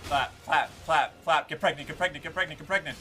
Flap, flap, flap, flap. Get pregnant, get pregnant, get pregnant, get pregnant.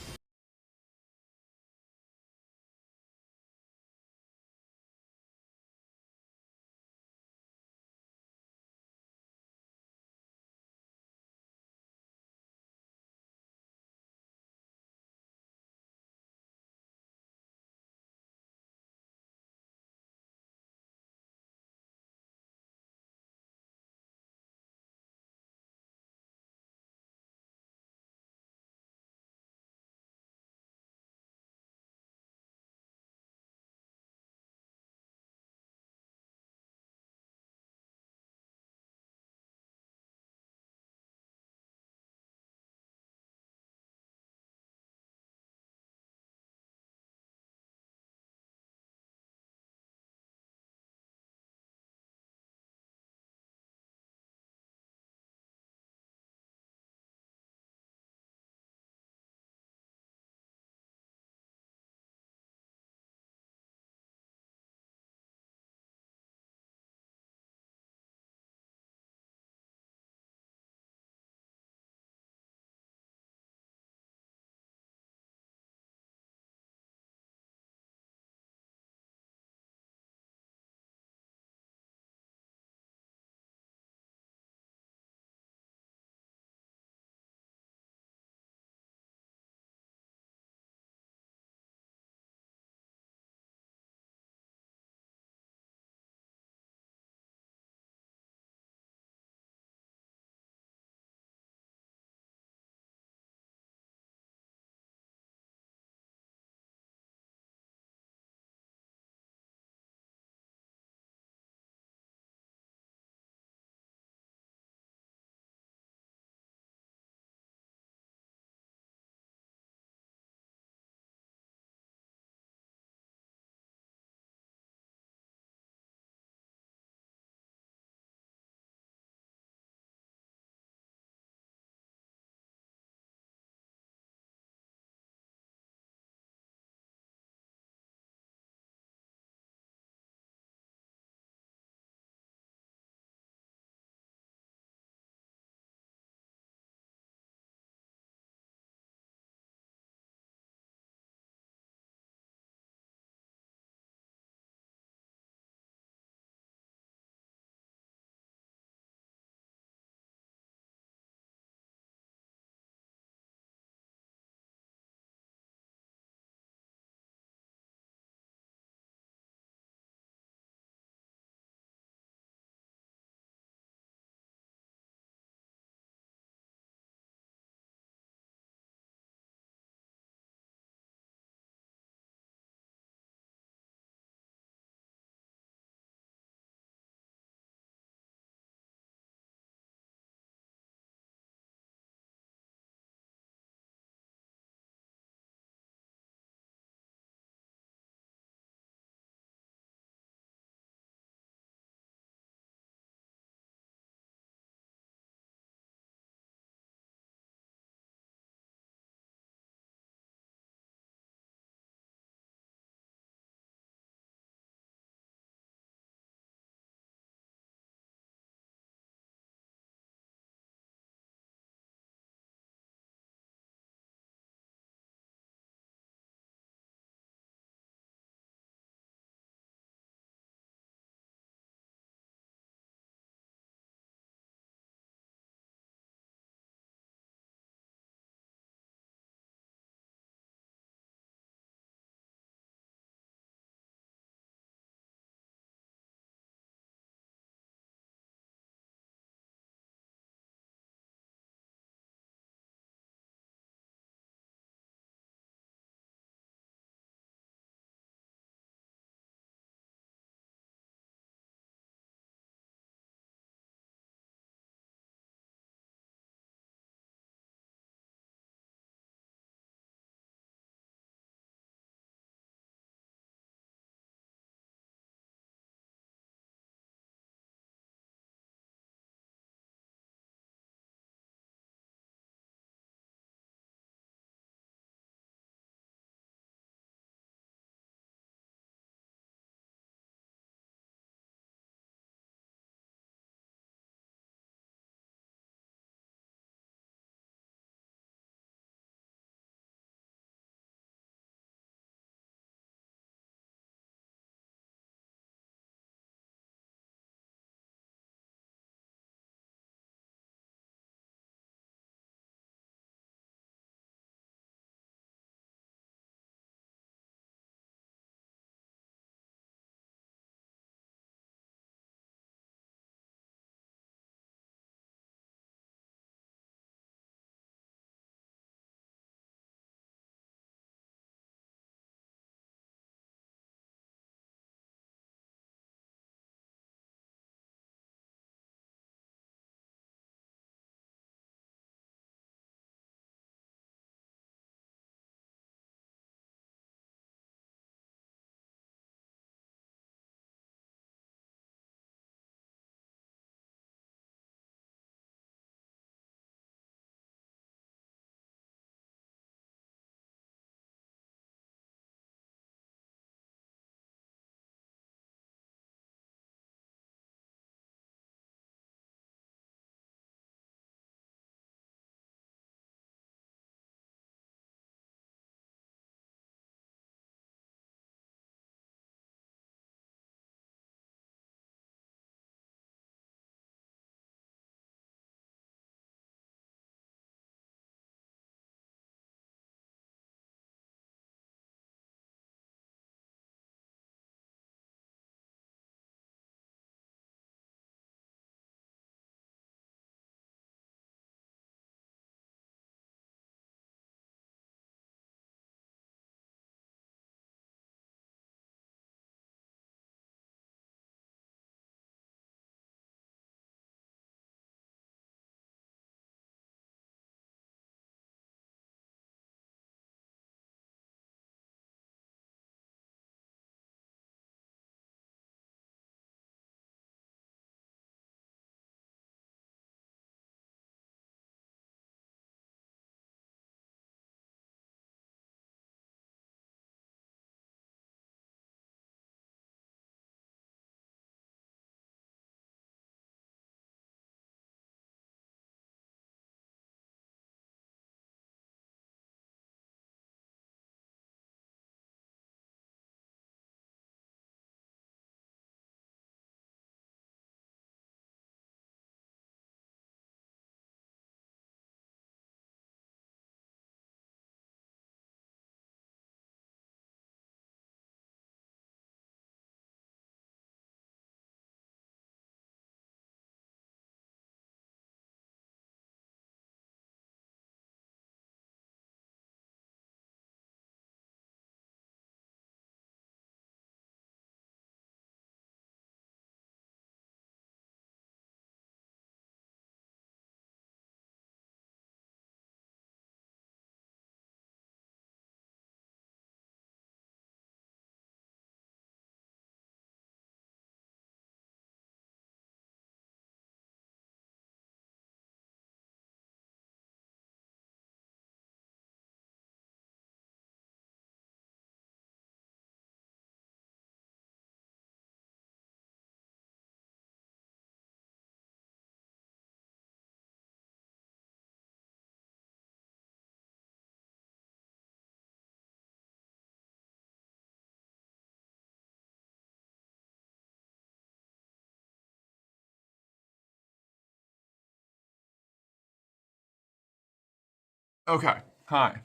Okay. Hi.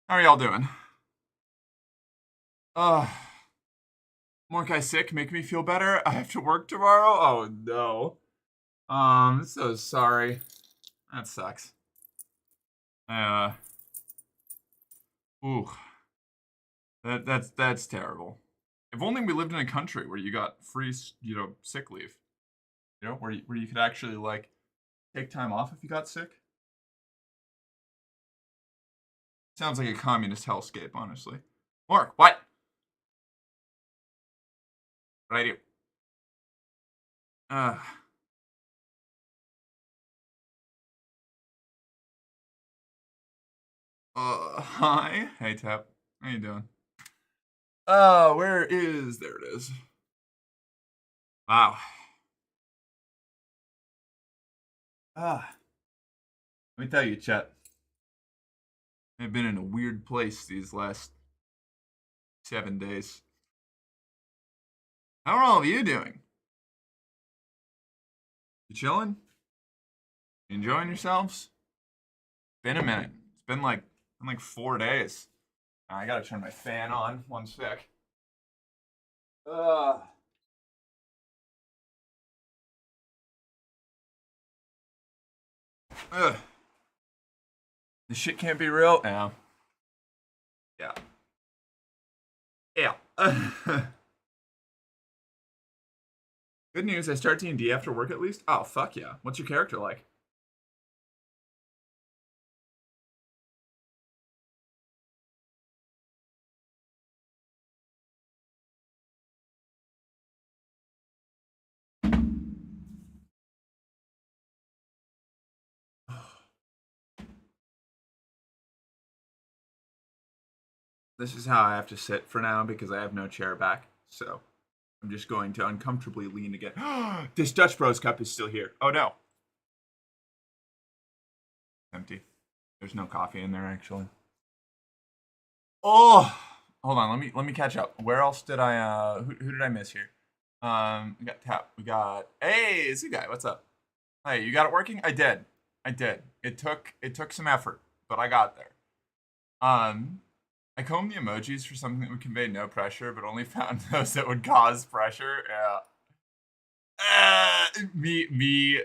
How are y'all doing? Uh, Mordecai sick, make me feel better. I have to work tomorrow. Oh no. So sorry. That sucks. Uh, ooh, that's terrible. If only we lived in a country where you got free, sick leave. Where you could actually like take time off if you got sick. Sounds like a communist hellscape, honestly. Mark, what? What I do? Uh, hi. Hey, Tap. How you doing? Where is? There it is. Wow. Ah, let me tell you, Chet. I've been in a weird place these last 7 days. How are all of you doing? You chilling? Enjoying yourselves? Been a minute. It's been like 4 days. I gotta turn my fan on. One sec. Uh, ugh. This shit can't be real. Yeah. Yeah. Yeah. Good news. I start D&D after work at least. Oh fuck yeah. What's your character like? This is how I have to sit for now because I have no chair back. So I'm just going to uncomfortably lean again. This Dutch Bros cup is still here. Oh no. Empty. There's no coffee in there actually. Oh, hold on. Let me catch up. Where else did I? Who did I miss here? We got Tap. We got. Hey, it's you guy. What's up? Hey, you got it working? I did. I did. It took some effort, but I got there. Um, I combed the emojis for something that would convey no pressure, but only found those that would cause pressure. Yeah. Me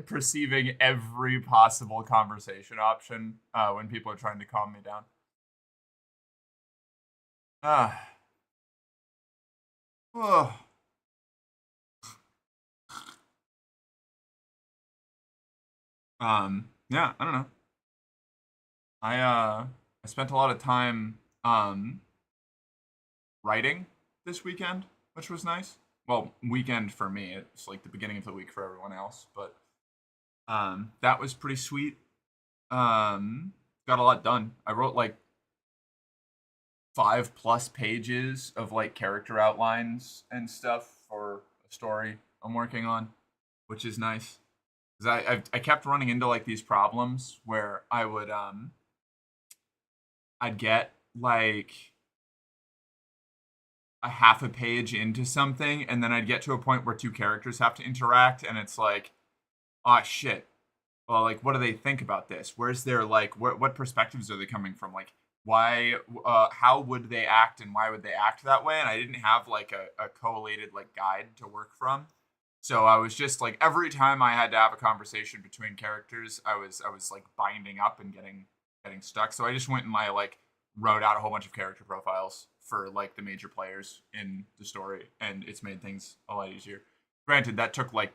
perceiving every possible conversation option when people are trying to calm me down. Ah. Oh. Yeah, I don't know. I spent a lot of time writing this weekend, which was nice. Well, weekend for me. It's like the beginning of the week for everyone else, but that was pretty sweet. Got a lot done. I wrote like 5+ pages of like character outlines and stuff for a story I'm working on, which is nice. Because I kept running into like these problems where I'd get like a half a page into something, and then I'd get to a point where two characters have to interact, and it's like, ah, shit. Well, like, what do they think about this? Where's their like, what perspectives are they coming from? Like, why, how would they act, and why would they act that way? And I didn't have like a collated like guide to work from, so I was just like, every time I had to have a conversation between characters, I was like binding up and getting stuck. So I just went and I like wrote out a whole bunch of character profiles for like the major players in the story, and it's made things a lot easier. Granted, that took like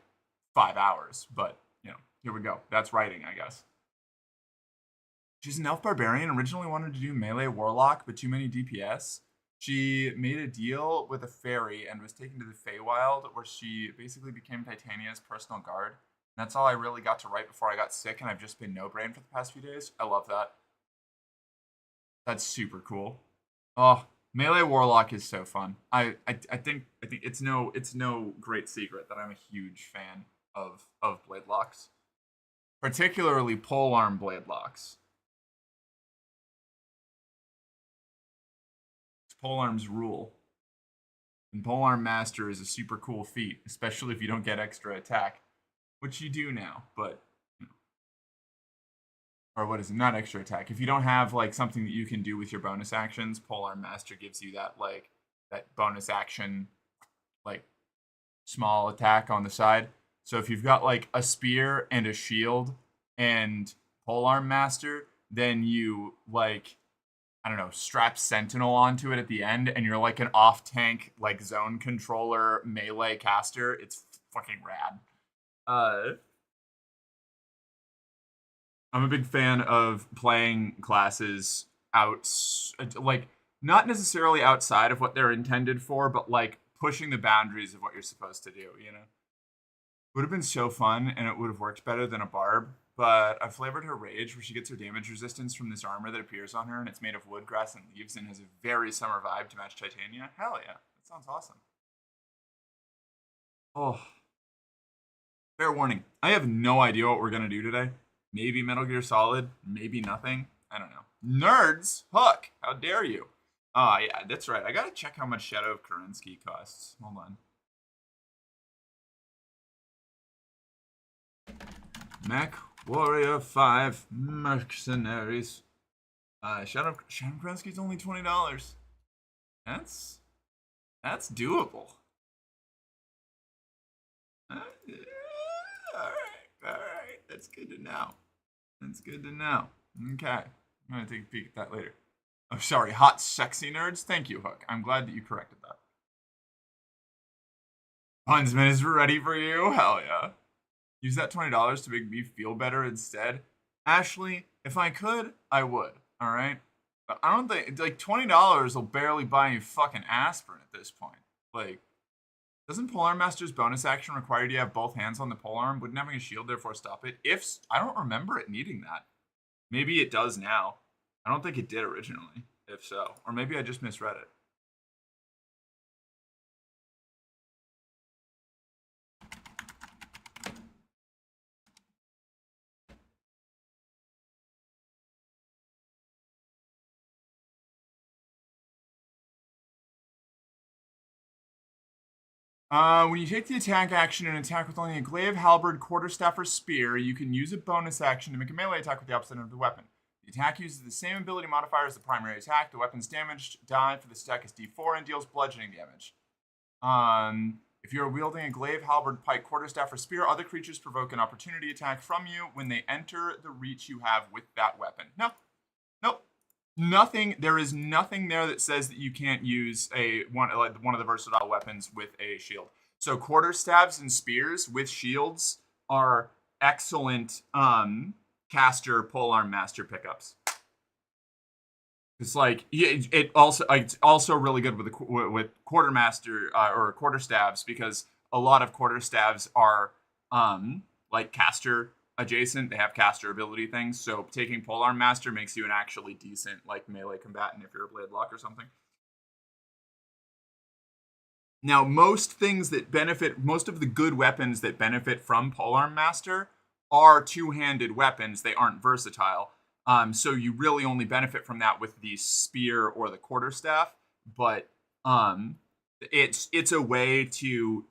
5 hours, but here we go. That's writing, I guess. She's an elf barbarian. Originally wanted to do melee warlock, but too many DPS. She made a deal with a fairy and was taken to the Feywild, where she basically became Titania's personal guard. And that's all I really got to write before I got sick, and I've just been no brain for the past few days. I love that. That's super cool. Oh, melee warlock is so fun. I think it's no great secret that I'm a huge fan of blade locks, particularly polearm blade locks. Polearms rule, and polearm master is a super cool feat, especially if you don't get extra attack, which you do now. But or what is it? Not extra attack. If you don't have like something that you can do with your bonus actions, Polearm Master gives you that like that bonus action, like small attack on the side. So if you've got like a spear and a shield and Polearm Master, then you like I don't know, strap Sentinel onto it at the end, and you're like an off tank, like zone controller melee caster. It's fucking rad. I'm a big fan of playing classes out, like not necessarily outside of what they're intended for, but like pushing the boundaries of what you're supposed to do. You know, would have been so fun, and it would have worked better than a barb. But I flavored her rage, where she gets her damage resistance from this armor that appears on her, and it's made of wood, grass, and leaves, and has a very summer vibe to match Titania. Hell yeah, that sounds awesome. Oh, fair warning. I have no idea what we're gonna do today. Maybe Metal Gear Solid, maybe nothing. I don't know. Nerds, Hook, how dare you? Oh yeah, that's right. I gotta check how much Shadow of Kerensky costs. Hold on. Mech Warrior 5 Mercenaries. Shadow of Kerensky's only $20. That's that's doable. All right. That's good to know. That's good to know. Okay, I'm gonna take a peek at that later. Oh, sorry, hot, sexy nerds. Thank you, Hook. I'm glad that you corrected that. Huntsman is ready for you. Hell yeah. Use that $20 to make me feel better instead. Ashley, if I could, I would. All right. But I don't think like $20 will barely buy you fucking aspirin at this point. Like, doesn't Polearm Master's bonus action require you to have both hands on the polearm? Wouldn't having a shield therefore stop it? If I don't remember it needing that. Maybe it does now. I don't think it did originally. If so, or maybe I just misread it. When you take the attack action and attack with only a glaive, halberd, quarterstaff, or spear, you can use a bonus action to make a melee attack with the opposite of the weapon. The attack uses the same ability modifier as the primary attack. The weapon's damage die for this attack is D4 and deals bludgeoning damage. If you're wielding a glaive, halberd, pike, quarterstaff, or spear, other creatures provoke an opportunity attack from you when they enter the reach you have with that weapon. No, nope. Nothing. There is nothing there that says that you can't use one of the versatile weapons with a shield. So quarterstaves and spears with shields are excellent caster polearm master pickups. It's like it's also really good with quartermaster or quarterstaves because a lot of quarterstaves are like caster adjacent. They have caster ability things. So taking Polearm Master makes you an actually decent like melee combatant if you're a blade lock or something. Now, most of the good weapons that benefit from Polearm Master are two-handed weapons. They aren't versatile. So you really only benefit from that with the spear or the quarterstaff. But it's a way to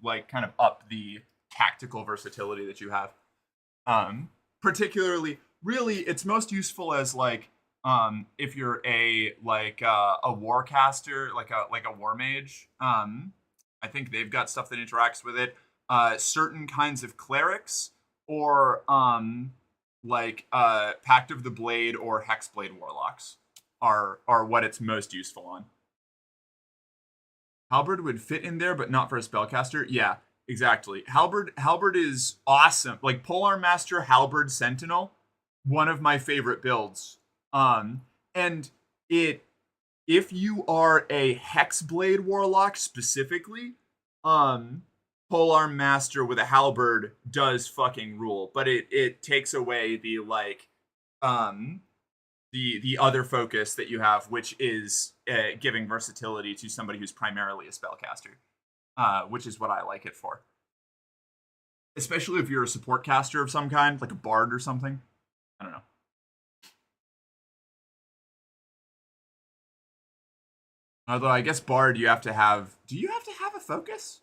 like kind of up the tactical versatility that you have. Particularly, really, it's most useful as like if you're a warcaster, like a war mage. I think they've got stuff that interacts with it. Certain kinds of clerics or Pact of the Blade or Hexblade warlocks are what it's most useful on. Halberd would fit in there, but not for a spellcaster. Yeah, exactly. Halberd is awesome. Like Polearm Master, Halberd, Sentinel, one of my favorite builds. And if you are a Hexblade warlock specifically, Polearm Master with a halberd does fucking rule, but it takes away the the other focus that you have, which is giving versatility to somebody who's primarily a spellcaster, which is what I like it for. Especially if you're a support caster of some kind, like a bard or something. I don't know. Although I guess bard, you have to have. Do you have to have a focus?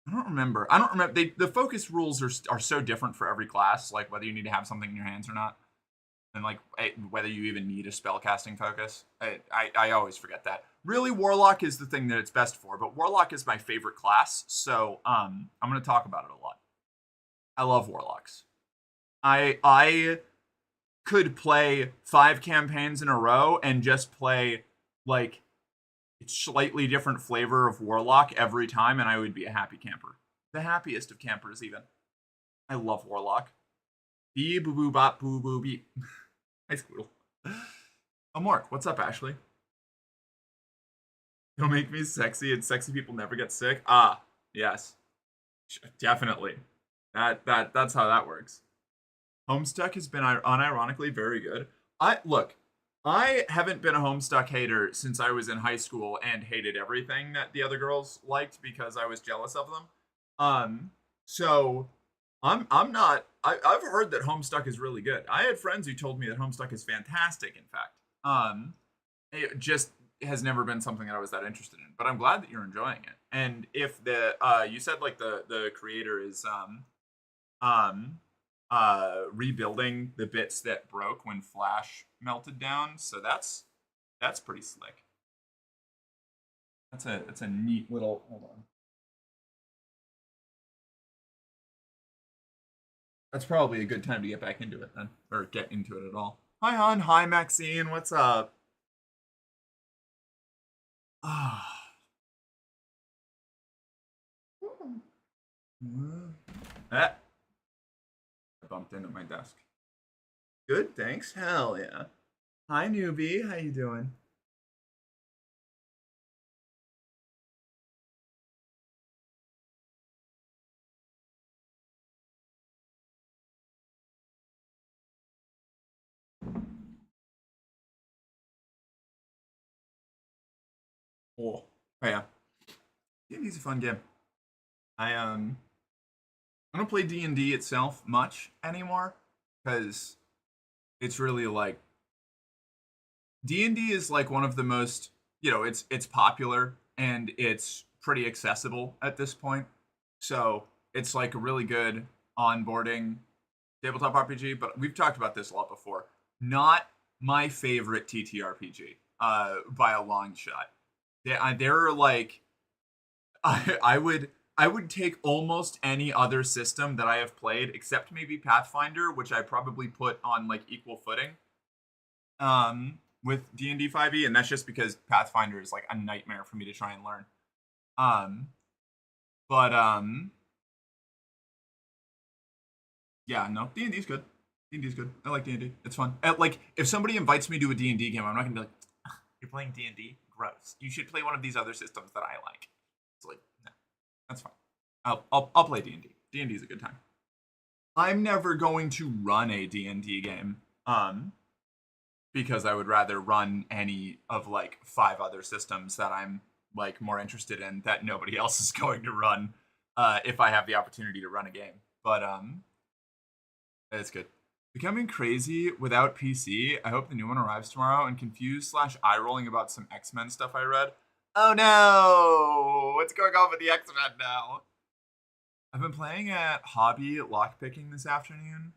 I don't remember. I don't remember. The focus rules are so different for every class, like whether you need to have something in your hands or not, and like whether you even need a spell casting focus. I always forget that. Really, Warlock is the thing that it's best for, but Warlock is my favorite class, so I'm gonna talk about it a lot. I love Warlocks. I could play 5 campaigns in a row and just play like slightly different flavor of Warlock every time, and I would be a happy camper. The happiest of campers, even. I love Warlock. Bee boo boo bop boo boo beep. Hi, Squirtle. Oh, Mark, what's up, Ashley? It'll make me sexy, and sexy people never get sick. Ah, yes, definitely. That's how that works. Homestuck has been unironically very good. I haven't been a Homestuck hater since I was in high school and hated everything that the other girls liked because I was jealous of them. So I'm not. I've heard that Homestuck is really good. I had friends who told me that Homestuck is fantastic. In fact, it just has never been something that I was that interested in. But I'm glad that you're enjoying it. And if the you said like the creator is um rebuilding the bits that broke when Flash melted down. So that's pretty slick. That's a neat little. Hold on. That's probably a good time to get back into it then, or get into it at all. Hi, hon. Hi, Maxine. What's up? Ah. Ah, I bumped into my desk. Good, thanks. Hell yeah. Hi, newbie. How you doing? Oh, yeah. D&D's a fun game. I I don't play D&D itself much anymore because it's really like D&D is like one of the most, it's popular and it's pretty accessible at this point. So, it's like a really good onboarding tabletop RPG, but we've talked about this a lot before. Not my favorite TTRPG by a long shot. They're like I would take almost any other system that I have played, except maybe Pathfinder, which I probably put on like equal footing with D&D 5e, and that's just because Pathfinder is like a nightmare for me to try and learn. Um, but yeah, no, D&D's good. D&D's good. I like D&D. It's fun. Like if somebody invites me to a D&D game, I'm not gonna be like, "Ugh, you're playing D&D? Gross. You should play one of these other systems that I like." It's like, no, that's fine. I'll play D&D. D&D is a good time. I'm never going to run a D&D game. Because I would rather run any of like 5 other systems that I'm like more interested in that nobody else is going to run if I have the opportunity to run a game. But it's good. Becoming crazy without PC. I hope the new one arrives tomorrow. And confused slash eye rolling about some X-Men stuff I read. Oh no! What's going on with the X-Men now? I've been playing at Hobby Lockpicking this afternoon.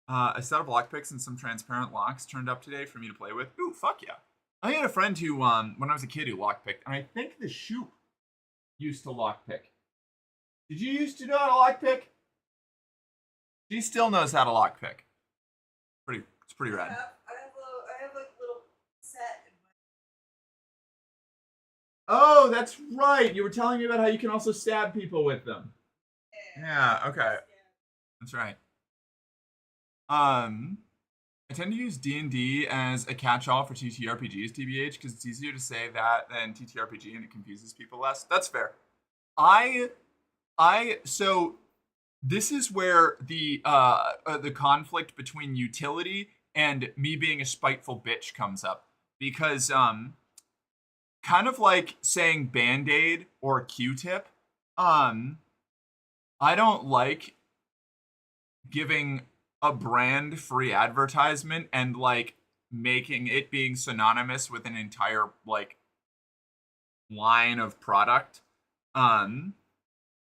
A set of lockpicks and some transparent locks turned up today for me to play with. Ooh, fuck yeah. I had a friend who, when I was a kid, who lockpicked, and I think the shoot used to lockpick. Did you used to know how to lockpick? She still knows how to lockpick. It's pretty rad. I have like a little set. Oh, that's right. You were telling me about how you can also stab people with them. Yeah, okay. That's right. Um, I tend to use D&D as a catch-all for TTRPGs, TBH, because it's easier to say that than TTRPG and it confuses people less. That's fair. I so this is where the conflict between utility and me being a spiteful bitch comes up because kind of like saying Band-Aid or Q-tip, um I don't like giving a brand free advertisement and like making it being synonymous with an entire like line of product. Um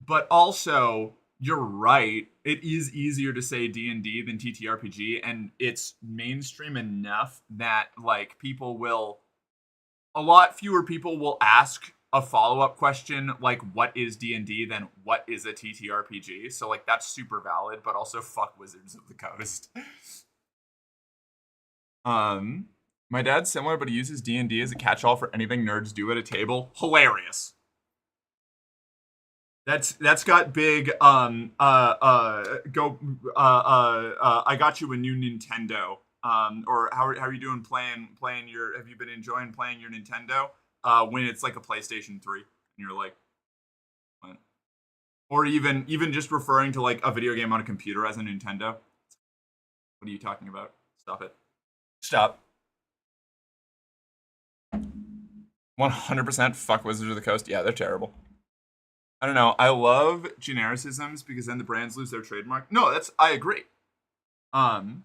but also you're right. It is easier to say D&D than TTRPG, and it's mainstream enough that like people will a lot fewer people will ask a follow-up question like what is D&D than what is a TTRPG. So like that's super valid, but also fuck Wizards of the Coast. My dad's similar, but he uses D&D as a catch-all for anything nerds do at a table. Hilarious. That's got big go I got you a new Nintendo. Or how are you doing playing your have you been enjoying playing your Nintendo? When it's like a PlayStation 3 and you're like what? Or even just referring to like a video game on a computer as a Nintendo. What are you talking about? Stop it. Stop. 100% fuck Wizards of the Coast. Yeah, they're terrible. I don't know. I love genericisms because then the brands lose their trademark. No, I agree. Oh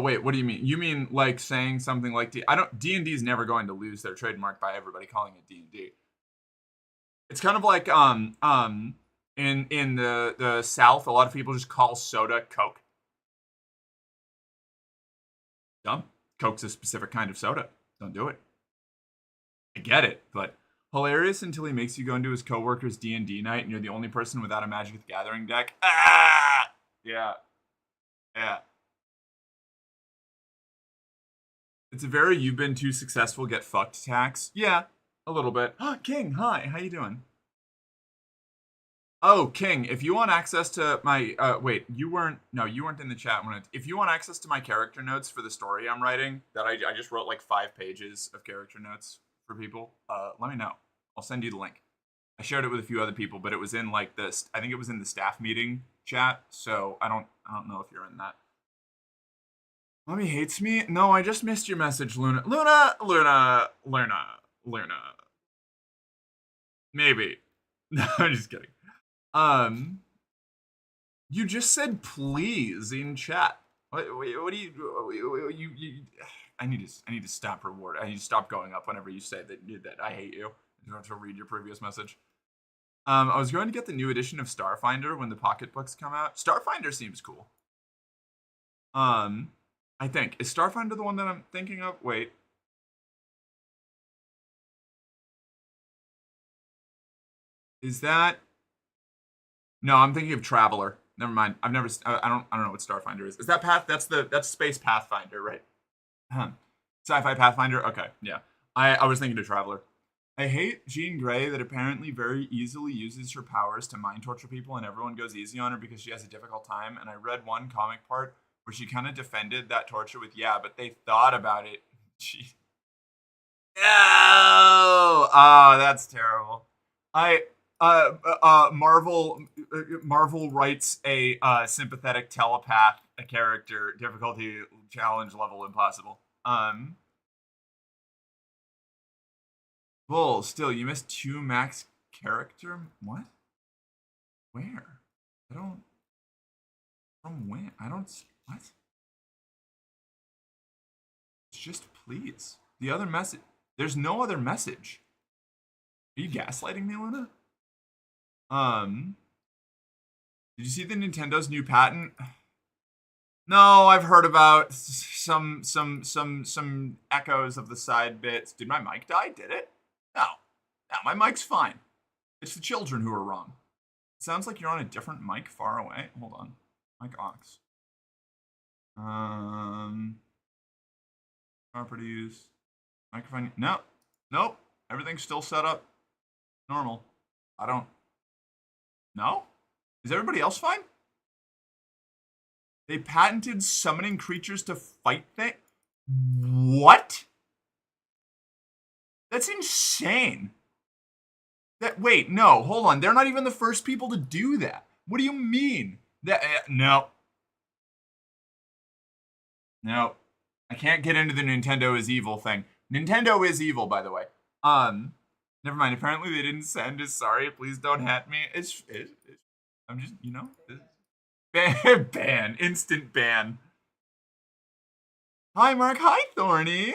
wait, what do you mean? You mean like saying something like D&D is never going to lose their trademark by everybody calling it D&D. It's kind of like in the South, a lot of people just call soda Coke. Dumb. Coke's a specific kind of soda. Don't do it. I get it, but hilarious until he makes you go into his coworker's D&D night and you're the only person without a Magic the Gathering deck. Ah! Yeah. Yeah. It's a very you've been too successful, get fucked tax. Yeah, a little bit. King, hi, how you doing? Oh, King, if you want access to my wait, you weren't in the chat when if you want access to my character notes for the story I'm writing, that I just wrote like 5 pages of character notes for people, let me know. I'll send you the link. I shared it with a few other people, but it was in like this I think it was in the staff meeting chat, so I don't know if you're in that. Mommy hates me? No, I just missed your message, Luna. Luna. Maybe. No, I'm just kidding. You just said please in chat. What do you I need to stop reward. I need to stop going up whenever you say that I hate you. You don't have to read your previous message. I was going to get the new edition of Starfinder when the pocketbooks come out. Starfinder seems cool. I think. Is Starfinder the one that I'm thinking of? Wait. Is that? No, I'm thinking of Traveler. Never mind. I don't know what Starfinder is. Is that Path? That's Space Pathfinder, right? Huh. Sci-fi Pathfinder. Okay, yeah. I was thinking of Traveler. I hate Jean Grey that apparently very easily uses her powers to mind torture people and everyone goes easy on her because she has a difficult time. And I read one comic part where she kind of defended that torture with, yeah, but they thought about it. She. Oh, that's terrible. Marvel writes a sympathetic telepath a character difficulty challenge level impossible. Bull, still you missed 2 max character. What? Where? I don't. From when? I don't. What? It's just please. The other message. There's no other message. Are you gaslighting me, Luna? Did you see the Nintendo's new patent? No, I've heard about some echoes of the side bits. Did my mic die? Did it? No. No, my mic's fine. It's the children who are wrong. It sounds like you're on a different mic far away. Hold on. Mic aux. Properties. Microphone. No. Nope. Everything's still set up normal. I don't. No? Is everybody else fine? They patented summoning creatures to fight things? What? That's insane. Wait, no, hold on. They're not even the first people to do that. What do you mean? No. No. I can't get into the Nintendo is evil thing. Nintendo is evil, by the way. Never mind. Apparently they didn't send a sorry. Please don't hat me. I'm just, ban. Instant ban. Hi, Mark. Hi, Thorny.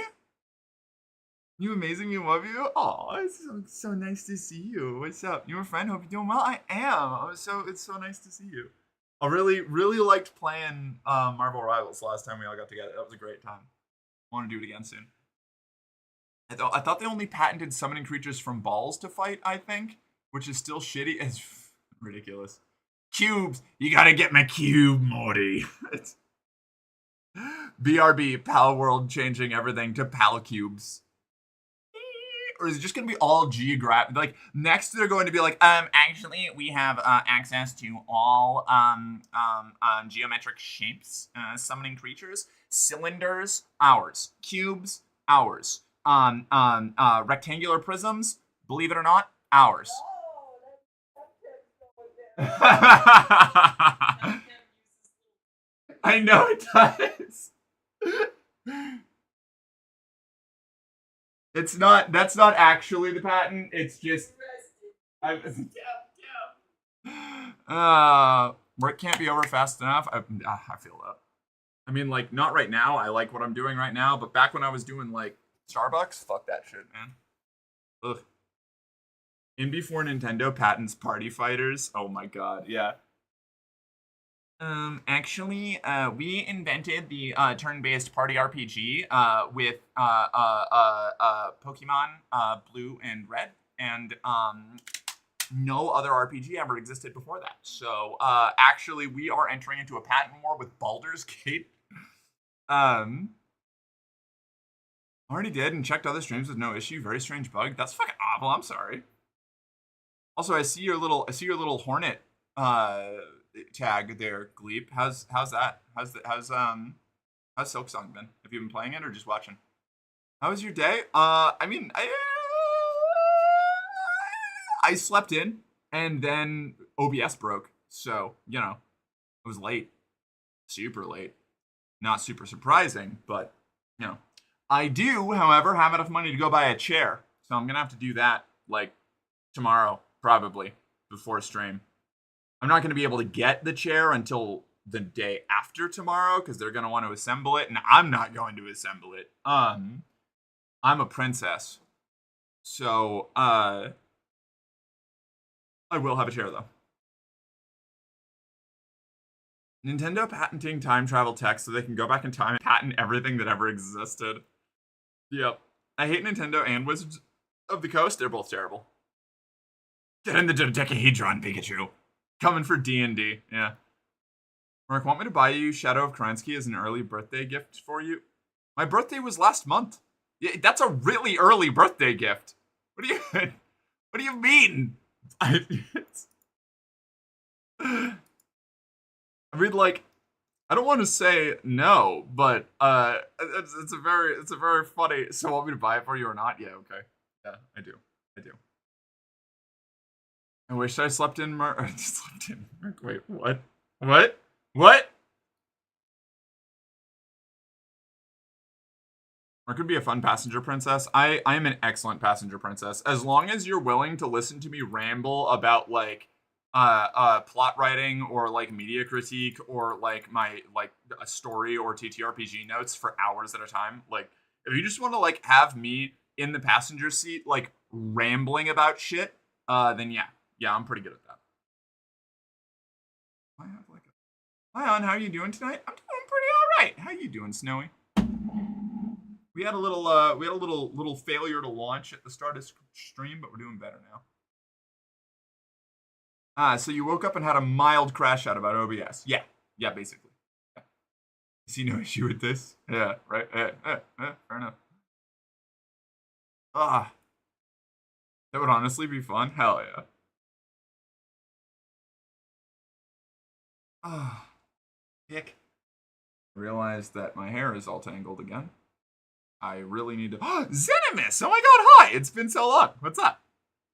You amazing, you love you. Oh, it's so nice to see you. What's up? You a friend? Hope you're doing well. I am. It's so nice to see you. I really liked playing Marvel Rivals last time we all got together. That was a great time. Want to do it again soon. I thought they only patented summoning creatures from balls to fight, I think, which is still shitty. It's ridiculous. Cubes! You gotta get my cube, Morty. It's BRB, Pal World changing everything to Pal Cubes. Or is it just going to be all geographic? Like, next they're going to be like, actually, we have access to all geometric shapes, summoning creatures, cylinders, ours, cubes, ours, rectangular prisms, believe it or not, ours. I know it does. It's not. That's not actually the patent. It's just. Work can't be over fast enough. I feel that. I mean, like, not right now. I like what I'm doing right now, but back when I was doing like Starbucks, fuck that shit, man. Ugh. In before Nintendo patents Party Fighters. Oh my god, yeah. Actually, we invented the turn-based party RPG with Pokemon Blue and Red, and no other RPG ever existed before that. So, actually, we are entering into a patent war with Baldur's Gate. Already did and checked other streams with no issue. Very strange bug. That's fucking awful. I'm sorry. Also, I see your little Hornet tag there, Gleep. How's that? How's Silksong been? Have you been playing it or just watching? How was your day? I mean, I slept in and then OBS broke, so you know, it was late, super late. Not super surprising, but you know, I do, however, have enough money to go buy a chair, so I'm gonna have to do that like tomorrow, probably before stream. I'm not going to be able to get the chair until the day after tomorrow because they're going to want to assemble it, and I'm not going to assemble it. I'm a princess. So, I will have a chair, though. Nintendo patenting time travel tech so they can go back in time and patent everything that ever existed. Yep. I hate Nintendo and Wizards of the Coast. They're both terrible. Get in the dodecahedron, Pikachu. Coming for D&D, yeah. Mark, want me to buy you Shadow of Kerensky as an early birthday gift for you? My birthday was last month. Yeah, that's a really early birthday gift. What do you mean? I mean, like, I don't want to say no, but it's a very funny. So, want me to buy it for you or not? Yeah, okay. Yeah, I do. I wish I slept in Mark. Wait, what? What? Mark could be a fun passenger princess. I am an excellent passenger princess. As long as you're willing to listen to me ramble about like plot writing or like media critique or like my like a story or TTRPG notes for hours at a time. Like if you just want to like have me in the passenger seat like rambling about shit, then yeah. Yeah, I'm pretty good at that. I have like a... Hi, On. How are you doing tonight? I'm doing pretty all right. How you doing, Snowy? We had a little failure to launch at the start of stream, but we're doing better now. So you woke up and had a mild crash out about OBS. Yeah, basically. Yeah. You see no issue with this? Yeah, right. Fair enough. That would honestly be fun. Hell yeah. Hick. Realized that my hair is all tangled again. I really need to. Zenimus! Oh my god, hi! It's been so long. What's up?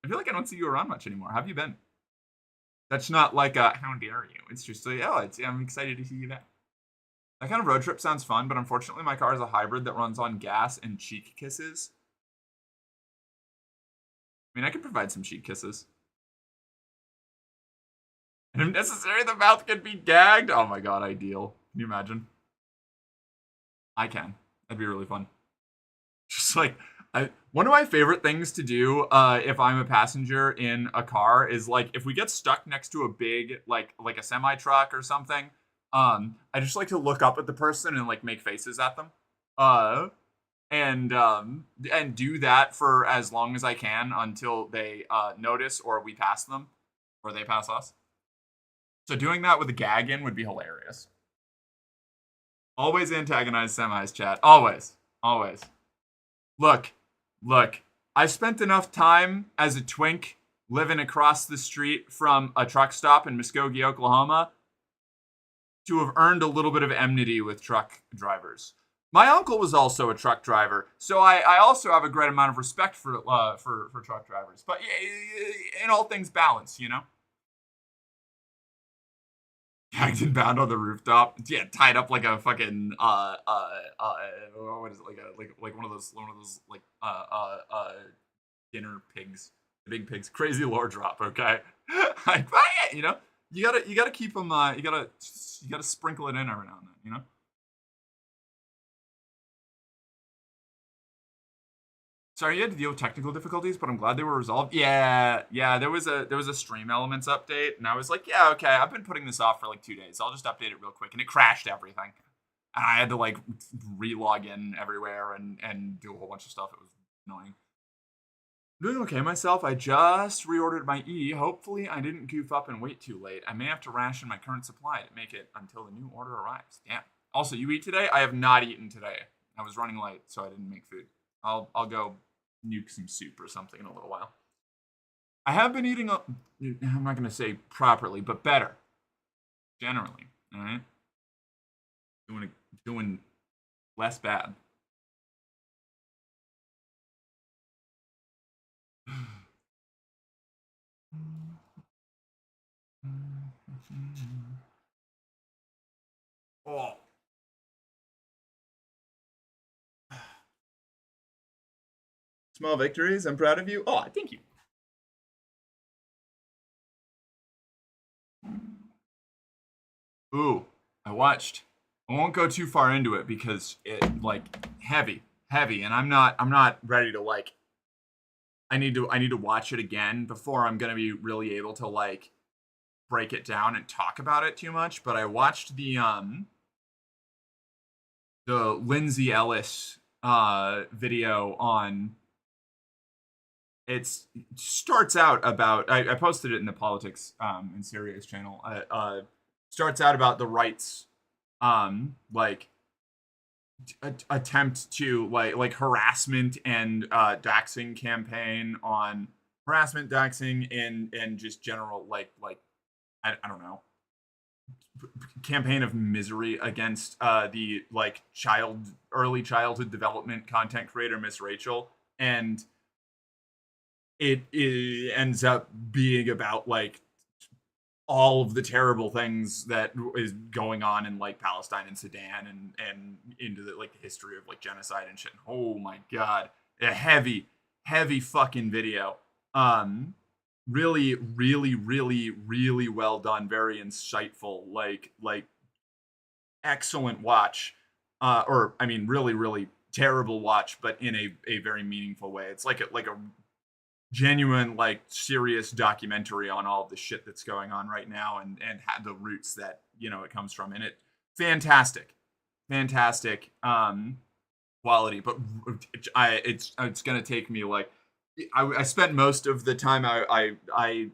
I feel like I don't see you around much anymore. How have you been? That's not like a how dare you. It's just like, I'm excited to see you back. That kind of road trip sounds fun, but unfortunately my car is a hybrid that runs on gas and cheek kisses. I mean, I could provide some cheek kisses. And if necessary, the mouth can be gagged. Oh my god, ideal. Can you imagine? I can. That'd be really fun. Just like, One of my favorite things to do if I'm a passenger in a car is like if we get stuck next to a big like a semi truck or something. I just like to look up at the person and like make faces at them. Uh, and do that for as long as I can until they notice or we pass them or they pass us. So doing that with a gag in would be hilarious. Always antagonize semis, chat. Always. Always. Look, look. I spent enough time as a twink living across the street from a truck stop in Muskogee, Oklahoma, to have earned a little bit of enmity with truck drivers. My uncle was also a truck driver, so I also have a great amount of respect for truck drivers. But in all things balance, you know. Gagged and bound on the rooftop. Yeah, tied up like a fucking what is it, like one of those dinner pigs, the big pigs, crazy lore drop. Okay, you know, you gotta keep them. You gotta sprinkle it in every now and then. You know. Sorry, you had to deal with technical difficulties, but I'm glad they were resolved. Yeah, there was a stream elements update, and I was like, yeah, okay, I've been putting this off for like 2 days. I'll just update it real quick, and it crashed everything, and I had to like re-log in everywhere and do a whole bunch of stuff. It was annoying. I'm doing okay myself. I just reordered my E. Hopefully, I didn't goof up and wait too late. I may have to ration my current supply to make it until the new order arrives. Damn. Also, you eat today? I have not eaten today. I was running late, so I didn't make food. I'll go nuke some soup or something in a little while. I have been eating, I'm not going to say properly, but better. Generally, all right? Doing less bad. Oh. Small victories. I'm proud of you. Oh, thank you. Ooh, I watched. I won't go too far into it because it like heavy, and I'm not ready to like. I need to watch it again before I'm gonna be really able to like break it down and talk about it too much. But I watched the Lindsay Ellis video on. It starts out about I posted it in the politics and Sirius channel. Starts out about the rights like attempt to like harassment and doxing campaign on harassment, doxing, and just general like I don't know, campaign of misery against the like early childhood development content creator Miss Rachel, and it ends up being about like all of the terrible things that is going on in like Palestine and Sudan and into the like the history of like genocide and shit. Oh my god, a heavy fucking video. Really well done, very insightful, like excellent watch. Or I mean really terrible watch, but in a very meaningful way. It's like a genuine like serious documentary on all of the shit that's going on right now and had the roots that you know it comes from, and it fantastic quality. But it's gonna take me like I spent most of the time I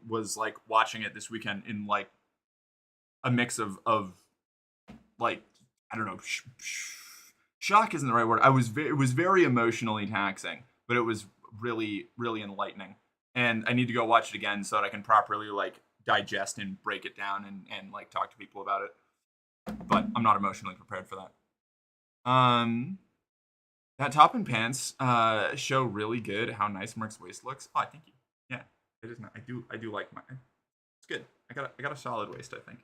was like watching it this weekend in like a mix of like I don't know, shock isn't the right word. It was very emotionally taxing, but it was really enlightening, and I need to go watch it again so that I can properly like digest and break it down and like talk to people about it, but I'm not emotionally prepared for that. That top and pants show really good how nice Mark's waist looks. Oh, thank you. Yeah, it is nice. I do like my, it's good. I got a solid waist, I think.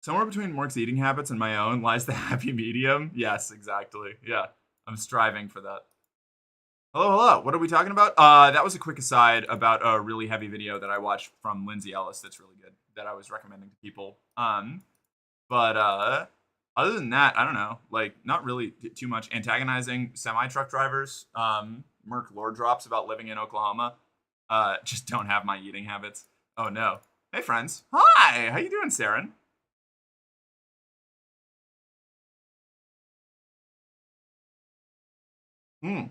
Somewhere between Mark's eating habits and my own lies the happy medium. Yes, exactly. Yeah, I'm striving for that. Hello. What are we talking about? That was a quick aside about a really heavy video that I watched from Lindsay Ellis that's really good that I was recommending to people. But other than that, I don't know. Like, not really too much antagonizing semi truck drivers. Merc lore drops about living in Oklahoma. Just don't have my eating habits. Oh no. Hey friends. Hi. How you doing, Saren? Hmm.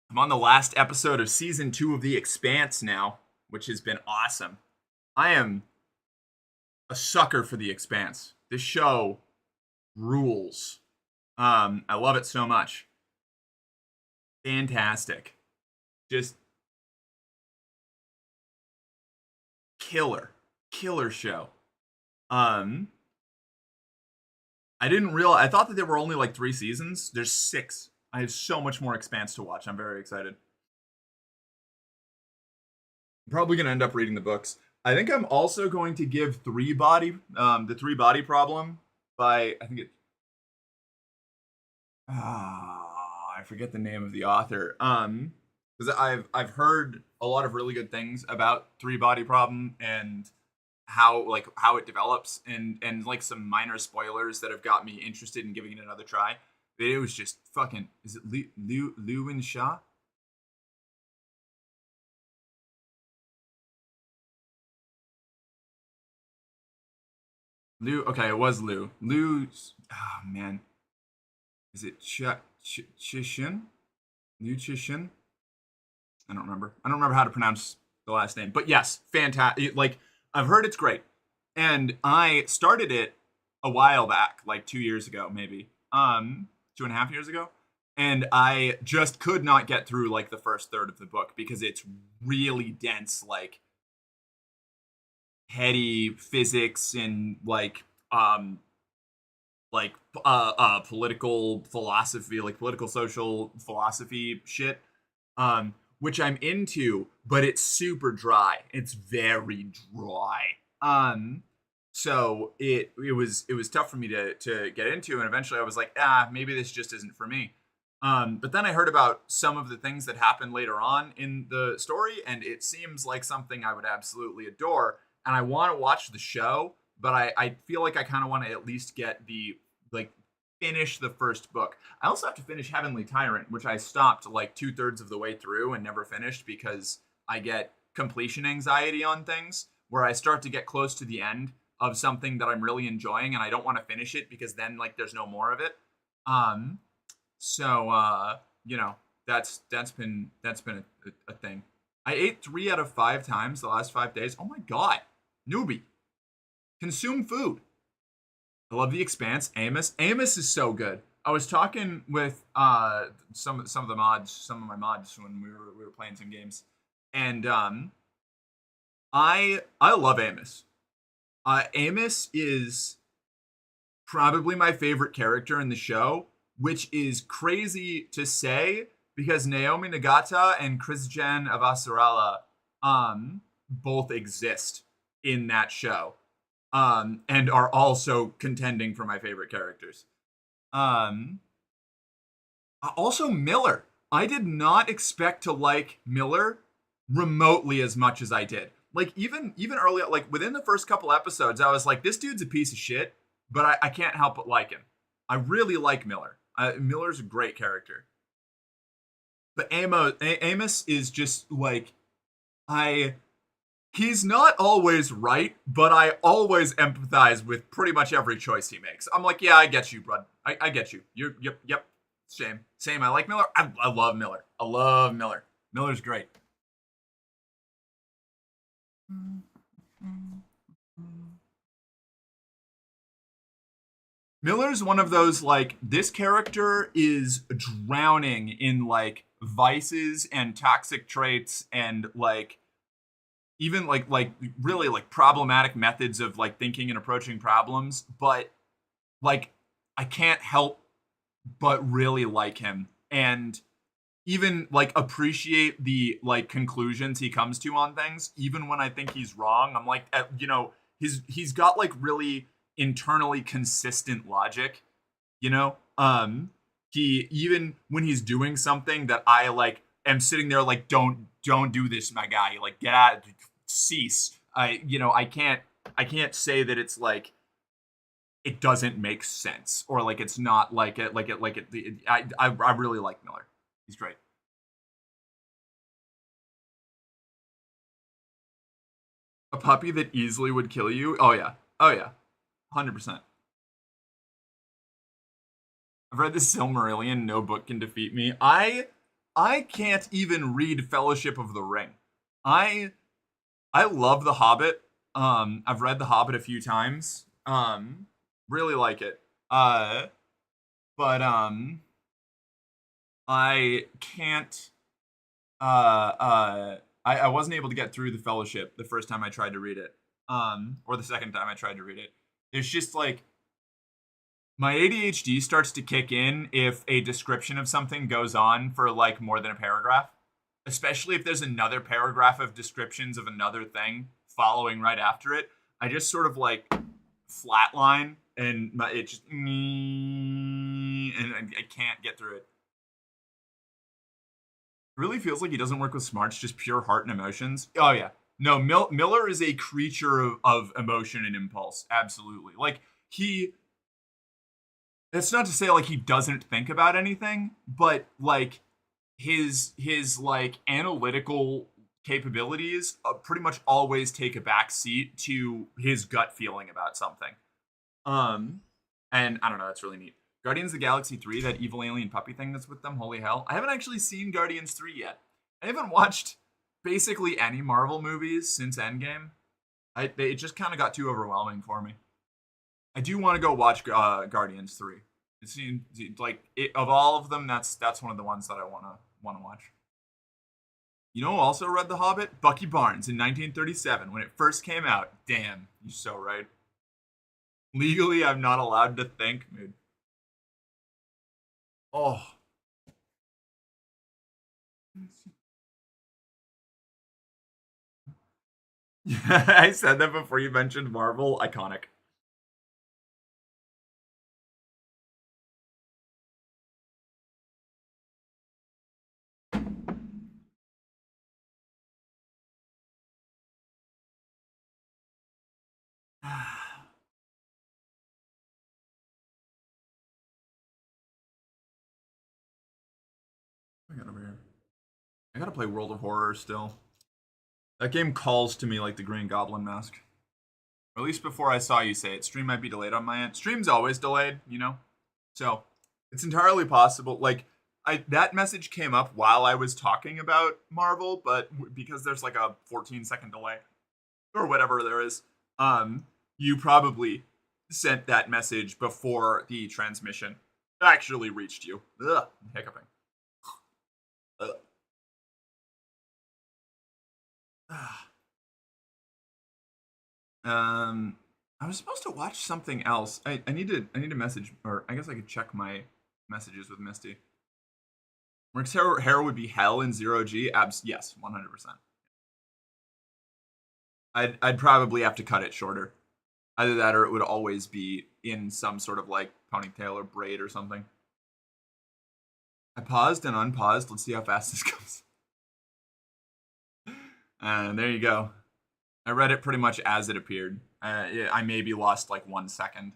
I'm on the last episode of season 2 of The Expanse now, which has been awesome. I am a sucker for The Expanse. This show rules. I love it so much. Fantastic. Just killer. Killer show. Um I didn't realize I thought that there were only like 3 seasons. There's 6. I have so much more Expanse to watch. I'm very excited. I'm probably gonna end up reading the books. I think I'm also going to give the Three Body Problem by I think it I forget the name of the author. Because I've heard a lot of really good things about Three Body Problem and how it develops and like some minor spoilers that have got me interested in giving it another try. But it was just fucking. Is it Liu and Sha? Liu. Okay, it was Liu. Liu. Oh man, is it Chishin? Liu Chishin? I don't remember. I don't remember how to pronounce the last name. But yes, fantastic. Like I've heard it's great, and I started it a while back, like 2 years ago, maybe 2.5 years ago, and I just could not get through like the first third of the book because it's really dense, heady physics and like political philosophy, like political social philosophy shit, which I'm into, but it's super dry. It's very dry. So it was tough for me to get into, and eventually I was like, maybe this just isn't for me. But then I heard about some of the things that happen later on in the story, and it seems like something I would absolutely adore. And I want to watch the show, but I feel like I kind of want to at least get the like finish the first book. I also have to finish Heavenly Tyrant, which I stopped like 2/3 of the way through and never finished because I get completion anxiety on things where I start to get close to the end of something that I'm really enjoying and I don't want to finish it because then like there's no more of it. Um, so you know, that's been a thing. I ate 3 out of 5 times the last 5 days. Oh my god, newbie, consume food. I love The Expanse. Amos. Amos is so good. I was talking with some of the mods, some of my mods when we were playing some games, and I love Amos. Amos is probably my favorite character in the show, which is crazy to say because Naomi Nagata and Christian Avasarala both exist in that show and are also contending for my favorite characters. Um, Also, Miller. I did not expect to like Miller remotely as much as I did. Like even early, like within the first couple episodes, I was like, this dude's a piece of shit, but I can't help but like him. I really like Miller. Miller's a great character, but Amos is just like I. He's not always right, but I always empathize with pretty much every choice he makes. I'm like, yeah, I get you, bud. I get you. You're yep. Same. I like Miller. I love Miller. I love Miller. Miller's great. Miller's one of those like this character is drowning in like vices and toxic traits and like even like really like problematic methods of like thinking and approaching problems, but like I can't help but really like him and even like appreciate the like conclusions he comes to on things even when I think he's wrong. I'm like he's got like really internally consistent logic, you know. He even when he's doing something that I like am sitting there like don't do this, my guy, like get out, cease. I can't say that it's like it doesn't make sense, or like it's not like I really like Miller. He's great. A puppy that easily would kill you. Oh yeah. Oh yeah. 100%. I've read the Silmarillion. No book can defeat me. I can't even read Fellowship of the Ring. I I love The Hobbit. I've read The Hobbit a few times. Really like it. But I can't. I wasn't able to get through the Fellowship the first time I tried to read it. Or the second time I tried to read it. It's just like my ADHD starts to kick in if a description of something goes on for like more than a paragraph, especially if there's another paragraph of descriptions of another thing following right after it. I just sort of like flatline and it just and I can't get through it. It really feels like he doesn't work with smarts, just pure heart and emotions. Oh yeah, no, Miller is a creature of emotion and impulse. Absolutely, like he. It's not to say like he doesn't think about anything, but like his like analytical capabilities pretty much always take a back seat to his gut feeling about something. Um, and I don't know, that's really neat. Guardians of the Galaxy 3, that evil alien puppy thing that's with them, holy hell. I haven't actually seen Guardians 3 yet. I haven't watched basically any Marvel movies since Endgame. It just kind of got too overwhelming for me. I do want to go watch Guardians 3. It seems like of all of them, that's one of the ones that I wanna watch. You know who also read The Hobbit? Bucky Barnes in 1937 when it first came out. Damn, you're so right. Legally, I'm not allowed to think, dude. Oh. Yeah, I said that before you mentioned Marvel. Iconic. I got over here. I gotta play World of Horror still. That game calls to me like the Green Goblin mask. Or at least before I saw you say it. Stream might be delayed on my end. Stream's always delayed, you know? So it's entirely possible. Like, that message came up while I was talking about Marvel, but because there's like a 14-second delay or whatever there is, you probably sent that message before the transmission actually reached you. Ugh, I'm hiccuping. Ugh. Um, I was supposed to watch something else. I need to message, or I guess I could check my messages with Misty. Rick's hair would be hell in zero G. Yes, 100%. I'd probably have to cut it shorter. Either that, or it would always be in some sort of like ponytail or braid or something. I paused and unpaused. Let's see how fast this goes. And there you go. I read it pretty much as it appeared. I maybe lost like 1 second.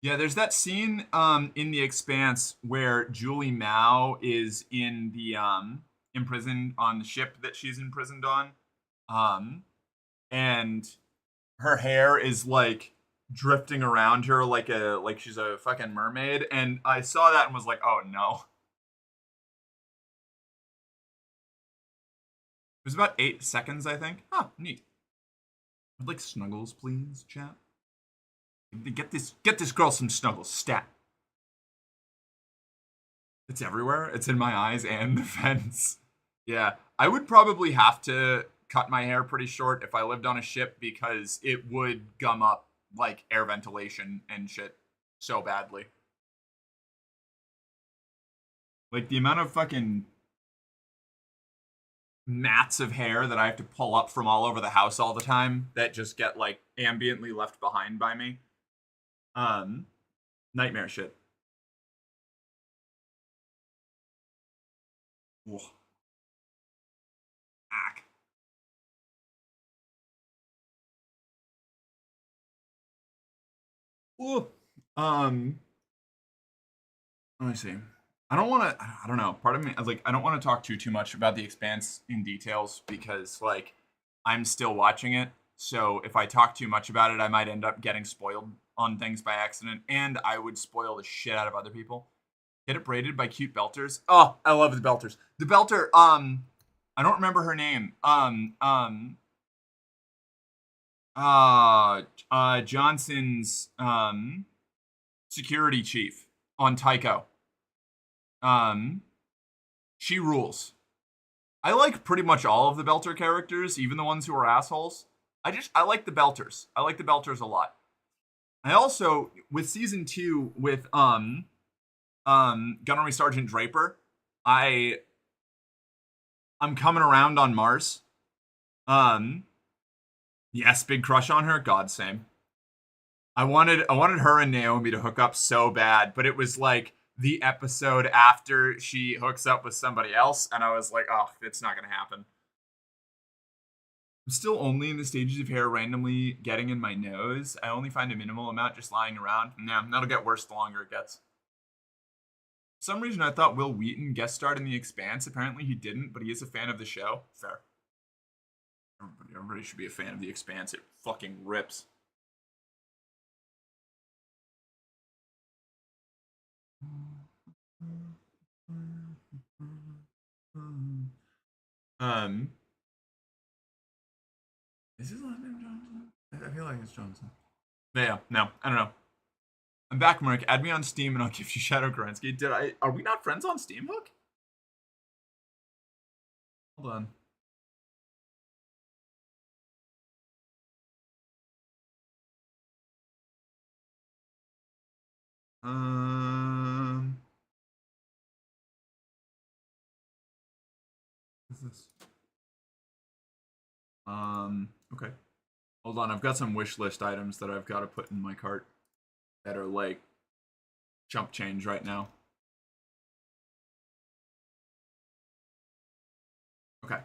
Yeah, there's that scene in The Expanse where Julie Mao is in the imprisoned on the ship that she's imprisoned on. Um and her hair is like drifting around her like she's a fucking mermaid, and I saw that and was like, "Oh no." It was about 8 seconds, I think. Oh, neat. I'd like snuggles, please, chat. Get this girl some snuggles, stat. It's everywhere. It's in my eyes and the fence. Yeah, I would probably have to cut my hair pretty short if I lived on a ship because it would gum up like air ventilation and shit so badly. Like the amount of fucking mats of hair that I have to pull up from all over the house all the time that just get like ambiently left behind by me. Um, Nightmare shit. Ugh. Ack. Ooh. Um, Let me see. I don't want to. I don't know. Part of me, I was like, I don't want to talk too much about the Expanse in details because like I'm still watching it. So if I talk too much about it, I might end up getting spoiled on things by accident, and I would spoil the shit out of other people. Get it braided by cute belters. Oh, I love the belters. The belter. I don't remember her name. Johnson's security chief on Tycho. Um, she rules. I like pretty much all of the Belter characters, even the ones who are assholes. I like the Belters. I like the Belters a lot. I also with season 2 with Gunnery Sergeant Draper, I I'm coming around on Mars. Um yes, big crush on her. God same. I wanted her and Naomi to hook up so bad, but it was like the episode after she hooks up with somebody else, and I was like, oh, it's not gonna happen. I'm still only in the stages of hair randomly getting in my nose. I only find a minimal amount just lying around. Nah, that'll get worse the longer it gets. For some reason, I thought Will Wheaton guest starred in The Expanse. Apparently, he didn't, but he is a fan of the show. Fair. Everybody should be a fan of The Expanse. It fucking rips. Um, is his last name Johnson? I feel like it's Johnson. Yeah, no, I don't know. I'm back, Mark. Add me on Steam and I'll give you Shadow Kerensky. Did I? Are we not friends on Steam Hook? Hold on. Um, what's this? Okay. Hold on. I've got some wish list items that I've got to put in my cart that are like chump change right now. Okay.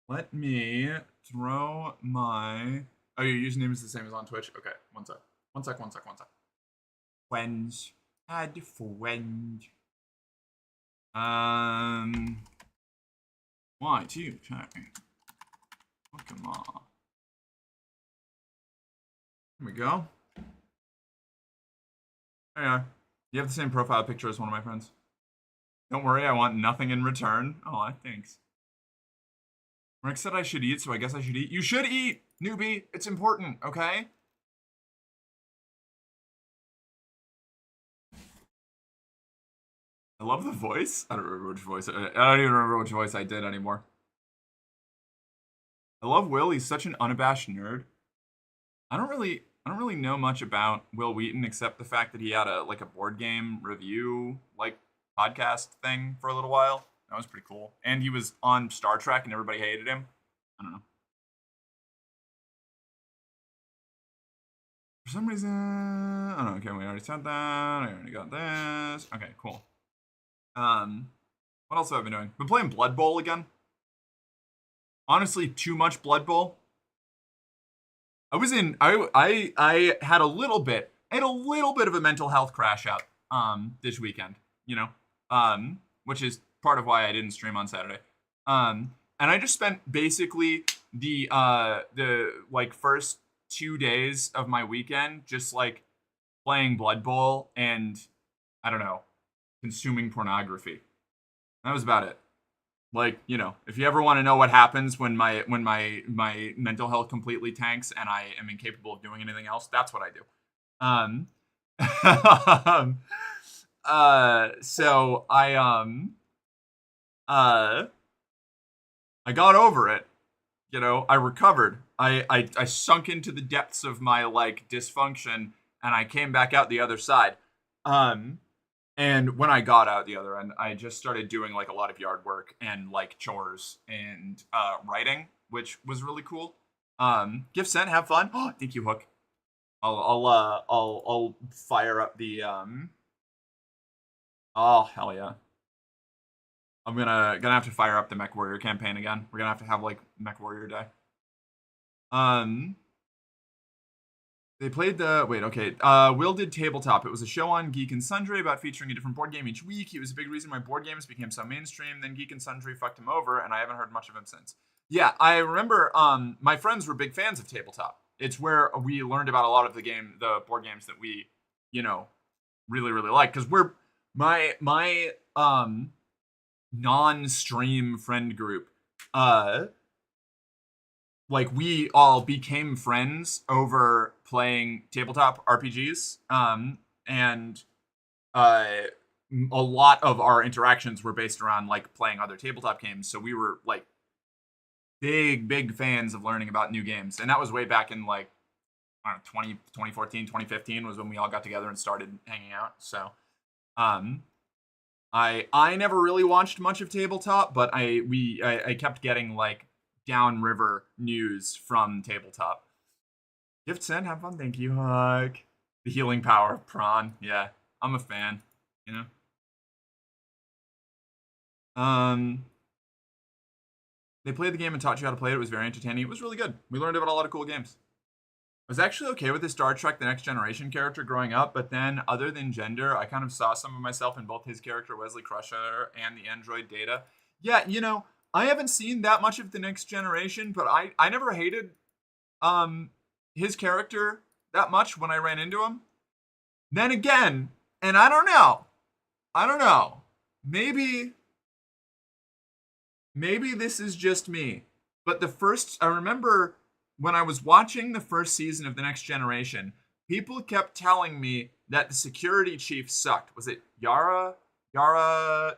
Let me throw my. Oh, your username is the same as on Twitch. Okay. One sec. One sec. One sec. One sec. Friends. Add friend. Why too? Come on. Here we go. There you are. You have the same profile picture as one of my friends. Don't worry, I want nothing in return. Oh, thanks. Rick said I should eat, so I guess I should eat. You should eat, newbie. It's important, okay? I love the voice. I don't remember which voice. I don't even remember which voice I did anymore. I love Will. He's such an unabashed nerd. I don't really know much about Will Wheaton except the fact that he had a board game review podcast thing for a little while. That was pretty cool. And he was on Star Trek and everybody hated him. I don't know. For some reason, I don't know. Okay, we already said that. I already got this. Okay, cool. What else have I been doing? Been playing Blood Bowl again. Honestly, too much Blood Bowl. I had a little bit. I had a little bit of a mental health crash out this weekend, which is part of why I didn't stream on Saturday. And I just spent basically the first 2 days of my weekend just like playing Blood Bowl and I don't know, consuming pornography. That was about it. Like, if you ever want to know what happens when my mental health completely tanks and I am incapable of doing anything else, that's what I do. So I got over it. I recovered. I sunk into the depths of my dysfunction and I came back out the other side. And when I got out the other end, I just started doing a lot of yard work and chores and writing, which was really cool. Gift sent, have fun. Oh, thank you, Hook. I'll fire up the Oh hell yeah! I'm gonna have to fire up the Mech Warrior campaign again. We're gonna have to have Mech Warrior Day. Um, they played the wait, okay. Will did tabletop. It was a show on Geek and Sundry about featuring a different board game each week. He was a big reason why board games became so mainstream. Then Geek and Sundry fucked him over, and I haven't heard much of him since. Yeah, I remember. My friends were big fans of tabletop. It's where we learned about a lot of the board games that we, you know, really really like. Because we're my non-stream friend group. Like we all became friends over playing tabletop RPGs. And uh, a lot of our interactions were based around like playing other tabletop games. So we were like big fans of learning about new games. And that was way back in like, I don't know, 2014, 2015 was when we all got together and started hanging out. So, I never really watched much of tabletop, but I kept getting like downriver news from tabletop. Gift sent, have fun, thank you, hug. The healing power of prawn, yeah, I'm a fan, you know. They played the game and taught you how to play it. It was very entertaining. It was really good. We learned about a lot of cool games. I was actually okay with the Star Trek The Next Generation character growing up, but then, other than gender, I kind of saw some of myself in both his character, Wesley Crusher, and the android Data. Yeah, I haven't seen that much of The Next Generation, but I never hated his character that much when I ran into him. Then again, and I don't know. Maybe this is just me, but I remember when I was watching the first season of The Next Generation, people kept telling me that the security chief sucked. Was it Yara? Yara?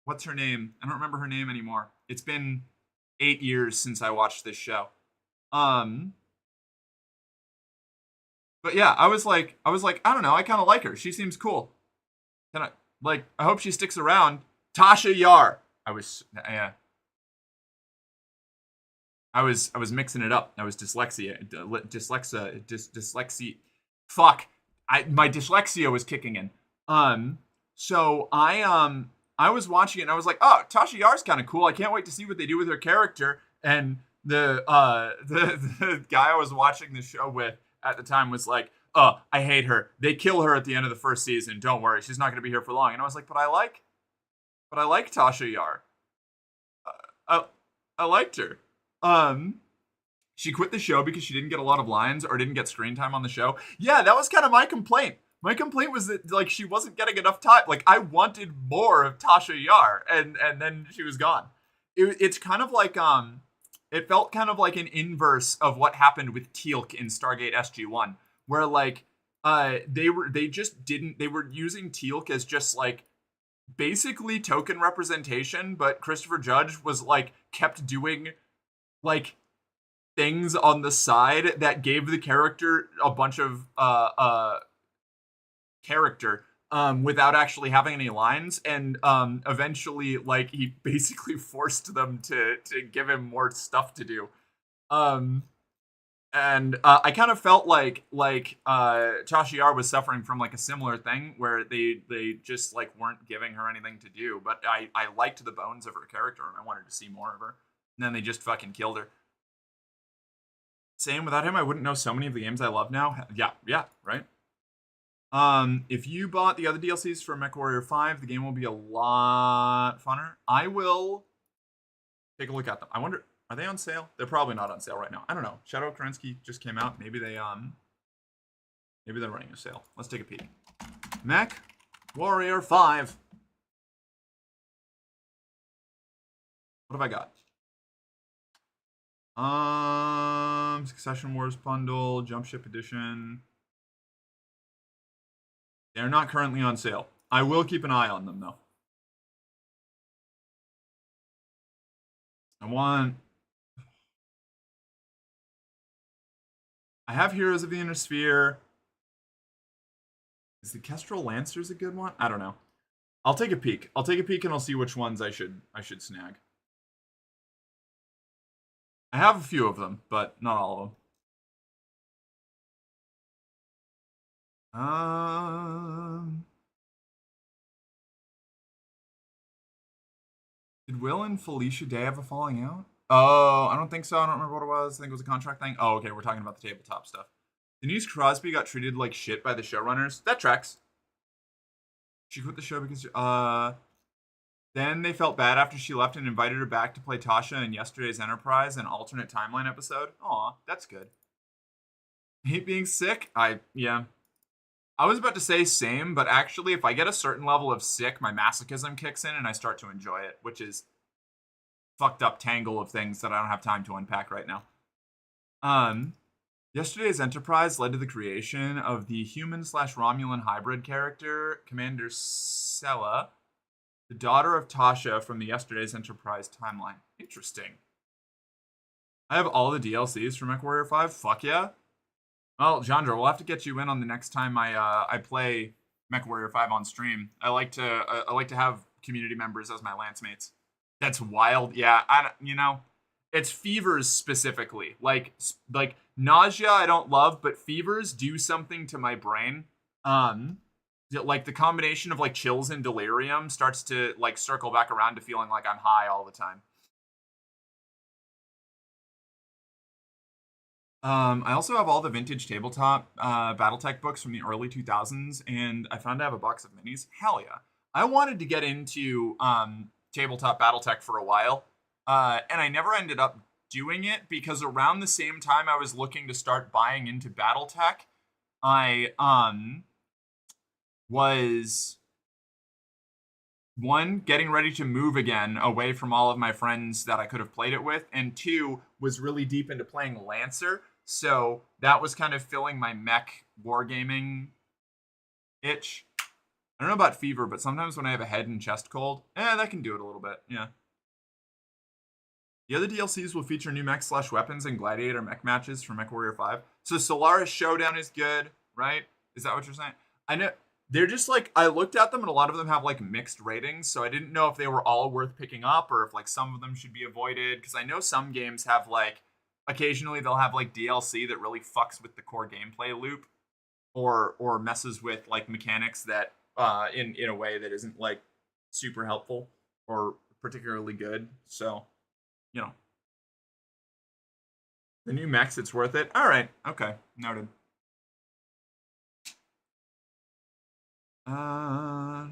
What's her name? I don't remember her name anymore. It's been 8 years since I watched this show. But yeah, I was like, I don't know, I kind of like her. She seems cool. I hope she sticks around. Tasha Yar. I was mixing it up. I was dyslexia. Fuck. My dyslexia was kicking in. So I was watching it and I was like, oh, Tasha Yar's kind of cool. I can't wait to see what they do with her character. And the guy I was watching the show with at the time was like, oh, I hate her. They kill her at the end of the first season. Don't worry, she's not going to be here for long. And I was like, but I like Tasha Yar. I liked her. She quit the show because she didn't get a lot of lines or didn't get screen time on the show. Yeah, that was kind of my complaint. My complaint was that like she wasn't getting enough time. Like I wanted more of Tasha Yar, and then she was gone. It's kind of like it felt kind of like an inverse of what happened with Teal'c in Stargate SG-1, where like they were using Teal'c as just like basically token representation, but Christopher Judge was like kept doing like things on the side that gave the character a bunch of character without actually having any lines, and eventually like he basically forced them to give him more stuff to do. And I kind of felt like Tasha Yar was suffering from like a similar thing where they just like weren't giving her anything to do. But I liked the bones of her character and I wanted to see more of her. And then they just fucking killed her. Same, without him, I wouldn't know so many of the games I love now. Yeah, right. If you bought the other DLCs for MechWarrior 5, the game will be a lot funner. I will take a look at them. I wonder, are they on sale? They're probably not on sale right now. I don't know. Shadow of Kerensky just came out. Maybe they're running a sale. Let's take a peek. MechWarrior 5. What have I got? Succession Wars bundle, Jump Ship edition. They're not currently on sale. I will keep an eye on them though. I have Heroes of the Inner Sphere. Is the Kestrel Lancers a good one? I don't know. I'll take a peek. And I'll see which ones I should snag. I have a few of them, but not all of them. Did Will and Felicia Day have a falling out? Oh, I don't think so. I don't remember what it was. I think it was a contract thing. Oh, okay. We're talking about the tabletop stuff. Denise Crosby got treated like shit by the showrunners. That tracks. She quit the show because then they felt bad after she left and invited her back to play Tasha in yesterday's Enterprise, an alternate timeline episode. Aw, that's good. Hate being sick? Yeah. I was about to say same, but actually, if I get a certain level of sick, my masochism kicks in and I start to enjoy it, which is fucked up tangle of things that I don't have time to unpack right now. Um, Yesterday's Enterprise led to the creation of the human slash Romulan hybrid character, Commander Sella, the daughter of Tasha from the Yesterday's Enterprise timeline. Interesting. I have all the DLCs for MechWarrior 5. Fuck yeah. Well, Jandra, we'll have to get you in on the next time I play MechWarrior 5 on stream. I like to have community members as my lance mates. That's wild. Yeah, it's fevers specifically. Like nausea I don't love, but fevers do something to my brain. Like the combination of like chills and delirium starts to like circle back around to feeling like I'm high all the time. I also have all the vintage tabletop BattleTech books from the early 2000s, and I found I have a box of minis. Hell yeah. I wanted to get into tabletop BattleTech for a while, and I never ended up doing it because around the same time I was looking to start buying into BattleTech, I was one, getting ready to move again away from all of my friends that I could have played it with, and two, was really deep into playing Lancer. So that was kind of filling my mech wargaming itch. I don't know about fever, but sometimes when I have a head and chest cold, that can do it a little bit. Yeah. The other DLCs will feature new mech slash weapons and gladiator mech matches for MechWarrior 5. So Solaris Showdown is good, right? Is that what you're saying? I know they're just like I looked at them and a lot of them have like mixed ratings, so I didn't know if they were all worth picking up or if like some of them should be avoided because I know some games have like occasionally they'll have like DLC that really fucks with the core gameplay loop or messes with like mechanics that in a way that isn't like super helpful or particularly good. So, you know, the new mechs, it's worth it. All right, okay, noted. I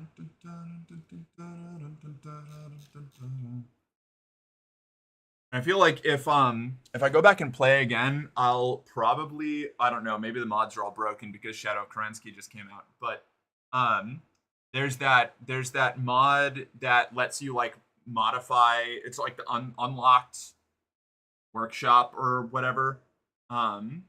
feel like if I go back and play again, I'll probably I don't know, maybe the mods are all broken because Shadow of Kerensky just came out. But um there's that mod that lets you like modify it's like the unlocked workshop or whatever. Um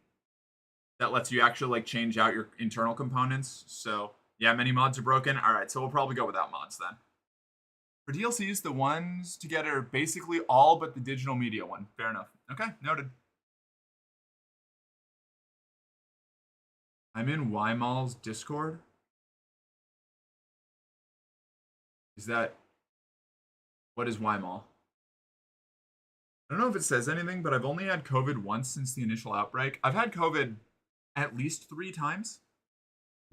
that lets you actually like change out your internal components. So yeah, many mods are broken. All right, so we'll probably go without mods then. For DLCs, the ones to get are basically all but the digital media one. Fair enough. Okay, noted. I'm in YMall's Discord. Is that what is YMall? I don't know if it says anything, but I've only had COVID once since the initial outbreak. I've had COVID at least 3 times.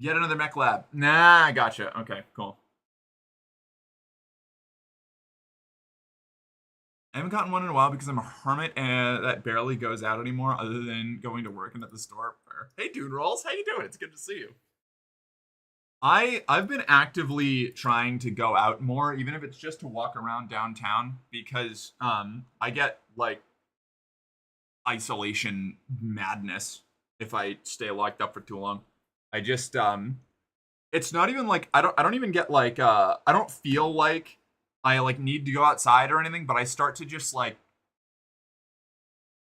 Yet another mech lab. Nah, I gotcha. Okay, cool. I haven't gotten one in a while because I'm a hermit and that barely goes out anymore, other than going to work and at the store. Hey, Dune Rolls, how you doing? It's good to see you. I've been actively trying to go out more, even if it's just to walk around downtown, because I get like isolation madness if I stay locked up for too long. I just it's not even like I don't even get like I don't feel like I like need to go outside or anything, but I start to just like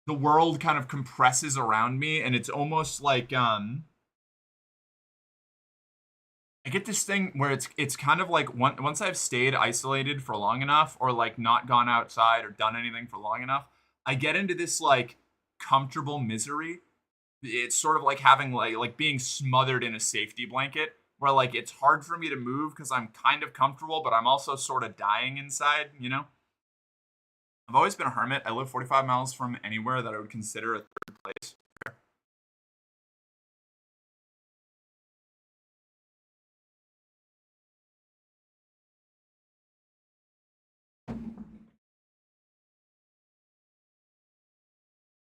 the world kind of compresses around me and it's almost like I get this thing where it's kind of like once I've stayed isolated for long enough or like not gone outside or done anything for long enough, I get into this like comfortable misery. It's sort of like having like being smothered in a safety blanket where like it's hard for me to move because I'm kind of comfortable, but I'm also sort of dying inside, you know? I've always been a hermit. I live 45 miles from anywhere that I would consider a third place.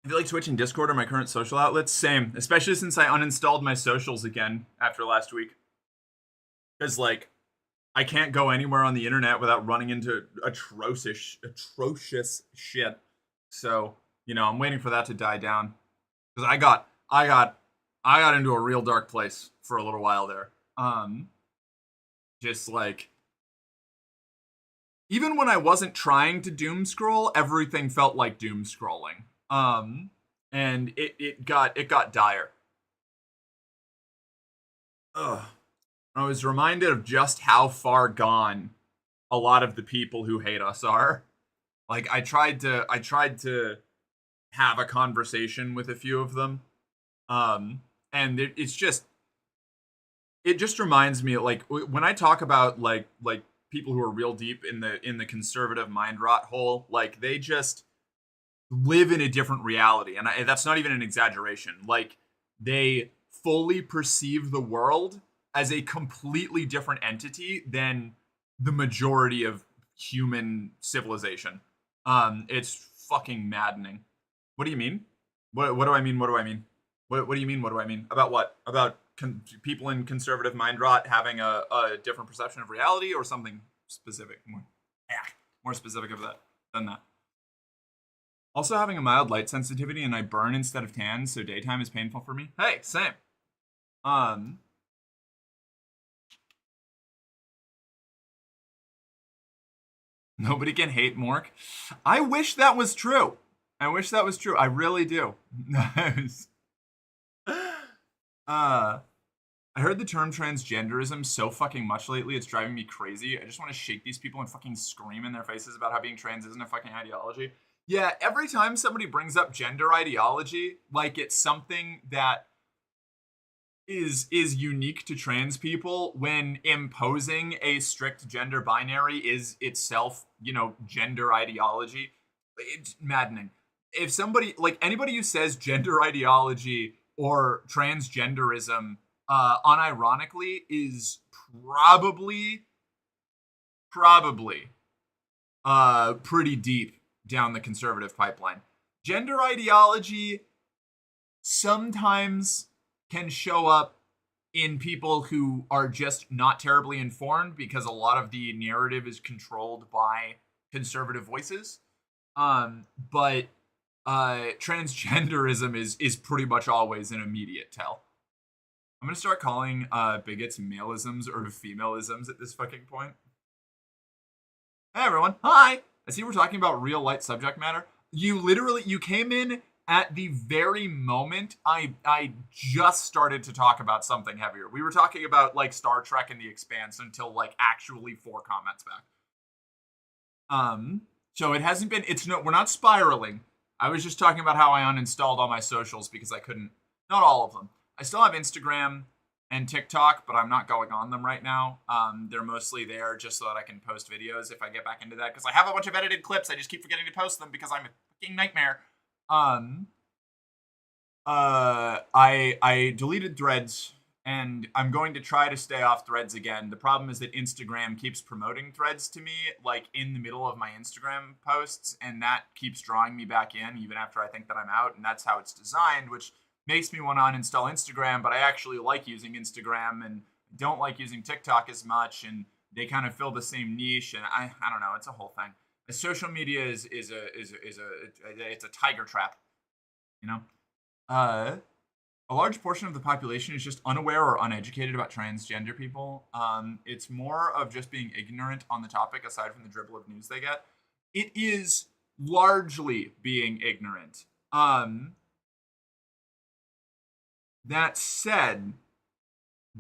I feel like Twitch and Discord are my current social outlets. Same, especially since I uninstalled my socials again after last week. Because like, I can't go anywhere on the internet without running into atrocious shit. So I'm waiting for that to die down because I got into a real dark place for a little while there. Just like even when I wasn't trying to doom scroll, everything felt like doom scrolling. And it got dire. Ugh. I was reminded of just how far gone a lot of the people who hate us are. Like I tried to have a conversation with a few of them. And it just reminds me like when I talk about like people who are real deep in the conservative mind rot hole, like they just live in a different reality, and that's not even an exaggeration. Like they fully perceive the world as a completely different entity than the majority of human civilization. It's fucking maddening. What do you mean? What do I mean? What do I mean? What do you mean? What do I mean? About what? About people in conservative mind rot having a different perception of reality, or something specific? More specific of that than that. Also, having a mild light sensitivity and I burn instead of tan, so daytime is painful for me. Hey, same. Nobody can hate Mork. I wish that was true. I wish that was true. I really do. I heard the term transgenderism so fucking much lately, it's driving me crazy. I just want to shake these people and fucking scream in their faces about how being trans isn't a fucking ideology. Yeah, every time somebody brings up gender ideology, like it's something that is unique to trans people, when imposing a strict gender binary is itself, gender ideology. It's maddening. If somebody, like anybody who says gender ideology or transgenderism unironically is probably pretty deep down the conservative pipeline. Gender ideology sometimes can show up in people who are just not terribly informed because a lot of the narrative is controlled by conservative voices. But transgenderism is pretty much always an immediate tell. I'm gonna start calling bigots maleisms or femaleiisms at this fucking point. Hey everyone, hi! I see we're talking about real light subject matter. You came in at the very moment I just started to talk about something heavier. We were talking about like Star Trek and The Expanse until like actually 4 comments back. So it hasn't been, we're not spiraling. I was just talking about how I uninstalled all my socials because I couldn't, not all of them. I still have Instagram and TikTok, but I'm not going on them right now. They're mostly there just so that I can post videos if I get back into that, because I have a bunch of edited clips. I just keep forgetting to post them because I'm a fucking nightmare. I deleted Threads, and I'm going to try to stay off Threads again. The problem is that Instagram keeps promoting Threads to me, like in the middle of my Instagram posts, and that keeps drawing me back in even after I think that I'm out, and that's how it's designed, which makes me want to uninstall Instagram, but I actually like using Instagram and don't like using TikTok as much, and they kind of fill the same niche, and I don't know, it's a whole thing. Social media is a tiger trap, you know? A large portion of the population is just unaware or uneducated about transgender people. It's more of just being ignorant on the topic, aside from the dribble of news they get. It is largely being ignorant. That said,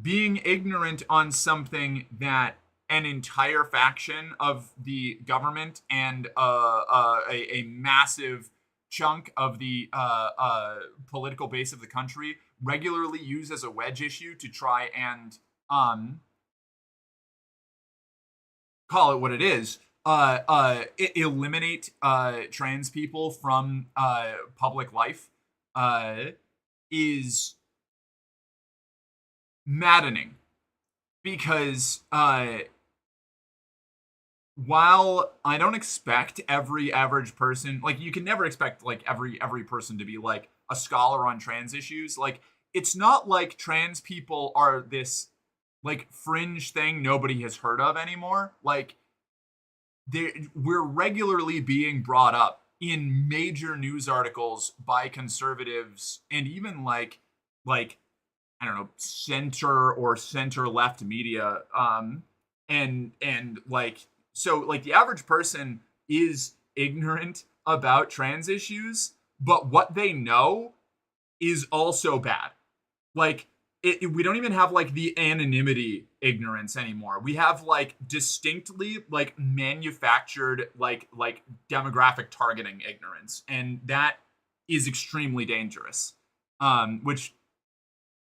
being ignorant on something that an entire faction of the government and a massive chunk of the political base of the country regularly use as a wedge issue to try and call it what it is, eliminate trans people from public life, is maddening, because while I don't expect every average person, like you can never expect like every person to be like a scholar on trans issues. Like it's not like trans people are this like fringe thing nobody has heard of anymore. Like we're regularly being brought up in major news articles by conservatives and even like I don't know, center or center left media. And like so like the average person is ignorant about trans issues, but what they know is also bad. Like we don't even have like the anonymity ignorance anymore. We have like distinctly like manufactured like demographic targeting ignorance, and that is extremely dangerous. Which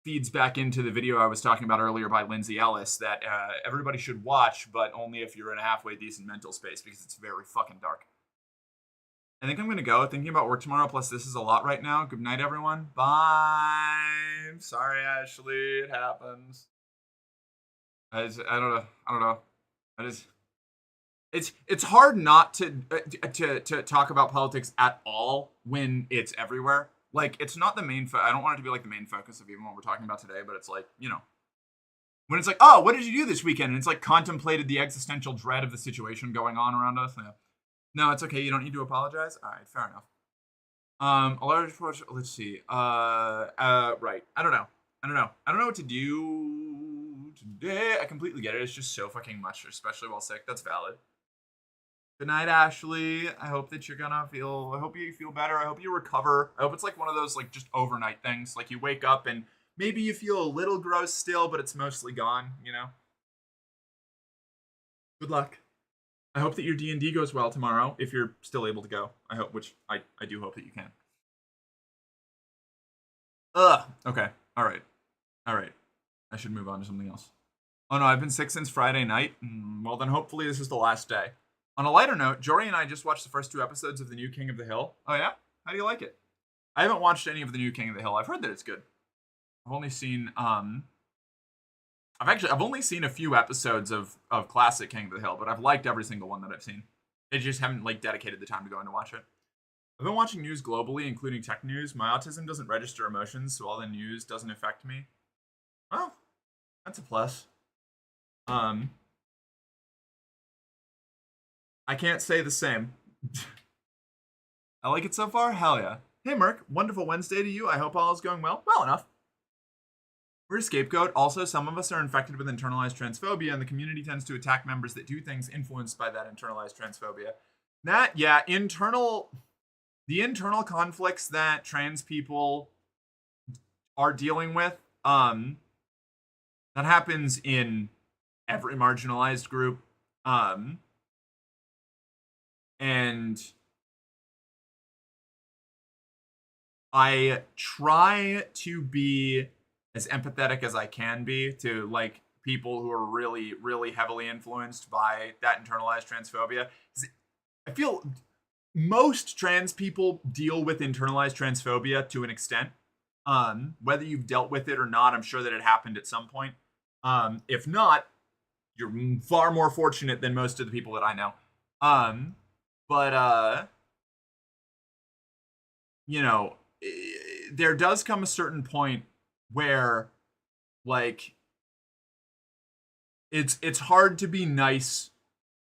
feeds back into the video I was talking about earlier by Lindsay Ellis that everybody should watch, but only if you're in a halfway decent mental space because it's very fucking dark. I think I'm gonna go. Thinking about work tomorrow. Plus, this is a lot right now. Good night, everyone. Bye. Sorry, Ashley. It happens. I don't know. I don't know. I just. It's hard not to talk about politics at all when it's everywhere. Like it's not the main. I don't want it to be like the main focus of even what we're talking about today. But it's like when it's like, oh, what did you do this weekend? And it's like contemplated the existential dread of the situation going on around us. Yeah. No, it's okay. You don't need to apologize. All right, fair enough. A large portion. Let's see. Right. I don't know. I don't know what to do today. I completely get it. It's just so fucking much, especially while sick. That's valid. Good night, Ashley. I hope that you're gonna feel. I hope you feel better. I hope you recover. I hope it's like one of those like just overnight things. Like you wake up and maybe you feel a little gross still, but it's mostly gone. Good luck. I hope that your D&D goes well tomorrow, if you're still able to go. I hope, which I do hope that you can. Ugh. Okay. All right. I should move on to something else. Oh no, I've been sick since Friday night. Well, then hopefully this is the last day. On a lighter note, Jory and I just watched the first 2 episodes of the new King of the Hill. Oh yeah? How do you like it? I haven't watched any of the new King of the Hill. I've heard that it's good. I've only seen I've only seen a few episodes of classic King of the Hill, but I've liked every single one that I've seen. I just haven't like dedicated the time to go in to watch it. I've been watching news globally, including tech news. My autism doesn't register emotions, so all the news doesn't affect me. Well, that's a plus. I can't say the same. I like it so far? Hell yeah. Hey Merc, wonderful Wednesday to you. I hope all is going well. Well enough. We're a scapegoat. Also, some of us are infected with internalized transphobia, and the community tends to attack members that do things influenced by that internalized transphobia. The internal conflicts that trans people are dealing with, that happens in every marginalized group. And I try to be as empathetic as I can be to like people who are really, really heavily influenced by that internalized transphobia. I feel most trans people deal with internalized transphobia to an extent. Whether you've dealt with it or not, I'm sure that it happened at some point. If not, you're far more fortunate than most of the people that I know. But there does come a certain point where like it's hard to be nice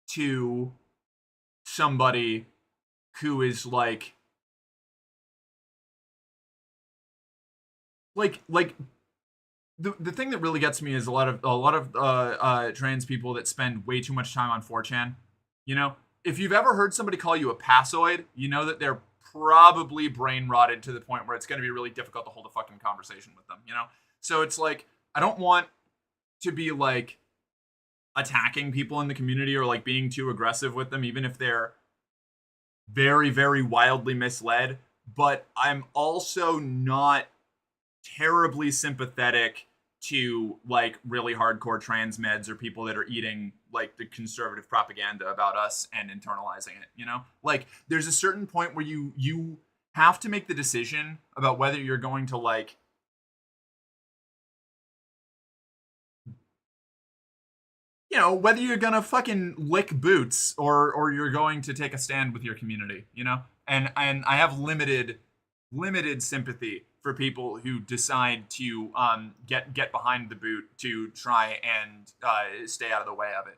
to somebody who is like the thing that really gets me is a lot of trans people that spend way too much time on 4chan. If you've ever heard somebody call you a passoid, you know that they're probably brain rotted to the point where it's going to be really difficult to hold a fucking conversation with them. So it's like I don't want to be like attacking people in the community or like being too aggressive with them, even if they're very, very wildly misled. But I'm also not terribly sympathetic to like really hardcore trans meds or people that are eating like the conservative propaganda about us and internalizing it. Like there's a certain point where you have to make the decision about whether you're going to like whether you're gonna fucking lick boots or you're going to take a stand with your community, and I have limited sympathy for people who decide to get behind the boot to try and stay out of the way of it.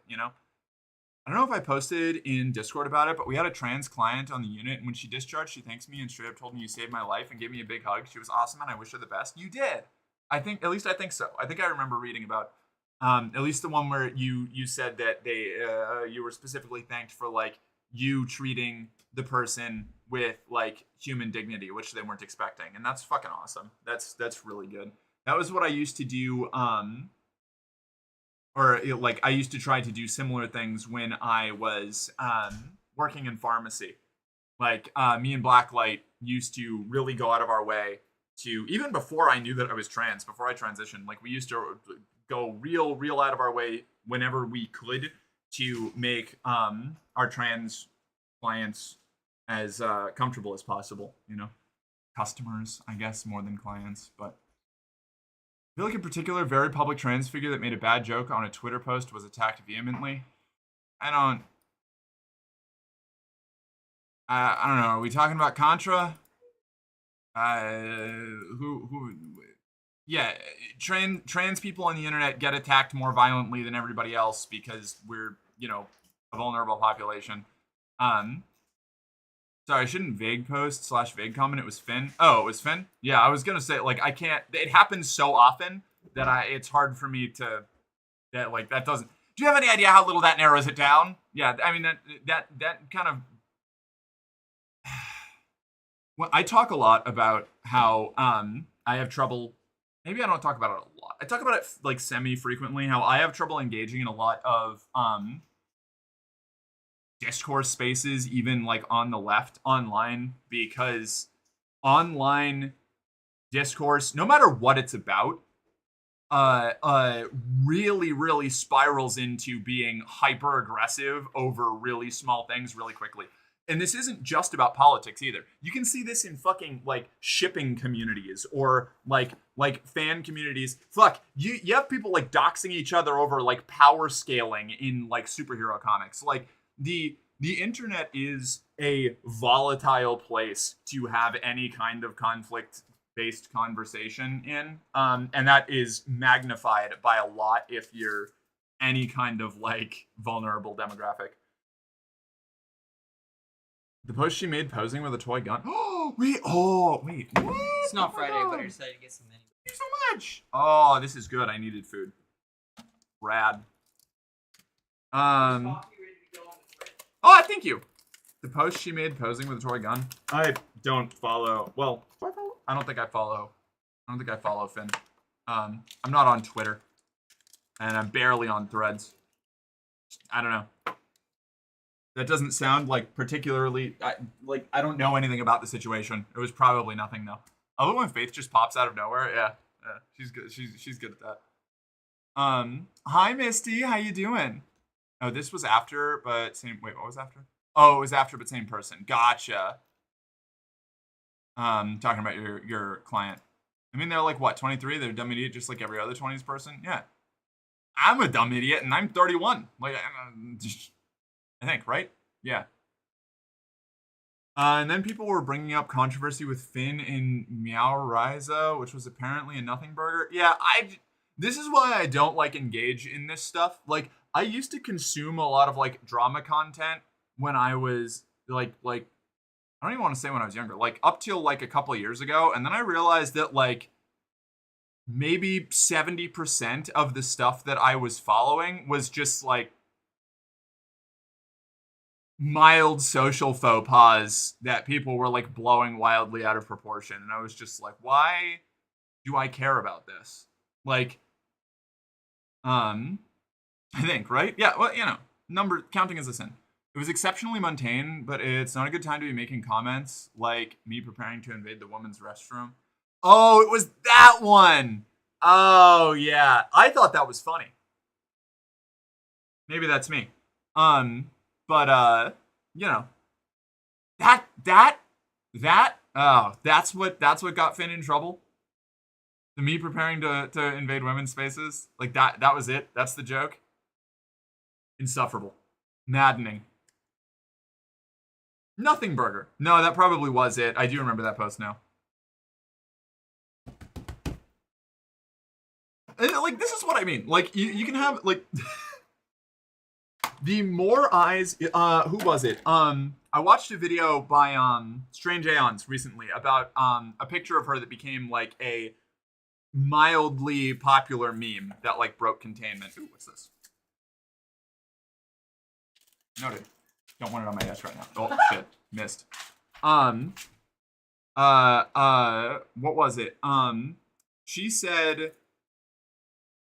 I don't know if I posted in Discord about it, but we had a trans client on the unit, and when she discharged, she thanks me and straight up told me you saved my life and gave me a big hug. She was awesome, and I wish her the best. You did. At least I think so. I think I remember reading about at least the one where you said that you were specifically thanked for like you treating the person with like human dignity, which they weren't expecting, and that's fucking awesome. That's really good. That was what I used to do. Like I used to try to do similar things when I was working in pharmacy. Like me and Blacklight used to really go out of our way to, even before I knew that I was trans, before I transitioned, like we used to go real out of our way whenever we could to make our trans clients as comfortable as possible. Customers, I guess, more than clients, but. I feel like in particular, a very public trans figure that made a bad joke on a Twitter post was attacked vehemently. I don't know. Are we talking about Contra? Yeah, trans people on the internet get attacked more violently than everybody else because we're, a vulnerable population. Sorry, I shouldn't vague post / vague comment. It was Finn. Oh, it was Finn? Yeah, I was going to say, like, I can't. It happens so often that it's hard for me to. That doesn't. Do you have any idea how little that narrows it down? Yeah, I mean, that kind of. Well, I talk a lot about how I have trouble. Maybe I don't talk about it a lot. I talk about it, like, semi-frequently, how I have trouble engaging in a lot of. Discourse spaces, even like on the left online, because online discourse, no matter what it's about, really spirals into being hyper aggressive over really small things really quickly. And this isn't just about politics either. You can see this in fucking like shipping communities or like fan communities. Fuck, you have people like doxing each other over like power scaling in like superhero comics. Like the internet is a volatile place to have any kind of conflict-based conversation in, and that is magnified by a lot if you're any kind of like vulnerable demographic. The post she made posing with a toy gun. Wait, what? It's not Friday, but I decided to get some anyway. Thank you so much. Oh, this is good. I needed food. Rad. Oh, thank you. The post she made posing with a toy gun. I don't follow. Well, do I follow? I don't think I follow Finn. I'm not on Twitter, and I'm barely on Threads. I don't know. That doesn't sound like particularly. I don't know anything about the situation. It was probably nothing though. I love when Faith just pops out of nowhere. Yeah, she's good. She's good at that. Hi Misty, how you doing? Oh, this was after, but same. Wait, what was after? Oh, it was after, but same person. Gotcha. Talking about your client. I mean, they're like what, 23? They're a dumb idiot, just like every other 20s person. Yeah, I'm a dumb idiot, and I'm 31. Like, I think, right? Yeah. And then people were bringing up controversy with Finn in Meow Ryza, which was apparently a nothing burger. Yeah, this is why I don't like engage in this stuff. Like, I used to consume a lot of like drama content when I was like I don't even want to say when I was younger, like up till like a couple of years ago, and then I realized that like maybe 70% of the stuff that I was following was just like mild social faux pas that people were like blowing wildly out of proportion, and I was just like, why do I care about this? Like, I think, right? Yeah, well, counting is a sin. It was exceptionally mundane, but it's not a good time to be making comments like me preparing to invade the woman's restroom. Oh, it was that one! Oh, yeah. I thought that was funny. Maybe that's me. But, that's what got Finn in trouble. Me preparing to invade women's spaces. Like, that was it. That's the joke. Insufferable. Maddening. Nothing burger. No, that probably was it. I do remember that post now. And, like, this is what I mean. Like, you can have, like... the more eyes... who was it? I watched a video by, Strange Aeons recently about, a picture of her that became, like, a mildly popular meme that, like, broke containment. Ooh, what's this? Noted. Don't want it on my desk right now. Oh, shit. Missed. What was it? She said,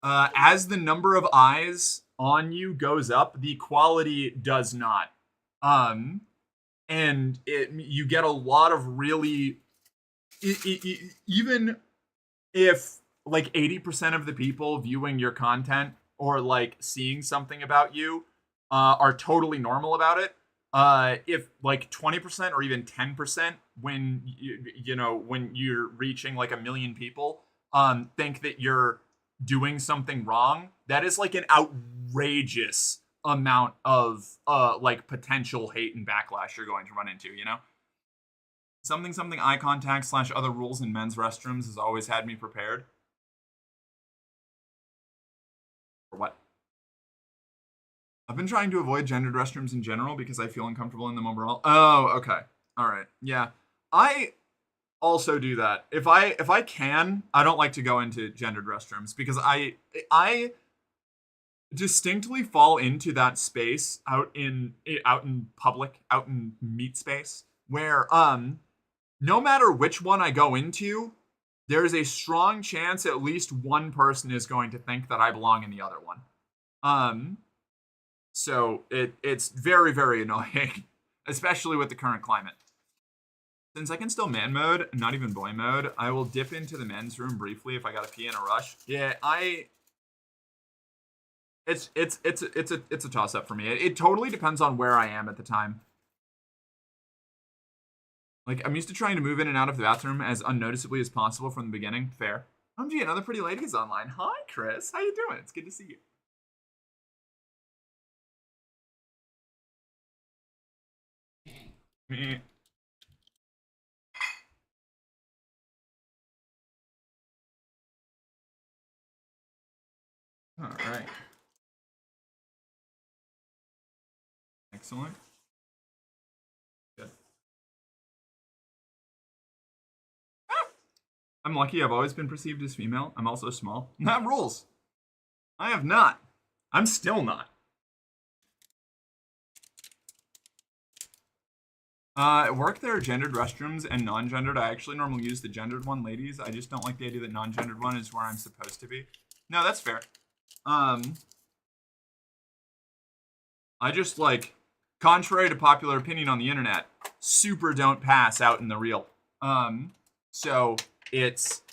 as the number of eyes on you goes up, the quality does not. And you get a lot of really, even if like 80% of the people viewing your content or like seeing something about you are totally normal about it, if like 20% or even 10% when when you're reaching like 1 million people think that you're doing something wrong, that is like an outrageous amount of like potential hate and backlash you're going to run into, you know? Something eye contact / other rules in men's restrooms has always had me prepared. For what? I've been trying to avoid gendered restrooms in general because I feel uncomfortable in them overall. Oh, okay. All right. Yeah. I also do that. If I can, I don't like to go into gendered restrooms because I distinctly fall into that space out in public, out in meat space where no matter which one I go into, there's a strong chance at least one person is going to think that I belong in the other one. So it's very, very annoying, especially with the current climate. Since I can still man mode, not even boy mode, I will dip into the men's room briefly if I gotta pee in a rush. Yeah, it's a toss up for me. It totally depends on where I am at the time. Like, I'm used to trying to move in and out of the bathroom as unnoticeably as possible from the beginning. Fair. OMG, another pretty lady is online. Hi, Chris. How you doing? It's good to see you. All right. Excellent. Good. I'm lucky. I've always been perceived as female. I'm also small. That rules. I have not. I'm still not. At work, there are gendered restrooms and non-gendered. I actually normally use the gendered one, ladies. I just don't like the idea that non-gendered one is where I'm supposed to be. No, that's fair. I just, like, contrary to popular opinion on the internet, super don't pass out in the real. So it's...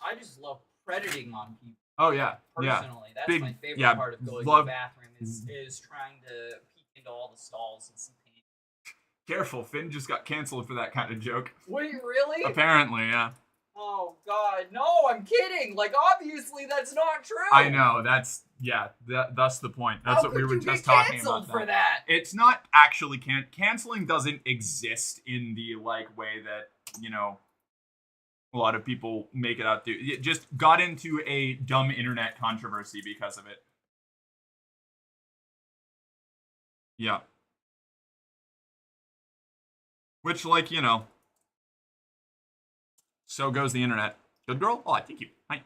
I just love predating on people. Oh, yeah. Personally, yeah. that's Big, my favorite yeah, part of going love, to the bathroom is trying to peek into all the stalls and see paint. Careful, Finn just got canceled for that kind of joke. Wait, really? Apparently, yeah. Oh, God. No, I'm kidding. Like, obviously, that's not true. I know. That's, yeah, that's the point. That's what we were just talking about. For that? It's not actually canceling doesn't exist in the, like, way that, you know, a lot of people make it out to. It just got into a dumb internet controversy because of it. Yeah. Which, like, you know, so goes the internet. Good girl? Oh, thank you. Hi.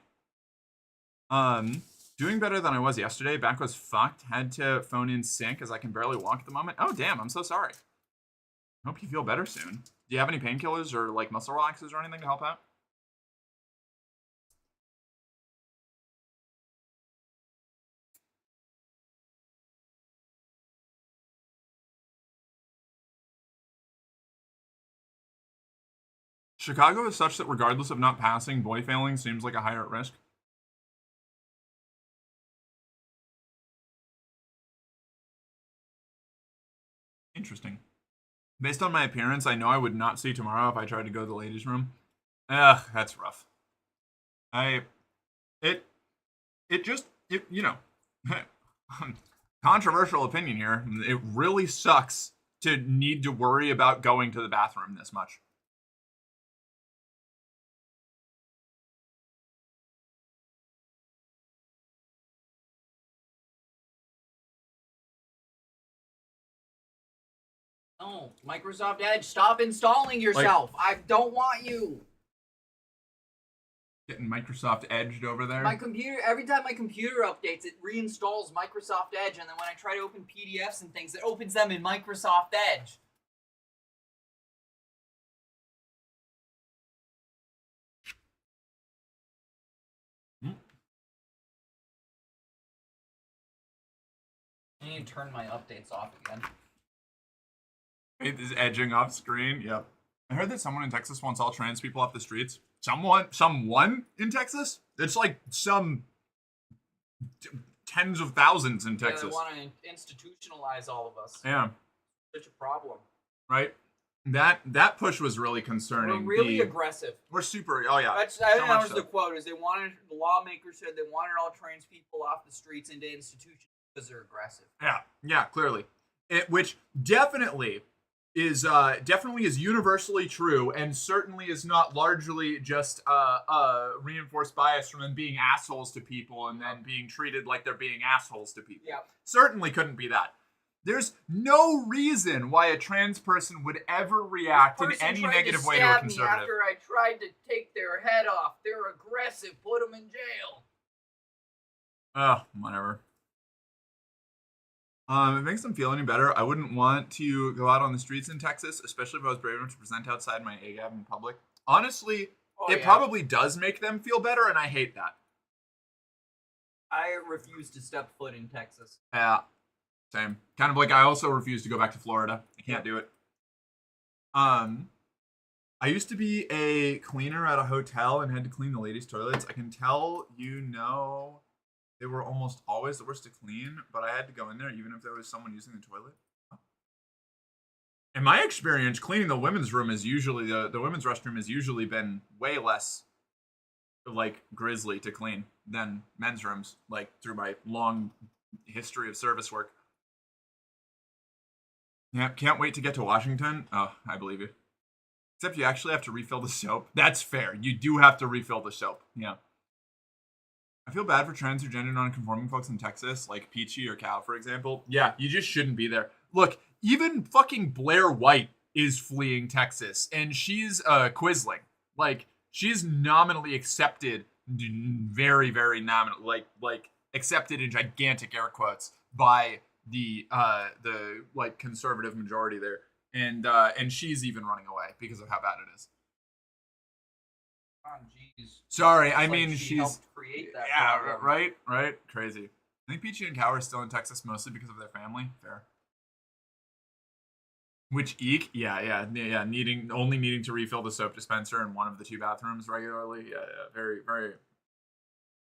Doing better than I was yesterday. Back was fucked. Had to phone in sick as I can barely walk at the moment. Oh, damn. I'm so sorry. Hope you feel better soon. Do you have any painkillers or, like, muscle relaxers or anything to help out? Chicago is such that regardless of not passing, boy failing seems like a higher risk. Interesting. Based on my appearance, I know I would not see tomorrow if I tried to go to the ladies' room. Ugh, that's rough. You know, controversial opinion here. It really sucks to need to worry about going to the bathroom this much. No, Microsoft Edge, stop installing yourself. I don't want you. Getting Microsoft Edged over there. My computer, every time my computer updates, it reinstalls Microsoft Edge, and then when I try to open PDFs and things, it opens them in Microsoft Edge. I need to turn my updates off again. It is edging off screen. Yep. I heard that someone in Texas wants all trans people off the streets. Someone in Texas? It's like some tens of thousands in Texas. Yeah, they want to institutionalize all of us. Yeah. Such a problem. Right? That push was really concerning. We're really aggressive. We're super. Oh yeah. I think that was the quote. Is the lawmakers said they wanted all trans people off the streets into institutions because they're aggressive. Yeah, clearly. Which definitely is universally true, and certainly is not largely just reinforced bias from them being assholes to people and then being treated like they're being assholes to people. Yeah. Certainly couldn't be that. There's no reason why a trans person would ever react in any negative way to a conservative. After I tried to take their head off, they're aggressive. Put them in jail. Oh, whatever. If it makes them feel any better, I wouldn't want to go out on the streets in Texas, especially if I was brave enough to present outside my AGAB in public. Honestly, it probably does make them feel better, and I hate that. I refuse to step foot in Texas. Yeah, same. Kind of like I also refuse to go back to Florida. I can't do it. I used to be a cleaner at a hotel and had to clean the ladies' toilets. I can tell they were almost always the worst to clean, but I had to go in there even if there was someone using the toilet. In my experience, cleaning the women's room is usually the women's restroom has usually been way less like grisly to clean than men's rooms, like through my long history of service work. Yeah, can't wait to get to Washington. Oh, I believe you. Except you actually have to refill the soap. That's fair. You do have to refill the soap. Yeah. I feel bad for trans or gender non-conforming folks in Texas, like Peachy or Cal, for example. Yeah, you just shouldn't be there. Look, even fucking Blair White is fleeing Texas, and she's Quisling. Like, she's nominally accepted, very, very nominal, like accepted in gigantic air quotes by the like conservative majority there, and she's even running away because of how bad it is. Oh, jeez. Sorry, I It's mean like she she's helped create that yeah, problem. right, crazy. I think Peachy and Cow are still in Texas mostly because of their family. Fair. Which eek? Yeah. Needing to refill the soap dispenser in one of the two bathrooms regularly. Yeah, very, very.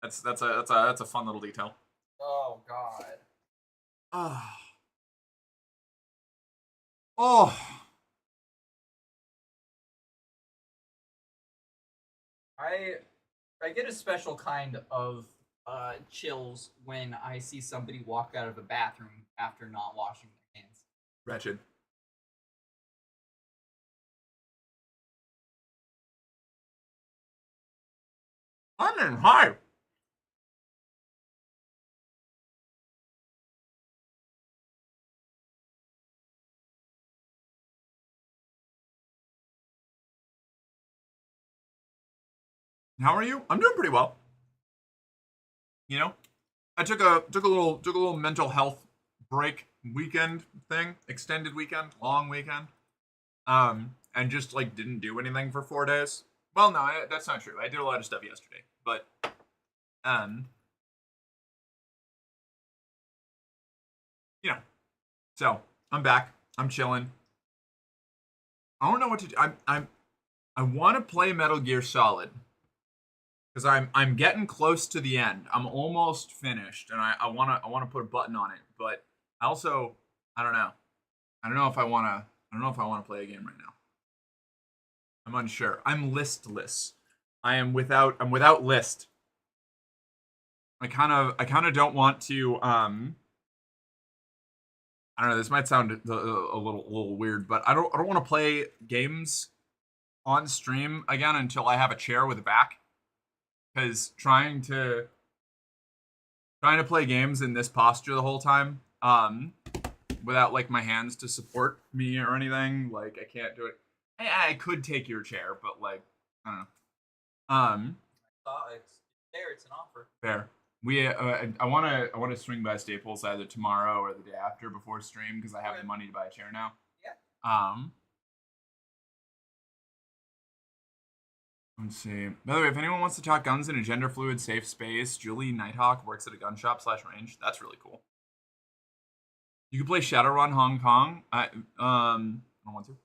That's a fun little detail. Oh God. Oh. I get a special kind of chills when I see somebody walk out of a bathroom after not washing their hands. Wretched. Onion, hi. How are you? I'm doing pretty well. You know, I took a little mental health break weekend thing, extended weekend, long weekend, and just like didn't do anything for 4 days. Well, no, that's not true. I did a lot of stuff yesterday, but you know, so I'm back. I'm chilling. I don't know what to do. I want to play Metal Gear Solid. Because I'm getting close to the end. I'm almost finished, and I wanna put a button on it. But I also I don't know. I don't know if I wanna play a game right now. I'm unsure. I'm listless. I'm without list. I kind of don't want to I don't know. This might sound a little weird, but I don't want to play games on stream again until I have a chair with a back. Because trying to play games in this posture the whole time, without like my hands to support me or anything, like I can't do it. I could take your chair, but like I don't know. It's there. It's an offer. Fair. I want to swing by Staples either tomorrow or the day after before stream because I have the money to buy a chair now. Yeah. Let's see. By the way, if anyone wants to talk guns in a gender fluid safe space, Julie Nighthawk works at a gun shop / range. That's really cool. You can play Shadowrun Hong Kong. I don't want to. Do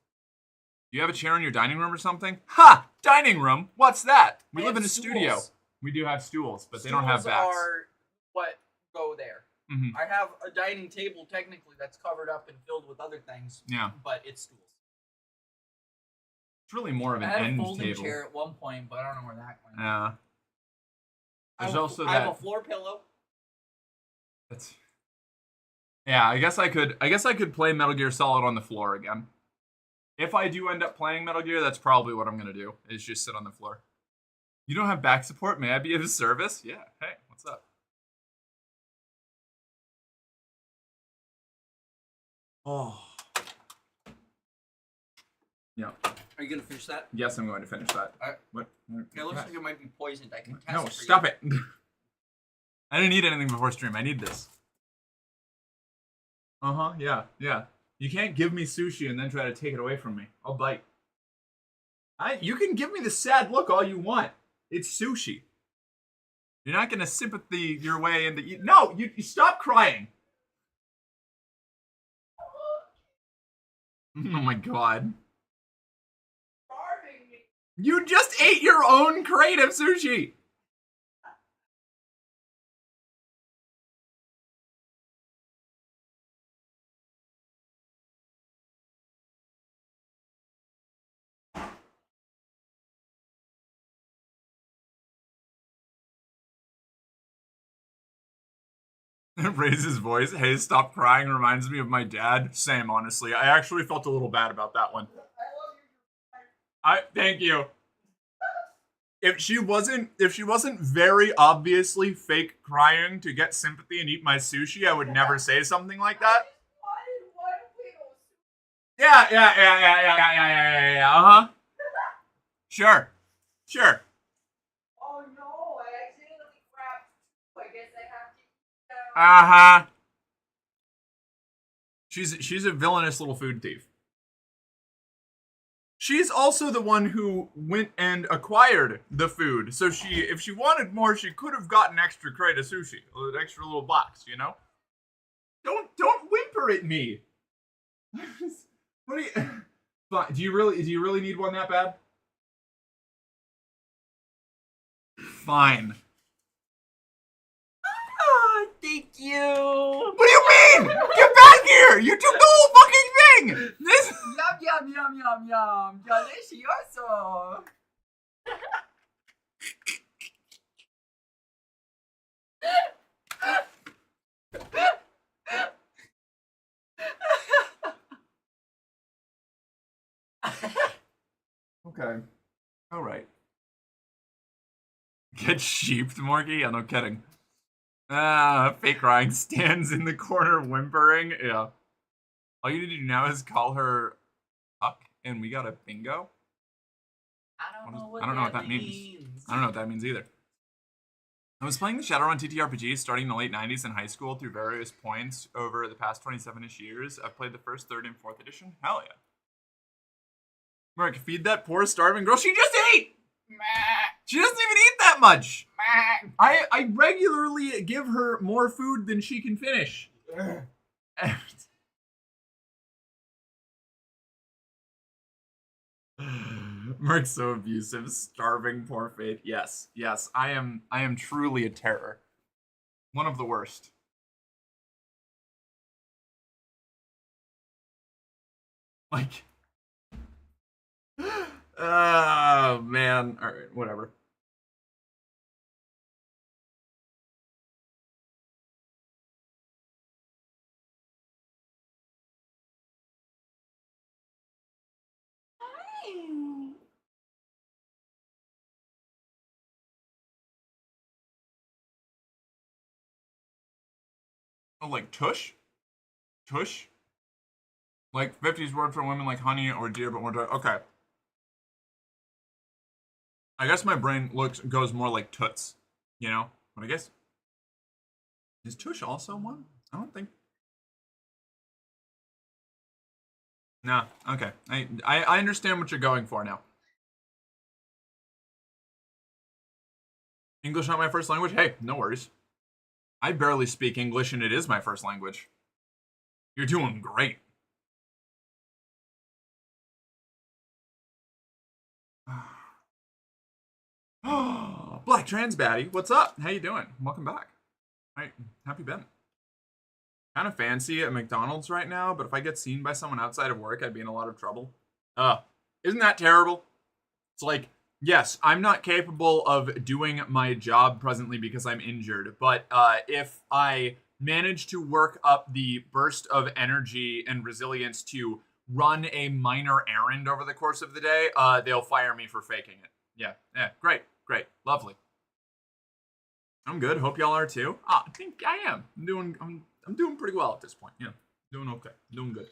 you have a chair in your dining room or something? Ha! Dining room? What's that? We live in a studio. We do have stools, but they don't have backs. Stools are what go there. Mm-hmm. I have a dining table technically that's covered up and filled with other things. Yeah. But it's stools. It's really more of an I had end a folding table. chair at one point, but I don't know where that went. Yeah. I have a floor pillow. That's. Yeah, I guess I could play Metal Gear Solid on the floor again. If I do end up playing Metal Gear, that's probably what I'm gonna do. Is just sit on the floor. You don't have back support? May I be of service? Yeah. Hey, what's up? Oh. Yeah. Are you gonna finish that? Yes, I'm going to finish that. Alright. What? It looks like it might be poisoned. I can test No, it for stop you. it. I didn't eat anything before stream. I need this. Uh-huh, yeah. You can't give me sushi and then try to take it away from me. I'll bite. You can give me the sad look all you want. It's sushi. You're not gonna sympathy your way into eat. No, you stop crying. Oh my god. Starving me. You just ate your own crate of sushi. Raise his voice. Hey, stop crying reminds me of my dad. Same, honestly. I actually felt a little bad about that one. Thank you. If she wasn't very obviously fake crying to get sympathy and eat my sushi, I would never say something like that. Yeah. Uh-huh. Sure. Oh no, I accidentally grabbed two. I guess I have to eat them. Uh-huh. She's a villainous little food thief. She's also the one who went and acquired the food. So if she wanted more, she could have gotten an extra crate of sushi, an extra little box, you know? Don't whimper at me. What do you do you really need one that bad? Fine. Oh, thank you. What do you mean? Get back here! You took the whole fucking thing! This Yum. Delicioso. Okay. Alright. Get sheeped, Morgy? Yeah, no kidding. Fake crying stands in the corner whimpering. Yeah. All you need to do now is call her Huck, and we got a bingo. I don't know what that means. I don't know what that means either. I was playing the Shadowrun TTRPG starting in the late 90s in high school through various points over the past 27-ish years. I've played the first, third, and fourth edition. Hell yeah. Mark, feed that poor starving girl. She just ate! She doesn't even eat that much. I regularly give her more food than she can finish. Mark's so abusive, starving poor Faith. Yes, I am truly a terror. One of the worst. Like, oh man. All right, whatever. Oh, like tush? Tush? Like 50s word for women like honey or dear, but more dry. Okay. I guess my brain goes more like toots, you know? But I guess is tush also one? I don't think. Nah, okay. I understand what you're going for now. English not my first language? Hey, no worries. I barely speak English and it is my first language. You're doing great. Black Trans Baddie, what's up? How you doing? Welcome back. Right, happy been. Kind of fancy at McDonald's right now, but if I get seen by someone outside of work, I'd be in a lot of trouble. Isn't that terrible? It's like, yes, I'm not capable of doing my job presently because I'm injured, but if I manage to work up the burst of energy and resilience to run a minor errand over the course of the day, they'll fire me for faking it. Yeah, great, lovely. I'm good. Hope y'all are too. I think I am. I'm doing pretty well at this point. Yeah, doing okay. Doing good.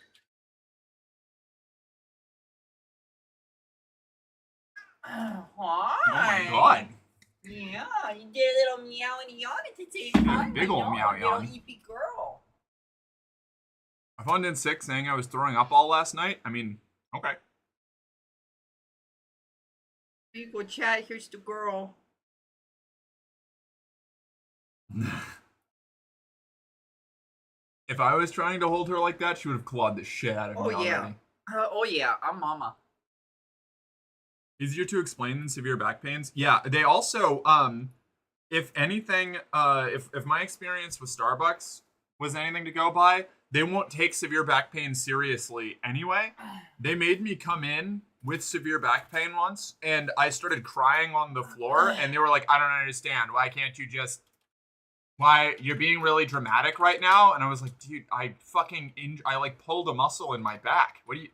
Hi. Oh my god. Yeah, you did a little meow and yawn at the same time. Big ol' meow yawn. Little eepy girl. I phoned in sick saying I was throwing up all last night. I mean, okay. Equal chat, here's the girl. If I was trying to hold her like that, she would have clawed the shit out of me already. Oh yeah, I'm mama. Easier to explain than severe back pains. Yeah, they also, if anything, if my experience with Starbucks was anything to go by, they won't take severe back pain seriously anyway. They made me come in with severe back pain once, and I started crying on the floor, and they were like, I don't understand. Why can't you just... Why, you're being really dramatic right now? And I was like, dude, I fucking... I, like, pulled a muscle in my back. What do you...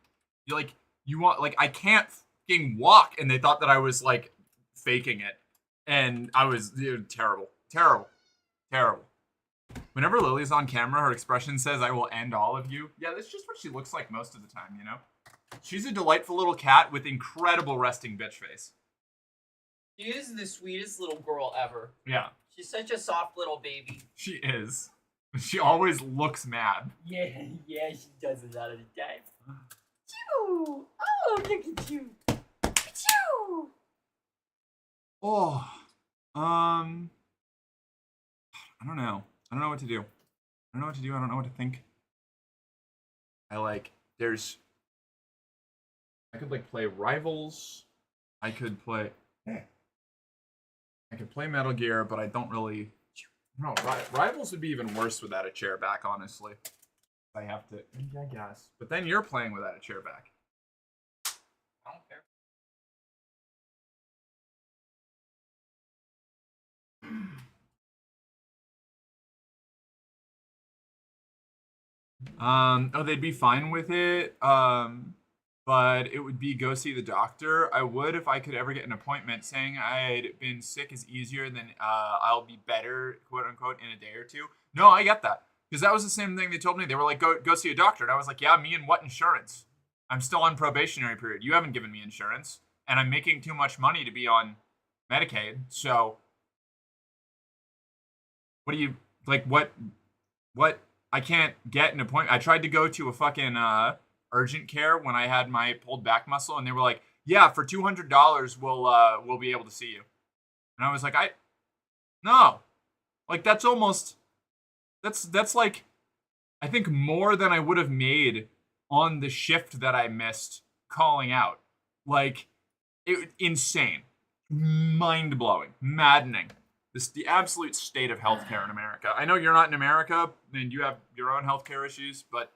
You, like, you want... Like, I can't fucking walk. And they thought that I was, like, faking it. And I was... Dude, terrible. Whenever Lily's on camera, her expression says, I will end all of you. Yeah, that's just what she looks like most of the time, you know? She's a delightful little cat with incredible resting bitch face. She is the sweetest little girl ever. Yeah. She's such a soft little baby. She is. She always looks mad. Yeah, she does a lot of the time. Choo! Oh, look at you. Choo! Oh. I don't know. I don't know what to do. I don't know what to think. I could, like, play Rivals. I could play Metal Gear, but I don't really... No, Rivals would be even worse without a chair back, honestly. I have to... I guess. But then you're playing without a chair back. I don't care. They'd be fine with it. But it would be go see the doctor. I would if I could ever get an appointment. Saying I'd been sick is easier than I'll be better, quote unquote, in a day or two. No, I get that. Because that was the same thing they told me. They were like, go see a doctor. And I was like, yeah, me and what insurance? I'm still on probationary period. You haven't given me insurance. And I'm making too much money to be on Medicaid. So what do you, like, what, I can't get an appointment. I tried to go to a fucking, urgent care when I had my pulled back muscle, and they were like, yeah, for $200 we'll be able to see you. And I was like, no. Like, that's like, I think more than I would have made on the shift that I missed calling out. Like, insane. Mind-blowing. Maddening. The absolute state of healthcare in America. I know you're not in America, and you have your own healthcare issues, but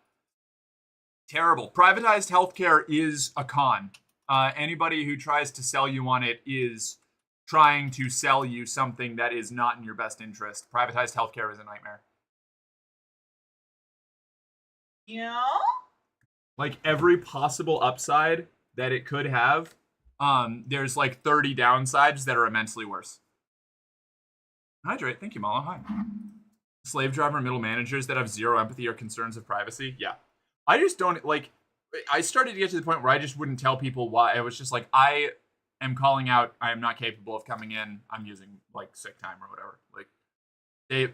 terrible. Privatized healthcare is a con. Anybody who tries to sell you on it is trying to sell you something that is not in your best interest. Privatized healthcare is a nightmare. Yeah? Like, every possible upside that it could have, there's like 30 downsides that are immensely worse. Hydrate. Thank you, Mala. Hi. Slave driver middle managers that have zero empathy or concerns of privacy. Yeah. I just don't, like, I started to get to the point where I just wouldn't tell people why. I was just like, I am calling out, I am not capable of coming in. I'm using, like, sick time or whatever. Like,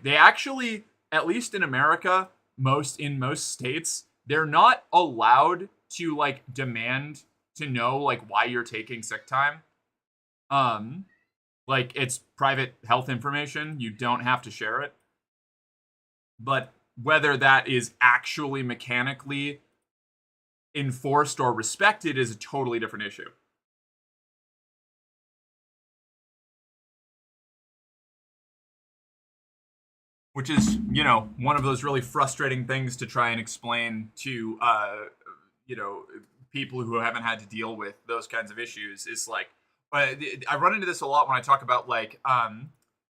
they actually, at least in America, in most states, they're not allowed to, like, demand to know, like, why you're taking sick time. Like, it's private health information. You don't have to share it. But whether that is actually mechanically enforced or respected is a totally different issue. Which is, you know, one of those really frustrating things to try and explain to, you know, people who haven't had to deal with those kinds of issues. Is like, I run into this a lot when I talk about, like,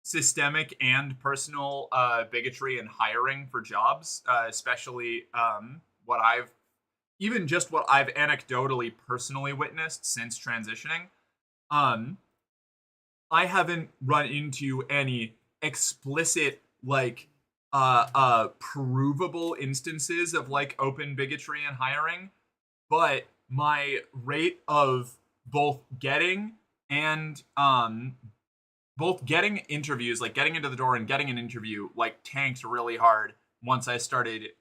systemic and personal bigotry and hiring for jobs, especially what I've anecdotally personally witnessed since transitioning. I haven't run into any explicit, like, provable instances of, like, open bigotry and hiring, but my rate of both getting interviews, like getting into the door and getting an interview, like, tanked really hard once I started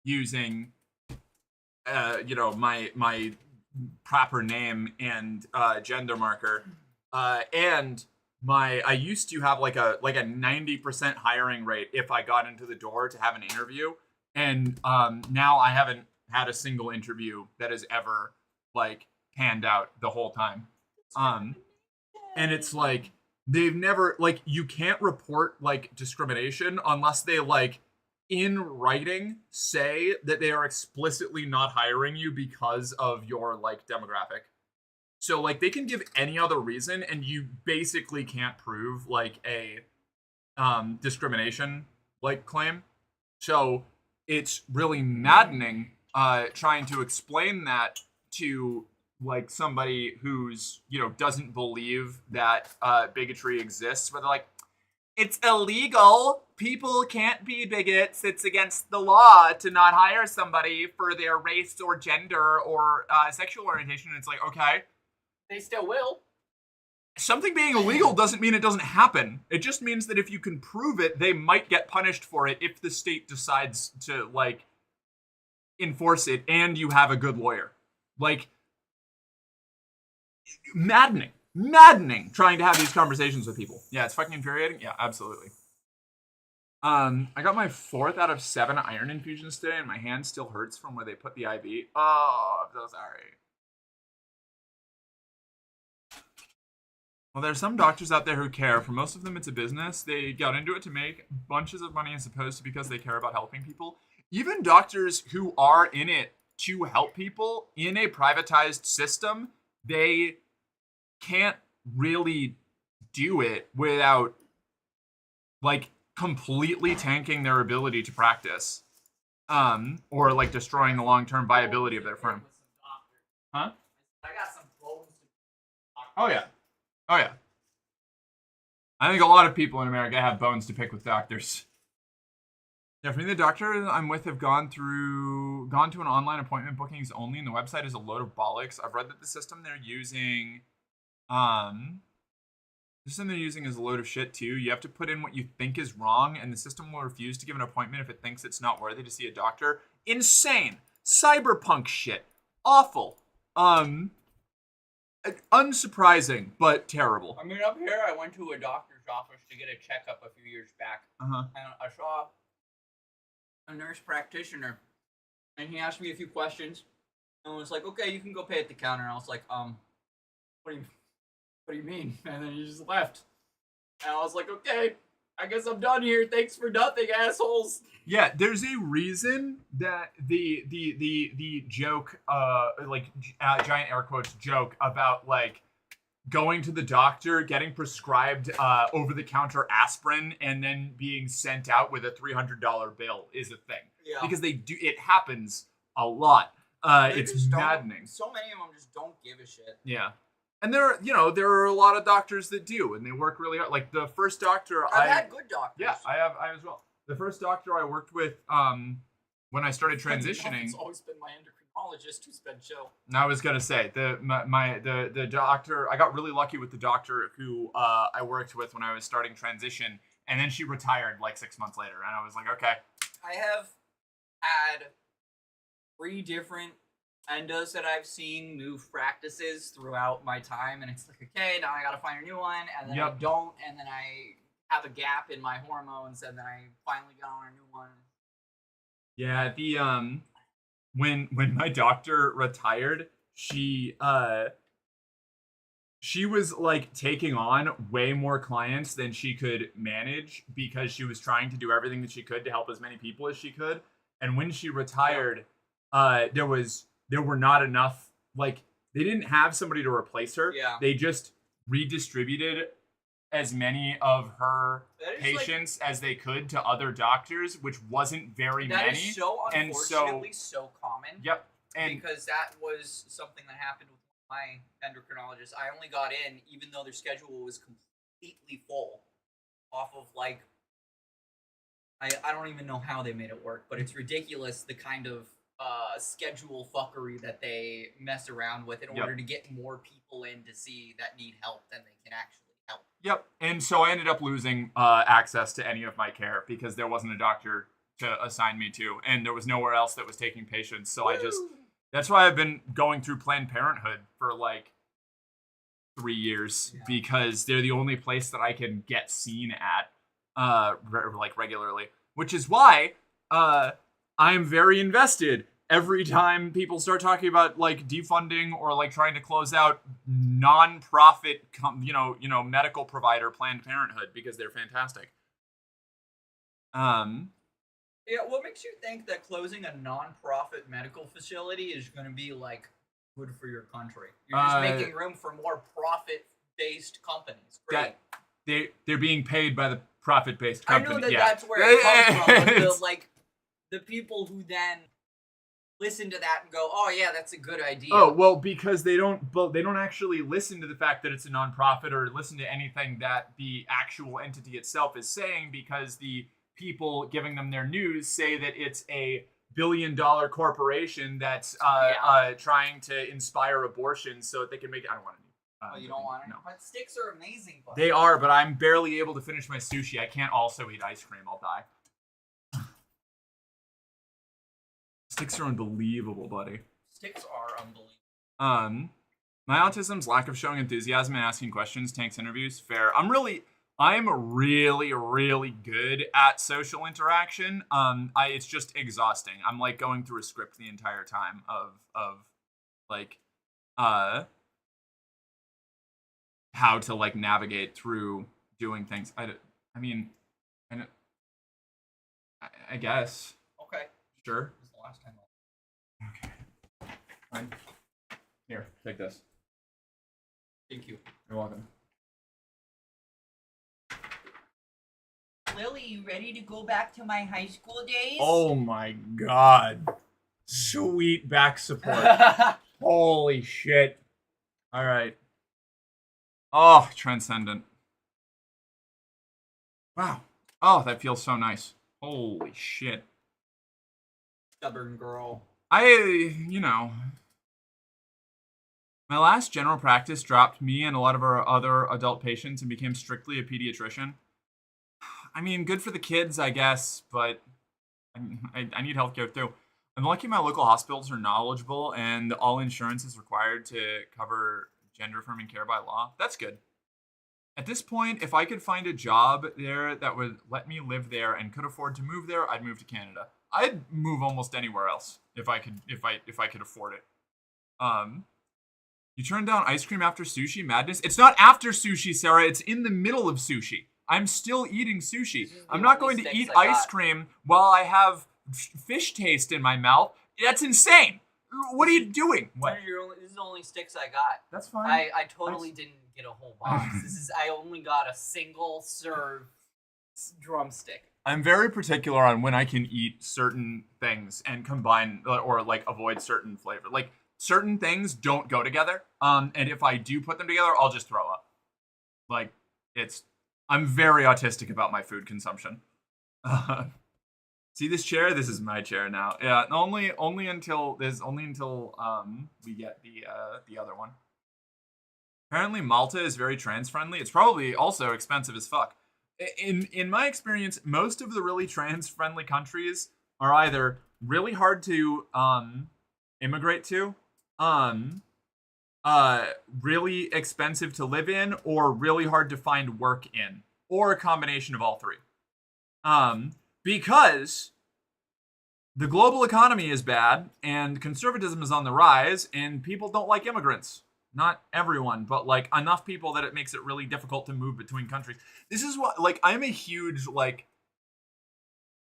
using you know, my proper name and gender marker, and I used to have like a 90% hiring rate if I got into the door to have an interview, and now I haven't had a single interview that has ever, like, panned out the whole time. And it's like, they've never, like, you can't report, like, discrimination unless they, like, in writing say that they are explicitly not hiring you because of your, like, demographic. So, like, they can give any other reason and you basically can't prove, like, a discrimination, like, claim. So it's really maddening trying to explain that to, like, somebody who's, you know, doesn't believe that bigotry exists, where they're like, it's illegal. People can't be bigots. It's against the law to not hire somebody for their race or gender or sexual orientation. And it's like, okay. They still will. Something being illegal doesn't mean it doesn't happen. It just means that if you can prove it, they might get punished for it if the state decides to, like, enforce it and you have a good lawyer. Like, maddening trying to have these conversations with people. Yeah, it's fucking infuriating. Yeah, absolutely. I got my 4th out of 7 iron infusions today, and my hand still hurts from where they put the IV. Oh, I'm so sorry. Well, there's some doctors out there who care. For most of them, it's a business. They got into it to make bunches of money as opposed to because they care about helping people. Even doctors who are in it to help people in a privatized system, they can't really do it without, like, completely tanking their ability to practice, or, like, destroying the long-term viability of their firm. Huh? I got some bones. Oh yeah. I think a lot of people in America have bones to pick with doctors. Yeah, for me, the doctor I'm with have gone to an online appointment bookings only, and the website is a load of bollocks. I've read that the system they're using is a load of shit too. You have to put in what you think is wrong, and the system will refuse to give an appointment if it thinks it's not worthy to see a doctor. Insane. Cyberpunk shit. Awful. Unsurprising, but terrible. I mean, up here, I went to a doctor's office to get a checkup a few years back. Uh-huh. And I saw a nurse practitioner, and he asked me a few questions, and was like, okay, you can go pay at the counter. And I was like, what do you mean? And then he just left. And I was like, okay, I guess I'm done here. Thanks for nothing, assholes. Yeah, there's a reason that the joke, giant air quotes joke about, like, going to the doctor, getting prescribed over-the-counter aspirin, and then being sent out with a $300 bill is a thing. Yeah. Because it happens a lot. They It's just don't- maddening. So many of them just don't give a shit. Yeah. And there are a lot of doctors that do, and they work really hard. Like the first doctor I've had good doctors. yeah, I have as well. The first doctor I worked with, when I started transitioning, It's always been my endocrinologist who's been chill. I was gonna say the doctor. I got really lucky with the doctor who I worked with when I was starting transition, and then she retired like 6 months later, and I was like, okay. I have had 3 different endos that I've seen move practices throughout my time, and it's like, okay, now I gotta find a new one, and then I Yep. don't, and then I have a gap in my hormones, and then I finally got on a new one. Yeah, the when my doctor retired, she was like taking on way more clients than she could manage because she was trying to do everything that she could to help as many people as she could. And when she retired, there were not enough, like they didn't have somebody to replace her. Yeah. They just redistributed as many of her That is patients as they could to other doctors, which wasn't very That many. is so and so- unfortunately so common. Yep. And Because that was something that happened with my endocrinologist. I only got in, even though their schedule was completely full, off of like, I don't even know how they made it work, but it's ridiculous the kind of schedule fuckery that they mess around with in Yep. order to get more people in to see that need help than they can actually help. Yep. And so I ended up losing access to any of my care because there wasn't a doctor to assign me to, and there was nowhere else that was taking patients. So that's why I've been going through Planned Parenthood for like 3 years, Yeah. because they're the only place that I can get seen at like regularly, which is why I'm very invested every time people start talking about like defunding or like trying to close out non-profit medical provider Planned Parenthood, because they're fantastic. Yeah, what makes you think that closing a non-profit medical facility is going to be like good for your country? You're just making room for more profit-based companies. Great. That they're being paid by the profit-based I company. know that yeah. that's where it comes from. But It's- the people who then listen to that and go, "Oh yeah, that's a good idea." Oh, well, because they don't actually listen to the fact that it's a nonprofit or listen to anything that the actual entity itself is saying, because the people giving them their news say that it's a billion-dollar corporation that's trying to inspire abortion so that they can make. I don't want to. Oh, you don't want it? No. But sticks are amazing. But They are, but I'm barely able to finish my sushi. I can't also eat ice cream. I'll die. Sticks are unbelievable, buddy. sticks are unbelievable. My autism's lack of showing enthusiasm and asking questions tanks interviews. Fair. I'm really, really good at social interaction. It's just exhausting. I'm like going through a script the entire time of like, how to like navigate through doing things. I guess. Okay. Sure. This is the last time. Okay. Fine. Here, take this. Thank you. You're welcome. Lily, you ready to go back to my high school days? Oh my god. Sweet back support. Holy shit. Alright. Oh, transcendent. Wow. Oh, that feels so nice. Holy shit. Stubborn girl. My last general practice dropped me and a lot of our other adult patients and became strictly a pediatrician. I mean, good for the kids, I guess, but I need healthcare too. I'm lucky my local hospitals are knowledgeable and all insurance is required to cover gender-affirming care by law. That's good. At this point, if I could find a job there that would let me live there and could afford to move there, I'd move to Canada. I'd move almost anywhere else if I could afford it. You turned down ice cream after sushi? Madness? It's not after sushi, Sarah. It's in the middle of sushi. I'm still eating sushi. I'm not going to eat ice cream while I have fish taste in my mouth. That's insane. What are you doing? What? This is the only sticks I got. That's fine. I totally didn't get a whole box. I only got a single serve drumstick. I'm very particular on when I can eat certain things and combine or like avoid certain flavor. Like certain things don't go together. And if I do put them together, I'll just throw up. Like it's I'm very autistic about my food consumption. See this chair? This is my chair now. Yeah, only until we get the other one. Apparently Malta is very trans friendly. It's probably also expensive as fuck. In my experience, most of the really trans friendly countries are either really hard to immigrate to, really expensive to live in, or really hard to find work in, or a combination of all three. Because the global economy is bad and conservatism is on the rise and people don't like immigrants. Not everyone, but like enough people that it makes it really difficult to move between countries. This is what, like, I'm a huge, like,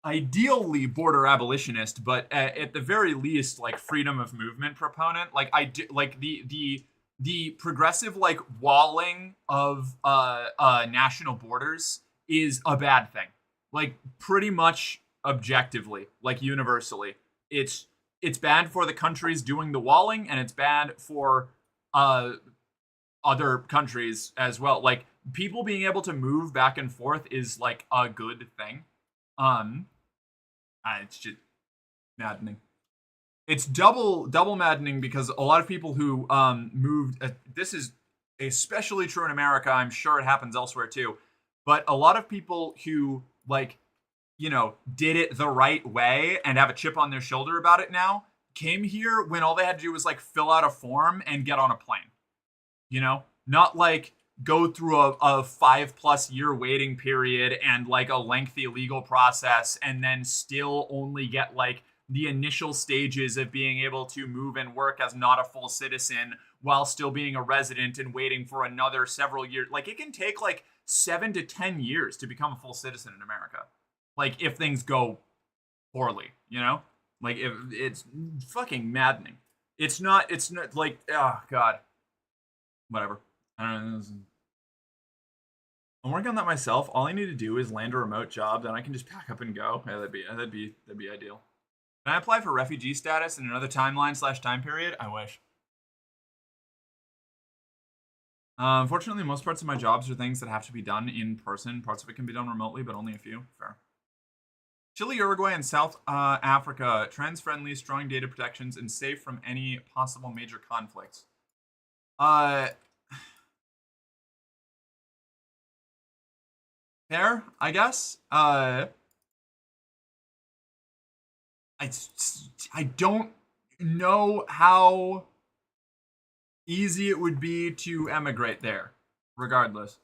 ideally border abolitionist, but at the very least, like, freedom of movement proponent. Like, I do, like, the progressive, like, walling of national borders is a bad thing. Like, pretty much objectively, like, universally. It's bad for the countries doing the walling, and it's bad for other countries as well. Like, people being able to move back and forth is like a good thing. It's just maddening. It's double maddening because a lot of people who moved. This is especially true in America. I'm sure it happens elsewhere too. But a lot of people who, like, you know, did it the right way and have a chip on their shoulder about it now came here when all they had to do was like fill out a form and get on a plane. You know, not like go through a 5+ year waiting period and like a lengthy legal process and then still only get like the initial stages of being able to move and work as not a full citizen while still being a resident and waiting for another several years. Like, it can take like 7 to 10 years to become a full citizen in America. Like, if things go poorly, you know? Like, if it's fucking maddening. It's not like, oh god. Whatever. I don't know. I'm working on that myself. All I need to do is land a remote job, then I can just pack up and go. Yeah, that'd be ideal. Can I apply for refugee status in another timeline/time period? I wish. Unfortunately, most parts of my jobs are things that have to be done in person. Parts of it can be done remotely, but only a few. Fair. Chile, Uruguay, and South Africa, trans-friendly, strong data protections, and safe from any possible major conflicts. Fair, I guess. I don't know how easy it would be to emigrate there, regardless.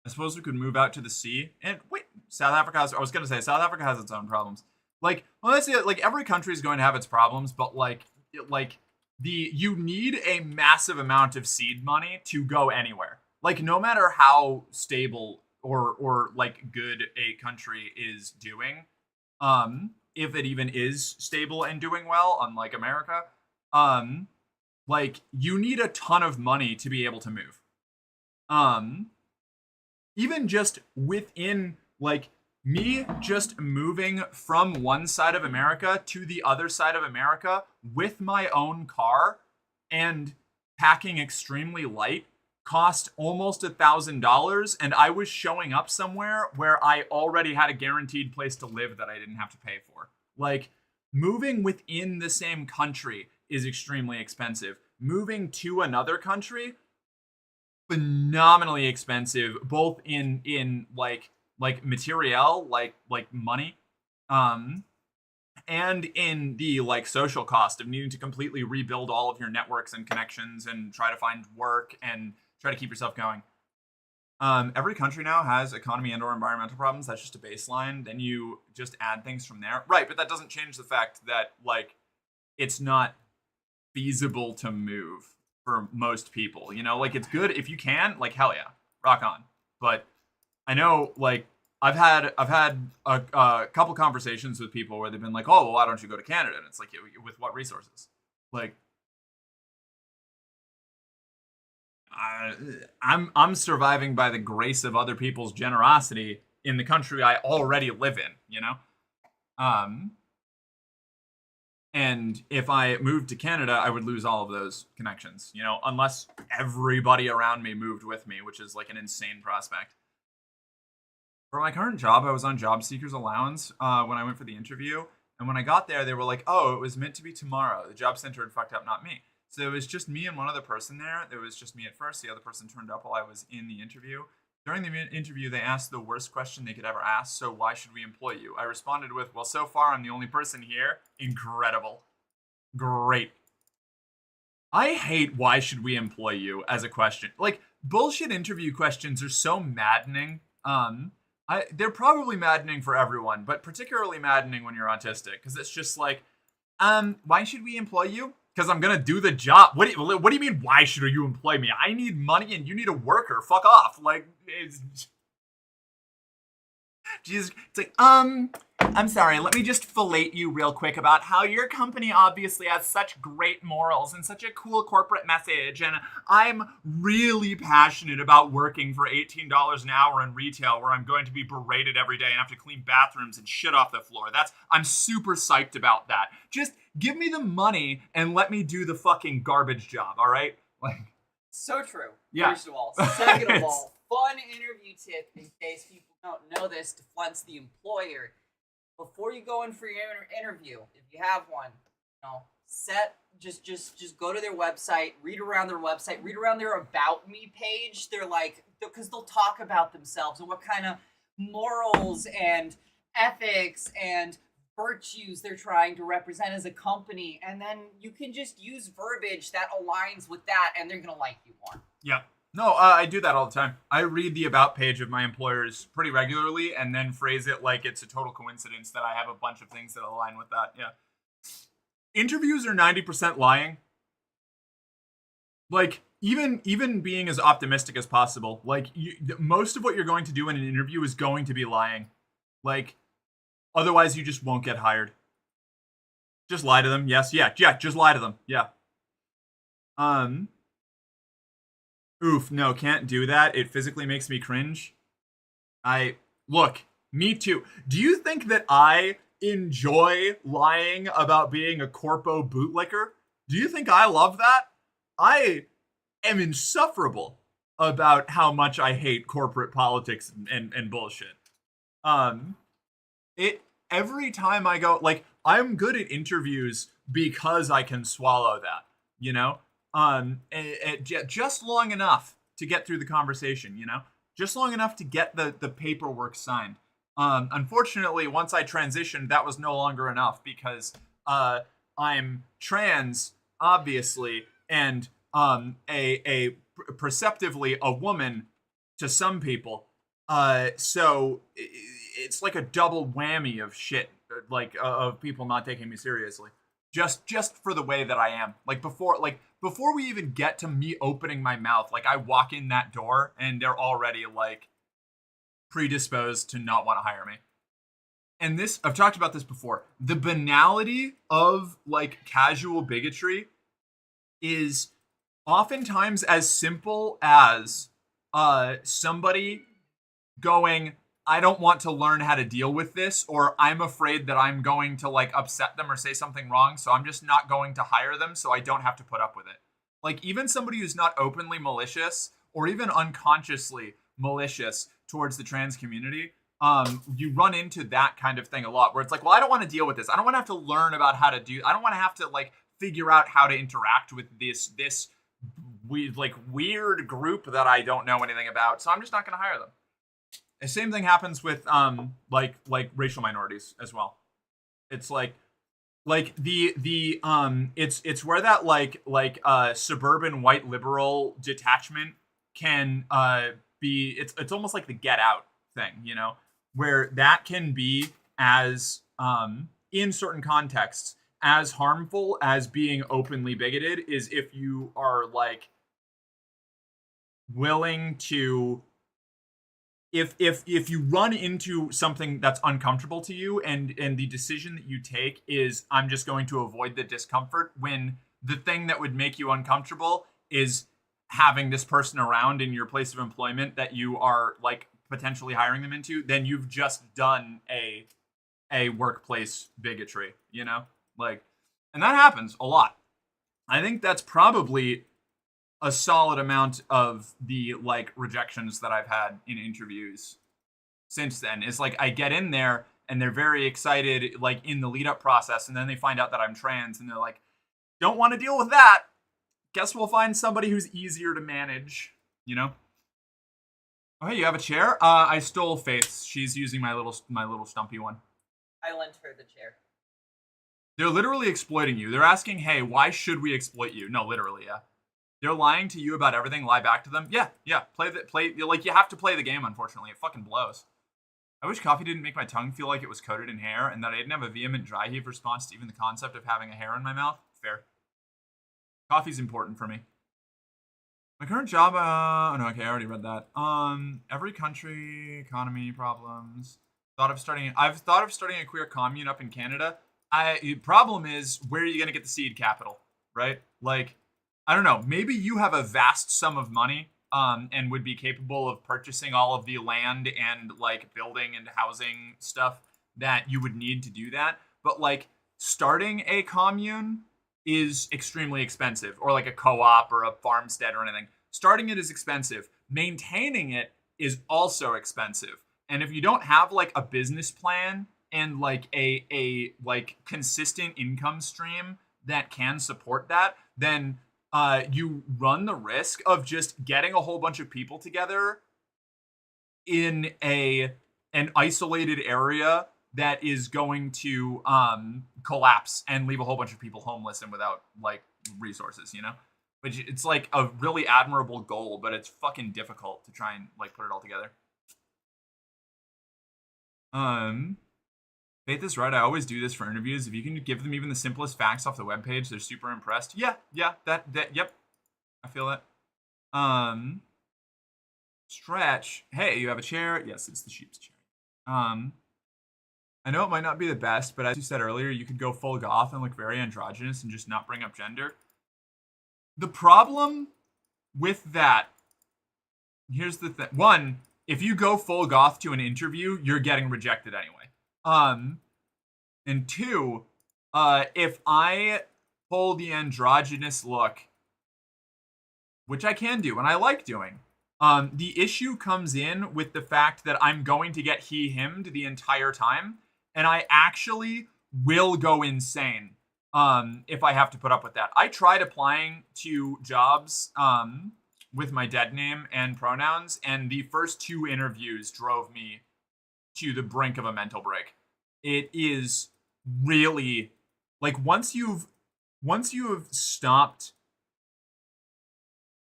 I suppose we could move out to the sea. And wait, South Africa has, I was going to say, South Africa has its own problems. Like, well, let's say, like, every country is going to have its problems, but, like, you need a massive amount of seed money to go anywhere. Like, no matter how stable or like good a country is doing, if it even is stable and doing well, unlike America, like, you need a ton of money to be able to move. Even just within, like, me just moving from one side of America to the other side of America with my own car and packing extremely light cost almost $1,000, and I was showing up somewhere where I already had a guaranteed place to live that I didn't have to pay for. Like, moving within the same country is extremely expensive. Moving to another country, phenomenally expensive, both in like material, like money, and in the like social cost of needing to completely rebuild all of your networks and connections and try to find work and try to keep yourself going. Every country now has economy and or environmental problems. That's just a baseline. Then you just add things from there. Right, but that doesn't change the fact that, like, it's not feasible to move for most people. You know, like, it's good if you can, like, hell yeah, rock on. But I know, like, I've had a couple conversations with people where they've been like, oh, well, why don't you go to Canada? And it's like, with what resources? Like, I'm surviving by the grace of other people's generosity. in the country I already live in, you know? And if I moved to Canada, I would lose all of those connections, you know, unless everybody around me moved with me, which is like an insane prospect. For my current job, I was on job seekers allowance when I went for the interview. And when I got there, they were like, oh, it was meant to be tomorrow. The job center had fucked up, not me. So it was just me and one other person there. There was just me at first. The other person turned up while I was in the interview. During the interview, they asked the worst question they could ever ask. So why should we employ you? I responded with, well, so far I'm the only person here. Incredible. Great. I hate why should we employ you as a question. Like, bullshit interview questions are so maddening. They're probably maddening for everyone, but particularly maddening when you're autistic, because it's just like, why should we employ you? Because I'm gonna do the job. What do you mean? Why should you employ me? I need money, and you need a worker. Fuck off. Like, Jesus, it's like, I'm sorry, let me just fillet you real quick about how your company obviously has such great morals and such a cool corporate message, and I'm really passionate about working for $18 an hour in retail where I'm going to be berated every day and have to clean bathrooms and shit off the floor. I'm super psyched about that. Just give me the money and let me do the fucking garbage job, all right? Like, so true. Yeah. First of all. Second of all, fun interview tip in case people don't know this to flunce the employer. Before you go in for your interview, if you have one, you know, just go to their website, read around their website, read around their About Me page. They're like, because they'll talk about themselves and what kind of morals and ethics and virtues they're trying to represent as a company, and then you can just use verbiage that aligns with that, and they're gonna like you more. Yeah. No, I do that all the time. I read the About page of my employers pretty regularly and then phrase it like it's a total coincidence that I have a bunch of things that align with that. Yeah. Interviews are 90% lying. Like, even being as optimistic as possible, like, most of what you're going to do in an interview is going to be lying. Like, otherwise you just won't get hired. Just lie to them. Yes. Yeah. Just lie to them. Yeah. Oof, no, can't do that. It physically makes me cringe. Look, me too. Do you think that I enjoy lying about being a corpo bootlicker? Do you think I love that? I am insufferable about how much I hate corporate politics and bullshit. Every time I go, like, I'm good at interviews because I can swallow that, you know? Just long enough to get through the conversation, you know, just long enough to get the paperwork signed. Unfortunately, once I transitioned, that was no longer enough because I'm trans, obviously, and perceptively a woman to some people. So it's like a double whammy of shit, like of people not taking me seriously. Just for the way that I am. Like before we even get to me opening my mouth, like I walk in that door and they're already like predisposed to not want to hire me. And this, I've talked about this before. The banality of like casual bigotry is oftentimes as simple as somebody going, I don't want to learn how to deal with this, or I'm afraid that I'm going to like upset them or say something wrong, so I'm just not going to hire them so I don't have to put up with it. Like, even somebody who's not openly malicious or even unconsciously malicious towards the trans community, you run into that kind of thing a lot where it's like, well, I don't want to deal with this. I don't want to have to learn about how to do, I don't want to have to like figure out how to interact with this weird group that I don't know anything about, so I'm just not going to hire them. The same thing happens with like racial minorities as well. It's like it's where that like suburban white liberal detachment can be, it's almost like the Get Out thing, you know, where that can be as in certain contexts as harmful as being openly bigoted is if you are like willing to, if you run into something that's uncomfortable to you and the decision that you take is I'm just going to avoid the discomfort, when the thing that would make you uncomfortable is having this person around in your place of employment that you are like potentially hiring them into, then you've just done a workplace bigotry, you know? Like, and that happens a lot. I think that's probably a solid amount of the like rejections that I've had in interviews since then. Is like I get in there and they're very excited like in the lead up process, and then they find out that I'm trans and they're like, don't want to deal with that. Guess we'll find somebody who's easier to manage, you know? Oh, hey, you have a chair? I stole Faith's. She's using my little stumpy one. I lent her the chair. They're literally exploiting you. They're asking, hey, why should we exploit you? No, literally, yeah. They're lying to you about everything, lie back to them. Yeah. Play, like, you have to play the game, unfortunately. It fucking blows. I wish coffee didn't make my tongue feel like it was coated in hair and that I didn't have a vehement dry heave response to even the concept of having a hair in my mouth. Fair. Coffee's important for me. My current job, oh no, okay, I already read that. Every country, economy problems. I've thought of starting a queer commune up in Canada. The problem is, where are you gonna get the seed capital, right? Like, I don't know, maybe you have a vast sum of money, and would be capable of purchasing all of the land and like building and housing stuff that you would need to do that. But like, starting a commune is extremely expensive, or like a co-op or a farmstead or anything. Starting it is expensive. Maintaining it is also expensive. And if you don't have like a business plan and like a like consistent income stream that can support that, then you run the risk of just getting a whole bunch of people together in an isolated area that is going to collapse and leave a whole bunch of people homeless and without like resources, you know? Which it's like a really admirable goal, but it's fucking difficult to try and like put it all together. Faith is right. I always do this for interviews. If you can give them even the simplest facts off the webpage, they're super impressed. Yeah, that yep. I feel that. Stretch. Hey, you have a chair? Yes, it's the sheep's chair. I know it might not be the best, but as you said earlier, you could go full goth and look very androgynous and just not bring up gender. The problem with that, here's the thing. One, if you go full goth to an interview, you're getting rejected anyway. And two, if I pull the androgynous look, which I can do and I like doing, the issue comes in with the fact that I'm going to get he/him'd the entire time, and I actually will go insane if I have to put up with that. I tried applying to jobs with my dead name and pronouns, and the first 2 interviews drove me to the brink of a mental break. It is really like once you've stopped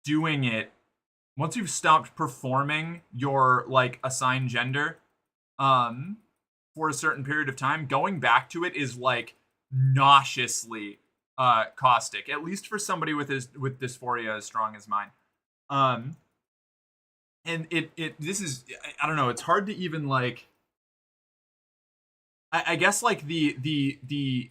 doing it, once you've stopped performing your like assigned gender for a certain period of time, going back to it is like nauseously caustic, at least for somebody with dysphoria as strong as mine. And this is, I don't know, it's hard to even like, I guess like the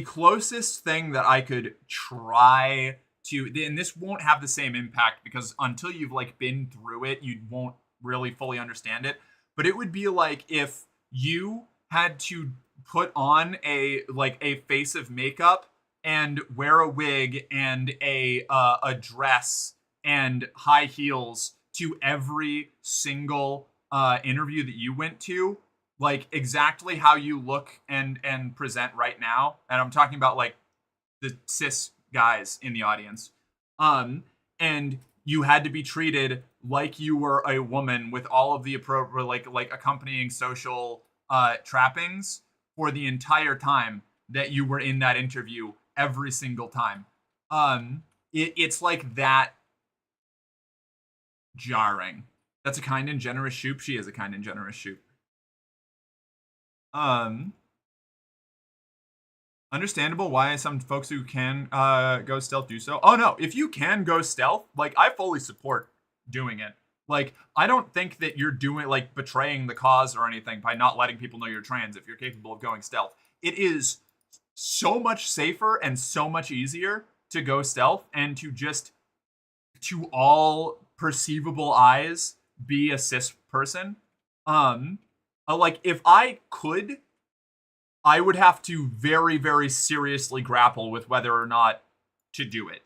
closest thing that I could try to, and this won't have the same impact because until you've like been through it, you won't really fully understand it. But it would be like if you had to put on a face of makeup and wear a wig and a dress and high heels to every single interview that you went to, like exactly how you look and present right now. And I'm talking about like the cis guys in the audience. And you had to be treated like you were a woman with all of the appropriate like accompanying social trappings for the entire time that you were in that interview every single time. It's like that jarring. That's a kind and generous shoop. She is a kind and generous shoop. Understandable why some folks who can go stealth do so. Oh no, if you can go stealth, like I fully support doing it. Like I don't think that you're doing like betraying the cause or anything by not letting people know you're trans if you're capable of going stealth. It is so much safer and so much easier to go stealth and to just to all perceivable eyes be a cis person. Like if I could, I would have to very, very seriously grapple with whether or not to do it.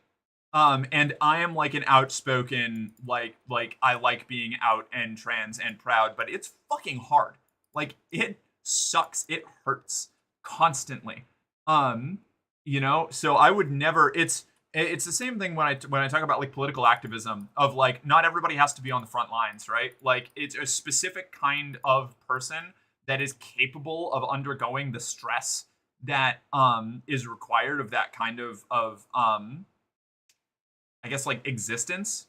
And I am like an outspoken, like I like being out and trans and proud, but it's fucking hard. Like it sucks. It hurts constantly. So I would never. It's the same thing when I talk about like political activism of like not everybody has to be on the front lines, right? Like it's a specific kind of person that is capable of undergoing the stress that is required of that kind of I guess like existence,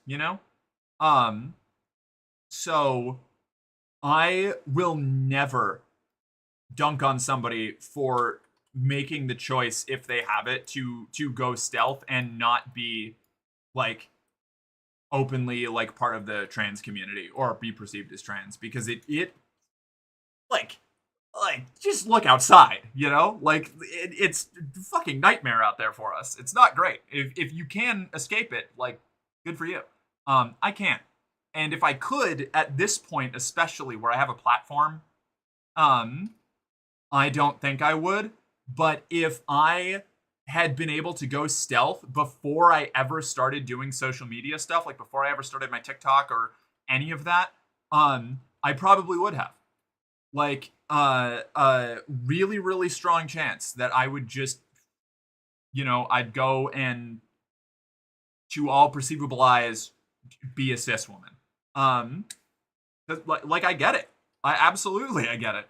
So I will never dunk on somebody for making the choice if they have it to go stealth and not be like openly like part of the trans community or be perceived as trans, because it like just look outside, like it's a fucking nightmare out there for us. It's not great. If you can escape it, like good for you. I can't. And if I could at this point, especially where I have a platform, I don't think I would. But if I had been able to go stealth before I ever started doing social media stuff, like before I ever started my TikTok or any of that, I probably would have. Like really, really strong chance that I would just, I'd go and to all perceivable eyes be a cis woman. Like I get it. I get it.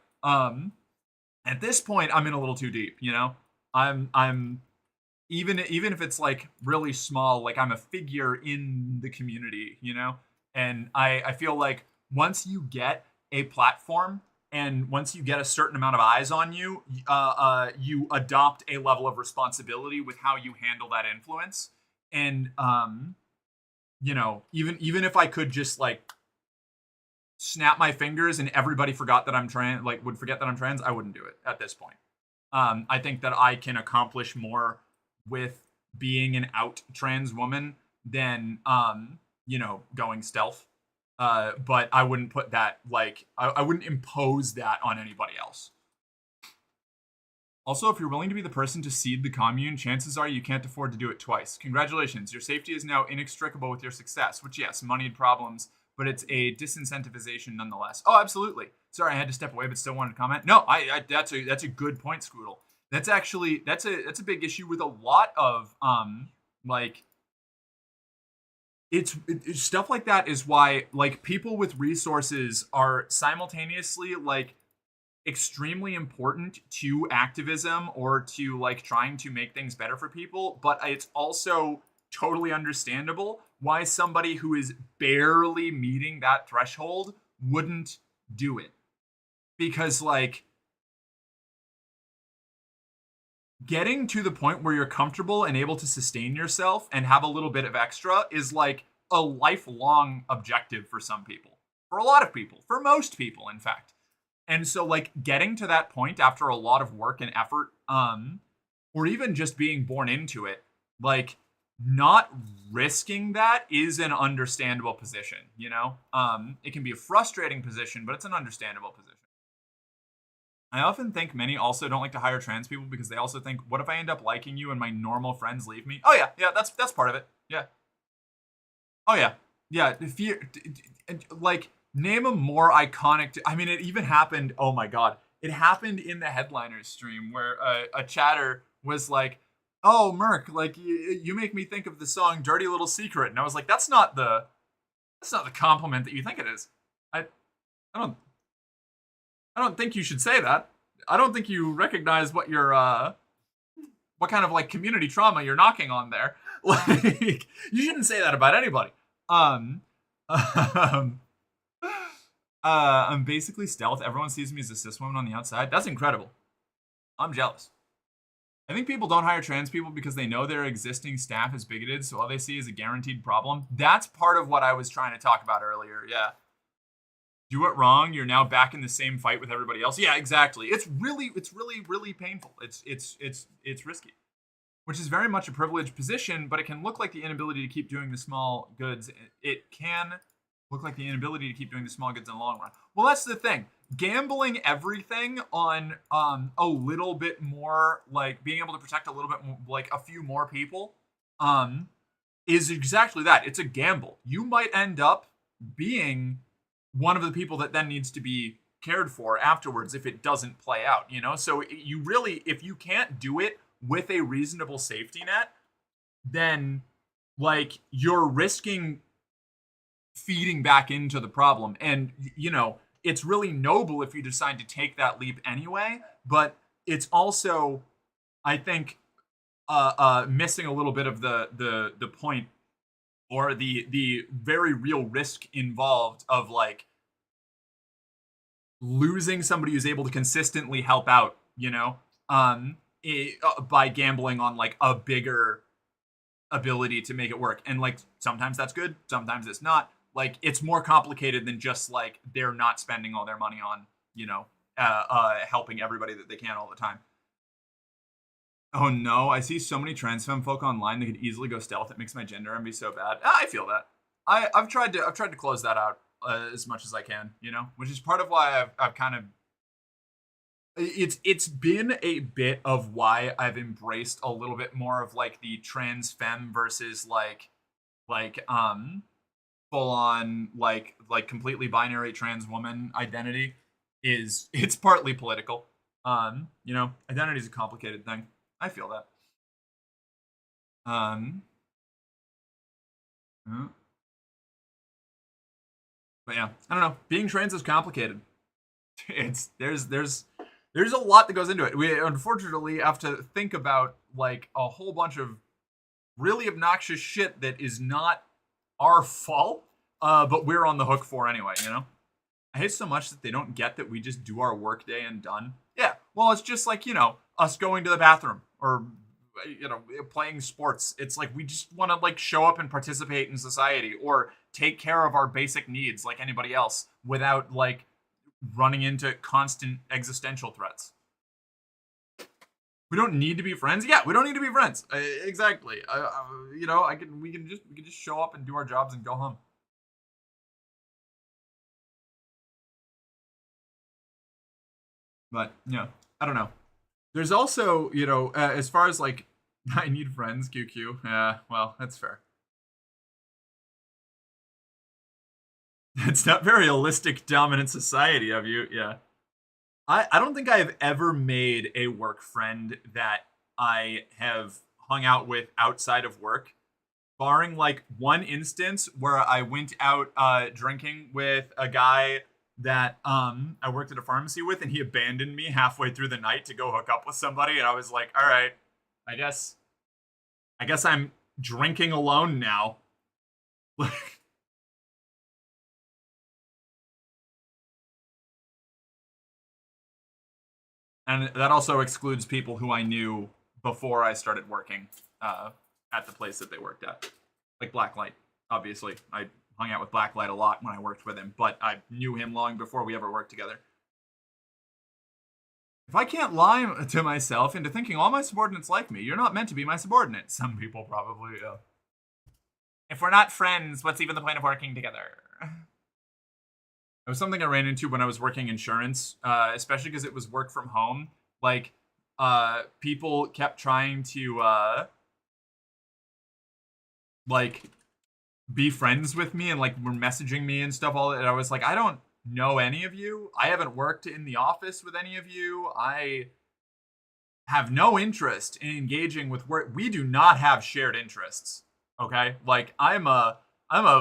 At this point, I'm in a little too deep, I'm even if it's like really small, like I'm a figure in the community, and I feel like once you get a platform and once you get a certain amount of eyes on you, you adopt a level of responsibility with how you handle that influence. And even if I could just like snap my fingers and everybody forgot that I'm trans, like would forget that I'm trans, I wouldn't do it at this point. I think that I can accomplish more with being an out trans woman than going stealth. But I wouldn't put that like I wouldn't impose that on anybody else. Also, if you're willing to be the person to seed the commune, chances are you can't afford to do it twice. Congratulations, your safety is now inextricable with your success, which yes, moneyed problems, but it's a disincentivization nonetheless. Oh, absolutely. Sorry, I had to step away, but still wanted to comment. No, that's a good point, Scoodle. That's actually that's a big issue with a lot of like it's stuff like that is why like people with resources are simultaneously like extremely important to activism or to like trying to make things better for people, but it's also totally understandable why somebody who is barely meeting that threshold wouldn't do it. Because like getting to the point where you're comfortable and able to sustain yourself and have a little bit of extra is like a lifelong objective for some people, for a lot of people, for most people, in fact. And so like getting to that point after a lot of work and effort, or even just being born into it, like not risking that is an understandable position, it can be a frustrating position, but it's an understandable position. I often think many also don't like to hire trans people because they also think, what if I end up liking you and my normal friends leave me? Oh yeah, that's part of it. Yeah. Oh yeah. Fear, like name a more iconic. I mean, it even happened. Oh my god, it happened in the Headliners stream where a chatter was like, "Oh, Merc, like you make me think of the song Dirty Little Secret," and I was like, "That's not the compliment that you think it is. I don't think you should say that. I don't think you recognize what your what kind of like community trauma you're knocking on there. Like you shouldn't say that about anybody." I'm basically stealth. Everyone sees me as a cis woman on the outside. That's incredible. I'm jealous. I think people don't hire trans people because they know their existing staff is bigoted, so all they see is a guaranteed problem. That's part of what I was trying to talk about earlier. Yeah. Do it wrong, you're now back in the same fight with everybody else. Yeah, exactly. It's really painful. It's risky. Which is very much a privileged position, but it can look like the inability to keep doing the small goods. It can look like the inability to keep doing the small goods in the long run. Well, that's the thing. Gambling everything on a little bit more, like being able to protect a little bit more, like a few more people, is exactly that. It's a gamble. You might end up being one of the people that then needs to be cared for afterwards if it doesn't play out, you know? So you really, if you can't do it with a reasonable safety net, then like you're risking feeding back into the problem. And, you know, it's really noble if you decide to take that leap anyway, but it's also, I think, missing a little bit of the point or the very real risk involved of like losing somebody who's able to consistently help out, you know, by gambling on like a bigger ability to make it work. And like sometimes that's good, sometimes it's not. Like it's more complicated than just like they're not spending all their money on, you know, helping everybody that they can all the time. Oh no, I see so many trans femme folk online that could easily go stealth. It makes my gender envy so bad. I feel that. I've tried to close that out as much as I can, you know, which is part of why I've kind of it's been a bit of why I've embraced a little bit more of like the trans femme versus like full on like completely binary trans woman identity is it's partly political. You know, identity is a complicated thing. I feel that. But yeah, I don't know. Being trans is complicated. It's there's a lot that goes into it. We unfortunately have to think about like a whole bunch of really obnoxious shit that is not our fault, but we're on the hook for anyway, you know? I hate so much that they don't get that we just do our work day and done. Yeah, well, it's just like, you know, us going to the bathroom or, you know, playing sports. It's like we just want to like show up and participate in society or take care of our basic needs like anybody else without like running into constant existential threats. We don't need to be friends. Yeah, we don't need to be friends. Exactly. You know, we can just show up and do our jobs and go home. But yeah, I don't know. There's also, you know, as far as like I need friends, QQ. Yeah, well, that's fair. It's not very holistic, dominant society of you. Yeah. I don't think I have ever made a work friend that I have hung out with outside of work, barring like one instance where I went out drinking with a guy that I worked at a pharmacy with, and he abandoned me halfway through the night to go hook up with somebody, and I was like, all right, I guess I'm drinking alone now. And that also excludes people who I knew before I started working at the place that they worked at. Like Blacklight, obviously. I hung out with Blacklight a lot when I worked with him, but I knew him long before we ever worked together. If I can't lie to myself into thinking all my subordinates like me, you're not meant to be my subordinate. Some people probably, yeah. If we're not friends, what's even the point of working together? It was something I ran into when I was working insurance, especially because it was work from home. Like, people kept trying to, like, be friends with me and, like, were messaging me and stuff all that. And I was like, I don't know any of you. I haven't worked in the office with any of you. I have no interest in engaging with work. We do not have shared interests, okay? Like, I'm a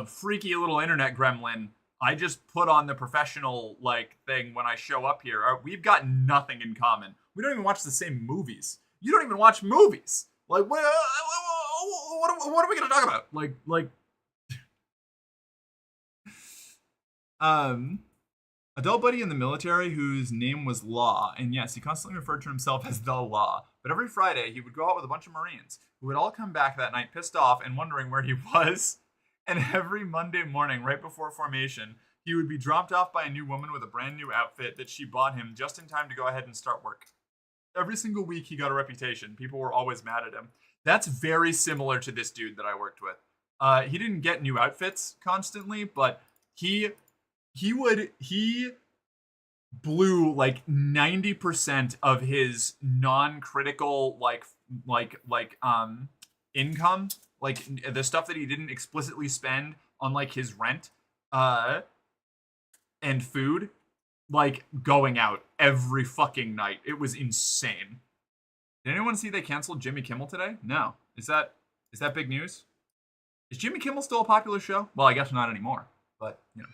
freaky little internet gremlin. I just put on the professional like thing when I show up here. We've got nothing in common. We don't even watch the same movies. You don't even watch movies. Like what are we gonna talk about? Adult buddy in the military whose name was Law, and yes, he constantly referred to himself as the Law. But every Friday he would go out with a bunch of Marines who would all come back that night pissed off and wondering where he was. And every Monday morning, right before formation, he would be dropped off by a new woman with a brand new outfit that she bought him just in time to go ahead and start work. Every single week, he got a reputation. People were always mad at him. That's very similar to this dude that I worked with. He didn't get new outfits constantly, but he blew like 90% of his non-critical income, like the stuff that he didn't explicitly spend on like his rent and food, like going out every fucking night. It was insane. Did anyone see they canceled Jimmy Kimmel today? No. Is that big news? Is Jimmy Kimmel still a popular show? Well, I guess not anymore, but you know.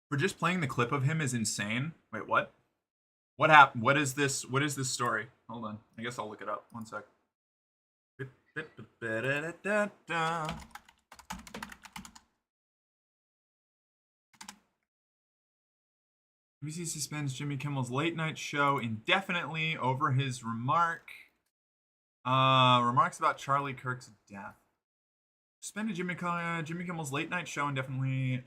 For just playing the clip of him is insane. Wait, what? What happened? What is this story? Hold on. I guess I'll look it up. One sec. BBC suspends Jimmy Kimmel's late night show indefinitely over his remarks about Charlie Kirk's death. Suspended Jimmy Kimmel's late night show indefinitely.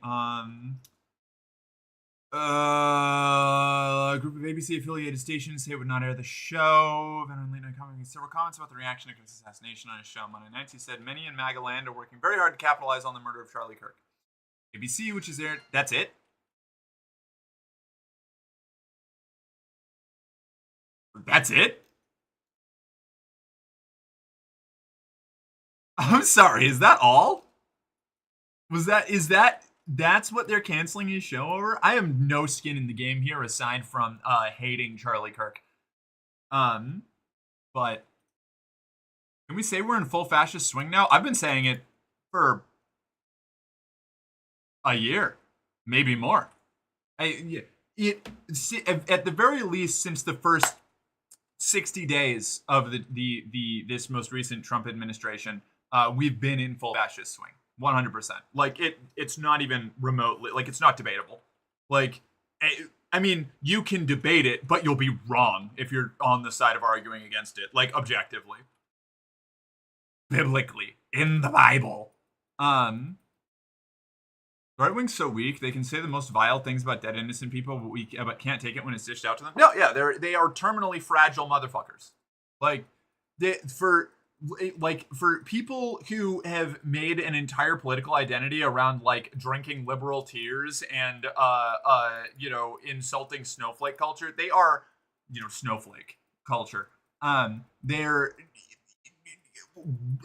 A group of ABC affiliated stations say it would not air the show. Venom late night comedy. Several comments about the reaction to Kirk's assassination on his show Monday nights. He said many in MAGA land are working very hard to capitalize on the murder of Charlie Kirk. ABC, which is aired. That's it. That's it? I'm sorry, is that all? That's what they're canceling his show over? I have no skin in the game here aside from hating Charlie Kirk. But can we say we're in full fascist swing now? I've been saying it for a year, maybe more. At the very least, since the first 60 days of this most recent Trump administration, we've been in full fascist swing. 100%. Like it's not even remotely, like it's not debatable. Like, I mean, you can debate it, but you'll be wrong if you're on the side of arguing against it, like objectively, biblically, in the Bible. Right wing's so weak they can say the most vile things about dead innocent people, but can't take it when it's dished out to them. No, yeah, they are terminally fragile motherfuckers. Like for people who have made an entire political identity around like drinking liberal tears and insulting snowflake culture, they are snowflake culture. They're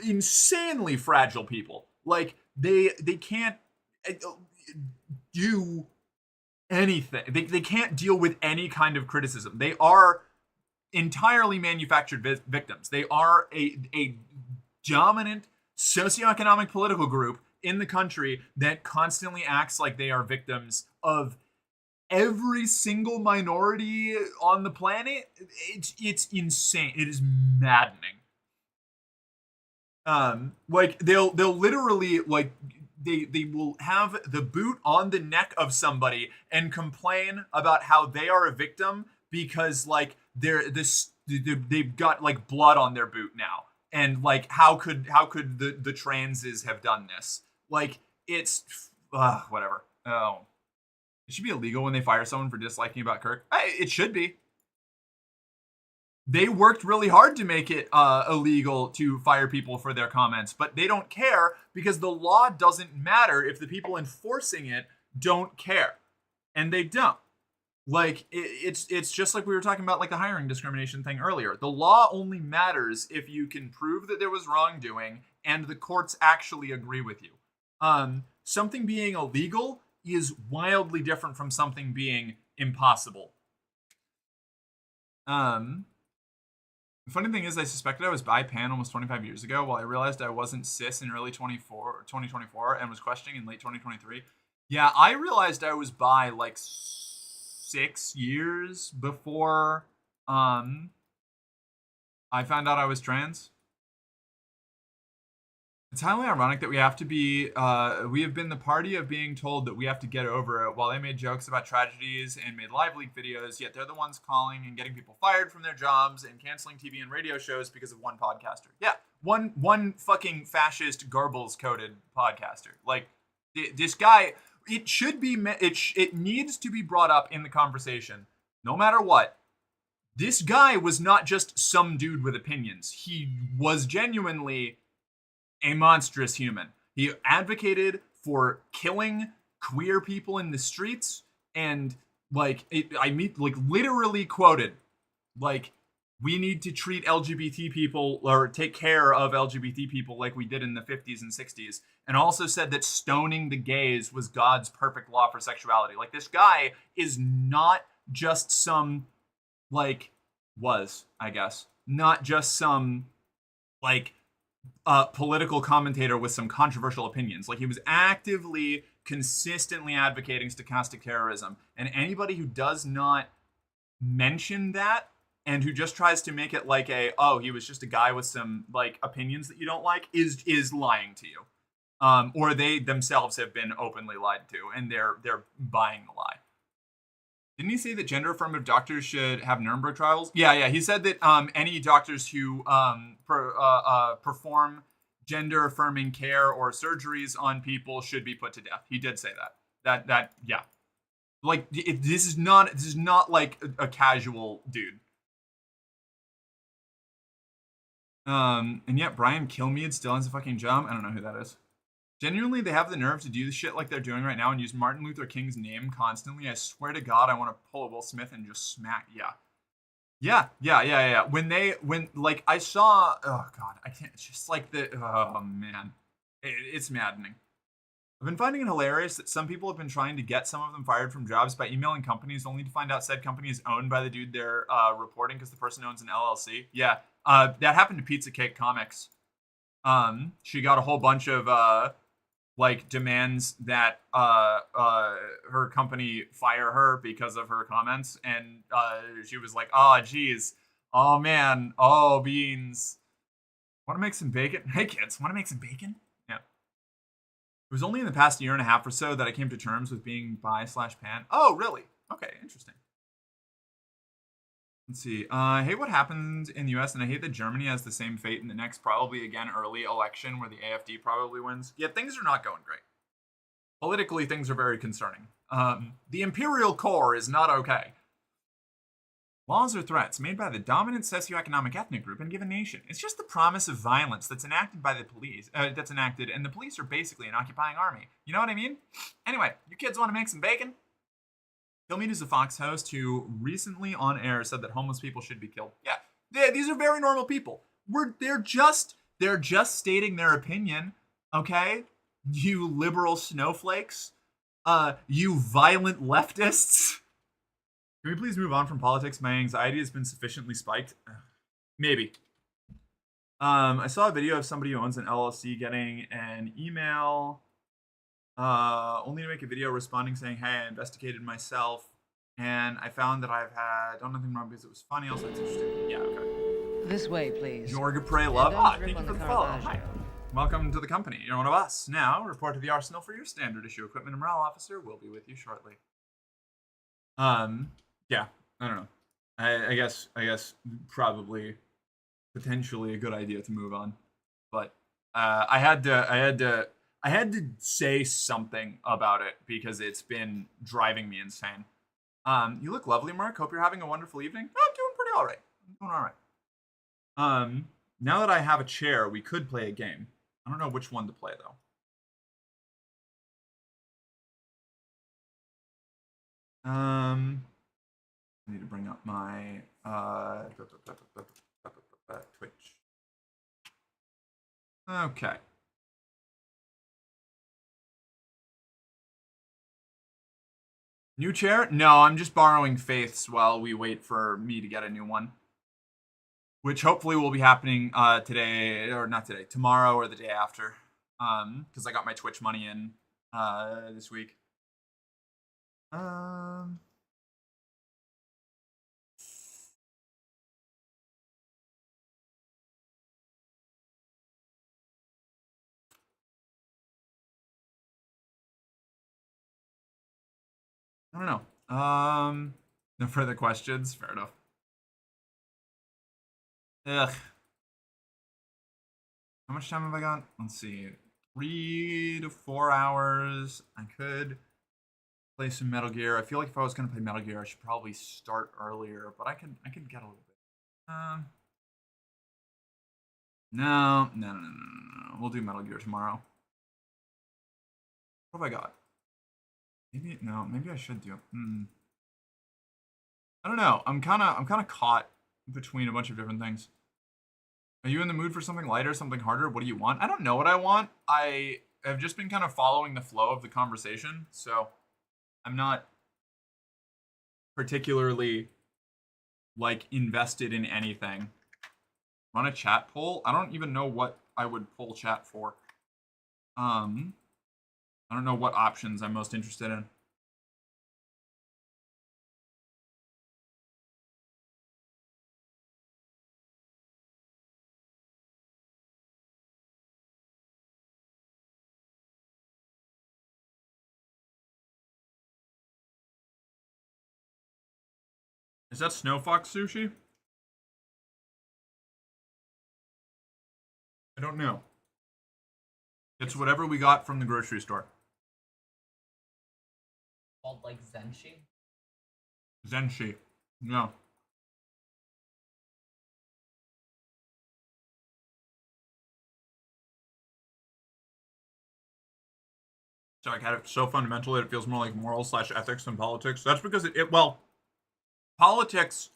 insanely fragile people. Like they can't do anything. They can't deal with any kind of criticism. They are entirely manufactured victims. They are a dominant socioeconomic political group in the country that constantly acts like they are victims of every single minority on the planet. It's insane. It is maddening. Like they'll literally like they will have the boot on the neck of somebody and complain about how they are a victim because like they've got like blood on their boot now, and like how could the transes have done this? Like it's whatever. Oh, it should be illegal when they fire someone for disliking about Kirk. It should be. They worked really hard to make it illegal to fire people for their comments, but they don't care because the law doesn't matter if the people enforcing it don't care, and they don't. Like it's just like we were talking about like the hiring discrimination thing earlier. The law only matters if you can prove that there was wrongdoing and the courts actually agree with you. Something being illegal is wildly different from something being impossible. The funny thing is I suspected I was bi-pan almost 25 years ago while I realized I wasn't cis in early 2024 and was questioning in late 2023. Yeah, I realized I was bi like 6 years before I found out I was trans. It's highly ironic that we have been the party of being told that we have to get over it while they made jokes about tragedies and made live leak videos, yet they're the ones calling and getting people fired from their jobs and canceling TV and radio shows because of one podcaster. Yeah, one fucking fascist garbles-coded podcaster. Like, this guy, it needs to be brought up in the conversation, no matter what. this guy was not just some dude with opinions. He was genuinely a monstrous human. He advocated for killing queer people in the streets, and like literally quoted, like, we need to treat LGBT people or take care of LGBT people like we did in the 50s and 60s, and also said that stoning the gays was God's perfect law for sexuality. Like, this guy is not just some, like, I guess, not just some, like, political commentator with some controversial opinions. Like, he was actively, consistently advocating stochastic terrorism. And anybody who does not mention that and who just tries to make it like he was just a guy with some, like, opinions that you don't like is lying to you. Or they themselves have been openly lied to, and they're buying the lie. Didn't he say that gender affirmative doctors should have Nuremberg trials? Yeah. He said that any doctors who perform gender affirming care or surgeries on people should be put to death. He did say that. Yeah. Like, this is not like a casual dude. And yet Brian Kilmeade still has a fucking job. I don't know who that is. Genuinely, they have the nerve to do the shit like they're doing right now and use Martin Luther King's name constantly. I swear to God, I want to pull a Will Smith and just smack. Yeah. When I saw, oh God, I can't, it's just like oh man, it's maddening. I've been finding it hilarious that some people have been trying to get some of them fired from jobs by emailing companies only to find out said company is owned by the dude they're reporting because the person owns an LLC. Yeah, that happened to Pizza Cake Comics. She got a whole bunch of demands that her company fire her because of her comments, and she was like, oh geez, oh man, oh beans, want to make some bacon? Hey kids, want to make some bacon? Yeah. It was only in the past year and a half or so that I came to terms with being bi/pan. Oh really? Okay, interesting. Let's see. I hate what happened in the US, and I hate that Germany has the same fate in the next, probably again, early election where the AfD probably wins. Yeah, things are not going great. Politically, things are very concerning. The imperial core is not okay. Laws are threats made by the dominant socioeconomic ethnic group in a given nation. It's just the promise of violence that's enacted by the police, and the police are basically an occupying army. You know what I mean? Anyway, you kids want to make some bacon? Kilmeade is a Fox host who recently on air said that homeless people should be killed. Yeah, these are very normal people. They're just stating their opinion, okay? You liberal snowflakes, you violent leftists. Can we please move on from politics? My anxiety has been sufficiently spiked. Maybe. I saw a video of somebody who owns an LLC getting an email only to make a video responding saying, hey, I investigated myself, and I found that I've done nothing wrong because it was funny. Also, it's interesting. Yeah, okay. This way, please. Jorga Pray Love. Thank you for the follow. Hi. Welcome to the company. You're one of us. Now, report to the arsenal for your standard issue equipment and morale officer. We'll be with you shortly. Yeah, I don't know. I guess probably potentially a good idea to move on, but I had to say something about it because it's been driving me insane. You look lovely, Mark. Hope you're having a wonderful evening. Oh, I'm doing pretty all right. I'm doing all right. Now that I have a chair, we could play a game. I don't know which one to play though. I need to bring up my Twitch. Okay. New chair? No, I'm just borrowing Faith's while we wait for me to get a new one. Which hopefully will be happening today, or not today, tomorrow or the day after. Because I got my Twitch money in this week. I don't know. No further questions? Fair enough. Ugh. How much time have I got? Let's see. 3 to 4 hours. I could Play some Metal Gear. I feel like if I was gonna play Metal Gear, I should probably start earlier, but I can get a little bit. No. We'll do Metal Gear tomorrow. What have I got? Maybe I should do. I don't know. I'm kind of caught between a bunch of different things. Are you in the mood for something lighter, something harder? What do you want? I don't know what I want. I have just been kind of following the flow of the conversation, so I'm not particularly like invested in anything. Run a chat poll? I don't even know what I would poll chat for. I don't know what options I'm most interested in. Is that Snow Fox sushi? I don't know. It's whatever we got from the grocery store. Called like Zenshi. Zenshi. No. Sorry, it's so fundamental that it feels more like morals / ethics than politics. That's because well, politics,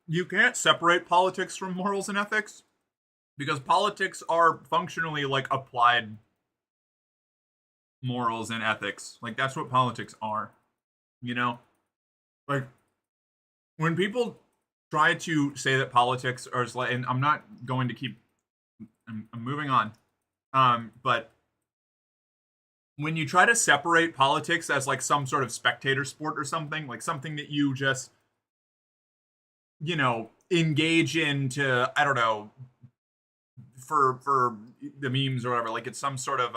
you can't separate politics from morals and ethics because politics are functionally like applied morals and ethics. Like that's what politics are, you know? Like when people try to say that politics are like, and I'm not going to keep, I'm moving on. But when you try to separate politics as like some sort of spectator sport or something, like something that you just, you know, engage into, I don't know, for the memes or whatever, like it's some sort of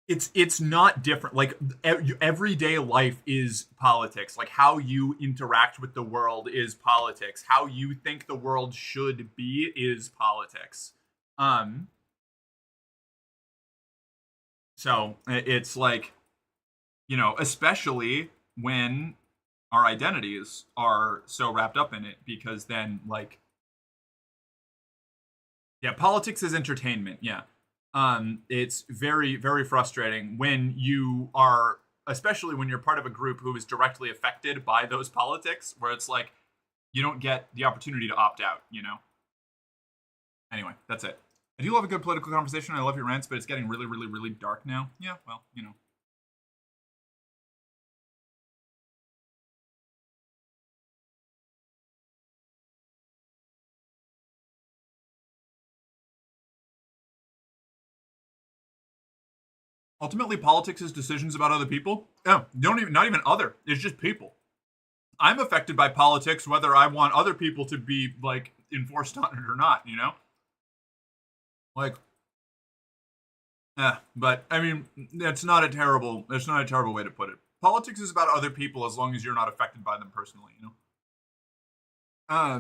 it's not different. Like everyday life is politics. Like how you interact with the world is politics. How you think the world should be is politics. So it's like, you know, especially when our identities are so wrapped up in it, because then like, yeah, politics is entertainment. Yeah. It's very, very frustrating when you are, especially when you're part of a group who is directly affected by those politics, where it's like, you don't get the opportunity to opt out, you know? Anyway, that's it. I do love a good political conversation. I love your rants, but it's getting really, really, really dark now. Yeah, well, you know. Ultimately, politics is decisions about other people. Yeah, not even other. It's just people. I'm affected by politics whether I want other people to be like enforced on it or not, you know? Like, but I mean, that's not a terrible way to put it. Politics is about other people as long as you're not affected by them personally, you know? I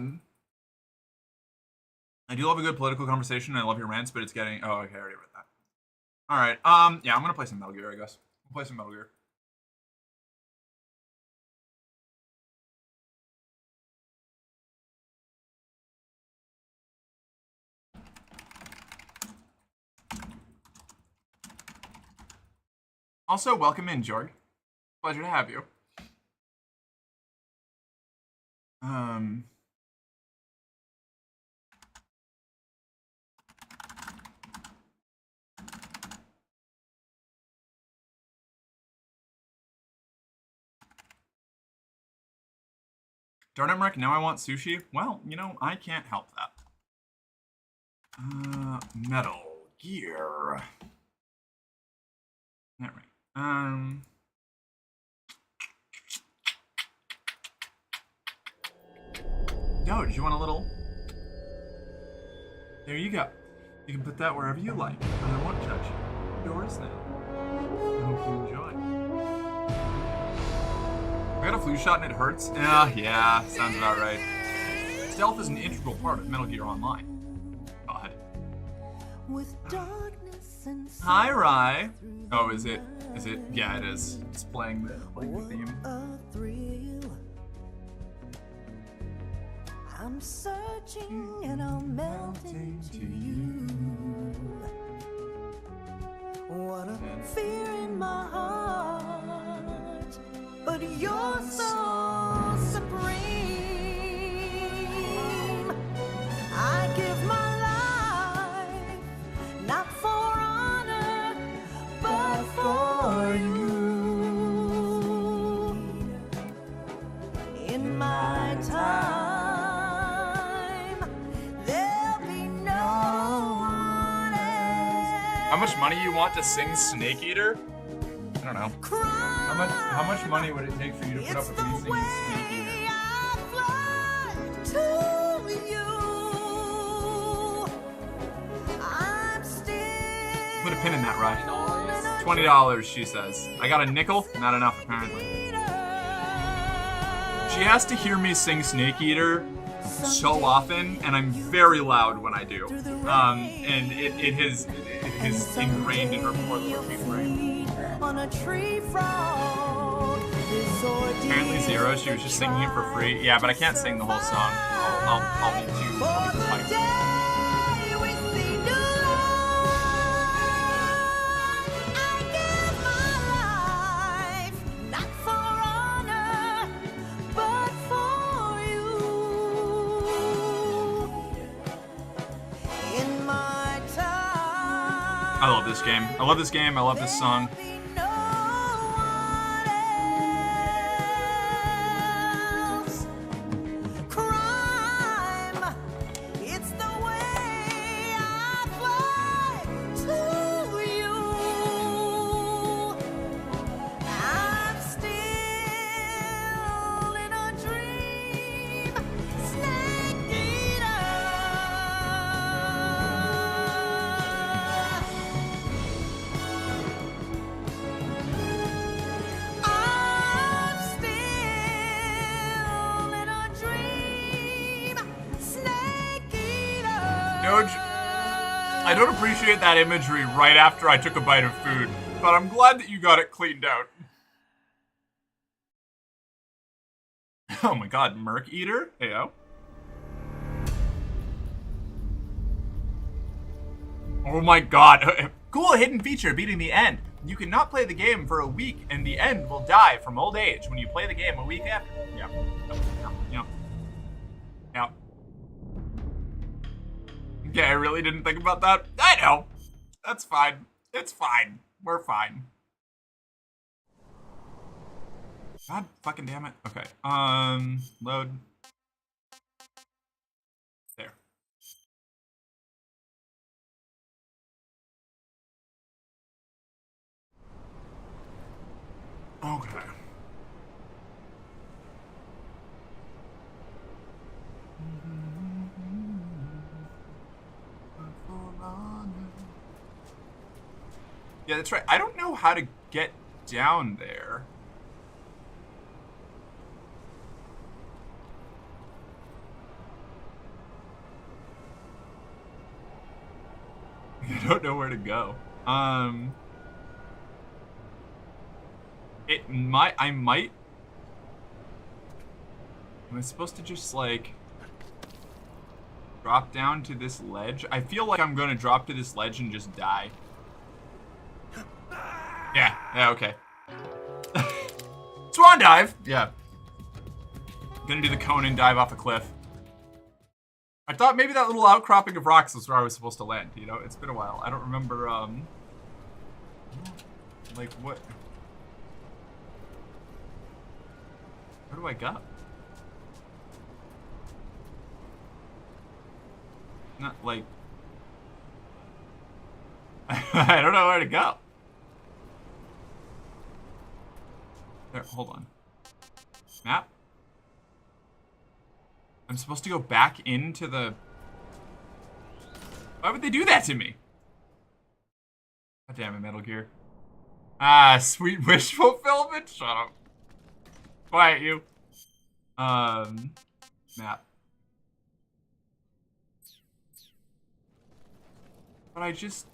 do love a good political conversation. I love your rants, but it's getting, oh, okay, I already read that. All right. Yeah, I'm gonna play some Metal Gear, I guess. We'll play some Metal Gear. Also, welcome in, Jorg. Pleasure to have you. Darn Emmerich, now I want sushi? Well, you know, I can't help that. Metal Gear. All right. Doge, you want a little? There you go. You can put that wherever you like. I won't judge you. Yours now. I hope you enjoy. I got a flu shot and it hurts? Yeah, sounds about right. Stealth is an integral part of Metal Gear Online. God. With darkness Hi, Rye. Oh, is it? Is it? Yeah, it is. It's playing the theme. I'm searching and I'm melting to you. What a fear in my heart, but you're so supreme. I give my life, not for honor, but for you. In my time, there'll be no one else. How much money you want to sing Snake Eater? I don't know. How much money would it take for you to put up with me singing Snake Eater? Put a pin in that, right? $20, she says. I got a nickel? Not enough, apparently. She has to hear me sing Snake Eater so often, and I'm very loud when I do. And it is ingrained in her poor little brain. Apparently Zero, she was just singing it for free. Yeah, but I can't sing the whole song. I'll need to fight. I love this game. I love this game. I love this song. I don't appreciate that imagery right after I took a bite of food, but I'm glad that you got it cleaned out. Oh my god, Merc Eater? Heyo. Oh my god. Cool hidden feature beating the end. You cannot play the game for a week and the end will die from old age when you play the game a week after. Yep. Yep. Okay, I really didn't think about that. I know. That's fine. It's fine. We're fine. God fucking damn it. Okay. Load. There. Okay. Yeah, that's right. I don't know how to get down there. I don't know where to go. I might. Am I supposed to just like drop down to this ledge? I feel like I'm gonna drop to this ledge and just die. Yeah, okay. Swan dive! Yeah. Gonna do the Conan dive off a cliff. I thought maybe that little outcropping of rocks was where I was supposed to land, you know? It's been a while. I don't remember, like, what? Where do I go? Not, like... I don't know where to go. There, hold on. Map? I'm supposed to go back into the... Why would they do that to me? God damn it, Metal Gear. Ah, sweet wish fulfillment? Shut up. Quiet, you. Map. But I just...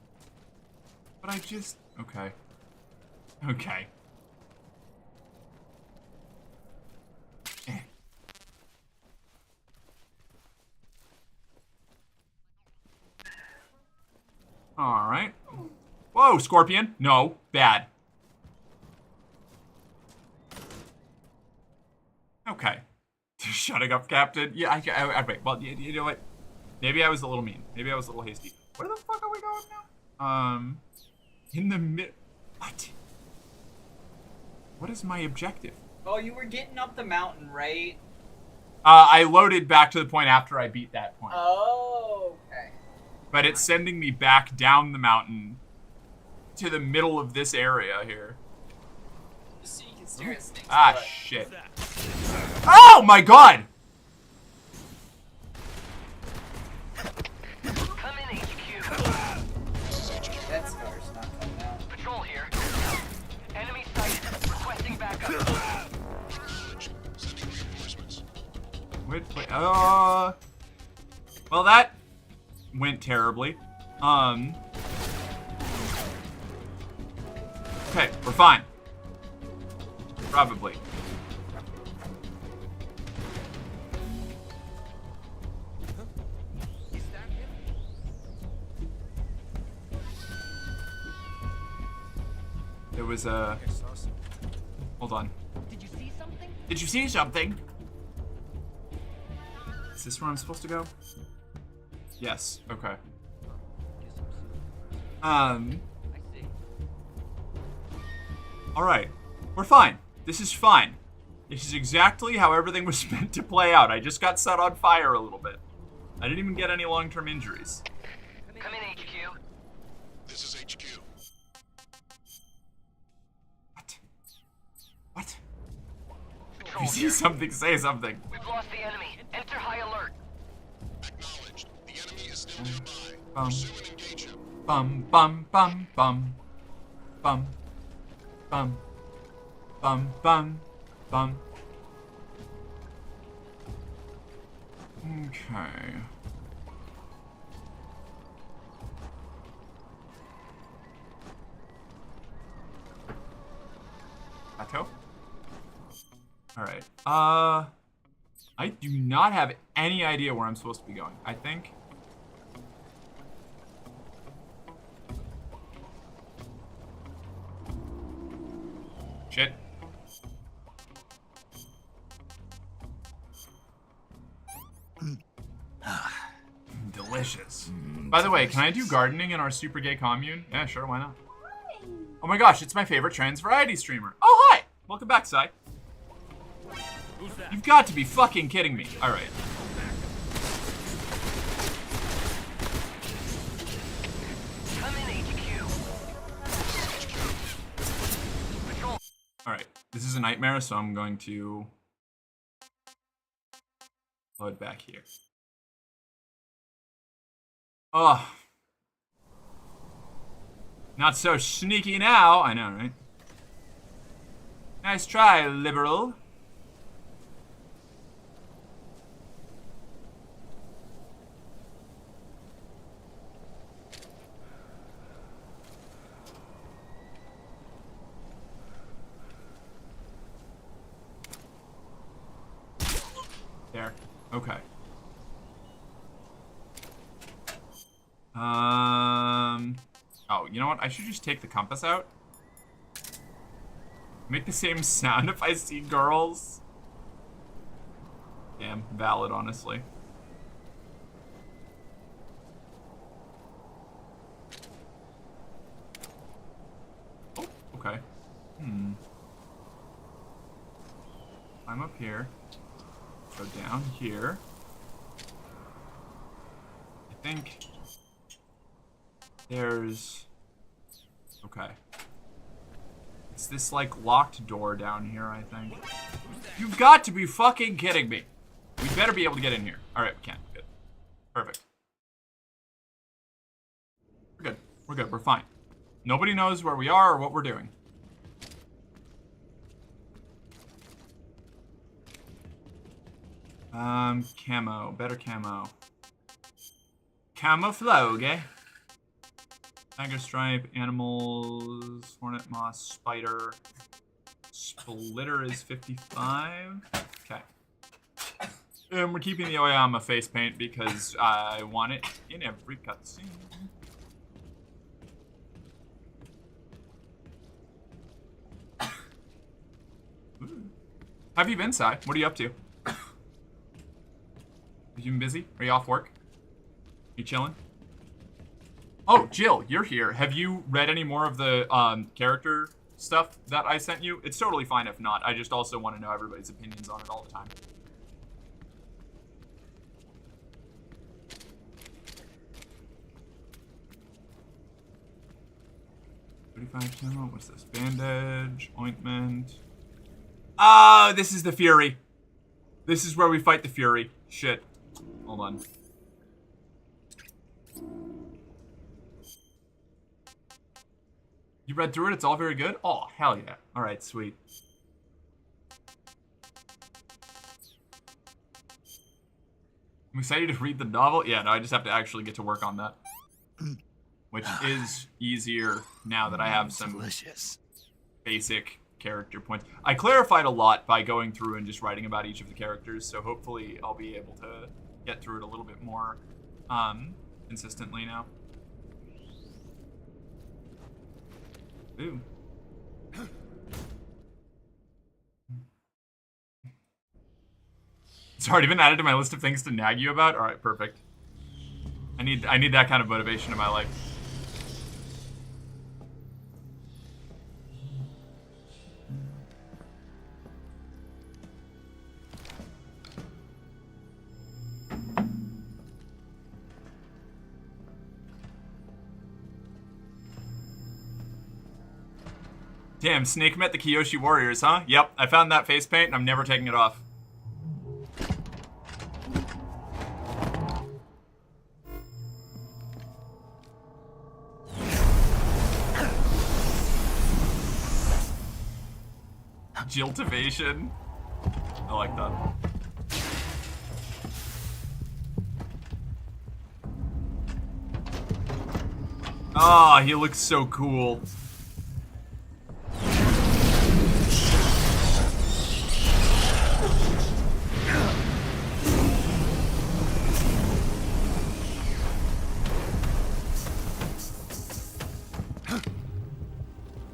But I just... Okay. Okay. Eh. Alright. Whoa, Scorpion. No, bad. Okay. Shutting up, Captain. Yeah, I wait. Well, you know what? Maybe I was a little mean. Maybe I was a little hasty. Where the fuck are we going now? In the mid... What? What is my objective? Oh, you were getting up the mountain, right? I loaded back to the point after I beat that point. Oh, okay. But it's sending me back down the mountain to the middle of this area here. Just so you can stare at Snake's Ah, butt. shit. Oh my god! Come in, HQ. That scar's not coming out. Patrol here. Enemy sighted. Requesting backup. Wait. Well, that went terribly. Okay, we're fine. Probably. There was a... Hold on. Did you see something? Did you see something? Is this where I'm supposed to go? Yes, okay. I see. Alright. We're fine. This is fine. This is exactly how everything was meant to play out. I just got set on fire a little bit. I didn't even get any long-term injuries. Come in, HQ. This is HQ. What? What? If Patrol you see here. something, say something. We've lost the enemy. Enter high alert. Acknowledged. The enemy is still nearby. Um. Pursue and engage him. Bum, bum, bum, bum. Bum. Bum. Bum, bum, bum. Okay. Plateau? Alright. I do not have any idea where I'm supposed to be going. I think... Shit. Delicious. By the way, can I do gardening in our super gay commune? Yeah, sure, why not? Oh my gosh, it's my favorite trans variety streamer. Oh, hi! Welcome back, Sai. You've got to be fucking kidding me. Alright. Come in, HQ. Patrol. Alright. This is a nightmare, so I'm going to load back here. Oh. Not so sneaky now. I know, right? Nice try, liberal. There. Okay. Oh, you know what? I should just take the compass out. Make the same sound if I see girls. Damn, valid, honestly. Oh, okay. I'm up here. Go down here. I think there's... Okay. It's this, like, locked door down here, I think. You've got to be fucking kidding me. We better be able to get in here. Alright, we can. Good. Perfect. We're good. We're good. We're fine. Nobody knows where we are or what we're doing. Camo. Better camo. Camouflage, eh? Tiger stripe, animals, hornet moss, spider. Splitter is 55. Okay. And we're keeping the Oyama face paint because I want it in every cutscene. How have you been, Sai? What are you up to? Have you been busy? Are you off work? You chilling? Oh, Jill, you're here. Have you read any more of the character stuff that I sent you? It's totally fine if not. I just also want to know everybody's opinions on it all the time. What's this? Bandage, ointment. Oh, this is the Fury. This is where we fight the Fury. Shit. Hold on. You read through it? It's all very good? Oh, hell yeah. Alright, sweet. I'm excited to read the novel. Yeah, no, I just have to actually get to work on that. Which is easier now that I have some delicious basic character points. I clarified a lot by going through and just writing about each of the characters, so hopefully I'll be able to get through it a little bit more consistently now. Ooh. It's already been added to my list of things to nag you about? Alright, perfect. I need that kind of motivation in my life. Damn, Snake met the Kyoshi Warriors, huh? Yep, I found that face paint and I'm never taking it off. Jiltivation. I like that. Ah, he looks so cool.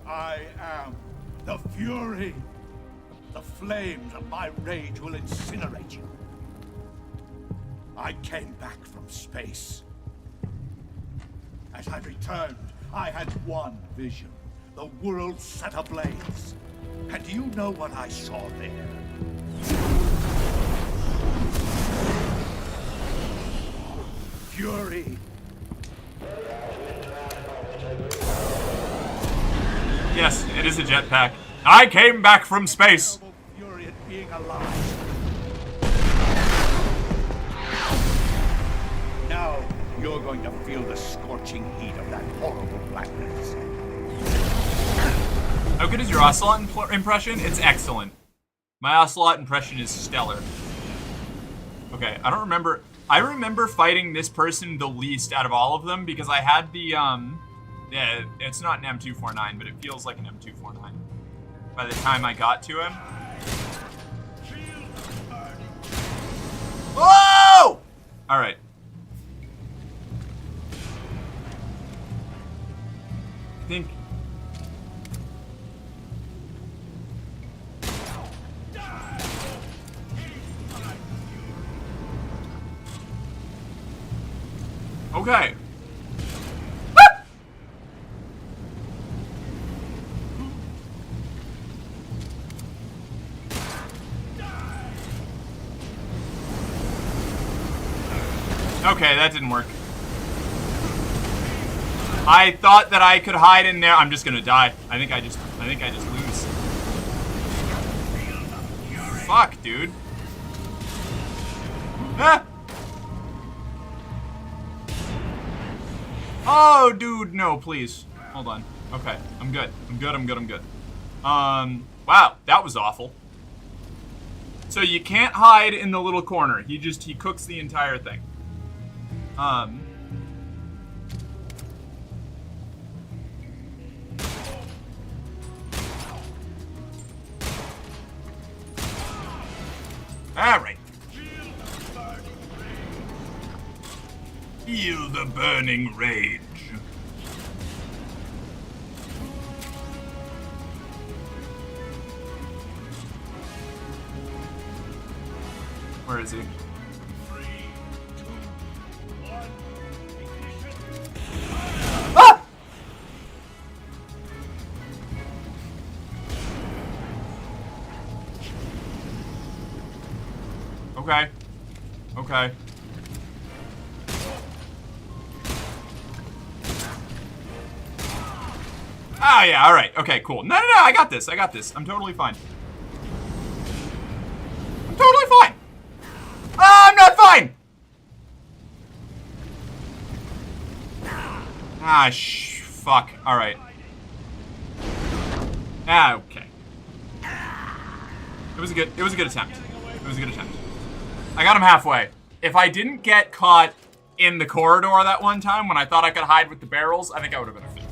I am the Fury. The flames of my rage will incinerate you. I came back from space. As I returned, I had one vision. The world set ablaze. And do you know what I saw there? Fury. Yes, it is a jetpack. I came back from space. Fury at being alive. Now you're going to feel the scorching heat of that horrible blackness. How good is your Ocelot impression? It's excellent. My Ocelot impression is stellar. Okay, I don't remember. I remember fighting this person the least out of all of them because I had the, yeah, it's not an M249, but it feels like an M249 by the time I got to him. Whoa! Alright. I think... Okay. Okay, that didn't work. I thought that I could hide in there. I'm just gonna die. I think I just lose. Fuck, dude. Ah! Oh, dude, no, please. Hold on. Okay, I'm good. I'm good. Wow, that was awful. So you can't hide in the little corner. He cooks the entire thing. Alright. Feel the burning rage. Where is he? Ah! Okay. Okay. Ah, yeah, alright. Okay, cool. No, I got this. I got this. I'm totally fine. I'm totally fine. Ah, I'm not fine! Ah, fuck. Alright. Ah, okay. It was a good attempt. It was a good attempt. I got him halfway. If I didn't get caught in the corridor that one time when I thought I could hide with the barrels, I think I would have been a fit.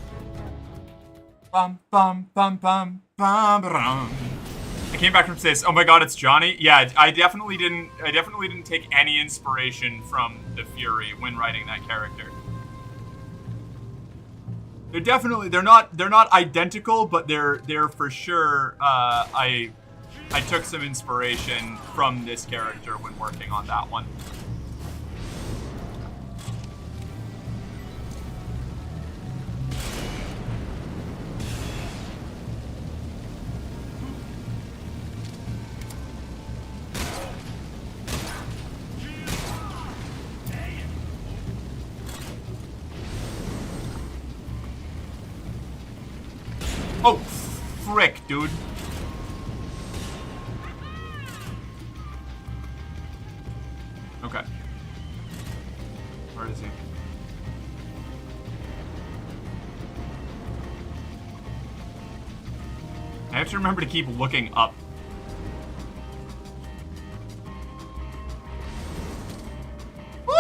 Bum bum bum bum bum bum. I came back from space. Oh my god, it's Johnny. Yeah, I definitely didn't take any inspiration from the Fury when writing that character. They're not identical, but they're for sure. I took some inspiration from this character when working on that one. Oh, frick, dude. Okay. Where is he? I have to remember to keep looking up. Woo!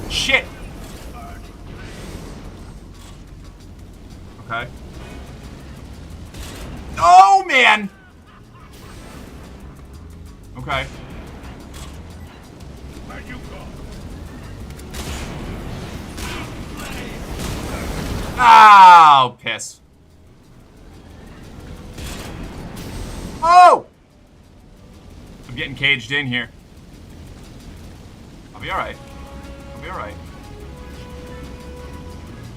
Shit! Okay. Oh, man! Okay. Where'd you go? Oh, piss. Oh! I'm getting caged in here. I'll be alright. I'll be alright.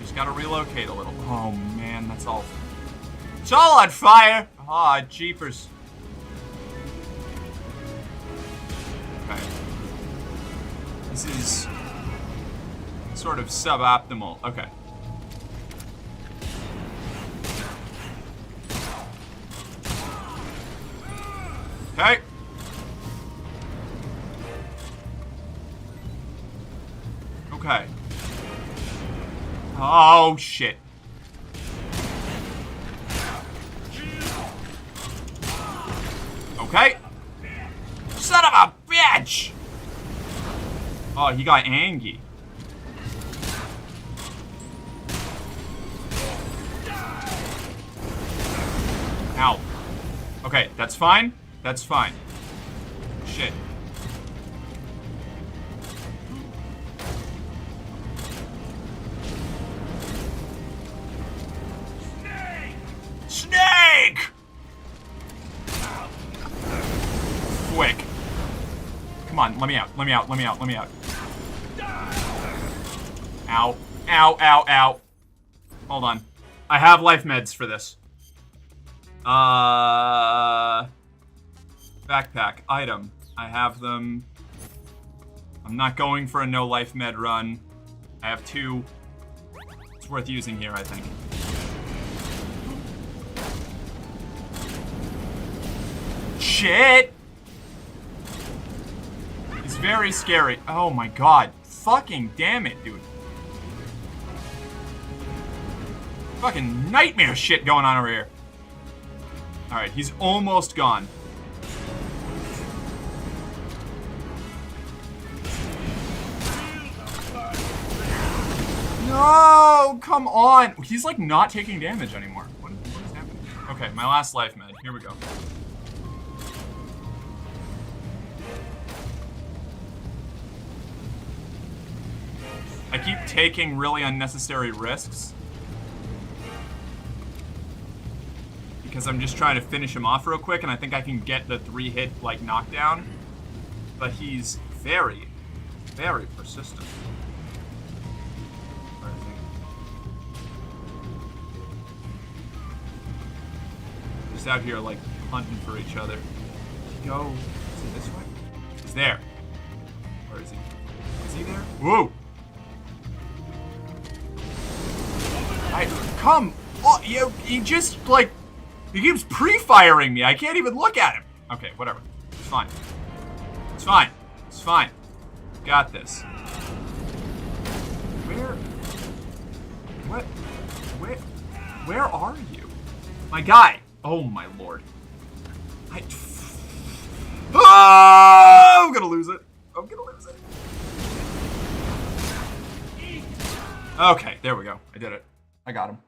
Just gotta relocate a little. Oh, man, that's all. It's all on fire! Aw, jeepers. Okay. This is sort of suboptimal. Okay. Okay. Okay. Oh, shit. Okay. Son of a bitch! Oh, he got angry. Ow. Okay, that's fine. That's fine. Shit. Snake! Quick. Come on, let me out. Let me out. Let me out. Let me out. Ow. Ow, ow, ow. Hold on. I have life meds for this. Backpack. Item. I have them. I'm not going for a no life med run. I have 2. It's worth using here, I think. Shit! It's very scary. Oh my god. Fucking damn it, dude. Fucking nightmare shit going on over here. Alright, he's almost gone. No, come on. He's like not taking damage anymore. What is happening? Okay, my last life med. Here we go. I keep taking really unnecessary risks. Because I'm just trying to finish him off real quick, and I think I can get the 3-hit, like, knockdown. But he's very, very persistent. Where is he? Just out here, like, hunting for each other. Go. Is it this way? He's there. Where is he? Is he there? Whoa! Come! Oh, he just, like... He keeps pre-firing me. I can't even look at him. Okay, whatever. It's fine. It's fine. It's fine. Got this. Where are you? My guy. Oh my lord. I'm gonna lose it. I'm gonna lose it. Okay, there we go. I did it. I got him.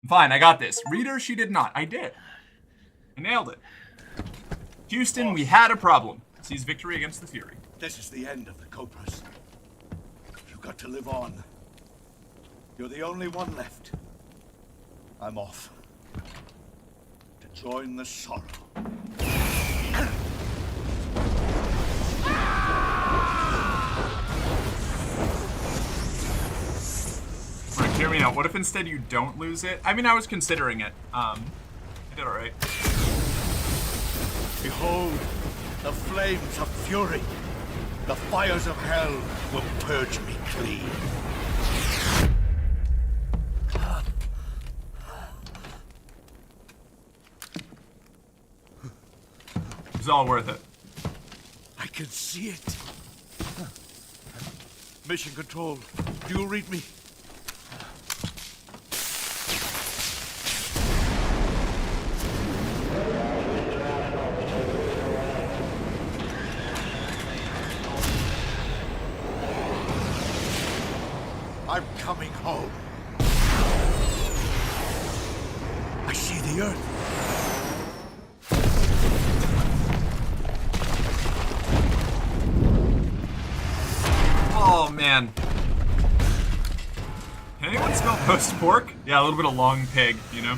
Fine, I got this. Reader, she did not. I did. I nailed it. Houston, we had a problem. Sees victory against the Fury. This is the end of the Cobras. You've got to live on. You're the only one left. I'm off. To join the sorrow. Right, hear me out. What if instead you don't lose it? I mean, I was considering it. I did alright. Behold, the flames of fury. The fires of hell will purge me clean. It was all worth it. I can see it. Mission Control, do you read me? I'm coming home. I see the Earth. Oh, man. Can anyone smell roast pork? Yeah, a little bit of long pig, you know?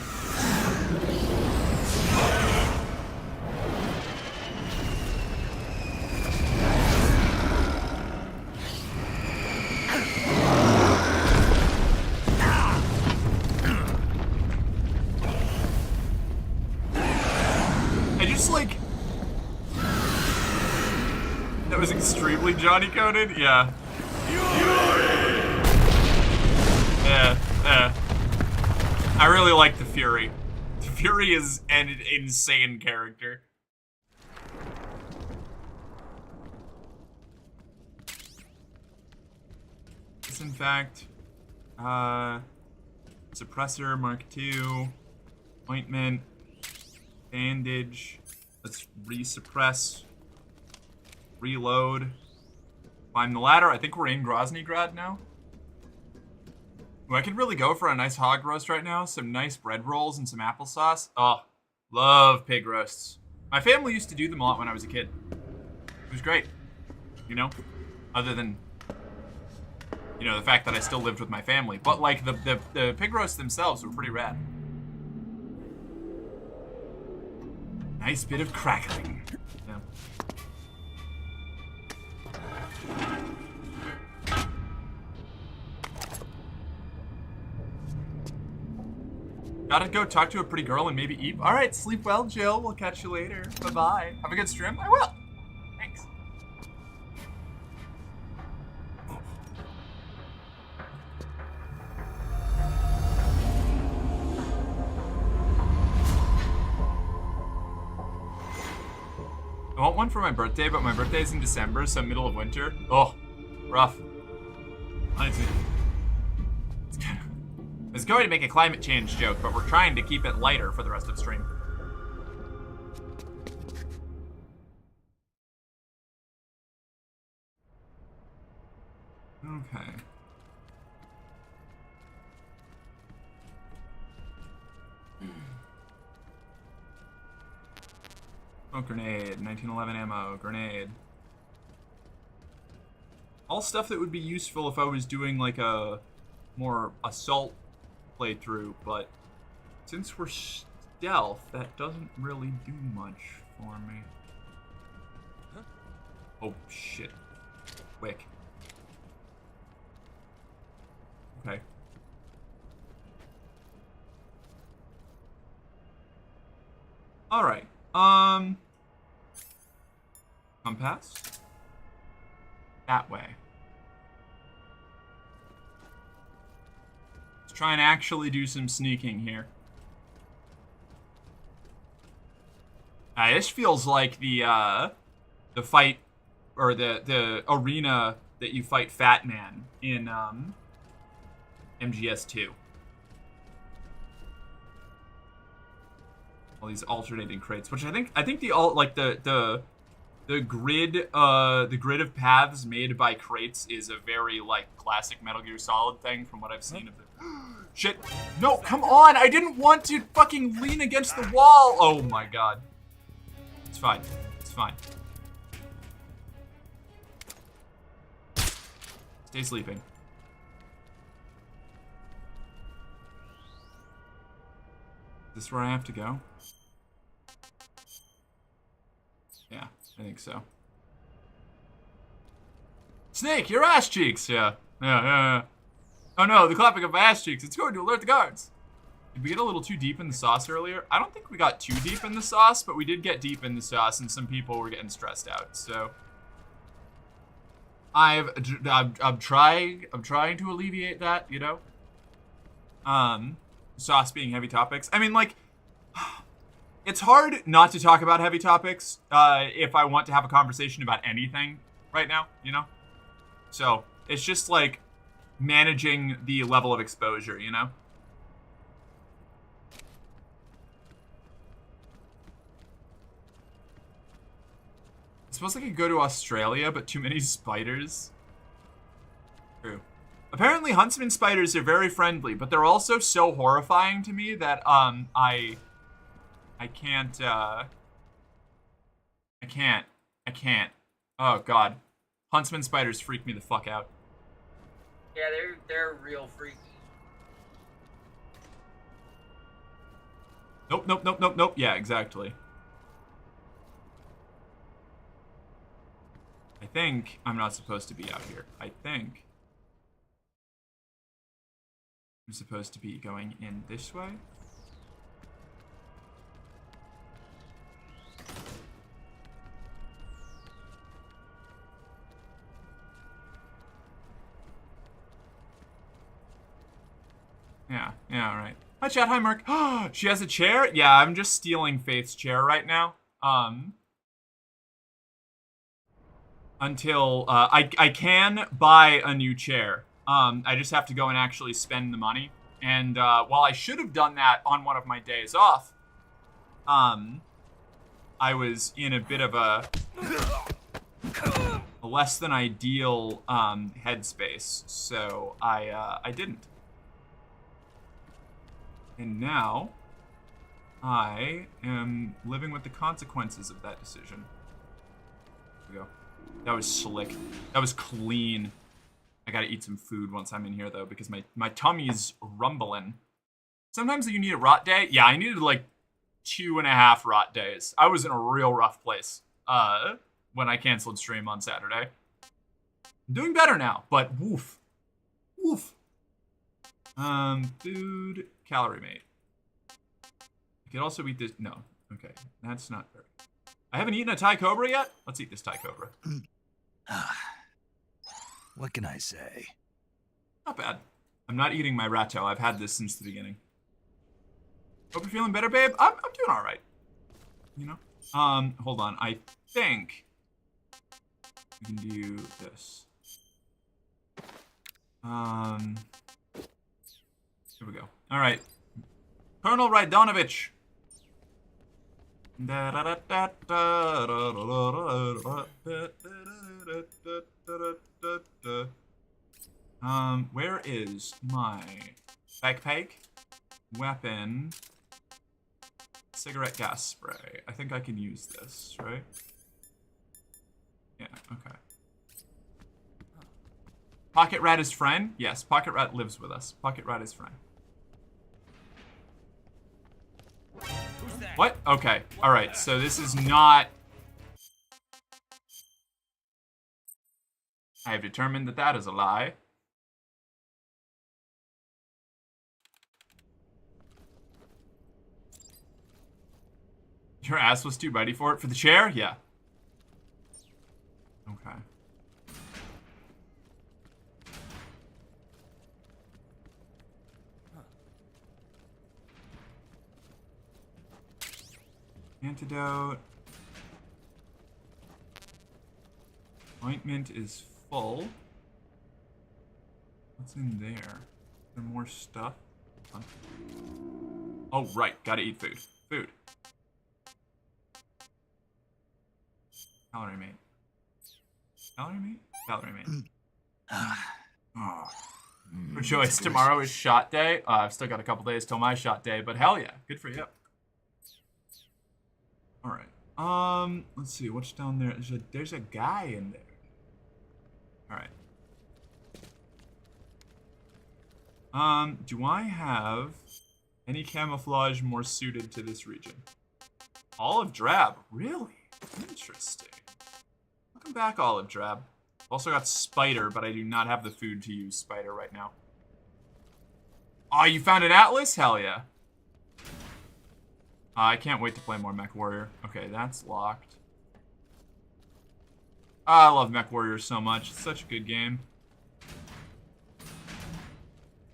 I just, like... That was extremely Johnny-coded? Yeah. Yeah. I really like the Fury. The Fury is an insane character. This, in fact, suppressor Mark II, ointment, bandage. Let's resuppress, reload, climb the ladder. I think we're in Groznygrad now. Ooh, I could really go for a nice hog roast right now. Some nice bread rolls and some applesauce. Oh, love pig roasts. My family used to do them a lot when I was a kid. It was great. You know? Other than, you know, the fact that I still lived with my family. But, like, the pig roasts themselves were pretty rad. Nice bit of crackling. Yeah. Gotta go talk to a pretty girl and maybe eat. Alright, sleep well, Jill. We'll catch you later. Bye-bye. Have a good stream. I will. Thanks. I want one for my birthday, but my birthday's in December, so middle of winter. Oh, rough. Honestly. I was going to make a climate change joke, but we're trying to keep it lighter for the rest of the stream. Okay. Oh, grenade. 1911 ammo. Grenade. All stuff that would be useful if I was doing like a more assault playthrough, but since we're stealth, that doesn't really do much for me. Oh, shit. Quick. Okay. Alright. Compass? That way. Let's try and actually do some sneaking here. This feels like the fight, or the arena that you fight Fat Man in, MGS2. All these alternating crates, which I think the grid of paths made by crates is a very like classic Metal Gear Solid thing from what I've seen of the shit. No, come on! I didn't want to fucking lean against the wall. Oh my god. It's fine. It's fine. Stay sleeping. Is this where I have to go? Yeah, I think so. Snake, your ass cheeks! Yeah. Oh no, the clapping of my ass cheeks. It's going to alert the guards. Did we get a little too deep in the sauce earlier? I don't think we got too deep in the sauce, but we did get deep in the sauce, and some people were getting stressed out, so... I'm trying to alleviate that, you know? Sauce being heavy topics. I mean, like, it's hard not to talk about heavy topics if I want to have a conversation about anything right now, you know? So, it's just, like, managing the level of exposure, you know? I suppose I could go to Australia, but too many spiders. True. Apparently, huntsman spiders are very friendly, but they're also so horrifying to me that I can't. I can't. Oh god, huntsman spiders freak me the fuck out. Yeah, they're real freaky. Nope. Yeah, exactly. I think I'm not supposed to be out here. I think I'm supposed to be going in this way. Yeah, all right. Hi, chat. Hi, Mark. She has a chair? Yeah, I'm just stealing Faith's chair right now. Until I can buy a new chair. I just have to go and actually spend the money. And while I should have done that on one of my days off, I was in a bit of a less than ideal headspace, so I didn't. And now I am living with the consequences of that decision. There we go. That was slick. That was clean. I gotta eat some food once I'm in here, though, because my tummy's rumbling. Sometimes you need a rot day. Yeah, I needed, like, 2.5 rot days. I was in a real rough place when I canceled stream on Saturday. I'm doing better now, but woof. Woof. Food, calorie mate. I could also eat this. No. Okay, that's not very. I haven't eaten a Thai Cobra yet? Let's eat this Thai Cobra. What can I say? Not bad. I'm not eating my Ratto. I've had this since the beginning. Hope you're feeling better, babe. I'm doing all right. You know? Hold on. I think we can do this. Here we go. All right. Colonel Raidonovich. Where is my backpack? Weapon. Cigarette gas spray. I think I can use this, right? Yeah, okay. Pocket Rat is friend? Yes, Pocket Rat lives with us. Pocket Rat is friend. What? Okay. Alright, so this is not... I have determined that that is a lie. Your ass was too mighty for it? For the chair? Yeah. Okay. Antidote. Ointment is full. What's in there? Is there more stuff? Huh? Oh, right. Gotta eat food. Food. Calorie mate. Calorie mate? Calorie mate. Oh. Rejoice. Tomorrow is shot day. I've still got a couple days till my shot day, but hell yeah. Good for you. Alright. Let's see. What's down there? There's a guy in there. Alright. Do I have any camouflage more suited to this region? Olive drab. Really? Interesting. Welcome back, Olive drab. Also got spider, but I do not have the food to use spider right now. Oh, you found an atlas? Hell yeah. I can't wait to play more Mech Warrior. Okay, that's locked. I love Mech Warrior so much. It's such a good game.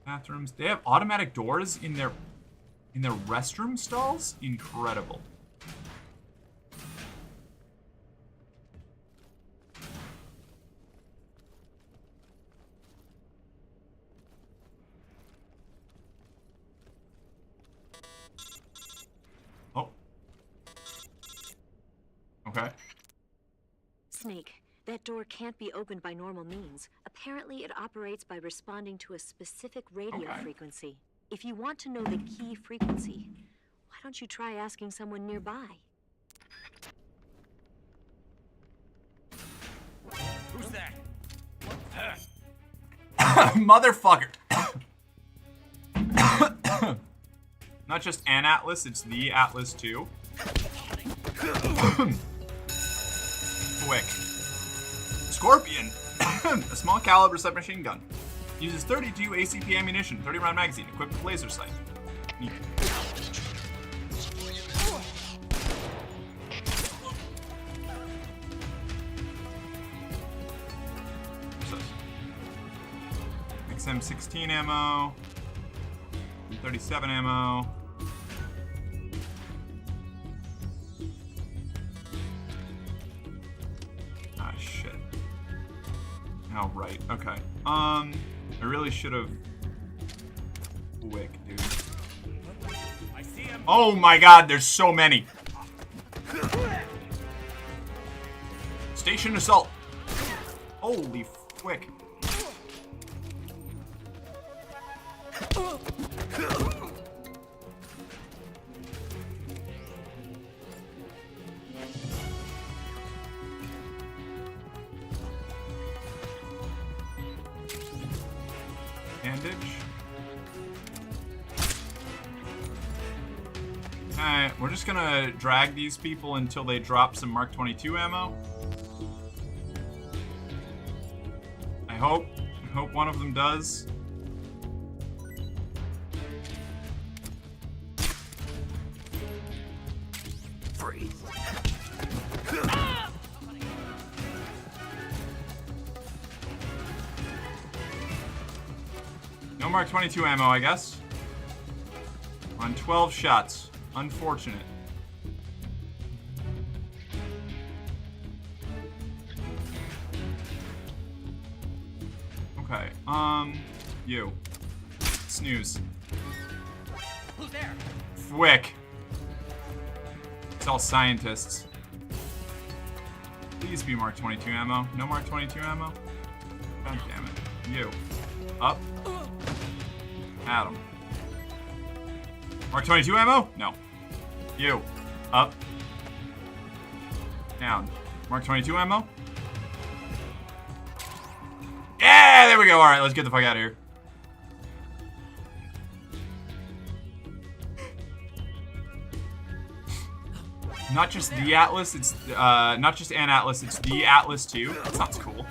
Bathrooms. They have automatic doors in their restroom stalls? Incredible. Oh. Okay. Snake, that door can't be opened by normal means. Apparently, it operates by responding to a specific radio frequency. If you want to know the key frequency, why don't you try asking someone nearby? Who's that? Motherfucker. Not just an Atlas, it's the Atlas 2. Quick. Scorpion. A small caliber submachine gun. Uses 32 ACP ammunition, 30 round magazine, equipped with laser sight. Neat. XM16 ammo. 37 ammo. Ah, shit. Oh, right. Okay. I really should have... Wick, dude. I see him. Oh my god, there's so many. Station assault. Holy frick. Bandage. Alright, we're just gonna drag these people until they drop some Mark 22 ammo. I hope one of them does. Freeze. No Mark 22 ammo, I guess. On 12 shots. Unfortunate. Okay, you. Snooze. Who's there? Fwick. It's all scientists. Please be Mark 22 ammo. No Mark 22 ammo? God damn it. You. Up. Adam. Mark 22 ammo? No. You. Up. Down. Mark 22 ammo. Yeah, there we go. All right, let's get the fuck out of here. Not just the Atlas, it's not just an Atlas, it's the Atlas too. That sounds cool.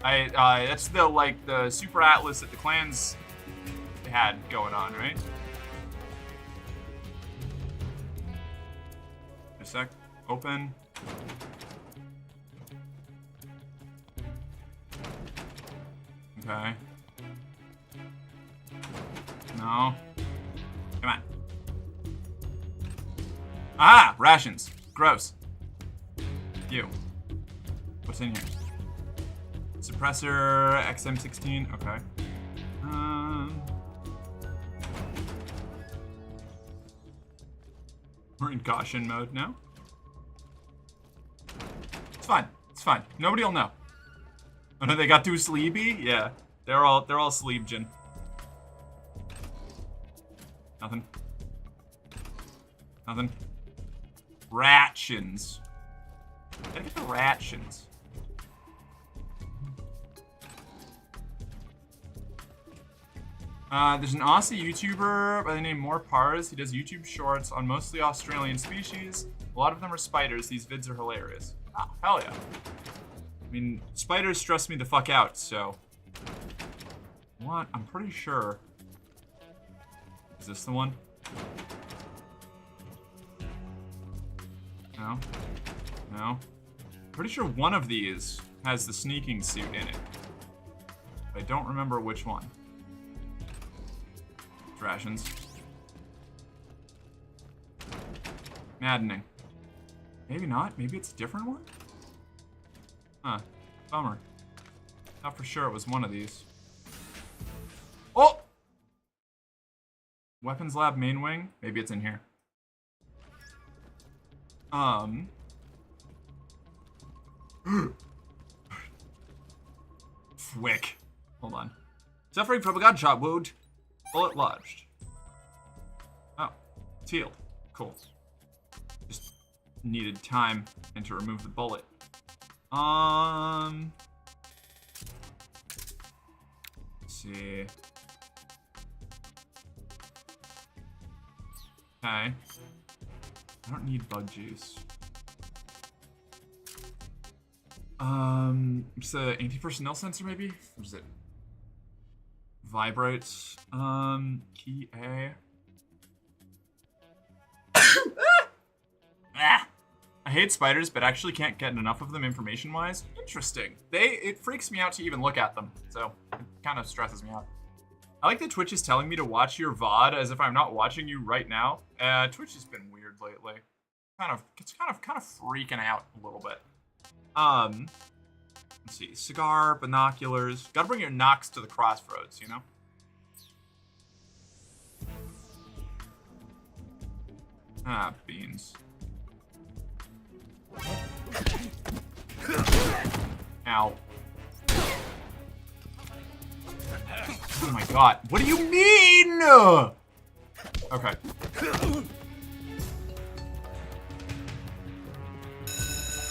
That's the like the Super Atlas that the clans had going on, right? A sec. Open. Okay. No. Come on. Ah! Rations. Gross. You. What's in here? Suppressor, XM16. Okay. We're in caution mode now. It's fine. It's fine. Nobody will know. Oh no, they got too sleepy? Yeah. They're all sleep-gin. Nothing. Nothing. Rations. Gotta get the rations. There's an Aussie YouTuber by the name More Pars. He does YouTube shorts on mostly Australian species. A lot of them are spiders. These vids are hilarious. Oh, hell yeah. I mean, spiders stress me the fuck out, so. What? I'm pretty sure. Is this the one? No. No. Pretty sure one of these has the sneaking suit in it. I don't remember which one. Rations. Maddening. Maybe not. Maybe it's a different one? Huh. Bummer. Thought for sure it was one of these. Oh! Weapons lab main wing? Maybe it's in here. Fwick. Hold on. Suffering from a gunshot wound. Bullet lodged. Oh. It's healed. Cool. Just needed time and to remove the bullet. Let's see. Okay. I don't need bug juice. It's the anti-personnel sensor maybe? What is it? Vibrates. Key A. I hate spiders, but actually can't get enough of them information-wise. Interesting. It freaks me out to even look at them, so it kind of stresses me out. I like that Twitch is telling me to watch your VOD as if I'm not watching you right now. Twitch has been weird lately. It's kind of freaking out a little bit. Let's see. Cigar, binoculars. Gotta bring your Nox to the crossroads, you know? Ah, beans. Ow. Oh my god. What do you mean? Okay.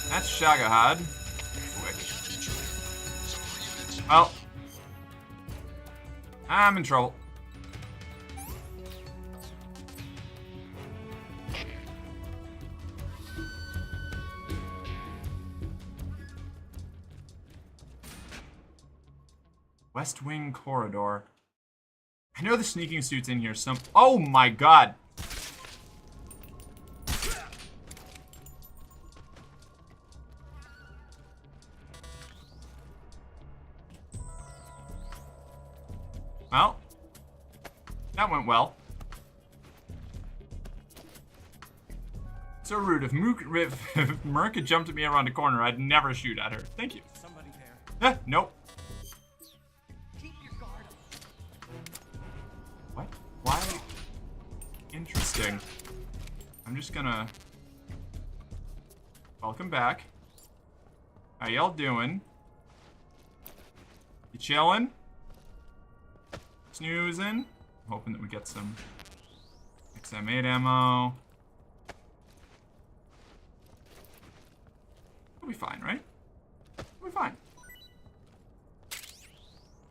That's Shagahad. Well. I'm in trouble. West Wing Corridor. I know the sneaking suit's in here some— oh my god! Well, that went well. So rude. If Merc had jumped at me around the corner, I'd never shoot at her. Thank you. Somebody there. Nope. What? Why? Interesting. I'm just gonna— welcome back. How y'all doing? You chillin'? Snoozing? Hoping that we get some XM8 ammo. We'll be fine, right? We'll be fine.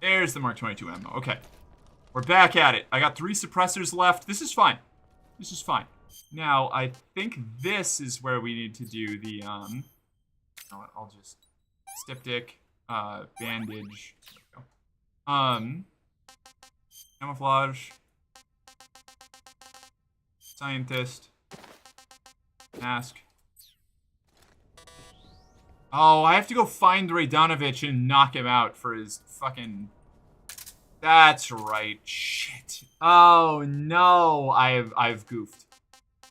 There's the Mark 22 ammo. Okay. We're back at it. I got 3 suppressors left. This is fine. This is fine. Now, I think this is where we need to do the, you know what, I'll just styptic, bandage. There we go. Camouflage. Scientist. Mask. Oh, I have to go find Radanovich and knock him out for his fucking... That's right. Shit. Oh, no. I've goofed.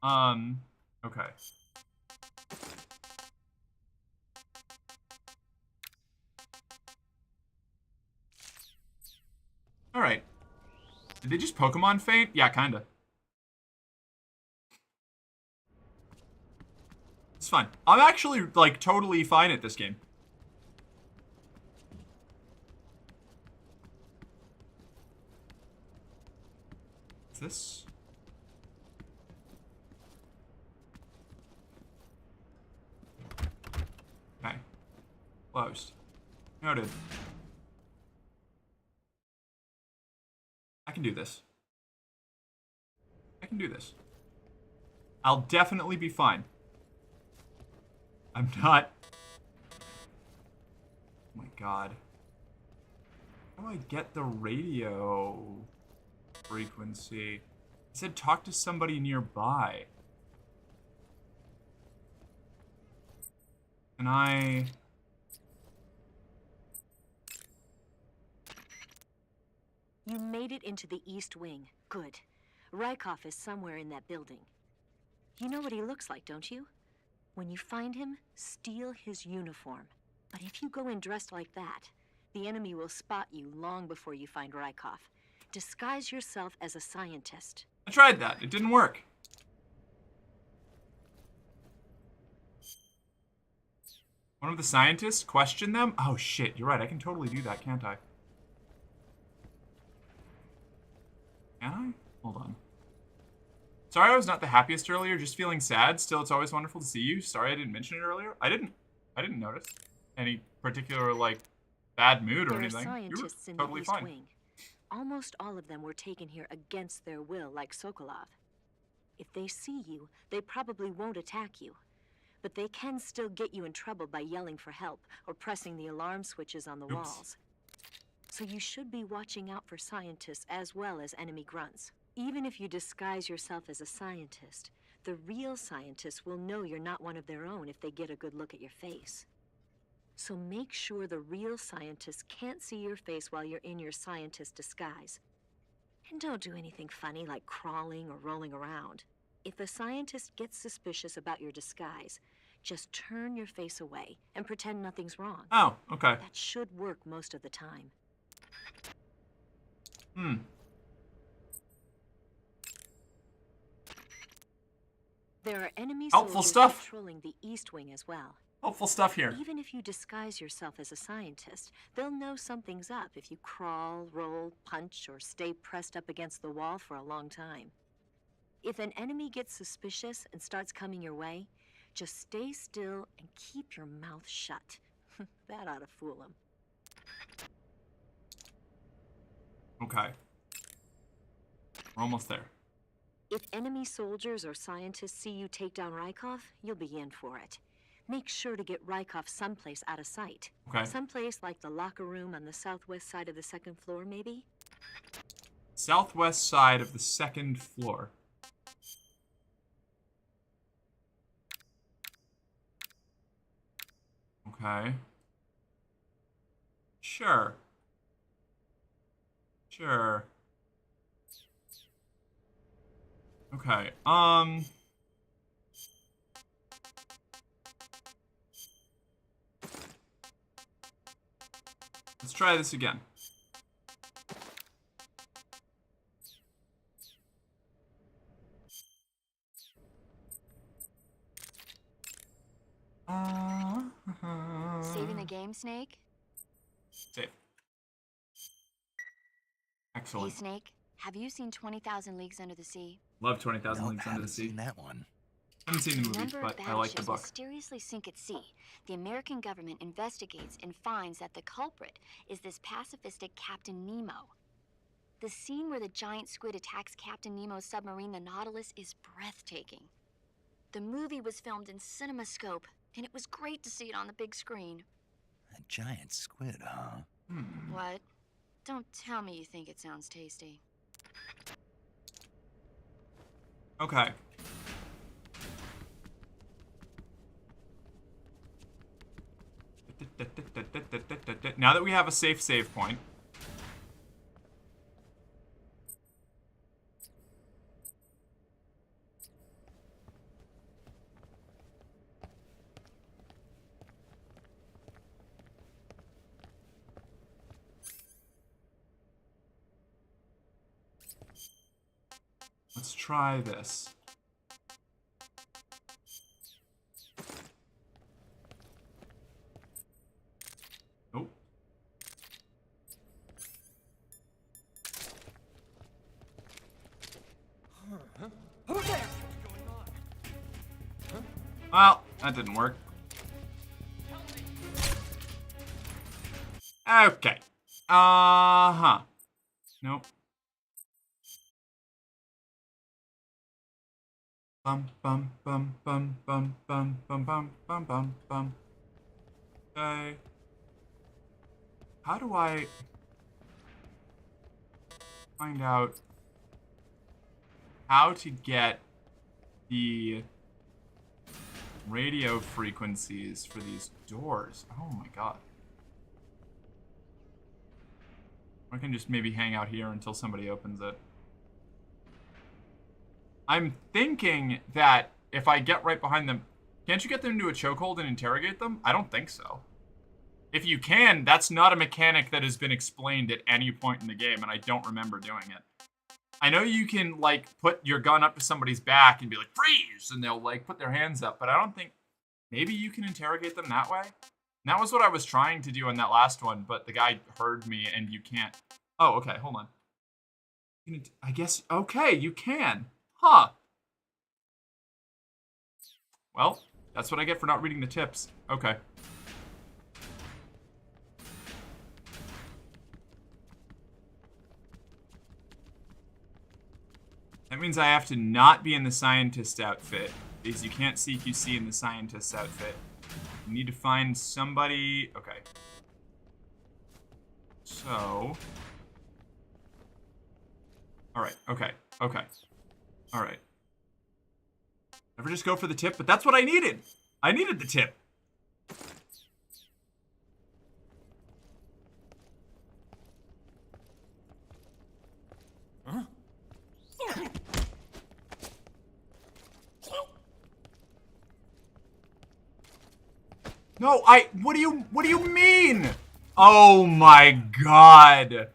Okay. Alright. Did they just Pokemon faint? Yeah, kinda. It's fine. I'm actually, like, totally fine at this game. What's this? Okay. Closed. Noted. I can do this. I can do this. I'll definitely be fine. I'm not... Oh my god. How do I get the radio frequency? It said talk to somebody nearby. Can I... You made it into the East Wing. Good. Rykov is somewhere in that building. You know what he looks like, don't you? When you find him, steal his uniform. But if you go in dressed like that, the enemy will spot you long before you find Rykov. Disguise yourself as a scientist. I tried that. It didn't work. One of the scientists? Question them? Oh shit, you're right. I can totally do that, can't I? Can I? Hold on. Sorry I was not the happiest earlier, just feeling sad. Still, it's always wonderful to see you. Sorry I didn't mention it earlier. I didn't notice any particular, like, bad mood or anything. You were Scientists in totally the East fine. Wing. Almost all of them were taken here against their will, like Sokolov. If they see you, they probably won't attack you. But they can still get you in trouble by yelling for help or pressing the alarm switches on the Oops. walls. So you should be watching out for scientists as well as enemy grunts. Even if you disguise yourself as a scientist, the real scientists will know you're not one of their own if they get a good look at your face. So make sure the real scientists can't see your face while you're in your scientist disguise. And don't do anything funny like crawling or rolling around. If a scientist gets suspicious about your disguise, just turn your face away and pretend nothing's wrong. Oh, okay. That should work most of the time. Hmm. There are enemy Helpful soldiers stuff. patrolling the East Wing as well. Helpful stuff here. Even if you disguise yourself as a scientist, they'll know something's up if you crawl, roll, punch, or stay pressed up against the wall for a long time. If an enemy gets suspicious and starts coming your way, just stay still and keep your mouth shut. That ought to fool them. Okay. We're almost there. If enemy soldiers or scientists see you take down Rykov, you'll be in for it. Make sure to get Rykov someplace out of sight. Okay. Someplace like the locker room on the southwest side of the second floor, maybe? Southwest side of the second floor. Okay. Sure. Sure. Okay, let's try this again. Saving the game, Snake? Save. Hey, Excellent. Snake, have you seen 20,000 Leagues Under the Sea? Love 20,000 Nope, Leagues Under the haven't Sea. seen that one. haven't seen the A movies, number of but I like the battleships book. mysteriously sink at sea. The American government investigates and finds that the culprit is this pacifistic Captain Nemo. The scene where the giant squid attacks Captain Nemo's submarine, the Nautilus, is breathtaking. The movie was filmed in CinemaScope, and it was great to see it on the big screen. A giant squid, huh? What? Don't tell me you think it sounds tasty. Okay. Now that we have a safe save point. Let's try this. Nope. Well, that didn't work. Okay. Uh-huh. Nope. Bum bum bum bum bum bum bum bum bum bum bum. Okay. How do I find out how to get the radio frequencies for these doors? Oh my god. I can just maybe hang out here until somebody opens it. I'm thinking that if I get right behind them... Can't you get them into a chokehold and interrogate them? I don't think so. If you can, that's not a mechanic that has been explained at any point in the game, and I don't remember doing it. I know you can, like, put your gun up to somebody's back and be like, freeze! And they'll, like, put their hands up, but I don't think... Maybe you can interrogate them that way? And that was what I was trying to do in that last one, but the guy heard me, and you can't... Oh, okay, hold on. I guess... Okay, you can. Huh. Well, that's what I get for not reading the tips. Okay. That means I have to not be in the scientist outfit, because you can't CQC in the scientist outfit. You need to find somebody... Okay. So... Alright, okay, okay. Alright. Never just go for the tip, but that's what I needed! I needed the tip! Huh? No, what do you mean? Oh my god.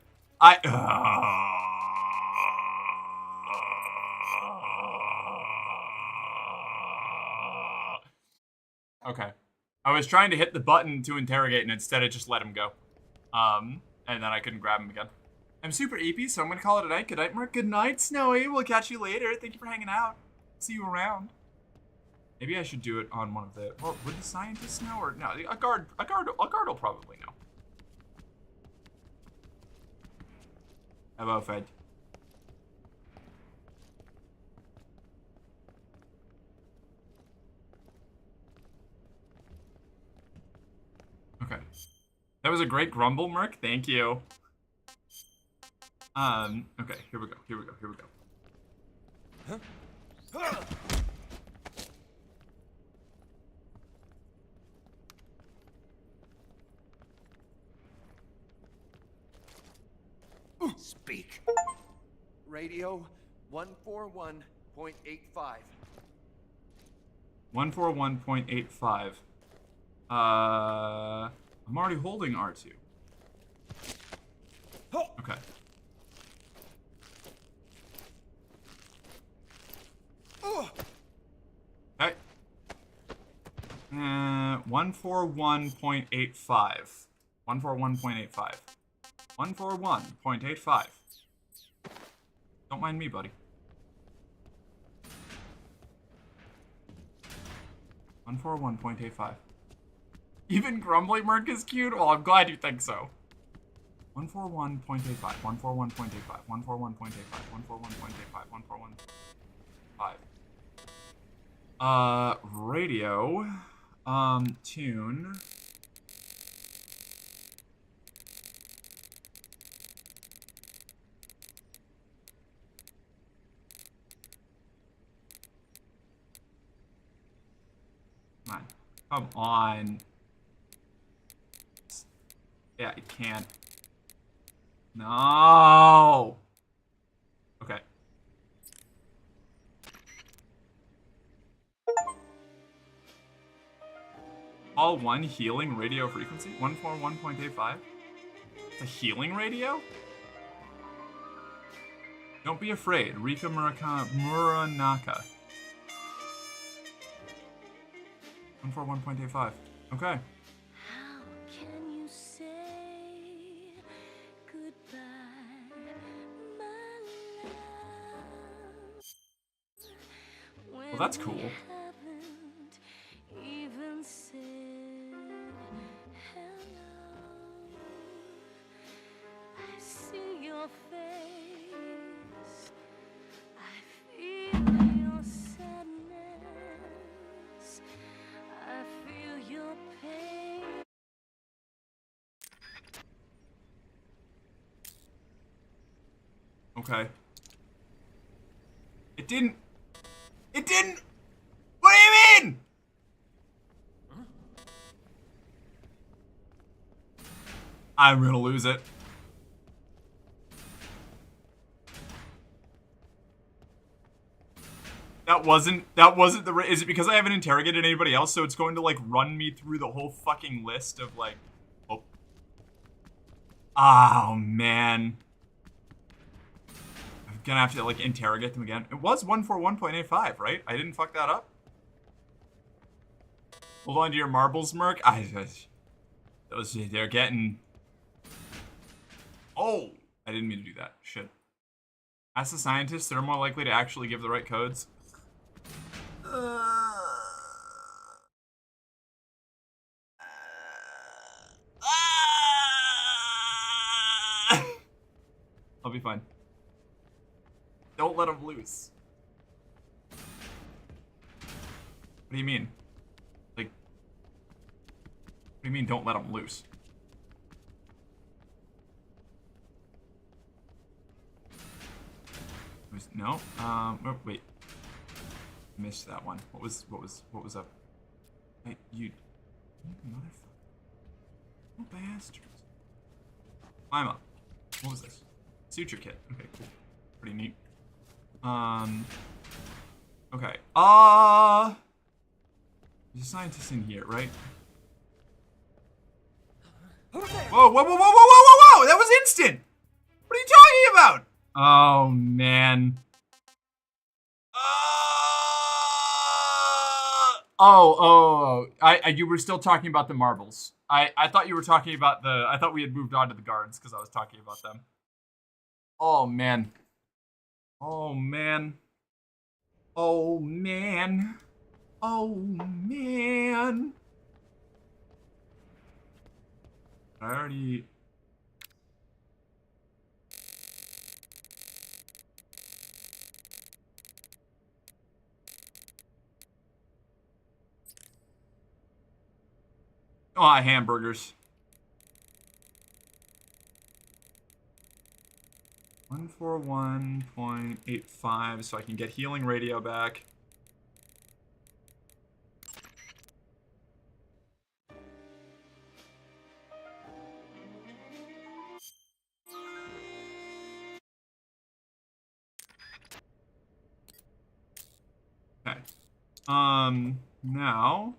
Okay. I was trying to hit the button to interrogate, and instead it just let him go. And then I couldn't grab him again. I'm super EP, so I'm gonna call it a night. Good night, Mark. Good night, Snowy. We'll catch you later. Thank you for hanging out. See you around. Maybe I should do it on one of the... Well, would the scientists know? Or no, a guard will probably know. Hello, Fed. Okay. That was a great grumble, Merc. Thank you. Okay, here we go. Here we go. Here we go. Huh? Speak. Radio 141.85. 141.85. I'm already holding R2. Okay. Okay. 141.85. 141.85. 141.85. Don't mind me, buddy. 141.85. Even Grumbly Merc is cute? Well, I'm glad you think so. 141.85, 141.85, 141.85, 141.85, 141.5. Radio. Tune. Come on. Yeah, it can't. No. Okay. All one healing radio frequency? 141.85? It's a healing radio? Don't be afraid. Rika Muranaka. 141.85. Okay. How can you say goodbye, my love? Well, that's cool. Haven't even said hello. I see your face. I feel your sadness. I feel your pain. Okay. It didn't. It didn't. What do you mean? I'm gonna lose it. That wasn't the, is it because I haven't interrogated anybody else, so it's going to, like, run me through the whole fucking list of, like, oh, man. I'm gonna have to, like, interrogate them again. It was 141.85, right? I didn't fuck that up? Hold on to your marbles, Merc. They're getting... Oh! I didn't mean to do that. Shit. Ask the scientists, they're more likely to actually give the right codes. I'll be fine. Don't let him loose. What do you mean? Like, what do you mean don't let him loose? No? Oh, wait. Missed that one. What was up? Hey, you motherfucker. Oh, bastards. Climb up. What was this? Suture kit. Okay, cool. Pretty neat. Okay. There's a scientist in here, right? Whoa, whoa, whoa, whoa, whoa, whoa, whoa, whoa! That was instant! What are you talking about? Oh, man. You were still talking about the marbles. I thought you were talking about I thought we had moved on to the guards because I was talking about them. Oh, man. Oh, man. Oh, man. Oh, man. I already... Oh, hamburgers. 141.85, so I can get healing radio back. Okay. Now...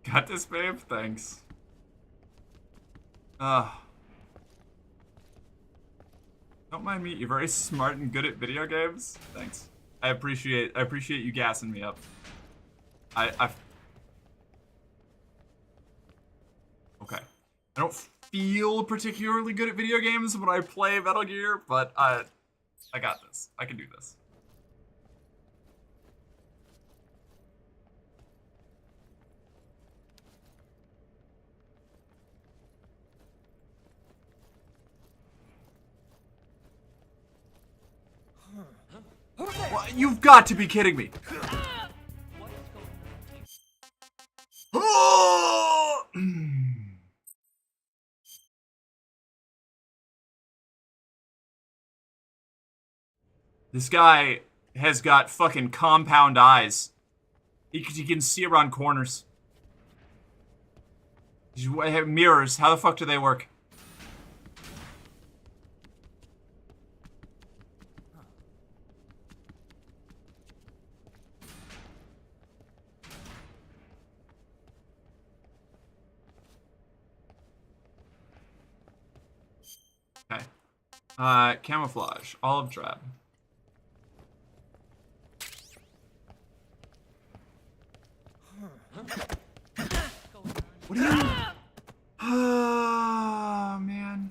Got this, babe? Thanks. Don't mind me. You're very smart and good at video games. Thanks. I appreciate you gassing me up. Okay. I don't feel particularly good at video games when I play Metal Gear, but I got this. I can do this. What? You've got to be kidding me. This guy has got fucking compound eyes. He can see around corners. Mirrors, how the fuck do they work? Okay. Camouflage, olive drab. What are you? Oh, man.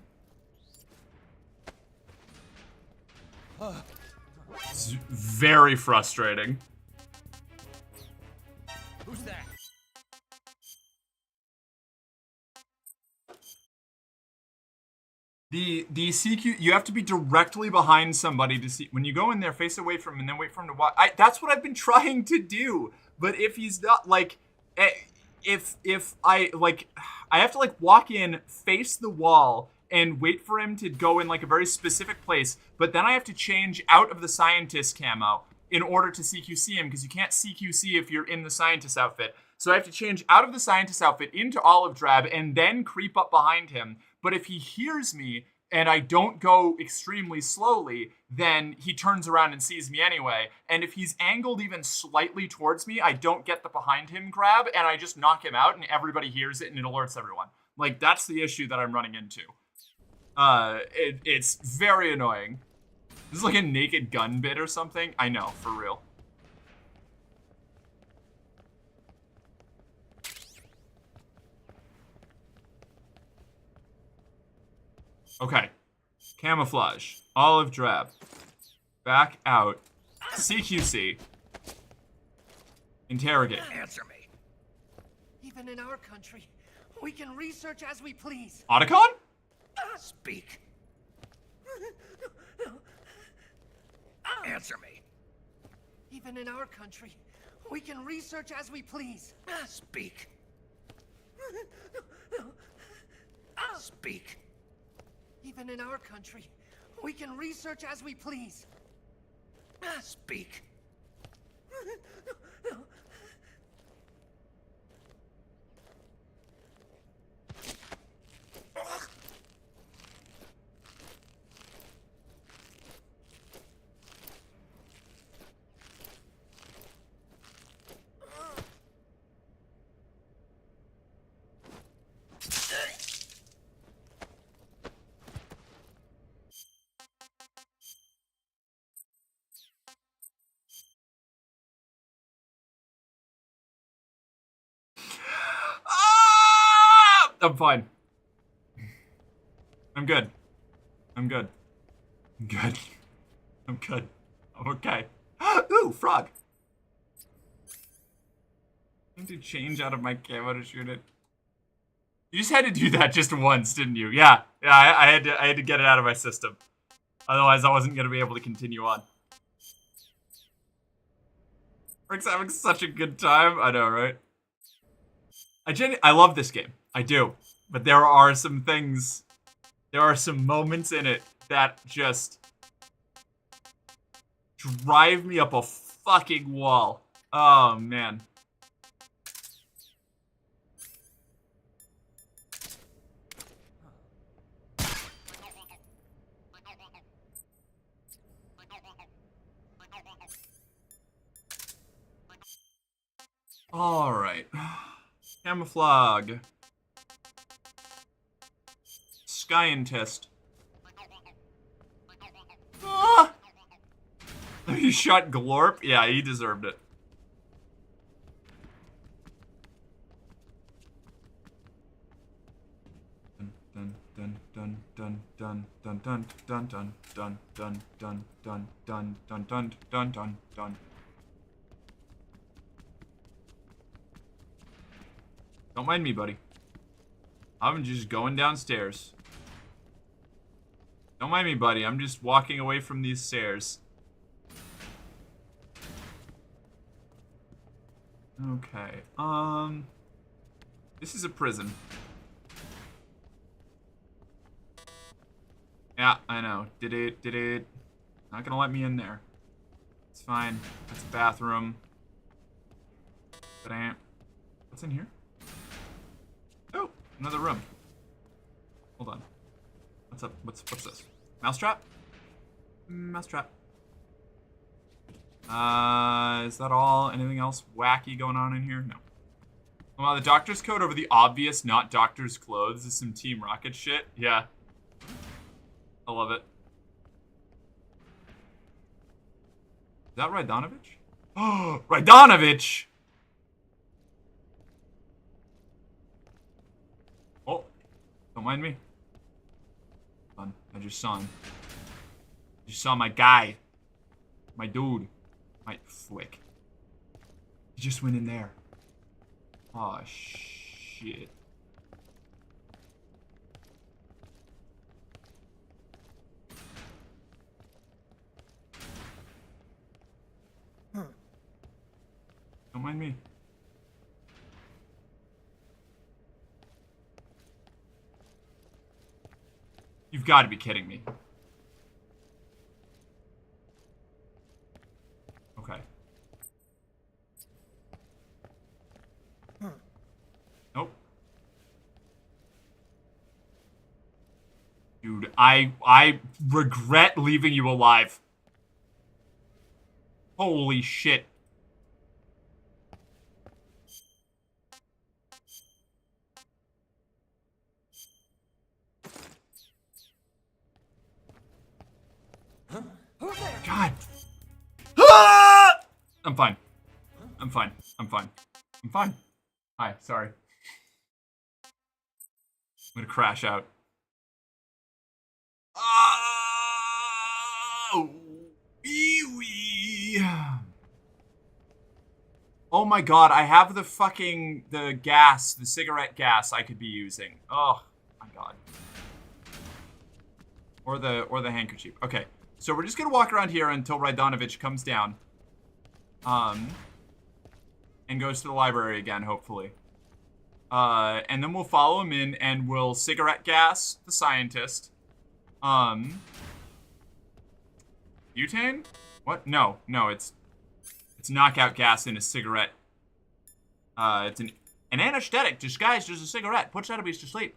It's very frustrating. Who's that? The CQ, you have to be directly behind somebody to see. When you go in there, face away from him and then wait for him to watch. That's what I've been trying to do. But if he's not, like, if I have to, like, walk in, face the wall, and wait for him to go in, like, a very specific place. But then I have to change out of the scientist camo in order to CQC him, because you can't CQC if you're in the scientist outfit. So I have to change out of the scientist outfit into olive drab and then creep up behind him. But if he hears me and I don't go extremely slowly, then he turns around and sees me anyway. And if he's angled even slightly towards me, I don't get the behind him grab and I just knock him out and everybody hears it and it alerts everyone. Like, that's the issue that I'm running into. It's very annoying. This is like a Naked Gun bit or something. I know, for real. Okay. Camouflage. Olive drab. Back out. CQC. Interrogate. Answer me. Even in our country, we can research as we please. Otacon? Speak. Answer me. Even in our country, we can research as we please. Speak. Speak. Even in our country, we can research as we please. Speak. I'm fine. I'm good. I'm good. I'm good. I'm good. I'm okay. Ooh, frog. I need to change out of my camo to shoot it. You just had to do that just once, didn't you? Yeah. Yeah, I had to get it out of my system. Otherwise, I wasn't going to be able to continue on. Rick's having such a good time. I know, right? I love this game. I do. But there are some things, there are some moments in it that just drive me up a fucking wall. Oh, man. All right. Camouflage. Scientist. Ah! He shot Glorp? Yeah, he deserved it. Dun dun dun dun dun dun dun dun dun dun dun dun dun dun dun dun dun dun dun dun. Don't mind me, buddy. I'm just going downstairs. Don't mind me, buddy. I'm just walking away from these stairs. Okay. This is a prison. Yeah, I know. Did it. Not gonna let me in there. It's fine. That's a bathroom. But what's in here? Oh, another room. Hold on. What's up? What's this? Mousetrap? Mousetrap. Is that all? Anything else wacky going on in here? No. Well, the doctor's coat over the obvious not doctor's clothes is some Team Rocket shit. Yeah. I love it. Is that Raidanovich? Oh, Raidanovich! Oh, don't mind me. Fun. I just saw him. Just saw my guy. My dude. My flick. He just went in there. Oh shit. Don't mind me. You've got to be kidding me. Okay. Nope. Dude, I regret leaving you alive. Holy shit. God. Ah! I'm fine. I'm fine. I'm fine. I'm fine. Hi, sorry. I'm gonna crash out. Oh, wee. Oh my god, I have the gas, the cigarette gas I could be using. Oh my god. Or the handkerchief. Okay. So we're just gonna walk around here until Raidanovich comes down. And goes to the library again, hopefully. And then we'll follow him in and we'll cigarette gas the scientist. Butane? What? No, it's knockout gas in a cigarette. It's an anesthetic disguised as a cigarette. Puts enemies to sleep.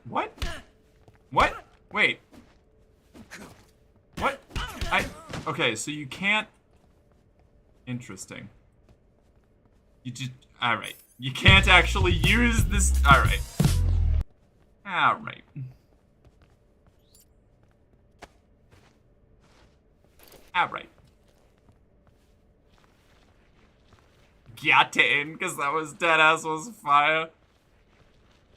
What? What? Wait. What? Okay, so you can't... Interesting. You just... Alright. You can't actually use this... Alright. Alright. Alright. Got in, because that was deadass was fire.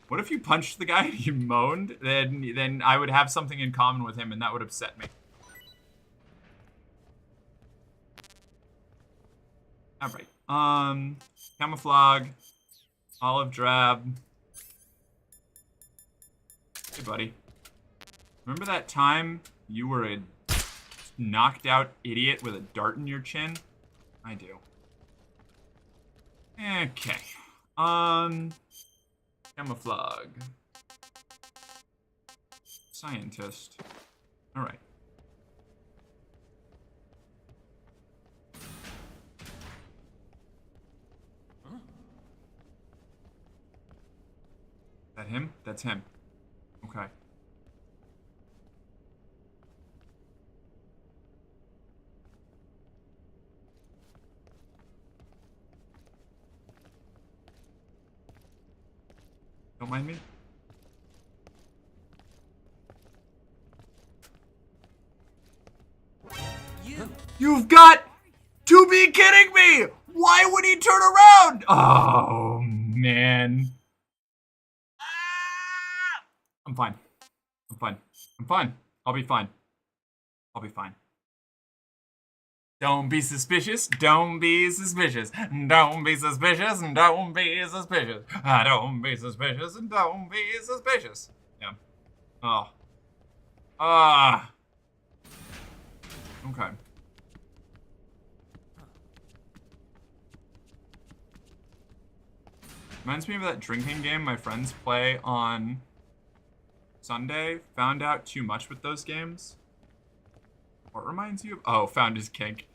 What if you punched the guy and he moaned? Then I would have something in common with him and that would upset me. Alright. Camouflage. Olive drab. Hey, buddy. Remember that time you were a knocked out idiot with a dart in your chin? I do. Okay. Camouflage. Scientist. Alright. That him? That's him. Okay. Don't mind me. You've got to be kidding me! Why would he turn around? Oh, man. I'm fine. I'm fine. I'm fine. I'll be fine. I'll be fine. Don't be suspicious. Don't be suspicious. Don't be suspicious. And don't be suspicious. Don't be suspicious. And don't be suspicious. Yeah. Oh. Ah. Okay. Reminds me of that drinking game my friends play on Sunday. Found out too much with those games. What reminds you of? Oh, found his kink.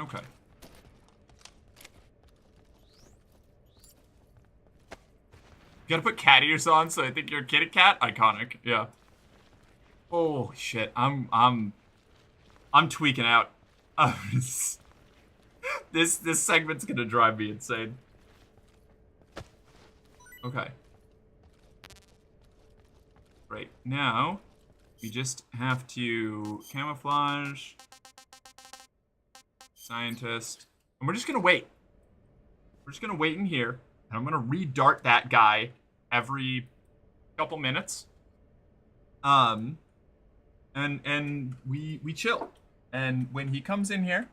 Okay. You gotta put cat ears on, so I think you're a kitty cat. Iconic, yeah. Holy shit, I'm tweaking out. This segment's gonna drive me insane. Okay. Right now, we just have to camouflage, scientist, and we're just gonna wait. We're just gonna wait in here, and I'm gonna re-dart that guy every couple minutes. And we chill. And when he comes in here,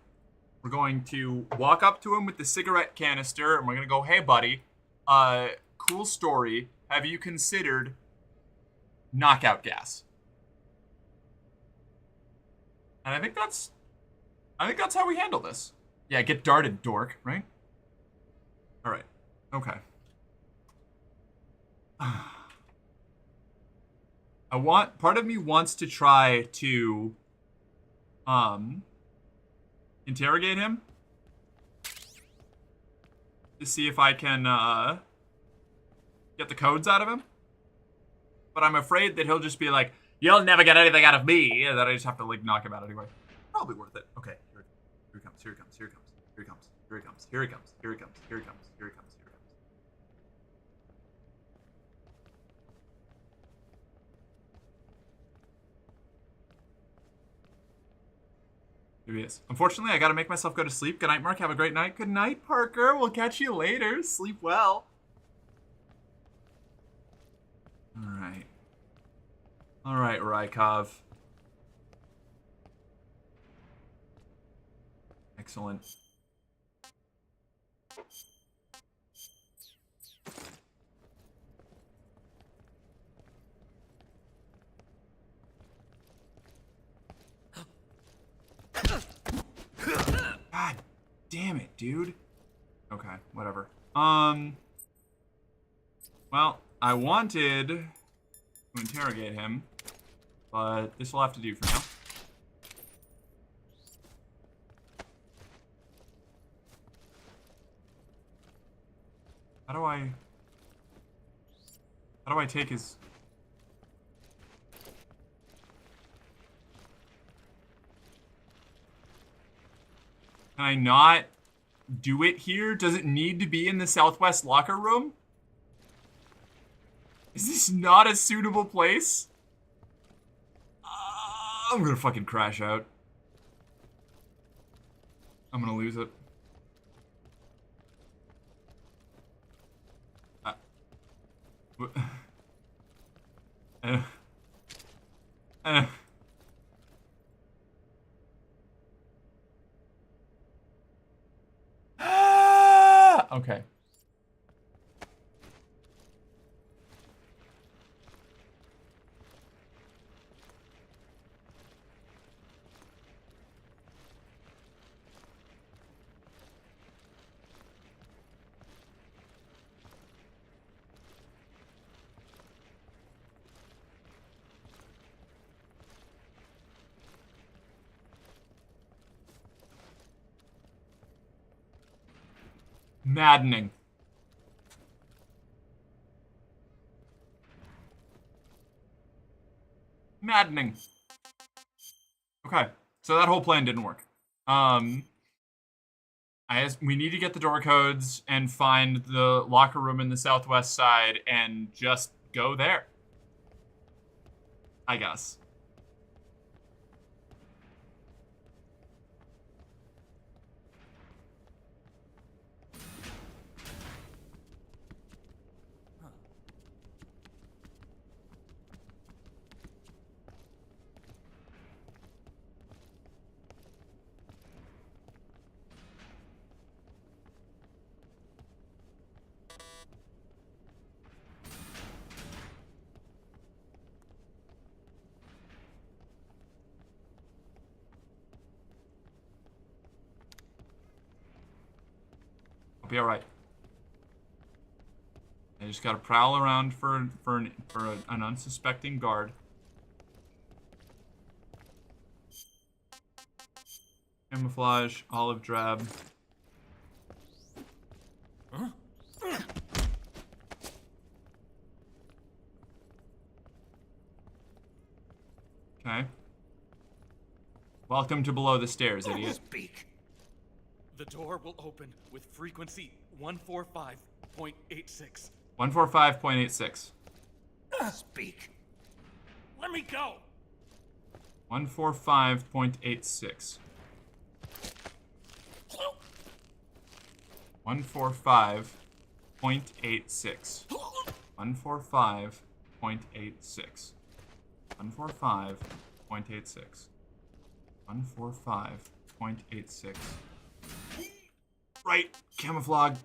we're going to walk up to him with the cigarette canister, and we're gonna go, "Hey, buddy, cool story. Have you considered knockout gas?" And I think that's how we handle this. Yeah, get darted, dork, right? All right. Okay. Part of me wants to try to interrogate him to see if I can get the codes out of him. But I'm afraid that he'll just be like, "You'll never get anything out of me," and then I just have to like knock him out anyway. Probably worth it. Okay, here he comes, here he comes, here he comes, here he comes, here he comes, here he comes, here he comes, here he comes, here he comes, here he comes. Here he is. Unfortunately, I gotta make myself go to sleep. Good night, Mark. Have a great night. Good night, Parker. We'll catch you later. Sleep well. Alright. Alright, Rykov. Excellent. God damn it, dude. Okay, whatever. Well, I wanted to interrogate him, but this will have to do for now. How do I take his... Can I not do it here? Does it need to be in the Southwest locker room? Is this not a suitable place? I'm gonna fucking crash out. I'm gonna lose it. Okay. Maddening. Maddening. Okay, so that whole plan didn't work. We need to get the door codes and find the locker room in the southwest side and just go there. I guess. I'll be all right. I just gotta prowl around for an unsuspecting guard. Camouflage, olive drab. Huh? Okay. Welcome to below the stairs, idiot. Speak. The door will open with frequency 145.86. 145.86. Speak. Let me go. 145.86. 145.86. 145.86. 145.86. 145.86. Right, camouflage.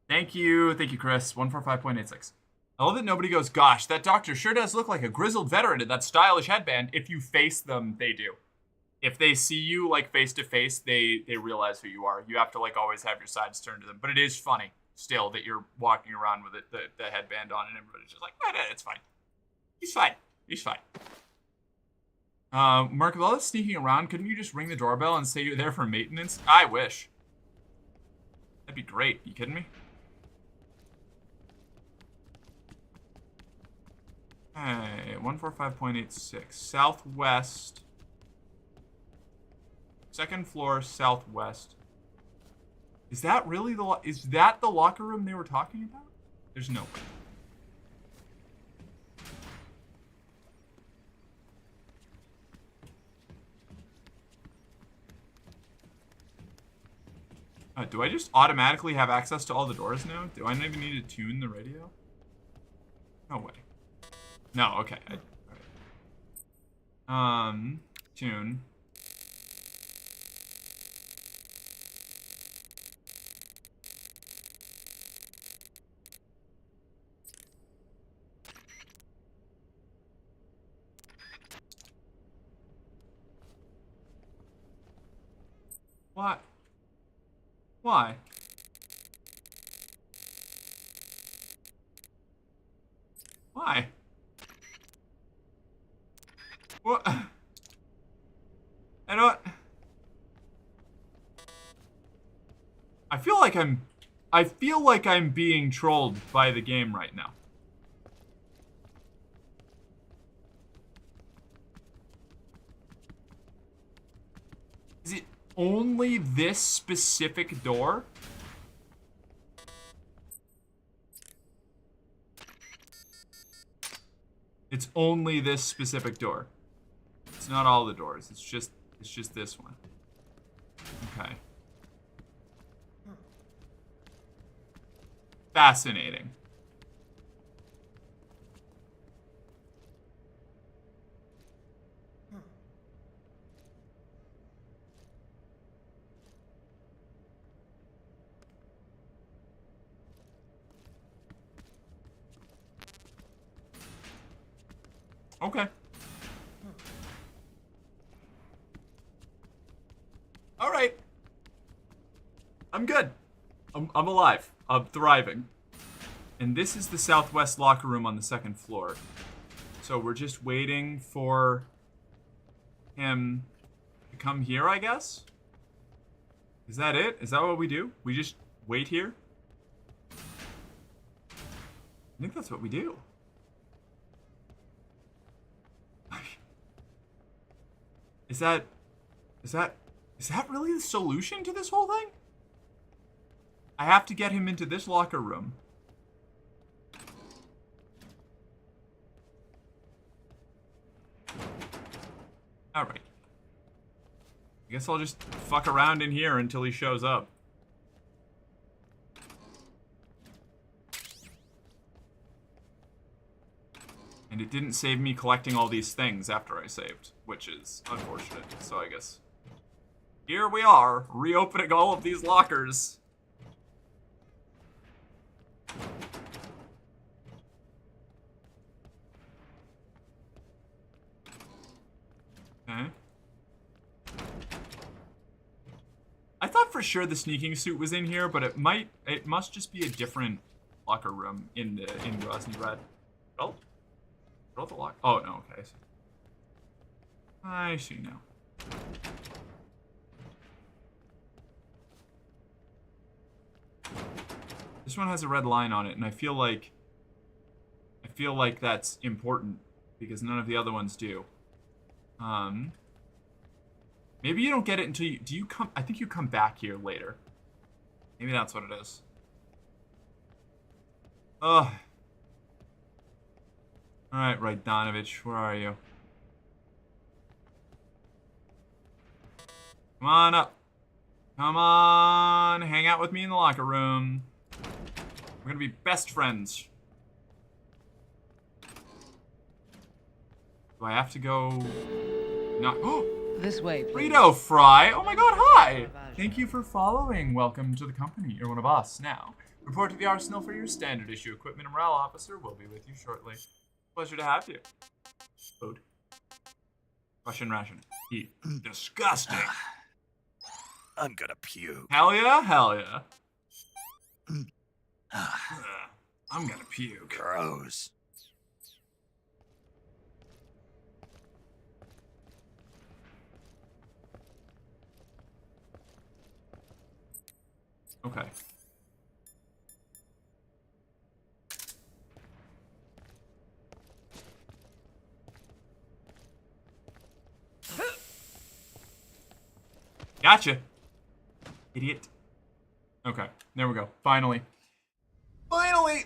Thank you, Chris. 145.86. I love that nobody goes, gosh, that doctor sure does look like a grizzled veteran in that stylish headband. If you face them, they do. If they see you like face to face, they realize who you are. You have to like always have your sides turned to them. But it is funny still that you're walking around with the headband on and everybody's just like, it's fine. He's fine. He's fine. Mark, with all this sneaking around, couldn't you just ring the doorbell and say you're there for maintenance? I wish. That'd be great. You kidding me? Hey, 145.86. Southwest. Second floor, southwest. Is that really is that the locker room they were talking about? There's no way. Do I just automatically have access to all the doors now? Do I not even need to tune the radio? No way. No, okay. All right. Tune. What? Why? Why? What? I don't... I feel like I'm being trolled by the game right now. Is it only this specific door? It's only this specific door. It's not all the doors. It's just this one. Okay. Fascinating. Okay. All right. I'm good. I'm alive. I'm thriving. And this is the southwest locker room on the second floor. So we're just waiting for him to come here, I guess? Is that it? Is that what we do? We just wait here? I think that's what we do. Is that really the solution to this whole thing? I have to get him into this locker room. Alright. I guess I'll just fuck around in here until he shows up. And it didn't save me collecting all these things after I saved, which is unfortunate. So I guess here we are, reopening all of these lockers. Okay. I thought for sure the sneaking suit was in here, but it must just be a different locker room in Grozny Red. Oh. Roll the lock. Oh, no, okay. I see now. This one has a red line on it, and I feel like that's important because none of the other ones do. Maybe you don't get it until you come. I think you come back here later. Maybe that's what it is. Ugh. Alright, Rajdanovich, where are you? Come on up. Come on, hang out with me in the locker room. We're gonna be best friends. Do I have to go? Not. Oh! This way, please. Frito Fry! Oh my god, hi! Thank you for following. Welcome to the company. You're one of us now. Report to the arsenal for your standard issue equipment and morale officer. We'll be with you shortly. Pleasure to have you. Food. Russian ration. Eat. Disgusting. I'm gonna puke. Hell yeah, hell yeah. I'm gonna puke. Gross. Okay. Gotcha. Idiot. Okay, there we go. Finally. Finally!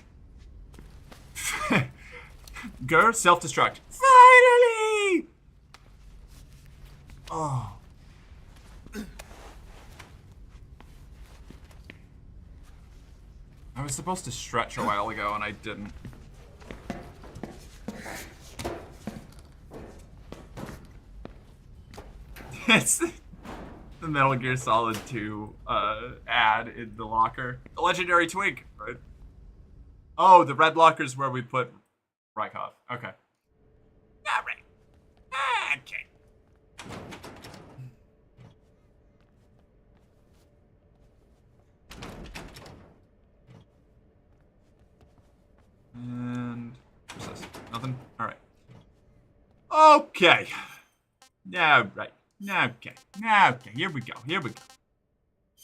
Gur, self-destruct. Finally! Oh. I was supposed to stretch a while ago and I didn't. It's the Metal Gear Solid 2 ad in the locker. The legendary twink, right? Oh, the red locker's where we put Rykov. Okay. Alright. Okay. And what's this? Nothing? Alright. Okay. Yeah, right. Okay. Okay. Here we go. Here we go.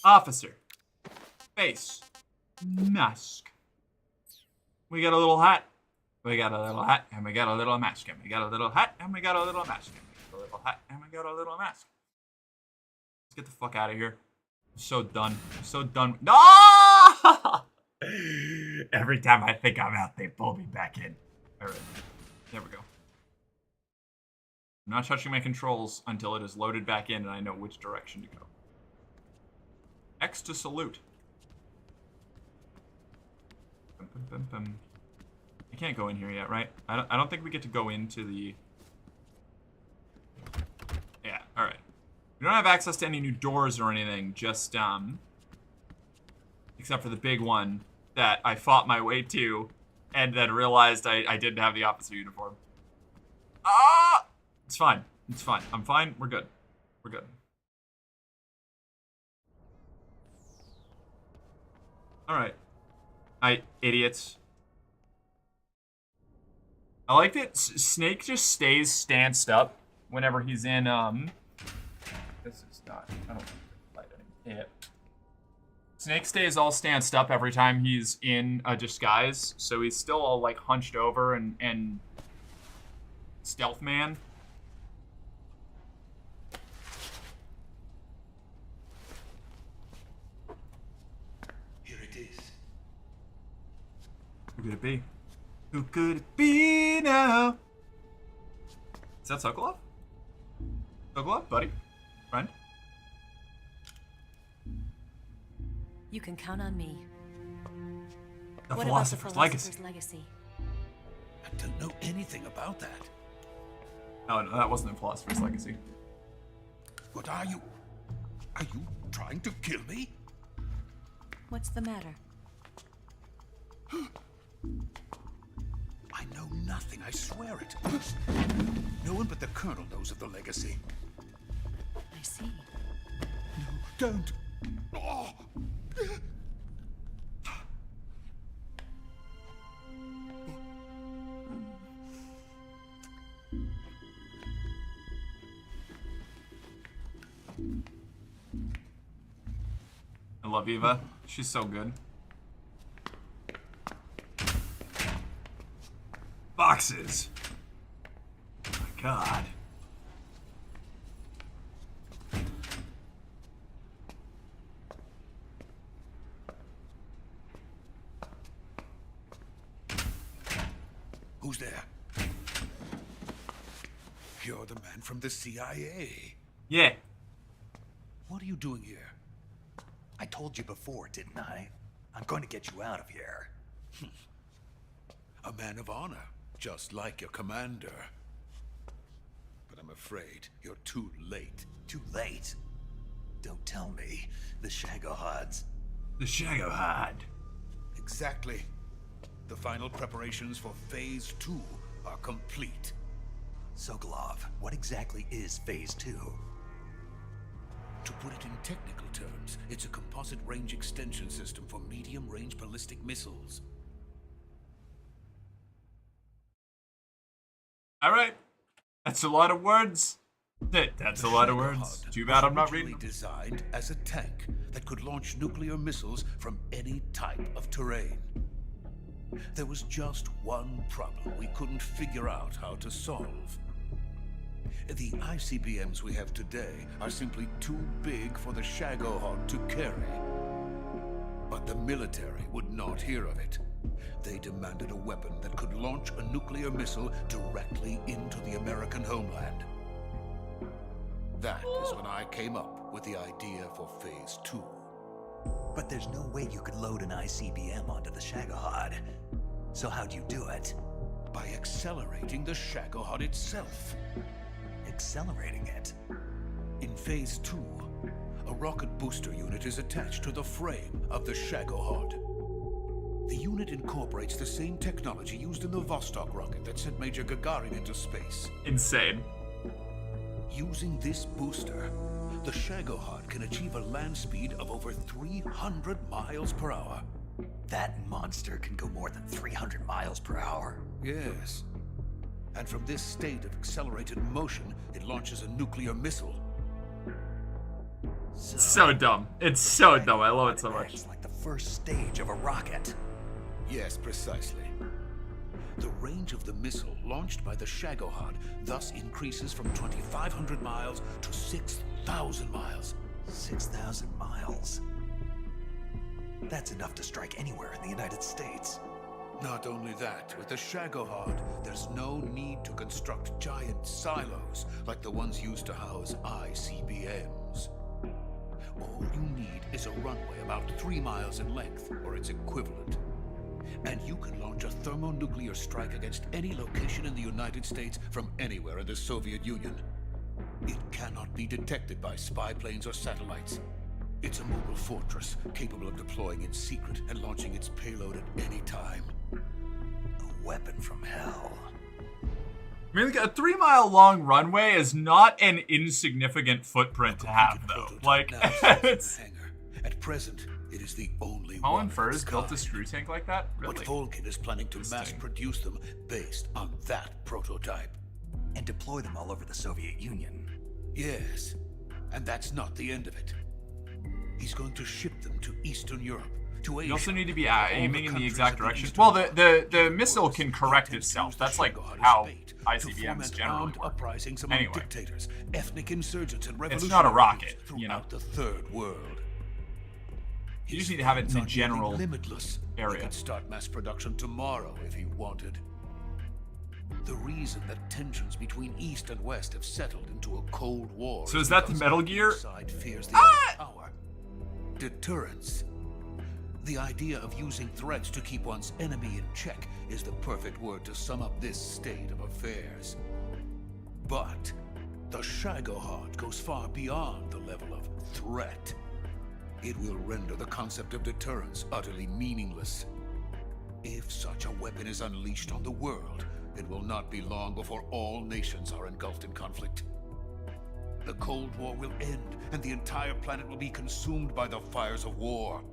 Officer. Face. Mask. We got a little hat. We got a little hat. And we got a little mask. And we got a little hat. And we got a little mask. And we got a little hat. And we got a little mask. Let's get the fuck out of here. I'm so done. I'm so done. No! Every time I think I'm out, they pull me back in. Alright. There we go. I'm not touching my controls until it is loaded back in and I know which direction to go. X to salute. Bum, bum, bum, bum. I can't go in here yet, right? I don't think we get to go into the... Yeah, alright. We don't have access to any new doors or anything, just, except for the big one that I fought my way to and then realized I didn't have the officer uniform. Ah! It's fine. It's fine. I'm fine. We're good. We're good. Alright. Idiots. I like that Snake just stays stanced up whenever he's in, This is not... I don't light any. Yeah. Snake stays all stanced up every time he's in a disguise, so he's still all, like, hunched over and stealth man. Who could it be? Who could it be now? Is that Sokolov? Sokolov, buddy? Friend? You can count on me. The What about the Philosopher's Philosopher's Legacy. Legacy? I don't know anything about that. Oh, no, that wasn't the Philosopher's Legacy. What are you? Are you trying to kill me? What's the matter? I know nothing, I swear it. No one but the Colonel knows of the legacy. I see. No, don't. Oh. I love Eva. She's so good. Boxes. Oh my God. Who's there? You're the man from the CIA. Yeah. What are you doing here? I told you before, didn't I? I'm going to get you out of here. A man of honor, just like your commander. But I'm afraid you're too late. Too late? Don't tell me. The Shagohods. The Shagohod. Exactly. The final preparations for Phase 2 are complete. Sokolov, what exactly is Phase 2? To put it in technical terms, it's a composite range extension system for medium-range ballistic missiles. All right. That's a lot of words. That's a lot of words. Too bad I'm not reading them. Designed as a tank that could launch nuclear missiles from any type of terrain. There was just one problem we couldn't figure out how to solve. The ICBMs we have today are simply too big for the Shagohod to carry. But the military would not hear of it. They demanded a weapon that could launch a nuclear missile directly into the American homeland. That is when I came up with the idea for Phase 2. But there's no way you could load an ICBM onto the Shagohod. So how'd you do it? By accelerating the Shagohod itself. Accelerating it? In Phase 2, a rocket booster unit is attached to the frame of the Shagohod. The unit incorporates the same technology used in the Vostok rocket that sent Major Gagarin into space. Insane. Using this booster, the Shagohod can achieve a land speed of over 300 miles per hour. That monster can go more than 300 miles per hour? Yes. And from this state of accelerated motion, it launches a nuclear missile. So dumb. It's so dumb. I love it so much. It's like the first stage of a rocket. Yes, precisely. The range of the missile launched by the Shagohod thus increases from 2,500 miles to 6,000 miles. 6,000 miles? That's enough to strike anywhere in the United States. Not only that, with the Shagohod, there's no need to construct giant silos like the ones used to house ICBMs. All you need is a runway about 3 miles in length, or its equivalent. And you can launch a thermonuclear strike against any location in the United States from anywhere in the Soviet Union. It cannot be detected by spy planes or satellites. It's a mobile fortress, capable of deploying in secret and launching its payload at any time. A weapon from hell. I mean, like, a 3-mile long runway is not an insignificant footprint to have, though. Like, it's... At present, it is the only Colin one Furs built a screw tank like that? Really? But Volkin is planning to mass-produce them based on that prototype. And deploy them all over the Soviet Union. Yes, and that's not the end of it. He's going to ship them to Eastern Europe, to Asia. You also need to be aiming in the exact direction. Well, the missile can correct itself. That's like how ICBMs generally work. Uprisings among Anyway, dictators, ethnic insurgents, and it's not a rocket, throughout you know. the Third World. You just need to have it in the Not general nearly limitless. He area. could start mass production tomorrow if he wanted. The reason that tensions between East and West have settled into a Cold War. So is that the because Metal Gear? each side fears the other's power. Deterrence. The idea of using threats to keep one's enemy in check is the perfect word to sum up this state of affairs. But the Shagohod goes far beyond the level of threat. It will render the concept of deterrence utterly meaningless. If such a weapon is unleashed on the world, it will not be long before all nations are engulfed in conflict. The Cold War will end, and the entire planet will be consumed by the fires of war.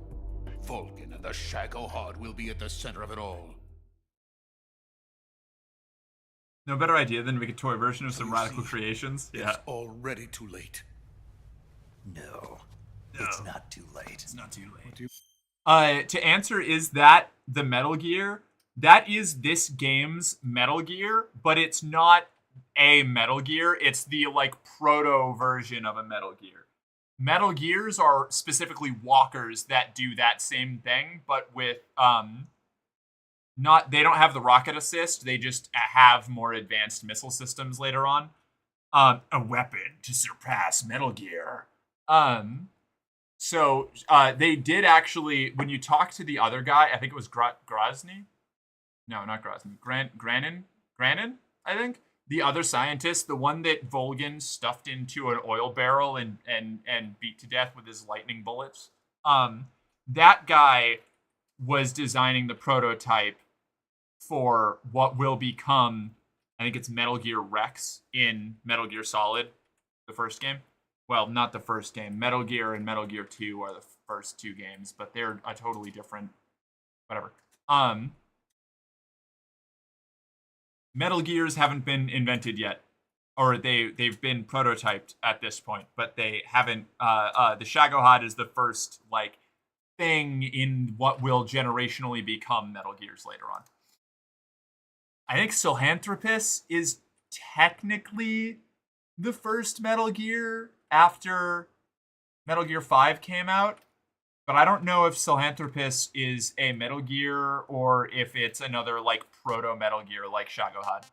Vulcan and the Shagohod will be at the center of it all. No better idea than to make a toy version of some Radical Creations. It's already too late. No, it's not too late. It's not too late. To answer, is that the Metal Gear? That is this game's Metal Gear, but it's not a Metal Gear. It's the like proto version of a Metal Gear. Metal Gears are specifically walkers that do that same thing, but with they don't have the rocket assist. They just have more advanced missile systems later on. A weapon to surpass Metal Gear. So they did actually, when you talk to the other guy, I think it was Grozny. No, not Grozny. Granin, I think. The other scientist, the one that Volgin stuffed into an oil barrel and beat to death with his lightning bullets. That guy was designing the prototype for what will become, I think it's Metal Gear Rex in Metal Gear Solid, the first game. Well, not the first game. Metal Gear and Metal Gear 2 are the first two games, but they're a totally different, whatever. Metal Gears haven't been invented yet, or they've been prototyped at this point, but they haven't. The Shagohod is the first like thing in what will generationally become Metal Gears later on. I think Silhanthropus is technically the first Metal Gear after Metal Gear 5 came out, but I don't know if Silhanthropus is a Metal Gear or if it's another like proto Metal Gear like Shagohod.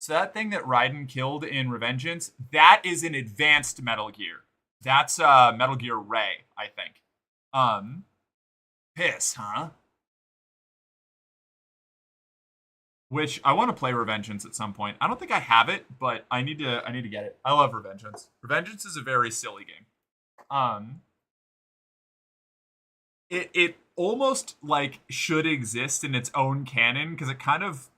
So that thing that Raiden killed in Revengeance, that is an advanced Metal Gear. That's Metal Gear Ray, I think. Piss, huh? Which I want to play Revengeance at some point. I don't think I have it, but I need to get it. I love Revengeance. Revengeance is a very silly game. It almost like should exist in its own canon because it kind of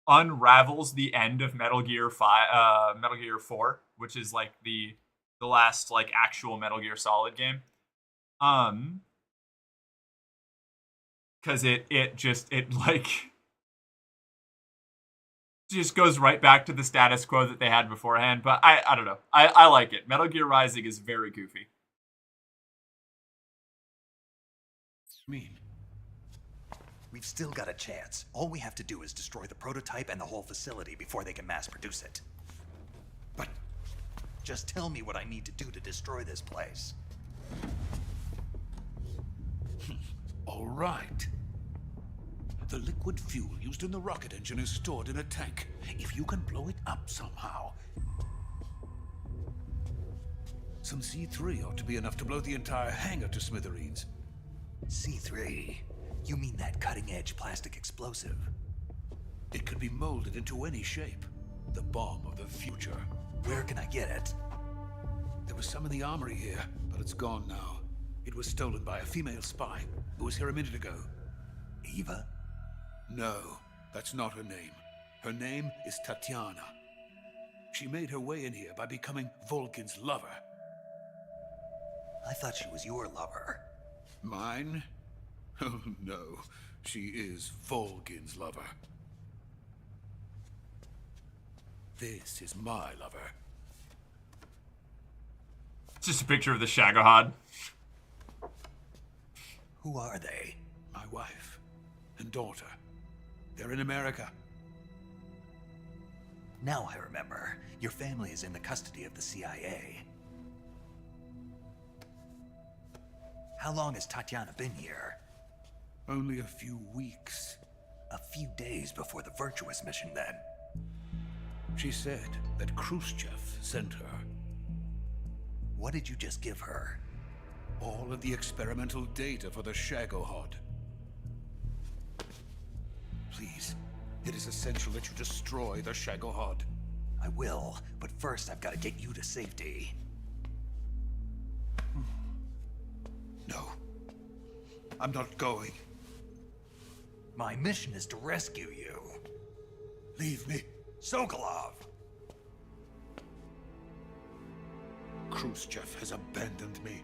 unravels the end of Metal Gear 4, which is like the last like actual Metal Gear Solid game. Because it just goes right back to the status quo that they had beforehand. But I don't know. I like it. Metal Gear Rising is very goofy. Mean? We've still got a chance. All we have to do is destroy the prototype and the whole facility before they can mass produce it. But just tell me what I need to do to destroy this place. All right. The liquid fuel used in the rocket engine is stored in a tank. If you can blow it up somehow. Some C3 ought to be enough to blow the entire hangar to smithereens. C3? You mean that cutting-edge plastic explosive? It could be molded into any shape. The bomb of the future. Where can I get it? There was some in the armory here, but it's gone now. It was stolen by a female spy who was here a minute ago. Eva? No, that's not her name. Her name is Tatiana. She made her way in here by becoming Volgin's lover. I thought she was your lover. Mine? Oh no, she is Volgin's lover. This is my lover. It's just a picture of the Shagohod. Who are they? My wife and daughter. They're in America. Now I remember. Your family is in the custody of the CIA. How long has Tatiana been here? Only a few weeks. A few days before the Virtuous mission, then. She said that Khrushchev sent her. What did you just give her? All of the experimental data for the Shagohod. Please, it is essential that you destroy the Shagohod. I will, but first I've got to get you to safety. No. I'm not going. My mission is to rescue you. Leave me. Sokolov! Khrushchev has abandoned me.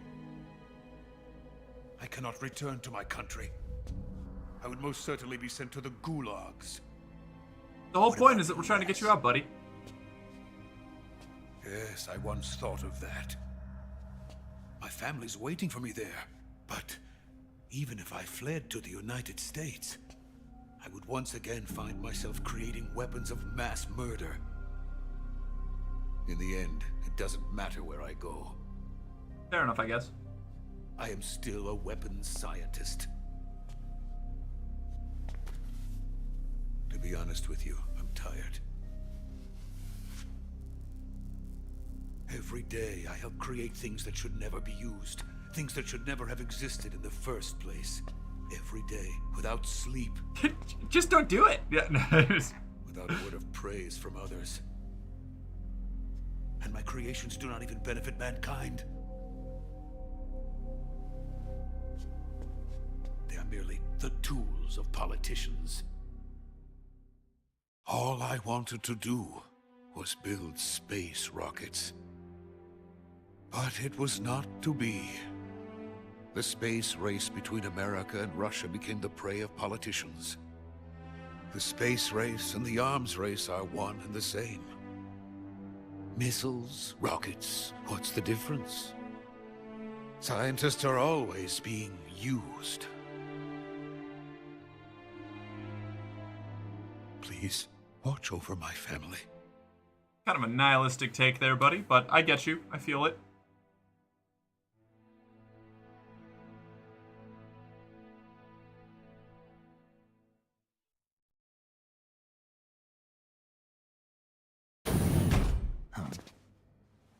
I cannot return to my country. I would most certainly be sent to the gulags. The whole point is that we're trying to get you out, buddy. Yes, I once thought of that. My family's waiting for me there. But even if I fled to the United States, I would once again find myself creating weapons of mass murder. In the end, it doesn't matter where I go. Fair enough, I guess. I am still a weapons scientist. To be honest with you, I'm tired. Every day, I help create things that should never be used. Things that should never have existed in the first place. Every day, without sleep. Just don't do it. Yeah, no. Without a word of praise from others. And my creations do not even benefit mankind. They are merely the tools of politicians. All I wanted to do was build space rockets. But it was not to be. The space race between America and Russia became the prey of politicians. The space race and the arms race are one and the same. Missiles, rockets, what's the difference? Scientists are always being used. Please, watch over my family. Kind of a nihilistic take there, buddy, but I get you. I feel it.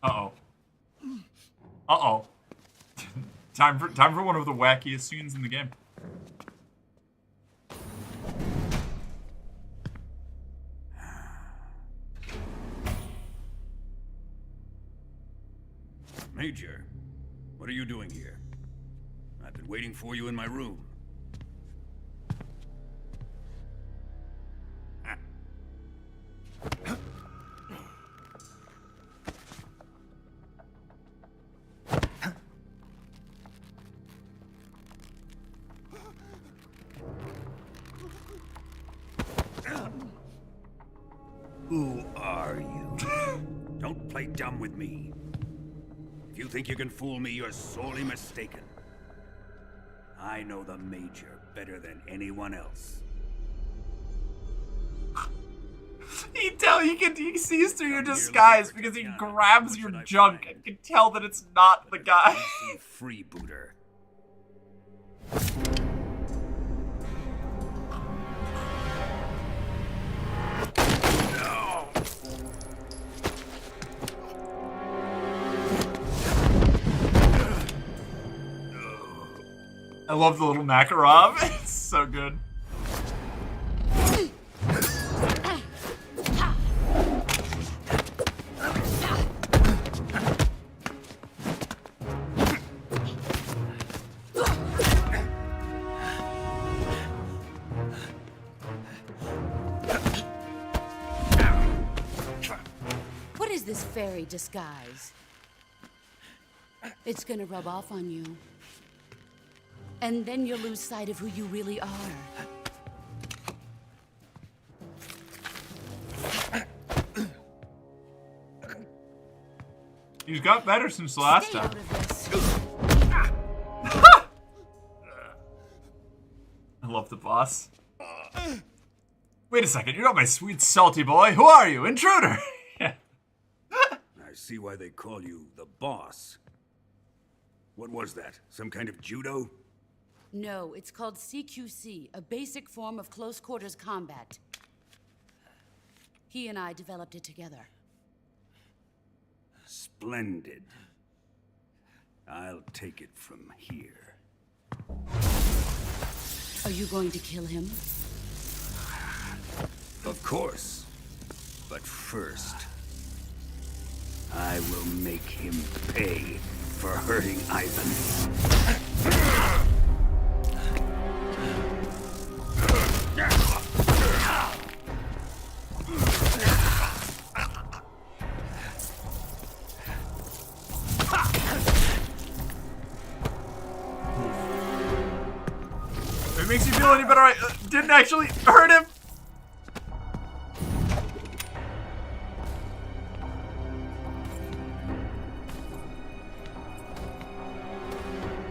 Uh-oh. Uh-oh. time for one of the wackiest scenes in the game. Major, what are you doing here? I've been waiting for you in my room. Who are you? Don't play dumb with me. If you think you can fool me, you're sorely mistaken. I know the Major better than anyone else. He sees through your disguise because he grabs your junk and can tell that it's not the guy. Freebooter. I love the little Makarov. It's so good. What is this fairy disguise? It's gonna rub off on you. And then you'll lose sight of who you really are. He's got better since the last Stay time. out of this. I love the boss. Wait a second, you're not my sweet salty boy. Who are you? Intruder! I see why they call you the boss. What was that? Some kind of judo? No, it's called CQC, a basic form of close quarters combat. He and I developed it together. Splendid. I'll take it from here. Are you going to kill him? Of course. But first, I will make him pay for hurting Ivan. If it makes you feel any better, I didn't actually hurt him.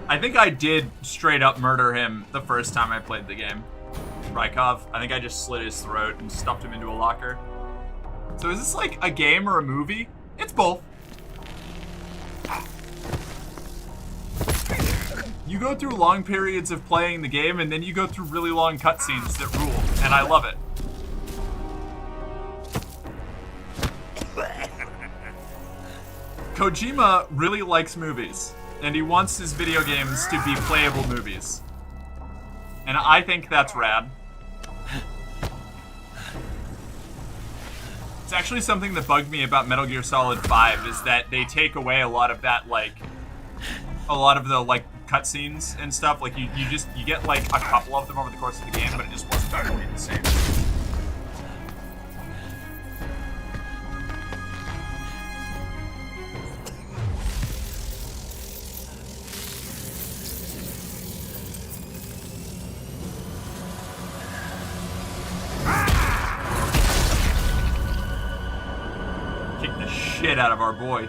I think I did straight up murder him the first time I played the game. Rykov. I think I just slit his throat and stuffed him into a locker. So is this like a game or a movie? It's both. You go through long periods of playing the game, and then you go through really long cutscenes that rule, and I love it. Kojima really likes movies, and he wants his video games to be playable movies. And I think that's rad. It's actually something that bugged me about Metal Gear Solid 5, is that they take away a lot of that, like, a lot of the, like, cutscenes and stuff. Like, you get, like, a couple of them over the course of the game, but it just wasn't totally the same. Kick the shit out of our boy.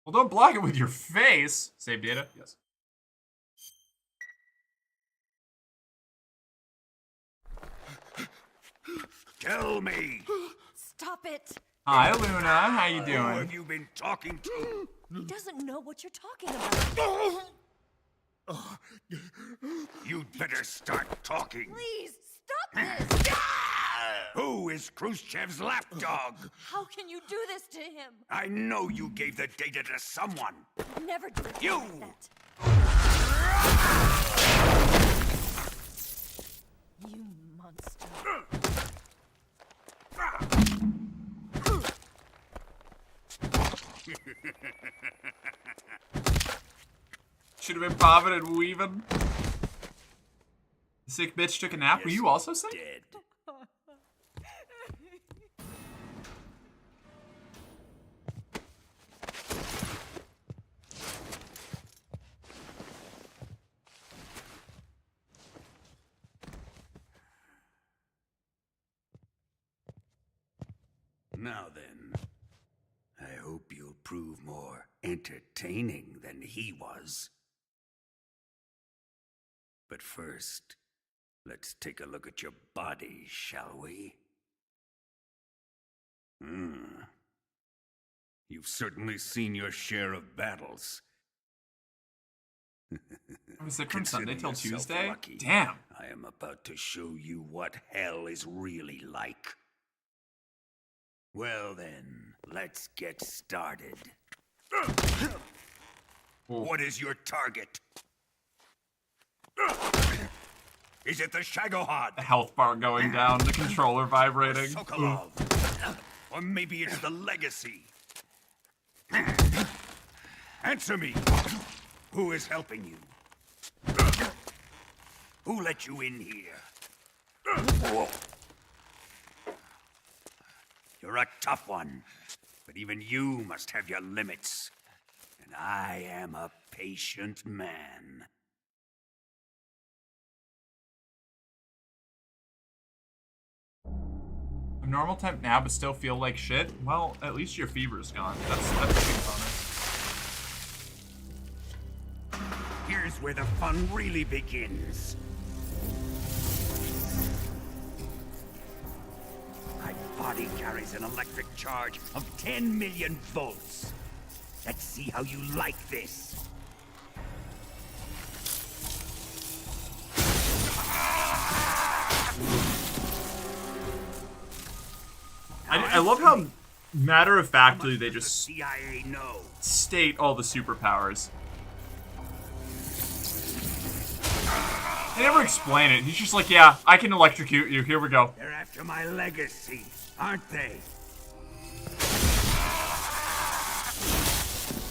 Well, don't block it with your face. Save data? Yes. Tell me! Stop it! Hi, Luna. How you Who doing? have you been talking to? He doesn't know what you're talking about. You'd better start talking. Please, stop this! Who is Khrushchev's lapdog? How can you do this to him? I know you gave the data to someone. Never do it You! like that. You monster. Should have been bobbing and weaving. The sick bitch took a nap. Were you also sick? Dead. Now then, I hope you'll prove more entertaining than he was. But first, let's take a look at your body, shall we? You've certainly seen your share of battles. I was sick from Sunday till Consider yourself Tuesday? lucky. Damn. I am about to show you what hell is really like. Well then, let's get started. What is your target? Is it the Shagohod? The health bar going down, the controller vibrating. Sokolov? Or maybe it's the Legacy? Answer me! Who is helping you? Who let you in here? Whoa. You're a tough one, but even you must have your limits. And I am a patient man. I'm normal temp now but still feel like shit, well, at least your fever's gone. That's a big bonus. Here's where the fun really begins. My body carries an electric charge of 10 million volts. Let's see how you like this. I love how matter-of-factly they just CIA know. state all the superpowers. They never explain it. He's just like, yeah, I can electrocute you. Here we go. They're after my legacy, aren't they?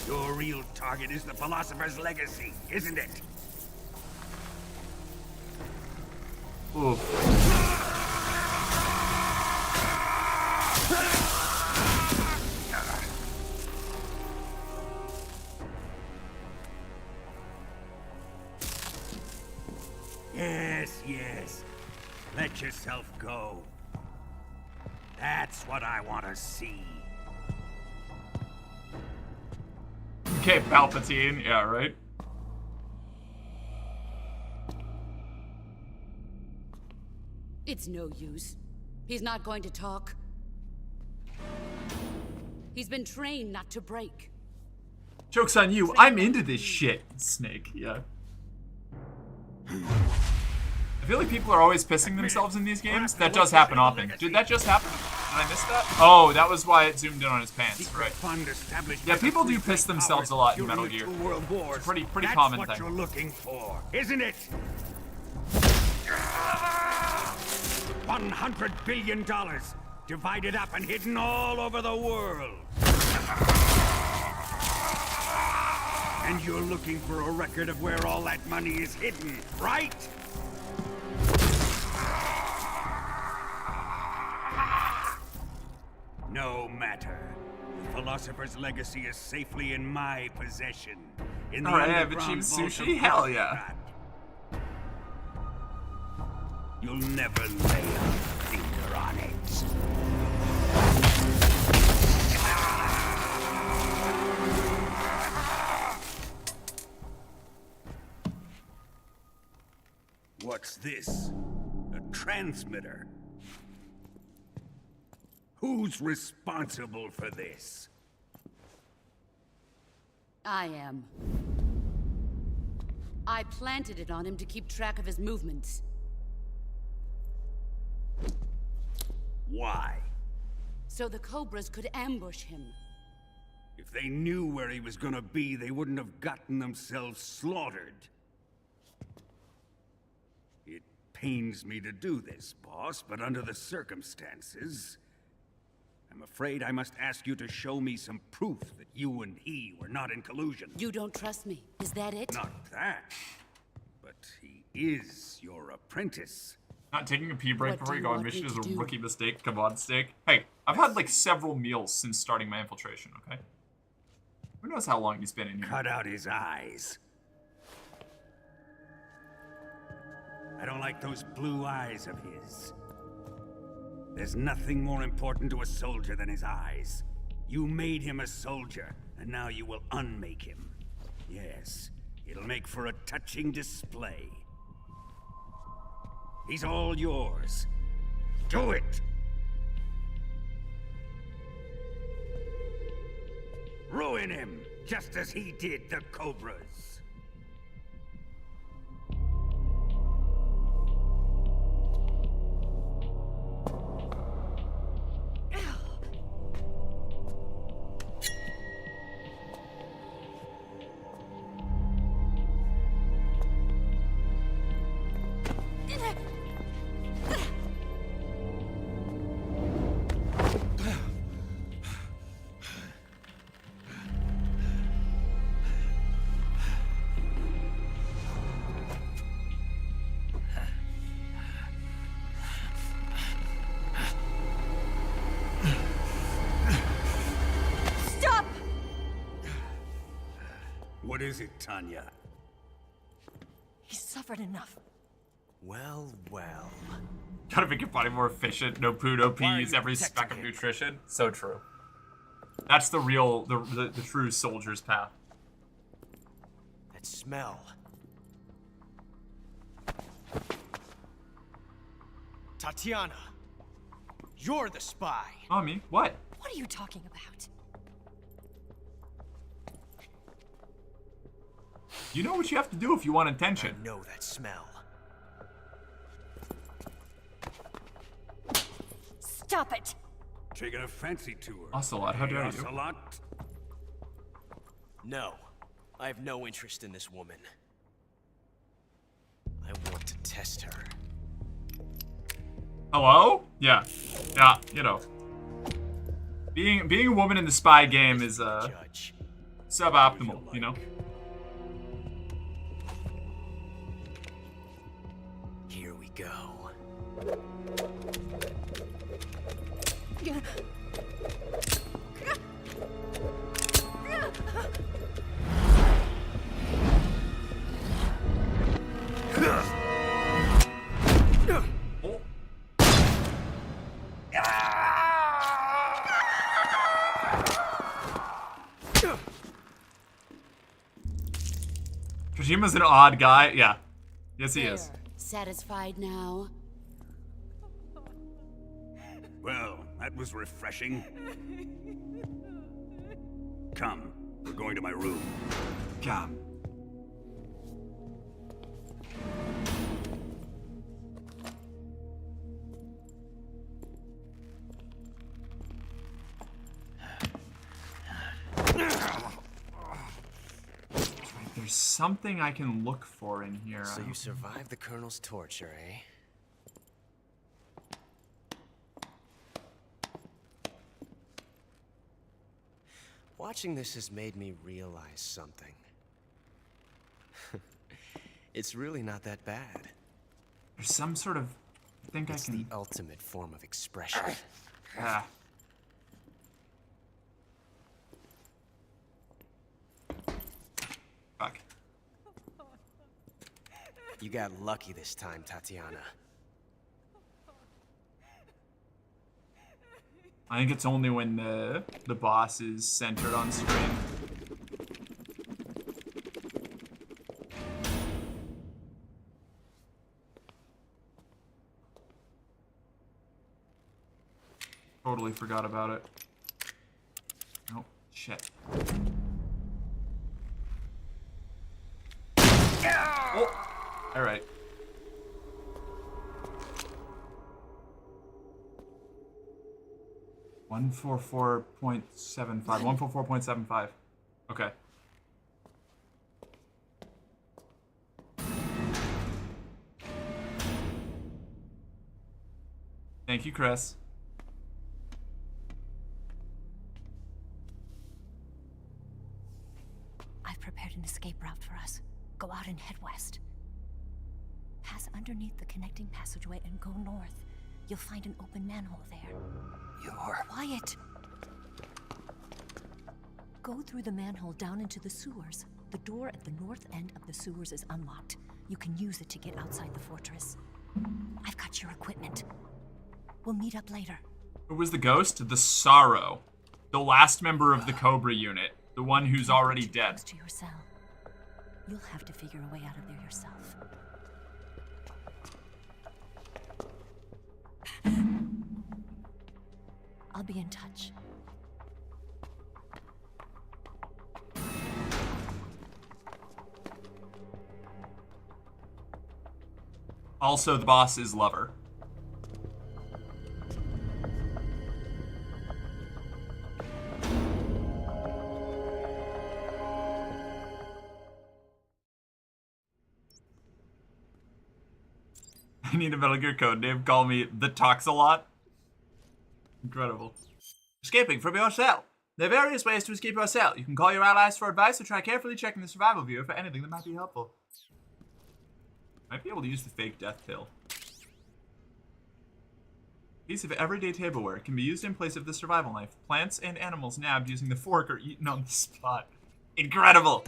Your real target is the Philosopher's Legacy, isn't it? Oof. Yes, yes. Let yourself go. That's what I want to see. Okay, Palpatine. Yeah, right? It's no use. He's not going to talk. He's been trained not to break. Joke's on you. I'm into this shit. Snake, yeah. I feel like people are always pissing themselves in these games. That does happen often. Did that just happen? Did I miss that? Oh, that was why it zoomed in on his pants, right? Yeah, people do piss themselves a lot in Metal Gear. It's a pretty common thing. That's what you're looking for, isn't it? $100 billion divided up and hidden all over the world. And you're looking for a record of where all that money is hidden, right? No matter. The Philosopher's Legacy is safely in my possession. In the Alright, I have underground achieved vault of sushi? Hell yeah. You'll never lay a finger on it. What's this? A transmitter? Who's responsible for this? I am. I planted it on him to keep track of his movements. Why? So the Cobras could ambush him. If they knew where he was gonna be, they wouldn't have gotten themselves slaughtered. It pains me to do this, boss, but under the circumstances, I'm afraid I must ask you to show me some proof that you and he were not in collusion. You don't trust me, is that it? Not that. But he is your apprentice. Not taking a pee break What before do you you go on want mission me is to a do? rookie mistake. Come on, Steak. Hey, I've had like several meals since starting my infiltration, okay? Who knows how long he's been in here? Cut out his eyes. I don't like those blue eyes of his. There's nothing more important to a soldier than his eyes. You made him a soldier, and now you will unmake him. Yes, it'll make for a touching display. He's all yours. Do it! Ruin him, just as he did the Cobras. Stop! What is it, Tanya? He's suffered enough. Well, well. Gotta make your body more efficient. No poo, no peas, every speck of nutrition. So true. That's the real, the true soldier's path. That smell. Tatiana, you're the spy. Mommy, what? What are you talking about? You know what you have to do if you want attention. I know that smell. Stop it! Taking a fancy tour. Ocelot, how dare you? Ocelot? No, I have no interest in this woman. I want to test her. Hello? Yeah. Yeah, you know. Being a woman in the spy game is suboptimal, you know? Here we go. Kojima's an odd guy. Yeah. Yes, he is. Satisfied now? Well, that was refreshing. Come, we're going to my room. Come. There's something I can look for in here. So you survived the Colonel's torture, eh? Watching this has made me realize something. It's really not that bad. There's some sort of... I think it's I can... the ultimate form of expression. Ah. Fuck. You got lucky this time, Tatiana. I think it's only when the boss is centered on screen. Totally forgot about it. Oh, shit. Oh! Alright. $144.75. 144.75. Okay. Thank you, Chris. I've prepared an escape route for us. Go out and head west. Pass underneath the connecting passageway and go north. You'll find an open manhole there. You're... Quiet! Go through the manhole down into the sewers. The door at the north end of the sewers is unlocked. You can use it to get outside the fortress. I've got your equipment. We'll meet up later. Who was the ghost? The Sorrow. The last member of the Cobra unit. The one who's already dead. To your cell. You'll have to figure a way out of there yourself. I'll be in touch. Also the boss's lover. I need a Metal Gear code name. Call me the Toxalot. Incredible. Escaping from your cell. There are various ways to escape your cell. You can call your allies for advice or try carefully checking the survival viewer for anything that might be helpful. Might be able to use the fake death pill. Piece of everyday tableware can be used in place of the survival knife. Plants and animals nabbed using the fork are eaten on the spot. Incredible!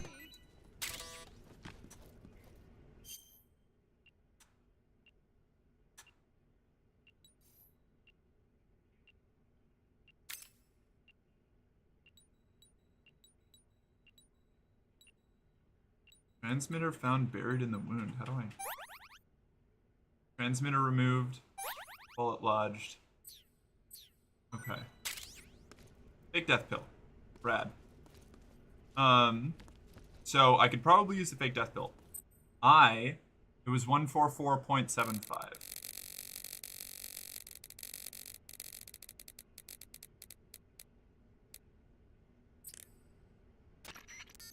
Transmitter found buried in the wound. How do I... Transmitter removed. Bullet lodged. Okay. Fake death pill. Rad. So I could probably use the fake death pill. It was 144.75.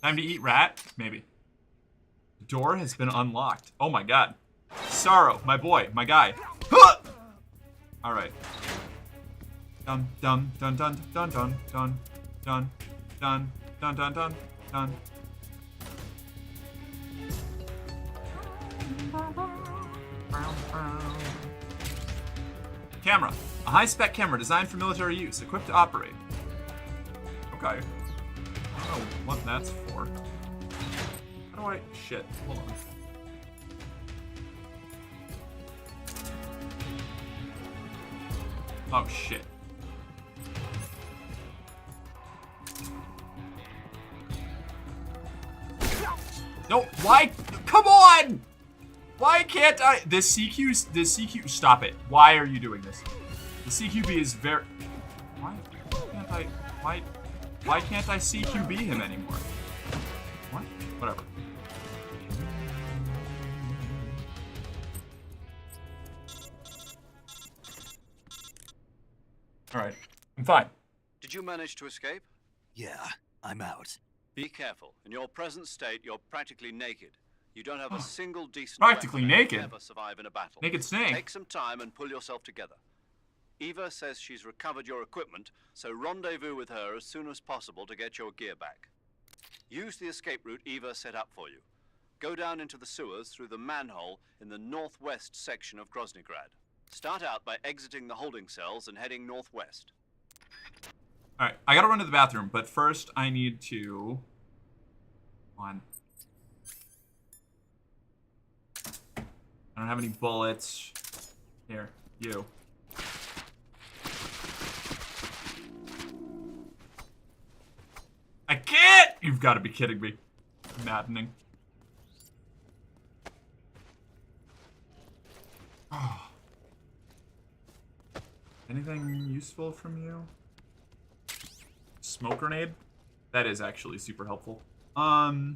Time to eat rat? Maybe. The door has been unlocked. Oh my god. Sorrow, my boy, my guy. Huh! Alright. Dun dun dun dun dun dun dun dun dun dun dun dun dun. Camera. A high-spec camera designed for military use, equipped to operate. Okay. I don't know what that's for. How do I... Shit. Hold on. Oh, shit. No, why? Come on! Why can't I? This CQ, stop it. Why are you doing this? The CQB is very... Why can't I CQB him anymore? What? Whatever. Alright, I'm fine. Did you manage to escape? Yeah, I'm out. Be careful. In your present state, you're practically naked. You don't have a single decent Practically weapon and naked? you'll never survive in a battle. Naked Snake? Take some time and pull yourself together. Eva says she's recovered your equipment, so rendezvous with her as soon as possible to get your gear back. Use the escape route Eva set up for you. Go down into the sewers through the manhole in the northwest section of Groznygrad. Start out by exiting the holding cells and heading northwest. Alright, I gotta run to the bathroom, but first I need to... I don't have any bullets. Here, you. I can't! You've got to be kidding me. Maddening. Oh. Anything useful from you? Smoke grenade? That is actually super helpful. Oh!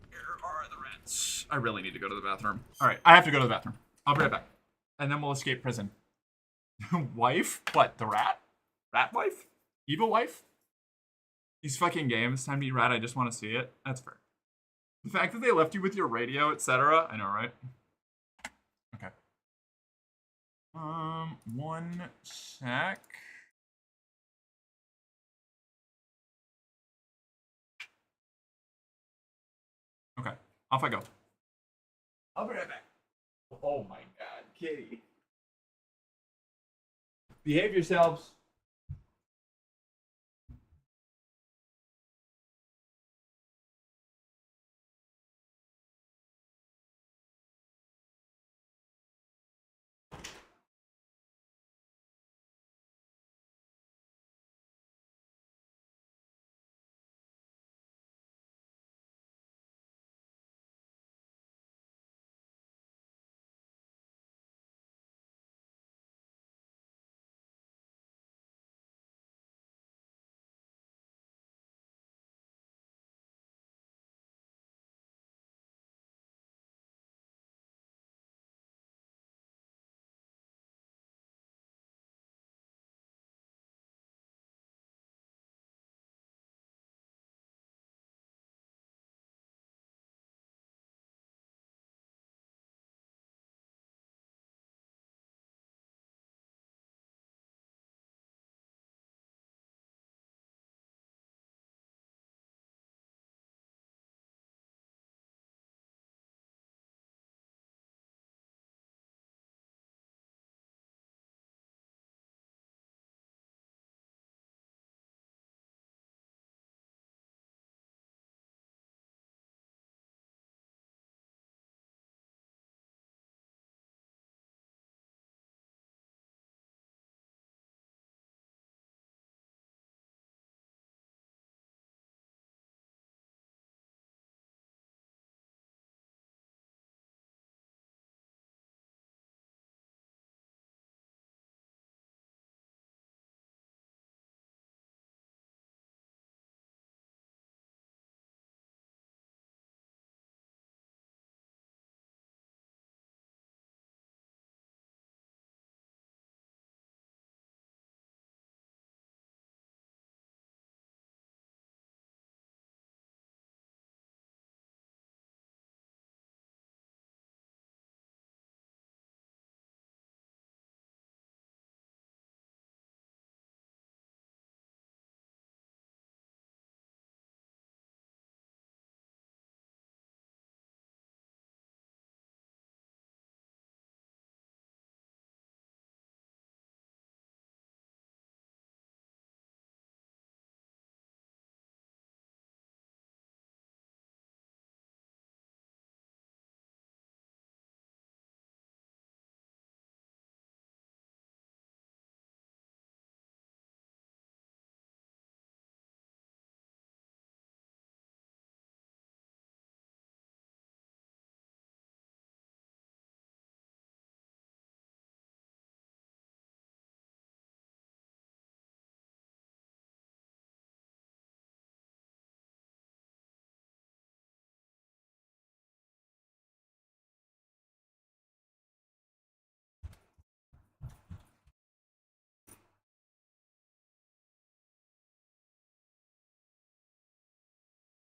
Where are the rats? I really need to go to the bathroom. Alright, I have to go to the bathroom. I'll be right back. And then we'll escape prison. Wife? What, the rat? Rat wife? Evil wife? These fucking games. Time to eat rat, I just want to see it. That's fair. The fact that they left you with your radio, etc. I know, right? Okay. 1 sec. Okay, off I go. I'll be right back. Oh my god, kitty. Behave yourselves.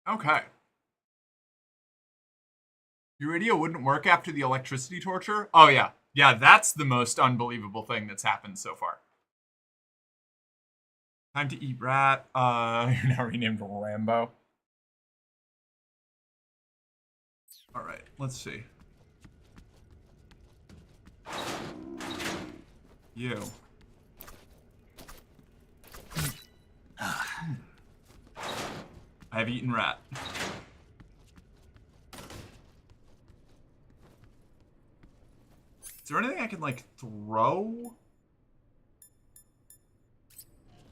Okay. Your radio wouldn't work after the electricity torture? Oh, yeah. Yeah, that's the most unbelievable thing that's happened so far. Time to eat rat. You're now renamed Rambo. Alright, let's see. You. I have eaten rat. Is there anything I can, like, throw?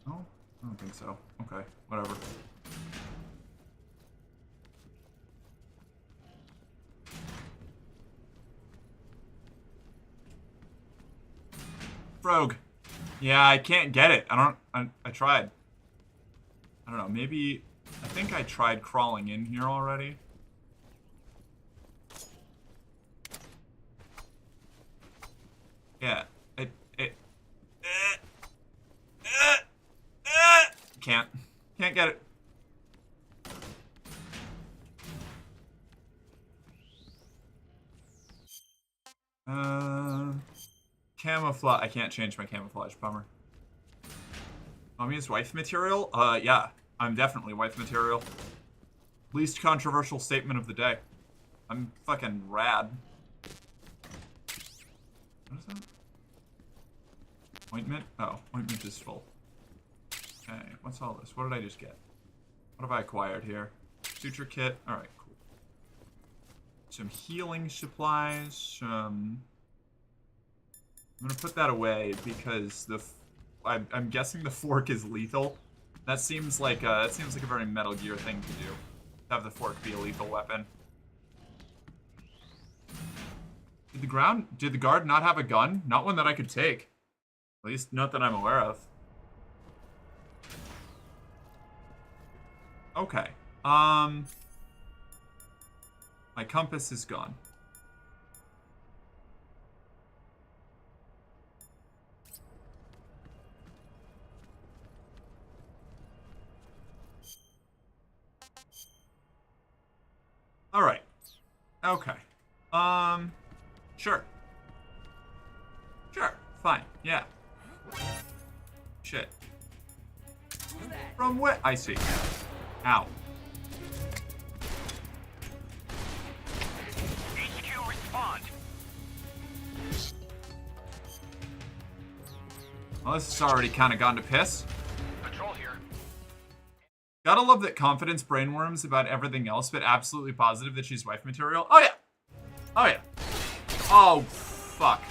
No? I don't think so. Okay, whatever. Frog. Yeah, I can't get it. I tried. I don't know, maybe... I think I tried crawling in here already. Yeah, can't get it. Camouflage. I can't change my camouflage. Bummer. Mommy's wife material? Yeah, I'm definitely wife material. Least controversial statement of the day. I'm fucking rad. What is that? Ointment? Oh, ointment is full. Okay, what's all this? What did I just get? What have I acquired here? Suture kit. Alright, cool. Some healing supplies. I'm gonna put that away because I'm guessing the fork is lethal. That seems like a very Metal Gear thing to do. Have the fork be a lethal weapon. Did the guard not have a gun? Not one that I could take. At least not that I'm aware of. Okay. My compass is gone. All right. Okay. Sure. Sure. Fine. Yeah. Shit. From where? I see. Ow. HQ respond. Well, this has already kind of gone to piss. Patrol here. Gotta love that confidence brainworms about everything else, but absolutely positive that she's wife material. Oh, yeah. Oh, yeah. Oh, fuck.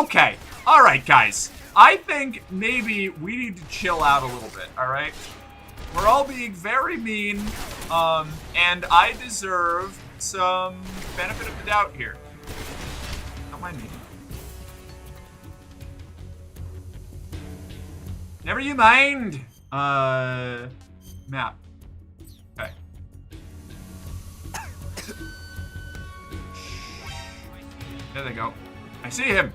Okay. All right, guys. I think maybe we need to chill out a little bit, all right? We're all being very mean, and I deserve some benefit of the doubt here. Don't mind me. Never you mind. Map. Okay. There they go. I see him.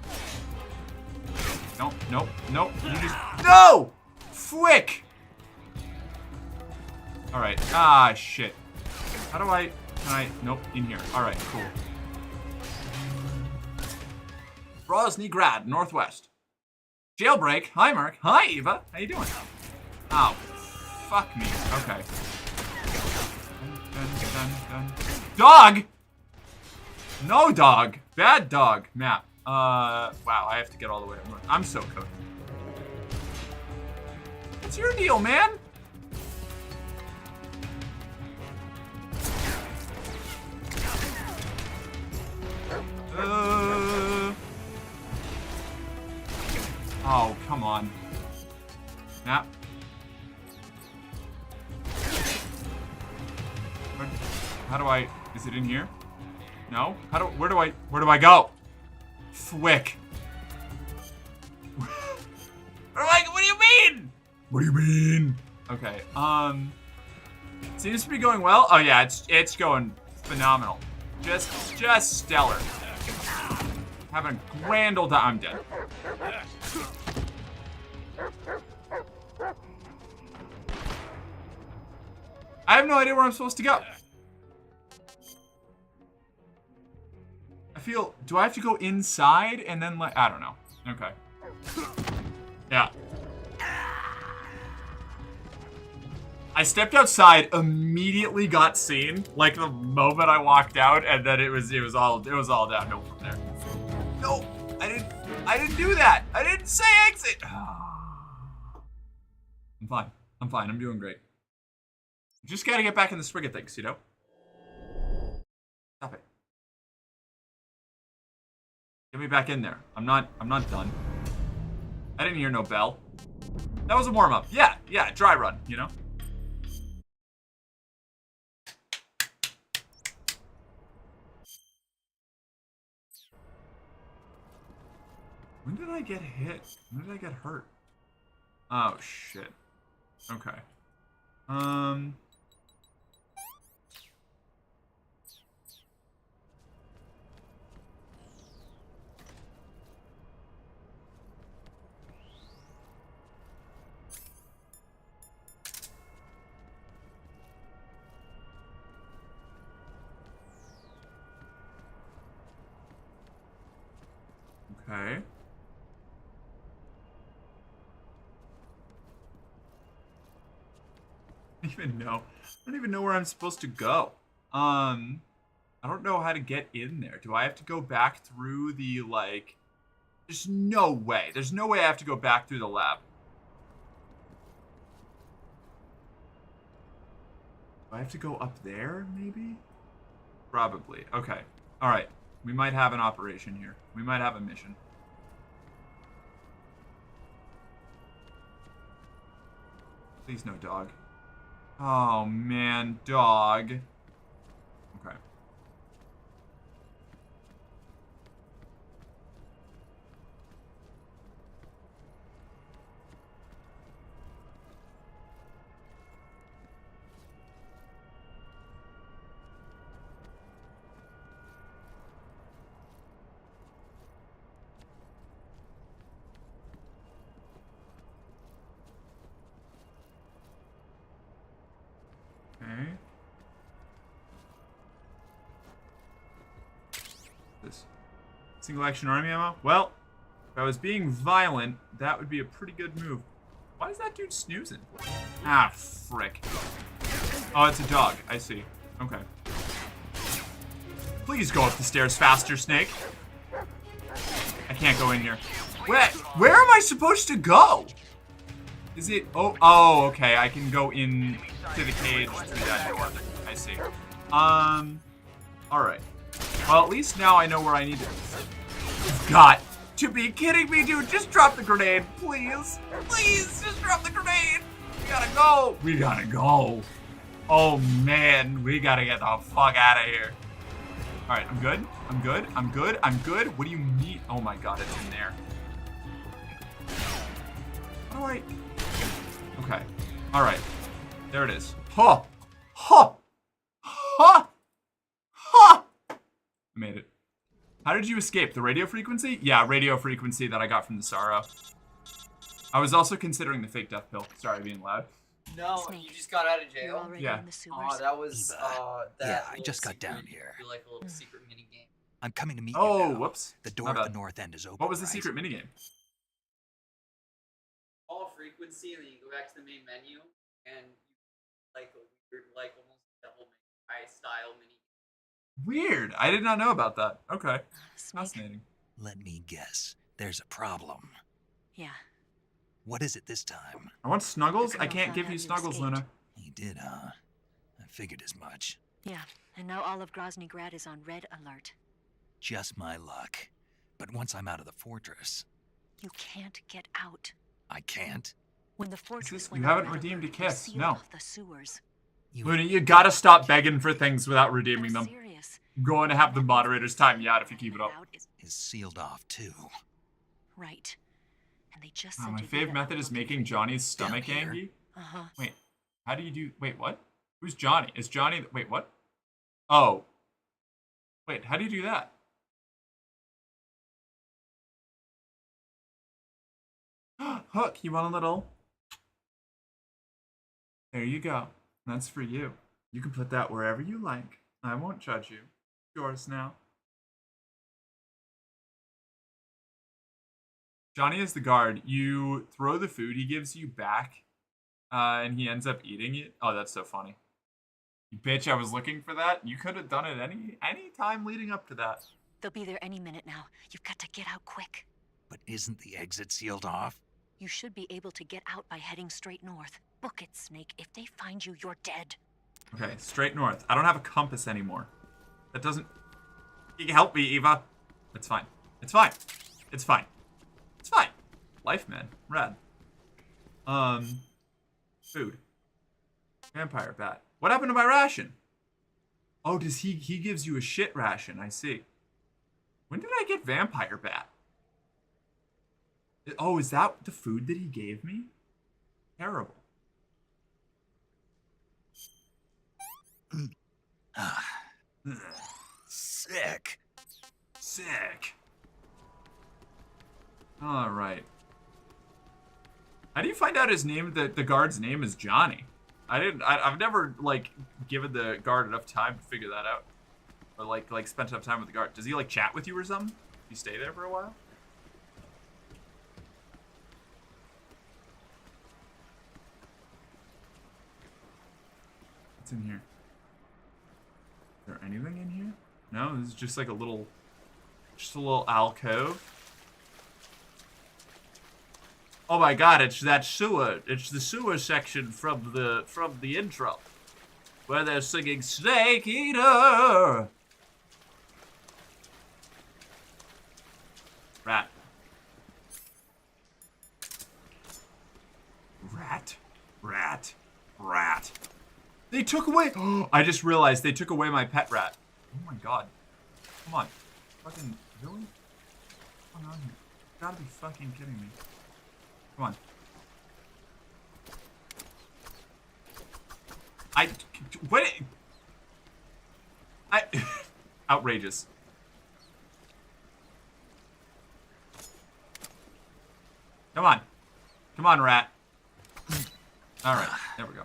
Nope, nope, nope. You just... No! Fwick! Alright. Ah, shit. How do I... Can I... Nope, in here. Alright, cool. Groznygrad, Northwest. Jailbreak. Hi, Mark. Hi, Eva. How you doing? Ow. Fuck me. Okay. Dog! No dog. Bad dog. Map. Wow, I have to get all the way up north. I'm so cooked. What's your deal, man? Oh, come on. Map. How do I... Is it in here? No? Where do I go? Fwick. What do you mean? What do you mean? Okay, seems to be going well. Oh yeah, it's going phenomenal. Just stellar. Having a grand old time. I'm dead. I have no idea where I'm supposed to go. I feel, do I have to go inside and then like, I don't know. Okay. Yeah. I stepped outside, immediately got seen, like the moment I walked out, and then it was all downhill from there. No, I didn't do that. I didn't say exit. I'm fine. I'm fine. I'm doing great. Just gotta get back in the swing of things, you know? Stop it. Get me back in there. I'm not done. I didn't hear no bell. That was a warm-up. Yeah, dry run, you know? When did I get hit? When did I get hurt? Oh, shit. Okay. Okay. I don't even know where I'm supposed to go. I don't know how to get in there. Do I have to go back through the, like... There's no way. There's no way I have to go back through the lab. Do I have to go up there, maybe? Probably. Okay. Alright. We might have an operation here. We might have a mission. Please no dog. Oh, man, dog. Okay. Okay. This single action army ammo? Well, if I was being violent, that would be a pretty good move. Why is that dude snoozing? Ah, frick. Oh, it's a dog. I see. Okay. Please go up the stairs faster, Snake. I can't go in here. Where am I supposed to go? Is it? Oh, okay. I can go in to the cage through that door. I see. All right. Well, at least now I know where I need to. You've got to be kidding me, dude! Just drop the grenade, please. Please, just drop the grenade. We gotta go. We gotta go. Oh man, we gotta get the fuck out of here. All right, I'm good. I'm good. I'm good. I'm good. What do you need? Oh my god, it's in there. How do I? Okay. All right. There it is. Huh. Huh. Huh. Huh. I made it. How did you escape? The radio frequency? Yeah, radio frequency that I got from the Sorrow. I was also considering the fake death pill. Sorry, being loud. No, you just got out of jail. Yeah. Oh, that was Yeah, I just got down here. Like a little secret mini game. I'm coming to meet Oh, you now. whoops. The door at the north end is open. What was the right? secret minigame? All frequency, and then you go back to the main menu, and like a weird, like almost Devil May Cry style mini. Weird. I did not know about that. Okay. Fascinating. Let me guess. There's a problem. Yeah. What is it this time? I want Snuggles. I can't give you Snuggles, Luna. You did, huh? I figured as much. Yeah, and now all of Grozny Grad is on red alert. Just my luck. But once I'm out of the fortress... You can't get out. I can't? When the fortress You haven't redeemed a kiss. No. Off the sewers. Luna, you gotta stop begging for things without redeeming them. Serious. I'm going to have the moderators time you out if you keep it up. Is sealed off, too. Right. And they just My fave method is making Johnny's stomach angry. Uh-huh. Wait, how do you do... Wait, what? Who's Johnny? Is Johnny... Wait, what? Oh. Wait, how do you do that? Hook, you want a little? There you go. That's for you. You can put that wherever you like. I won't judge you. Yours now. Johnny is the guard. You throw the food he gives you back, and he ends up eating it. Oh, that's so funny. You bitch, I was looking for that. You could have done it any time leading up to that. They'll be there any minute now. You've got to get out quick. But isn't the exit sealed off? You should be able to get out by heading straight north. Book it, Snake. If they find you, you're dead. Okay, straight north. I don't have a compass anymore. That doesn't... You can help me, Eva. It's fine. It's fine. It's fine. It's fine. Life, man. Rad. Food. Vampire bat. What happened to my ration? Oh, does he gives you a shit ration. I see. When did I get vampire bat? Oh, is that the food that he gave me? Terrible. Sick. Sick. All right. How do you find out his name? The guard's name is Johnny. I've never like given the guard enough time to figure that out, or like spent enough time with the guard. Does he like chat with you or something? You stay there for a while? What's in here? Is there anything in here? No, this is just like a little alcove. Oh my god, it's that sewer. It's the sewer section from the intro. Where they're singing Snake Eater. Rat. Rat. Rat. Rat. They took away... I just realized they took away my pet rat. Oh my god. Come on. Fucking... Really? What's going on here? You gotta be fucking kidding me. Come on. Outrageous. Come on. Come on, rat. Alright, there we go.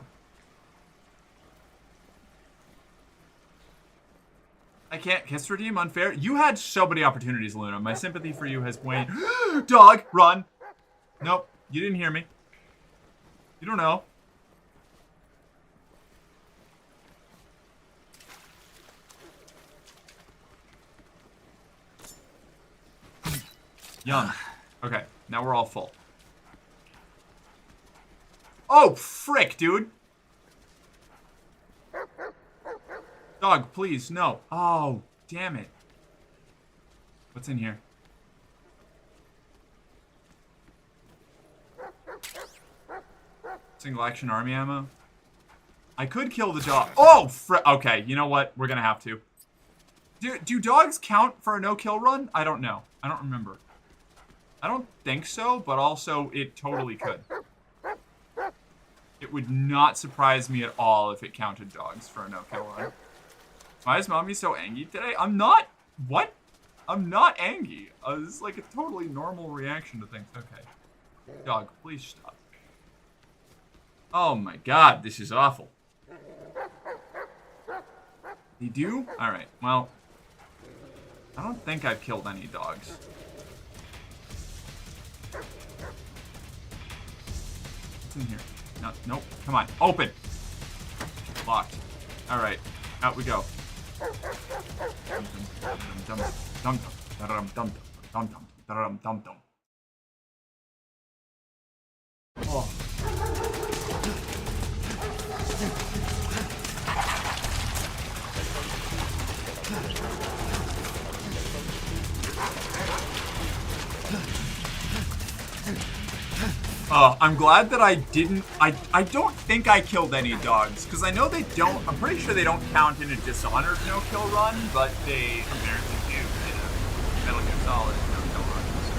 I can't kiss redeem, unfair. You had so many opportunities, Luna. My sympathy for you has waned. Dog, run. Nope, you didn't hear me. You don't know. Yum. Okay, now we're all full. Oh, frick, dude. Dog, please, no. Oh, damn it. What's in here? Single action army ammo. I could kill the dog. Oh, okay, you know what? We're gonna have to. Do dogs count for a no-kill run? I don't know. I don't remember. I don't think so, but also it totally could. It would not surprise me at all if it counted dogs for a no-kill run. Why is mommy so angry today? I'm not... What? I'm not angry. This is like a totally normal reaction to things. Okay. Dog, please stop. Oh my god, this is awful. You do? Alright, well... I don't think I've killed any dogs. What's in here? No, nope. Come on. Open! Locked. Alright, out we go. Oh. I'm glad that I didn't... I don't think I killed any dogs, because I know they don't... I'm pretty sure they don't count in a Dishonored no-kill run, but they apparently do in a Metal Gear Solid no-kill run, so...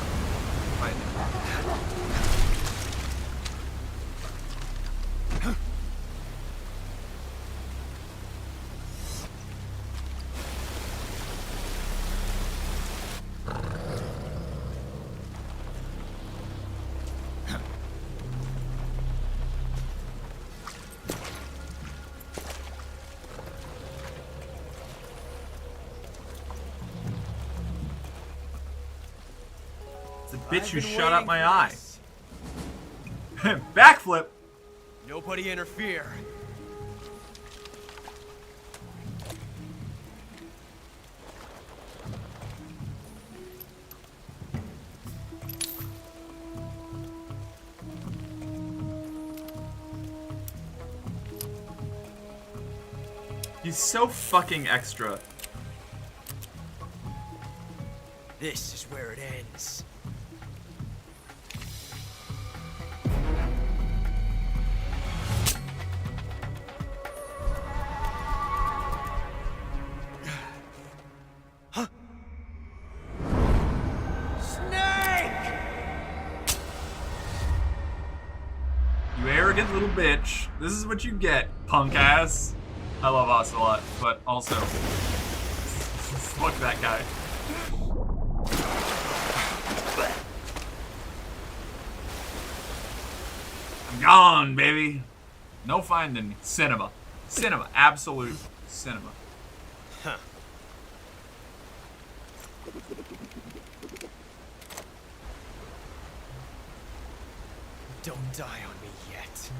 Right. Bitch, you been shut up waiting my for eye. this. Backflip. Nobody interfere. He's so fucking extra. This is where it ends. You arrogant little bitch. This is what you get, punk ass. I love Ocelot, but also fuck that guy. I'm gone, baby. No finding me. Cinema. Cinema. Absolute cinema. Huh. Don't die on me yet.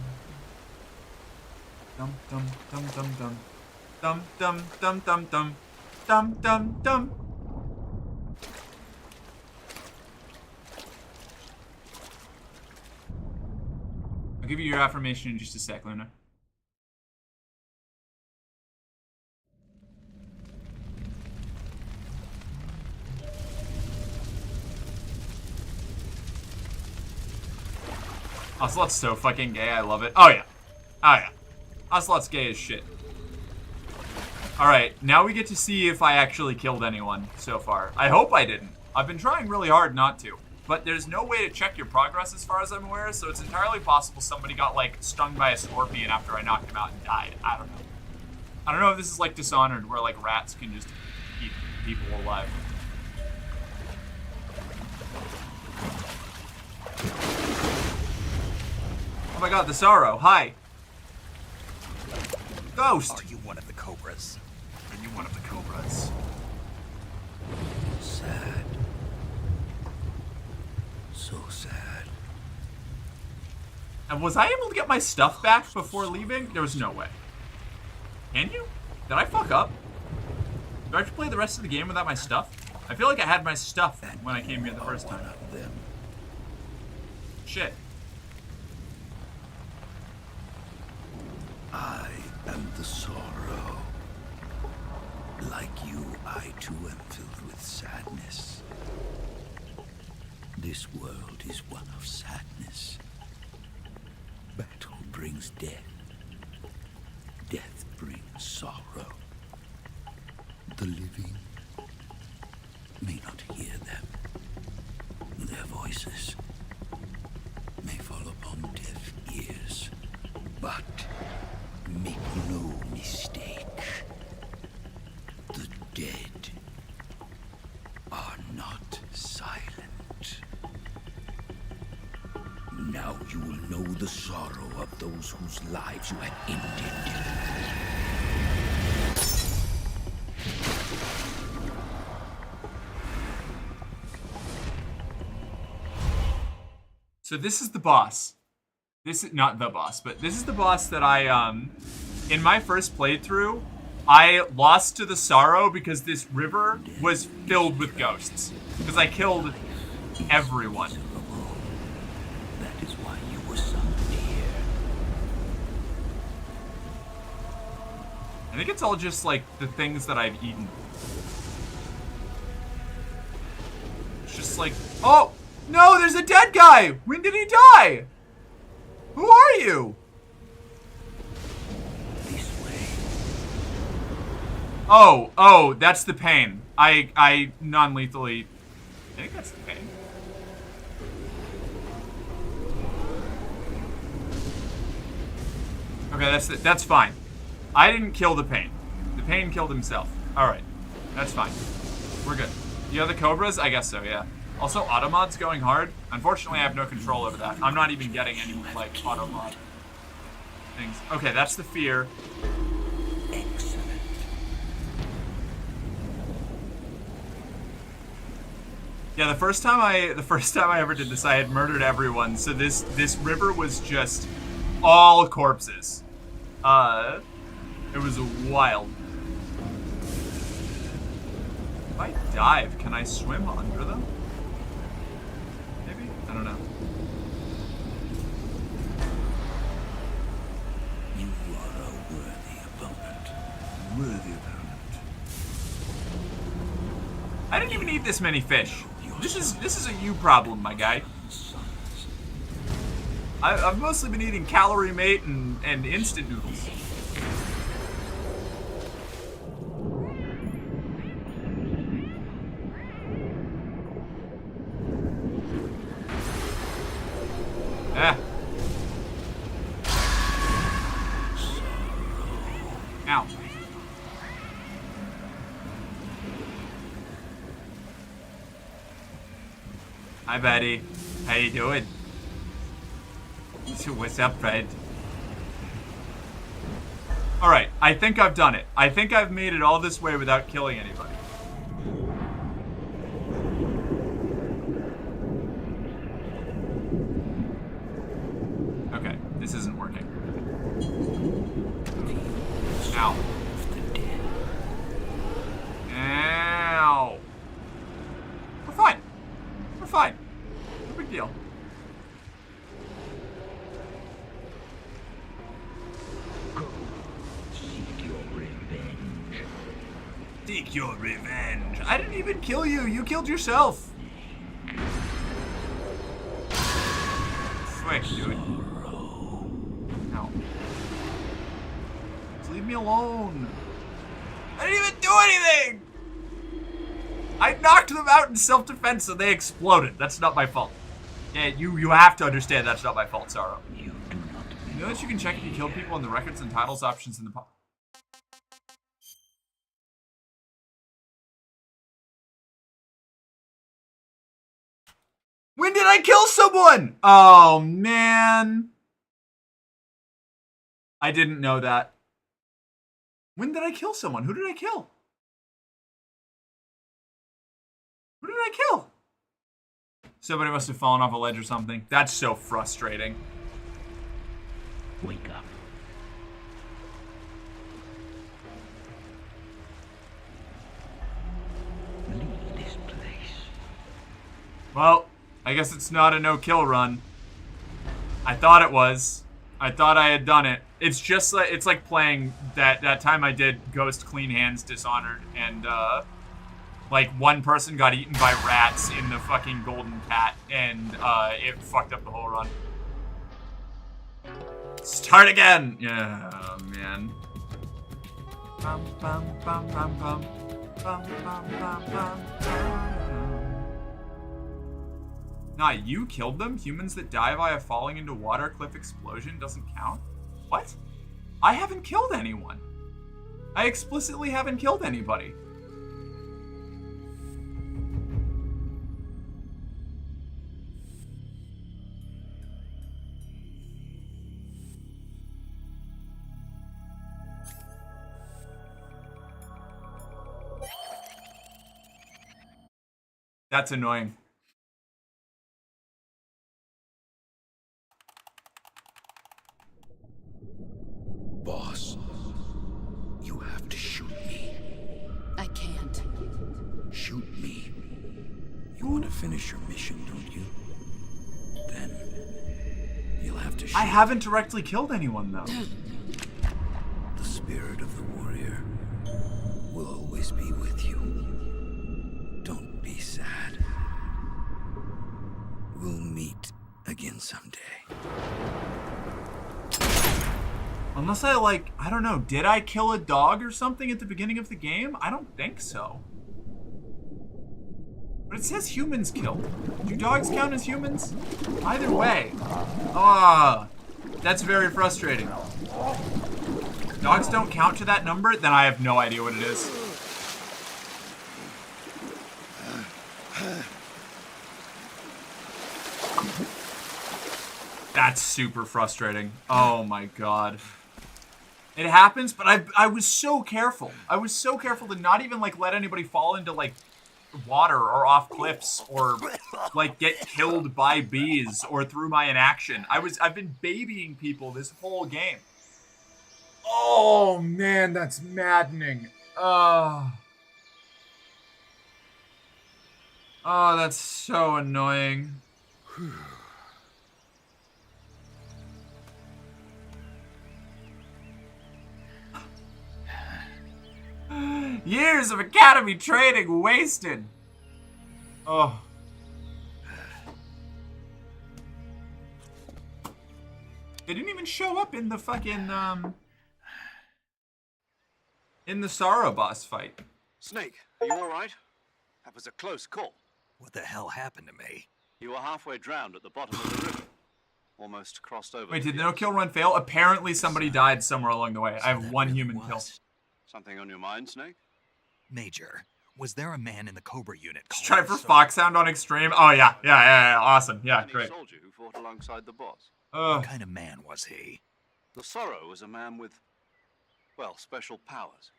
Dum dum dum dum dum. Dum dum dum dum dum. Dum dum dum. I'll give you your affirmation in just a sec, Luna. Ocelot's so fucking gay, I love it. Oh yeah. Oh yeah. Ocelot's gay as shit. Alright, now we get to see if I actually killed anyone so far. I hope I didn't. I've been trying really hard not to. But there's no way to check your progress as far as I'm aware, so it's entirely possible somebody got, like, stung by a scorpion after I knocked him out and died. I don't know. I don't know if this is like Dishonored, where, like, rats can just keep people alive. Oh my god, the Sorrow. Hi. Ghost. Are you one of the Cobras? Are you one of the Cobras? Sad. So sad. And was I able to get my stuff back before leaving? There was no way. Can you? Did I fuck up? Do I have to play the rest of the game without my stuff? I feel like I had my stuff when I came here the first time. Shit. I am the sorrow. Like you, I too am filled with sadness. This world is one of sadness. Battle brings death. Death brings sorrow. The living may not hear them. Their voices may fall upon deaf ears. But make no mistake, the dead are not silent. Now you will know the sorrow of those whose lives you had ended. So this is the boss. This is not the boss, but this is the boss that I, in my first playthrough, I lost to the Sorrow because this river was filled with ghosts. Because I killed everyone. That is why you were summoned here. I think it's all just, like, the things that I've eaten. It's just like, oh! No, there's a dead guy! When did he die? Who are you? This way. Oh, that's the pain. I non-lethally, I think that's the pain. Okay, that's fine. I didn't kill the pain. The pain killed himself. Alright, that's fine. We're good. The other Cobras? I guess so, yeah. Also, automod's going hard. Unfortunately, I have no control over that. I'm not even getting any, like, automod things. Okay, that's the fear. Excellent. Yeah, the first time I ever did this, I had murdered everyone. So this river was just all corpses. It was wild. If I dive, can I swim under them? Maybe? I don't know. You are a worthy opponent. Worthy opponent. I didn't even eat this many fish. This is a you problem, my guy. I've mostly been eating Calorie Mate and instant noodles. Ah. Ow. Hi, buddy. How you doing? What's up, Fred? Alright, I think I've done it. I think I've made it all this way without killing anybody. Okay, this isn't working. Ow. Ow. We're fine. We're fine. No big deal. Seek your revenge. I didn't even kill you. You killed yourself. Frick, dude. No. Just leave me alone. I didn't even do anything. I knocked them out in self-defense and they exploded. That's not my fault. Yeah, you have to understand that's not my fault, Sorrow. You know that you can check if you killed people in the records and titles options in the When did I kill someone? Oh, man. I didn't know that. When did I kill someone? Who did I kill? Who did I kill? Somebody must have fallen off a ledge or something. That's so frustrating. Wake up. Leave this place. Well, I guess it's not a no-kill run. I thought it was. I thought I had done it. It's just like, it's like playing that time I did Ghost Clean Hands Dishonored, and like one person got eaten by rats in the fucking Golden Cat, and it fucked up the whole run. Start again! Yeah, oh, man. Bum, bum, bum, bum, bum. Bum, bum, bum, bum, bum. Nah, you killed them? Humans that die via falling into water cliff explosion doesn't count? What? I haven't killed anyone. I explicitly haven't killed anybody. That's annoying. Boss, you have to shoot me. I can't. Shoot me. You want to finish your mission, don't you? Then you'll have to shoot. I haven't directly killed anyone, though. The spirit of the warrior will always be with you. Don't be sad. We'll meet again someday. Unless I don't know, did I kill a dog or something at the beginning of the game? I don't think so. But it says humans killed. Do dogs count as humans? Either way. That's very frustrating. Dogs don't count to that number, then I have no idea what it is. That's super frustrating. Oh my god. It happens, but I was so careful. I was so careful to not even let anybody fall into water or off cliffs or like get killed by bees or through my inaction. I've been babying people this whole game. Oh man, that's maddening. Oh, that's so annoying. Years of academy training wasted. Oh. They didn't even show up in the fucking, in the Sorrow boss fight. Snake, are you alright? That was a close call. What the hell happened to me? You were halfway drowned at the bottom of the river. Almost crossed over. Wait, did the no-kill run fail? Apparently somebody died somewhere along the way. I have one human kill. Something on your mind, Snake? Major, was there a man in the Cobra unit Just try for Foxhound on extreme. Oh yeah, awesome. Yeah, Any great. soldier who fought alongside the boss. What kind of man was he? The Sorrow was a man with, well, special powers.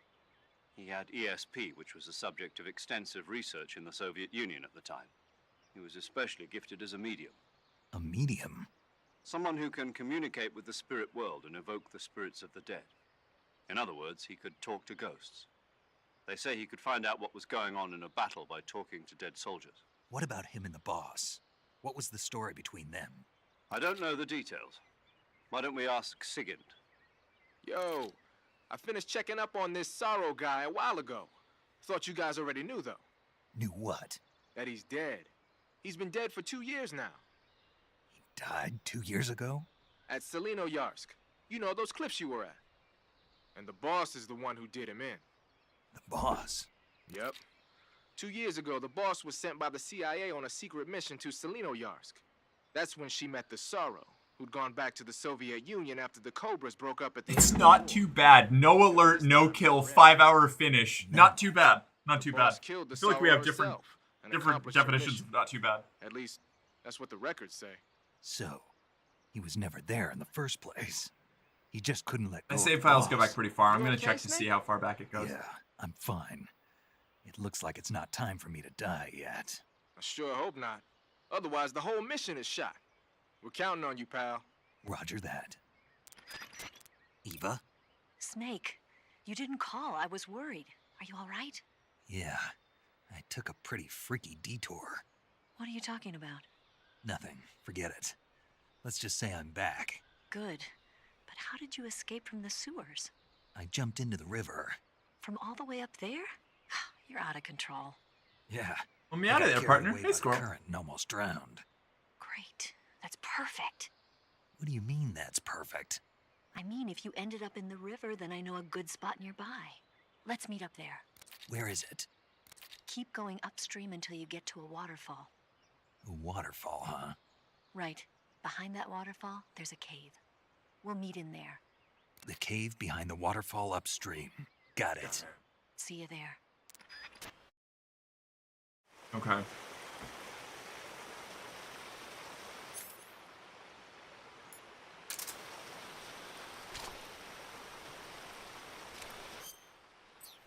He had ESP, which was the subject of extensive research in the Soviet Union at the time. He was especially gifted as a medium. A medium? Someone who can communicate with the spirit world and evoke the spirits of the dead. In other words, he could talk to ghosts. They say he could find out what was going on in a battle by talking to dead soldiers. What about him and the boss? What was the story between them? I don't know the details. Why don't we ask Sigint? Yo, I finished checking up on this Sorrow guy a while ago. Thought you guys already knew, though. Knew what? That he's dead. He's been dead for 2 years now. He died 2 years ago? At Selino-Yarsk. You know, those cliffs you were at. And the boss is the one who did him in. The boss? Yep. 2 years ago, the boss was sent by the CIA on a secret mission to Selino-Yarsk. That's when she met the Sorrow, who'd gone back to the Soviet Union after the Cobras broke up at the It's not too bad. No alert, no kill, 5-hour finish. Not too bad. Not too bad. I feel like we have different definitions of not too bad. At least, that's what the records say. So, he was never there in the first place. He just couldn't let go. My save files go back pretty far. I'm going to check to see how far back it goes. Yeah, I'm fine. It looks like it's not time for me to die yet. I sure hope not. Otherwise, the whole mission is shot. We're counting on you, pal. Roger that. Eva? Snake, you didn't call. I was worried. Are you all right? Yeah, I took a pretty freaky detour. What are you talking about? Nothing. Forget it. Let's just say I'm back. Good. But how did you escape from the sewers? I jumped into the river. From all the way up there? You're out of control. Yeah. Let me out of there, partner. Hey, The Squirrel. current and almost drowned. Great. That's perfect. What do you mean that's perfect? I mean, if you ended up in the river, then I know a good spot nearby. Let's meet up there. Where is it? Keep going upstream until you get to a waterfall. A waterfall, huh? Right. Behind that waterfall, there's a cave. We'll meet in there. The cave behind the waterfall upstream. Got it. See you there. Okay.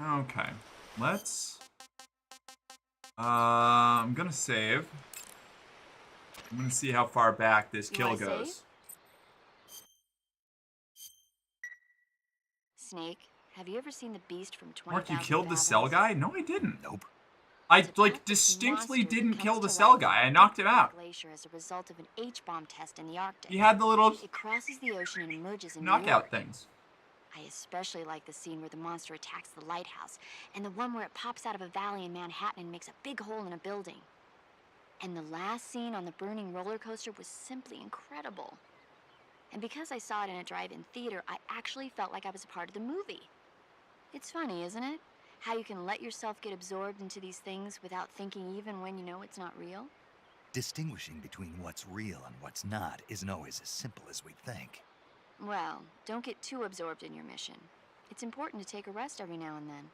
Okay. Let's... I'm gonna save. I'm gonna see how far back this You kill wanna goes. save? Snake, have you ever seen the beast from 20,000 Mark, you killed the cell guy? No, I didn't. Nope. I, like, distinctly didn't kill the cell guy. I knocked him out. Glacier as a result of an H-bomb test in the Arctic. He had the little It crosses the ocean and emerges in New knockout York. things. I especially like the scene where the monster attacks the lighthouse, and the one where it pops out of a valley in Manhattan and makes a big hole in a building. And the last scene on the burning roller coaster was simply incredible. And because I saw it in a drive-in theater, I actually felt like I was a part of the movie. It's funny, isn't it? How you can let yourself get absorbed into these things without thinking even when you know it's not real? Distinguishing between what's real and what's not isn't always as simple as we think. Well, don't get too absorbed in your mission. It's important to take a rest every now and then.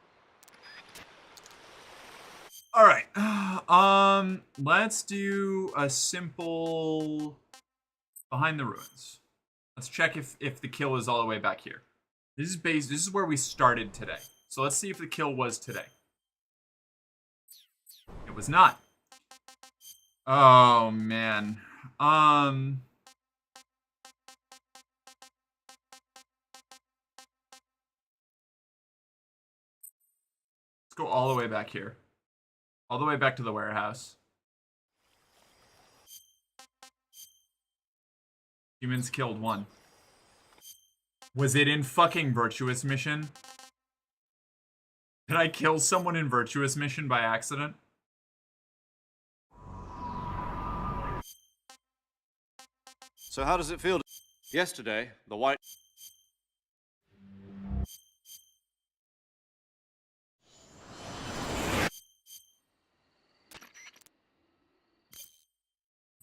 All right. Let's do a simple behind the ruins. Let's check if the kill is all the way back here. This is where we started today. So let's see if the kill was today. It was not. Oh man. Let's go all the way back here. All the way back to the warehouse. Humans killed one. Was it in fucking Virtuous Mission? Did I kill someone in Virtuous Mission by accident? So how does it feel? Yesterday, the White...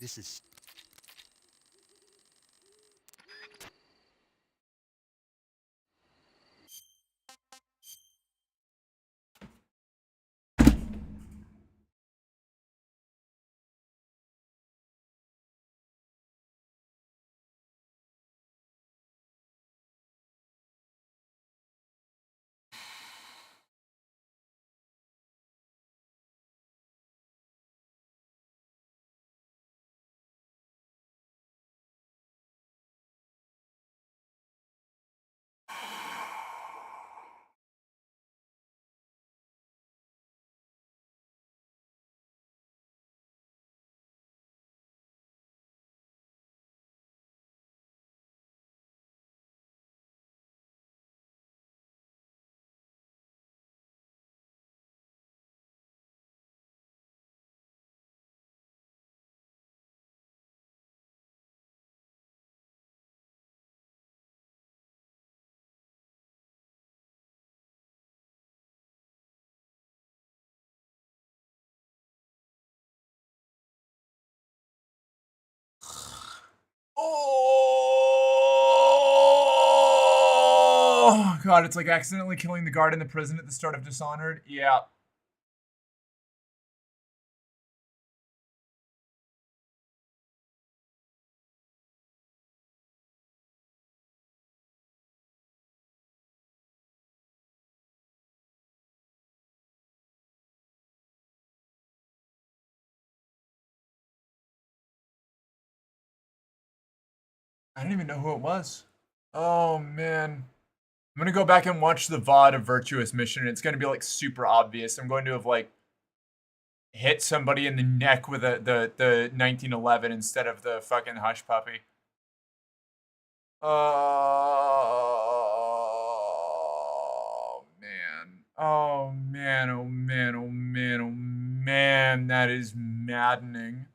This is... Oh god, it's like accidentally killing the guard in the prison at the start of Dishonored. Yeah. I don't even know who it was. Oh man. I'm gonna go back and watch the VOD of Virtuous Mission. It's gonna be like super obvious. I'm going to have like hit somebody in the neck with the 1911 instead of the fucking hush puppy. Oh man. Oh man. Oh man. Oh man. Oh man. That is maddening.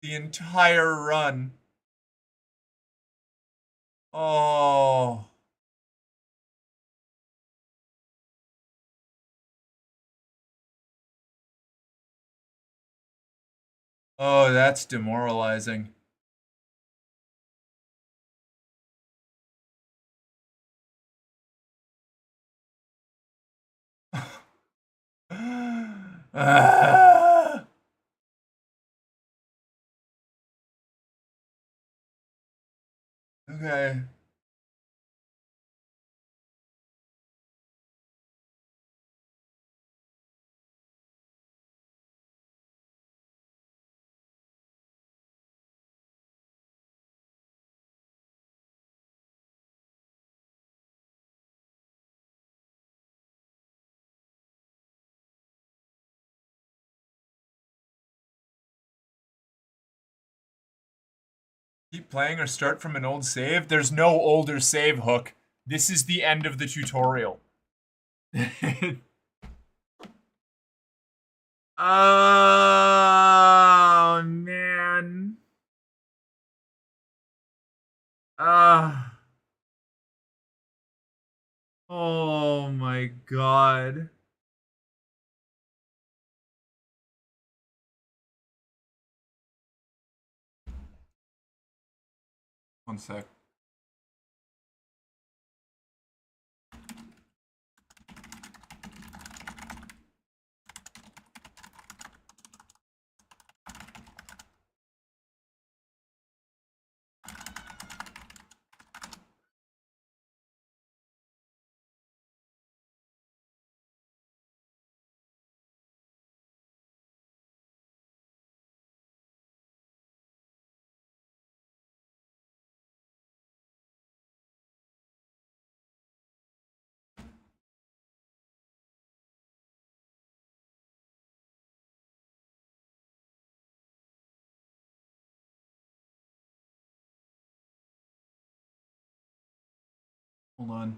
The entire run. Oh. Oh, that's demoralizing. Ah. Okay. Keep playing or start from an old save? There's no older save, Hook. This is the end of the tutorial. Oh, man. Oh my god. One sec. Hold on.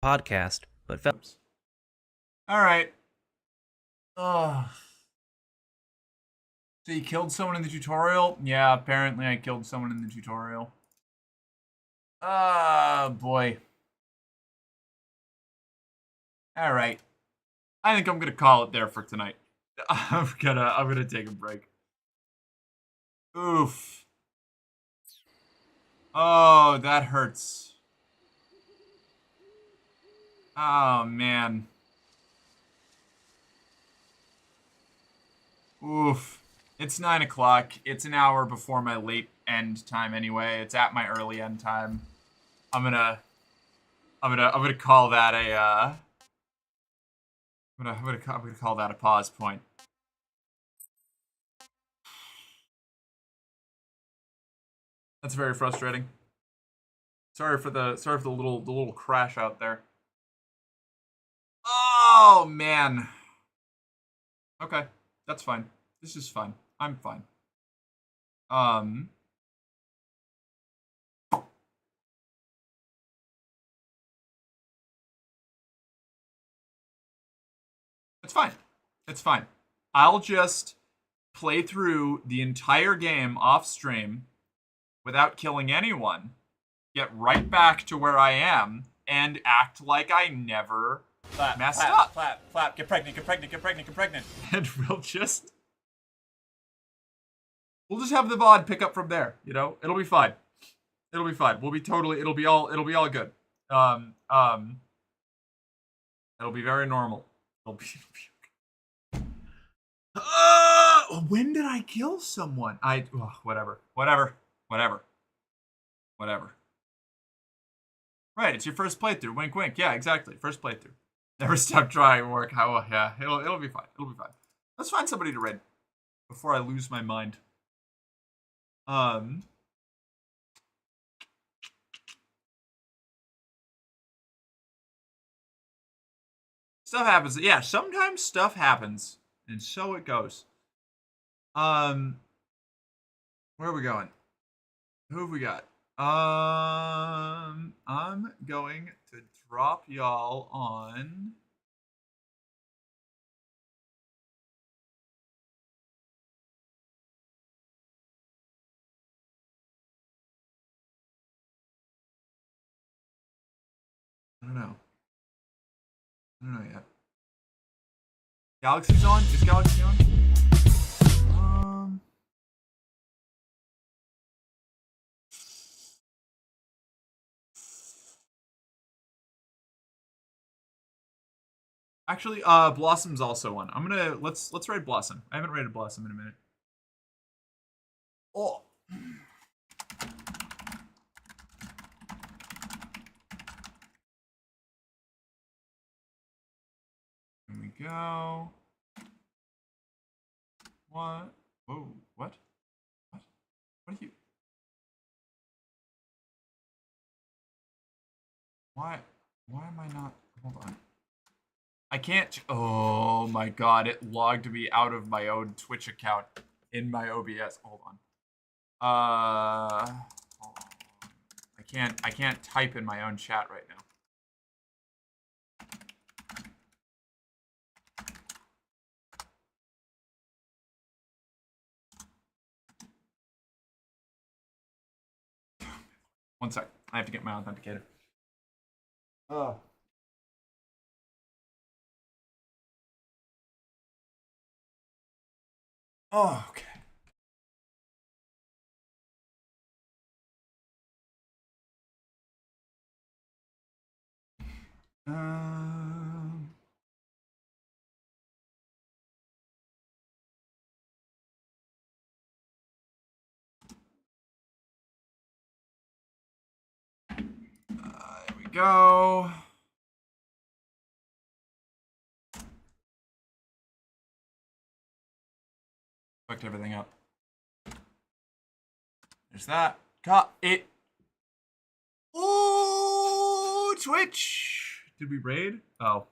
Podcast, but Phelps. All right. Oh. So you killed someone in the tutorial? Yeah, apparently I killed someone in the tutorial. Boy. All right. I think I'm gonna call it there for tonight. I'm gonna take a break. Oof. Oh, that hurts. Oh man. Oof. It's 9 o'clock. It's an hour before my late end time anyway. It's at my early end time. I'm gonna call that a I'm gonna call that a pause point. That's very frustrating. Sorry for the little crash out there. Oh man. Okay, that's fine. This is fine. I'm fine. It's fine. It's fine. I'll just play through the entire game off stream without killing anyone, get right back to where I am, and act like I never messed up. Clap, get pregnant, get pregnant, get pregnant, get pregnant. And we'll just have the VOD pick up from there, you know? It'll be fine. It'll be fine. It'll be all good. It'll be very normal. It'll be okay. When did I kill someone? Whatever. Right, it's your first playthrough. Wink, wink. Yeah, exactly. First playthrough. Never stop trying work. Yeah, it'll be fine. It'll be fine. Let's find somebody to raid before I lose my mind. Stuff happens. Yeah, sometimes stuff happens, and so it goes. Where are we going? Who have we got? I'm going to drop y'all on. I don't know yet. Galaxy's on? Is Galaxy on? Actually, Blossom's also one. I'm gonna let's raid Blossom. I haven't raided Blossom in a minute. Oh. Here we go. What? Whoa, what? What? What are you? Why am I not? Hold on. I can't. Oh my god! It logged me out of my own Twitch account in my OBS. Hold on. Hold on. I can't type in my own chat right now. One sec. I have to get my authenticator. Oh. Oh, okay. There we go. Fucked everything up. There's that. Got it. Ooh, Twitch. Did we raid? Oh,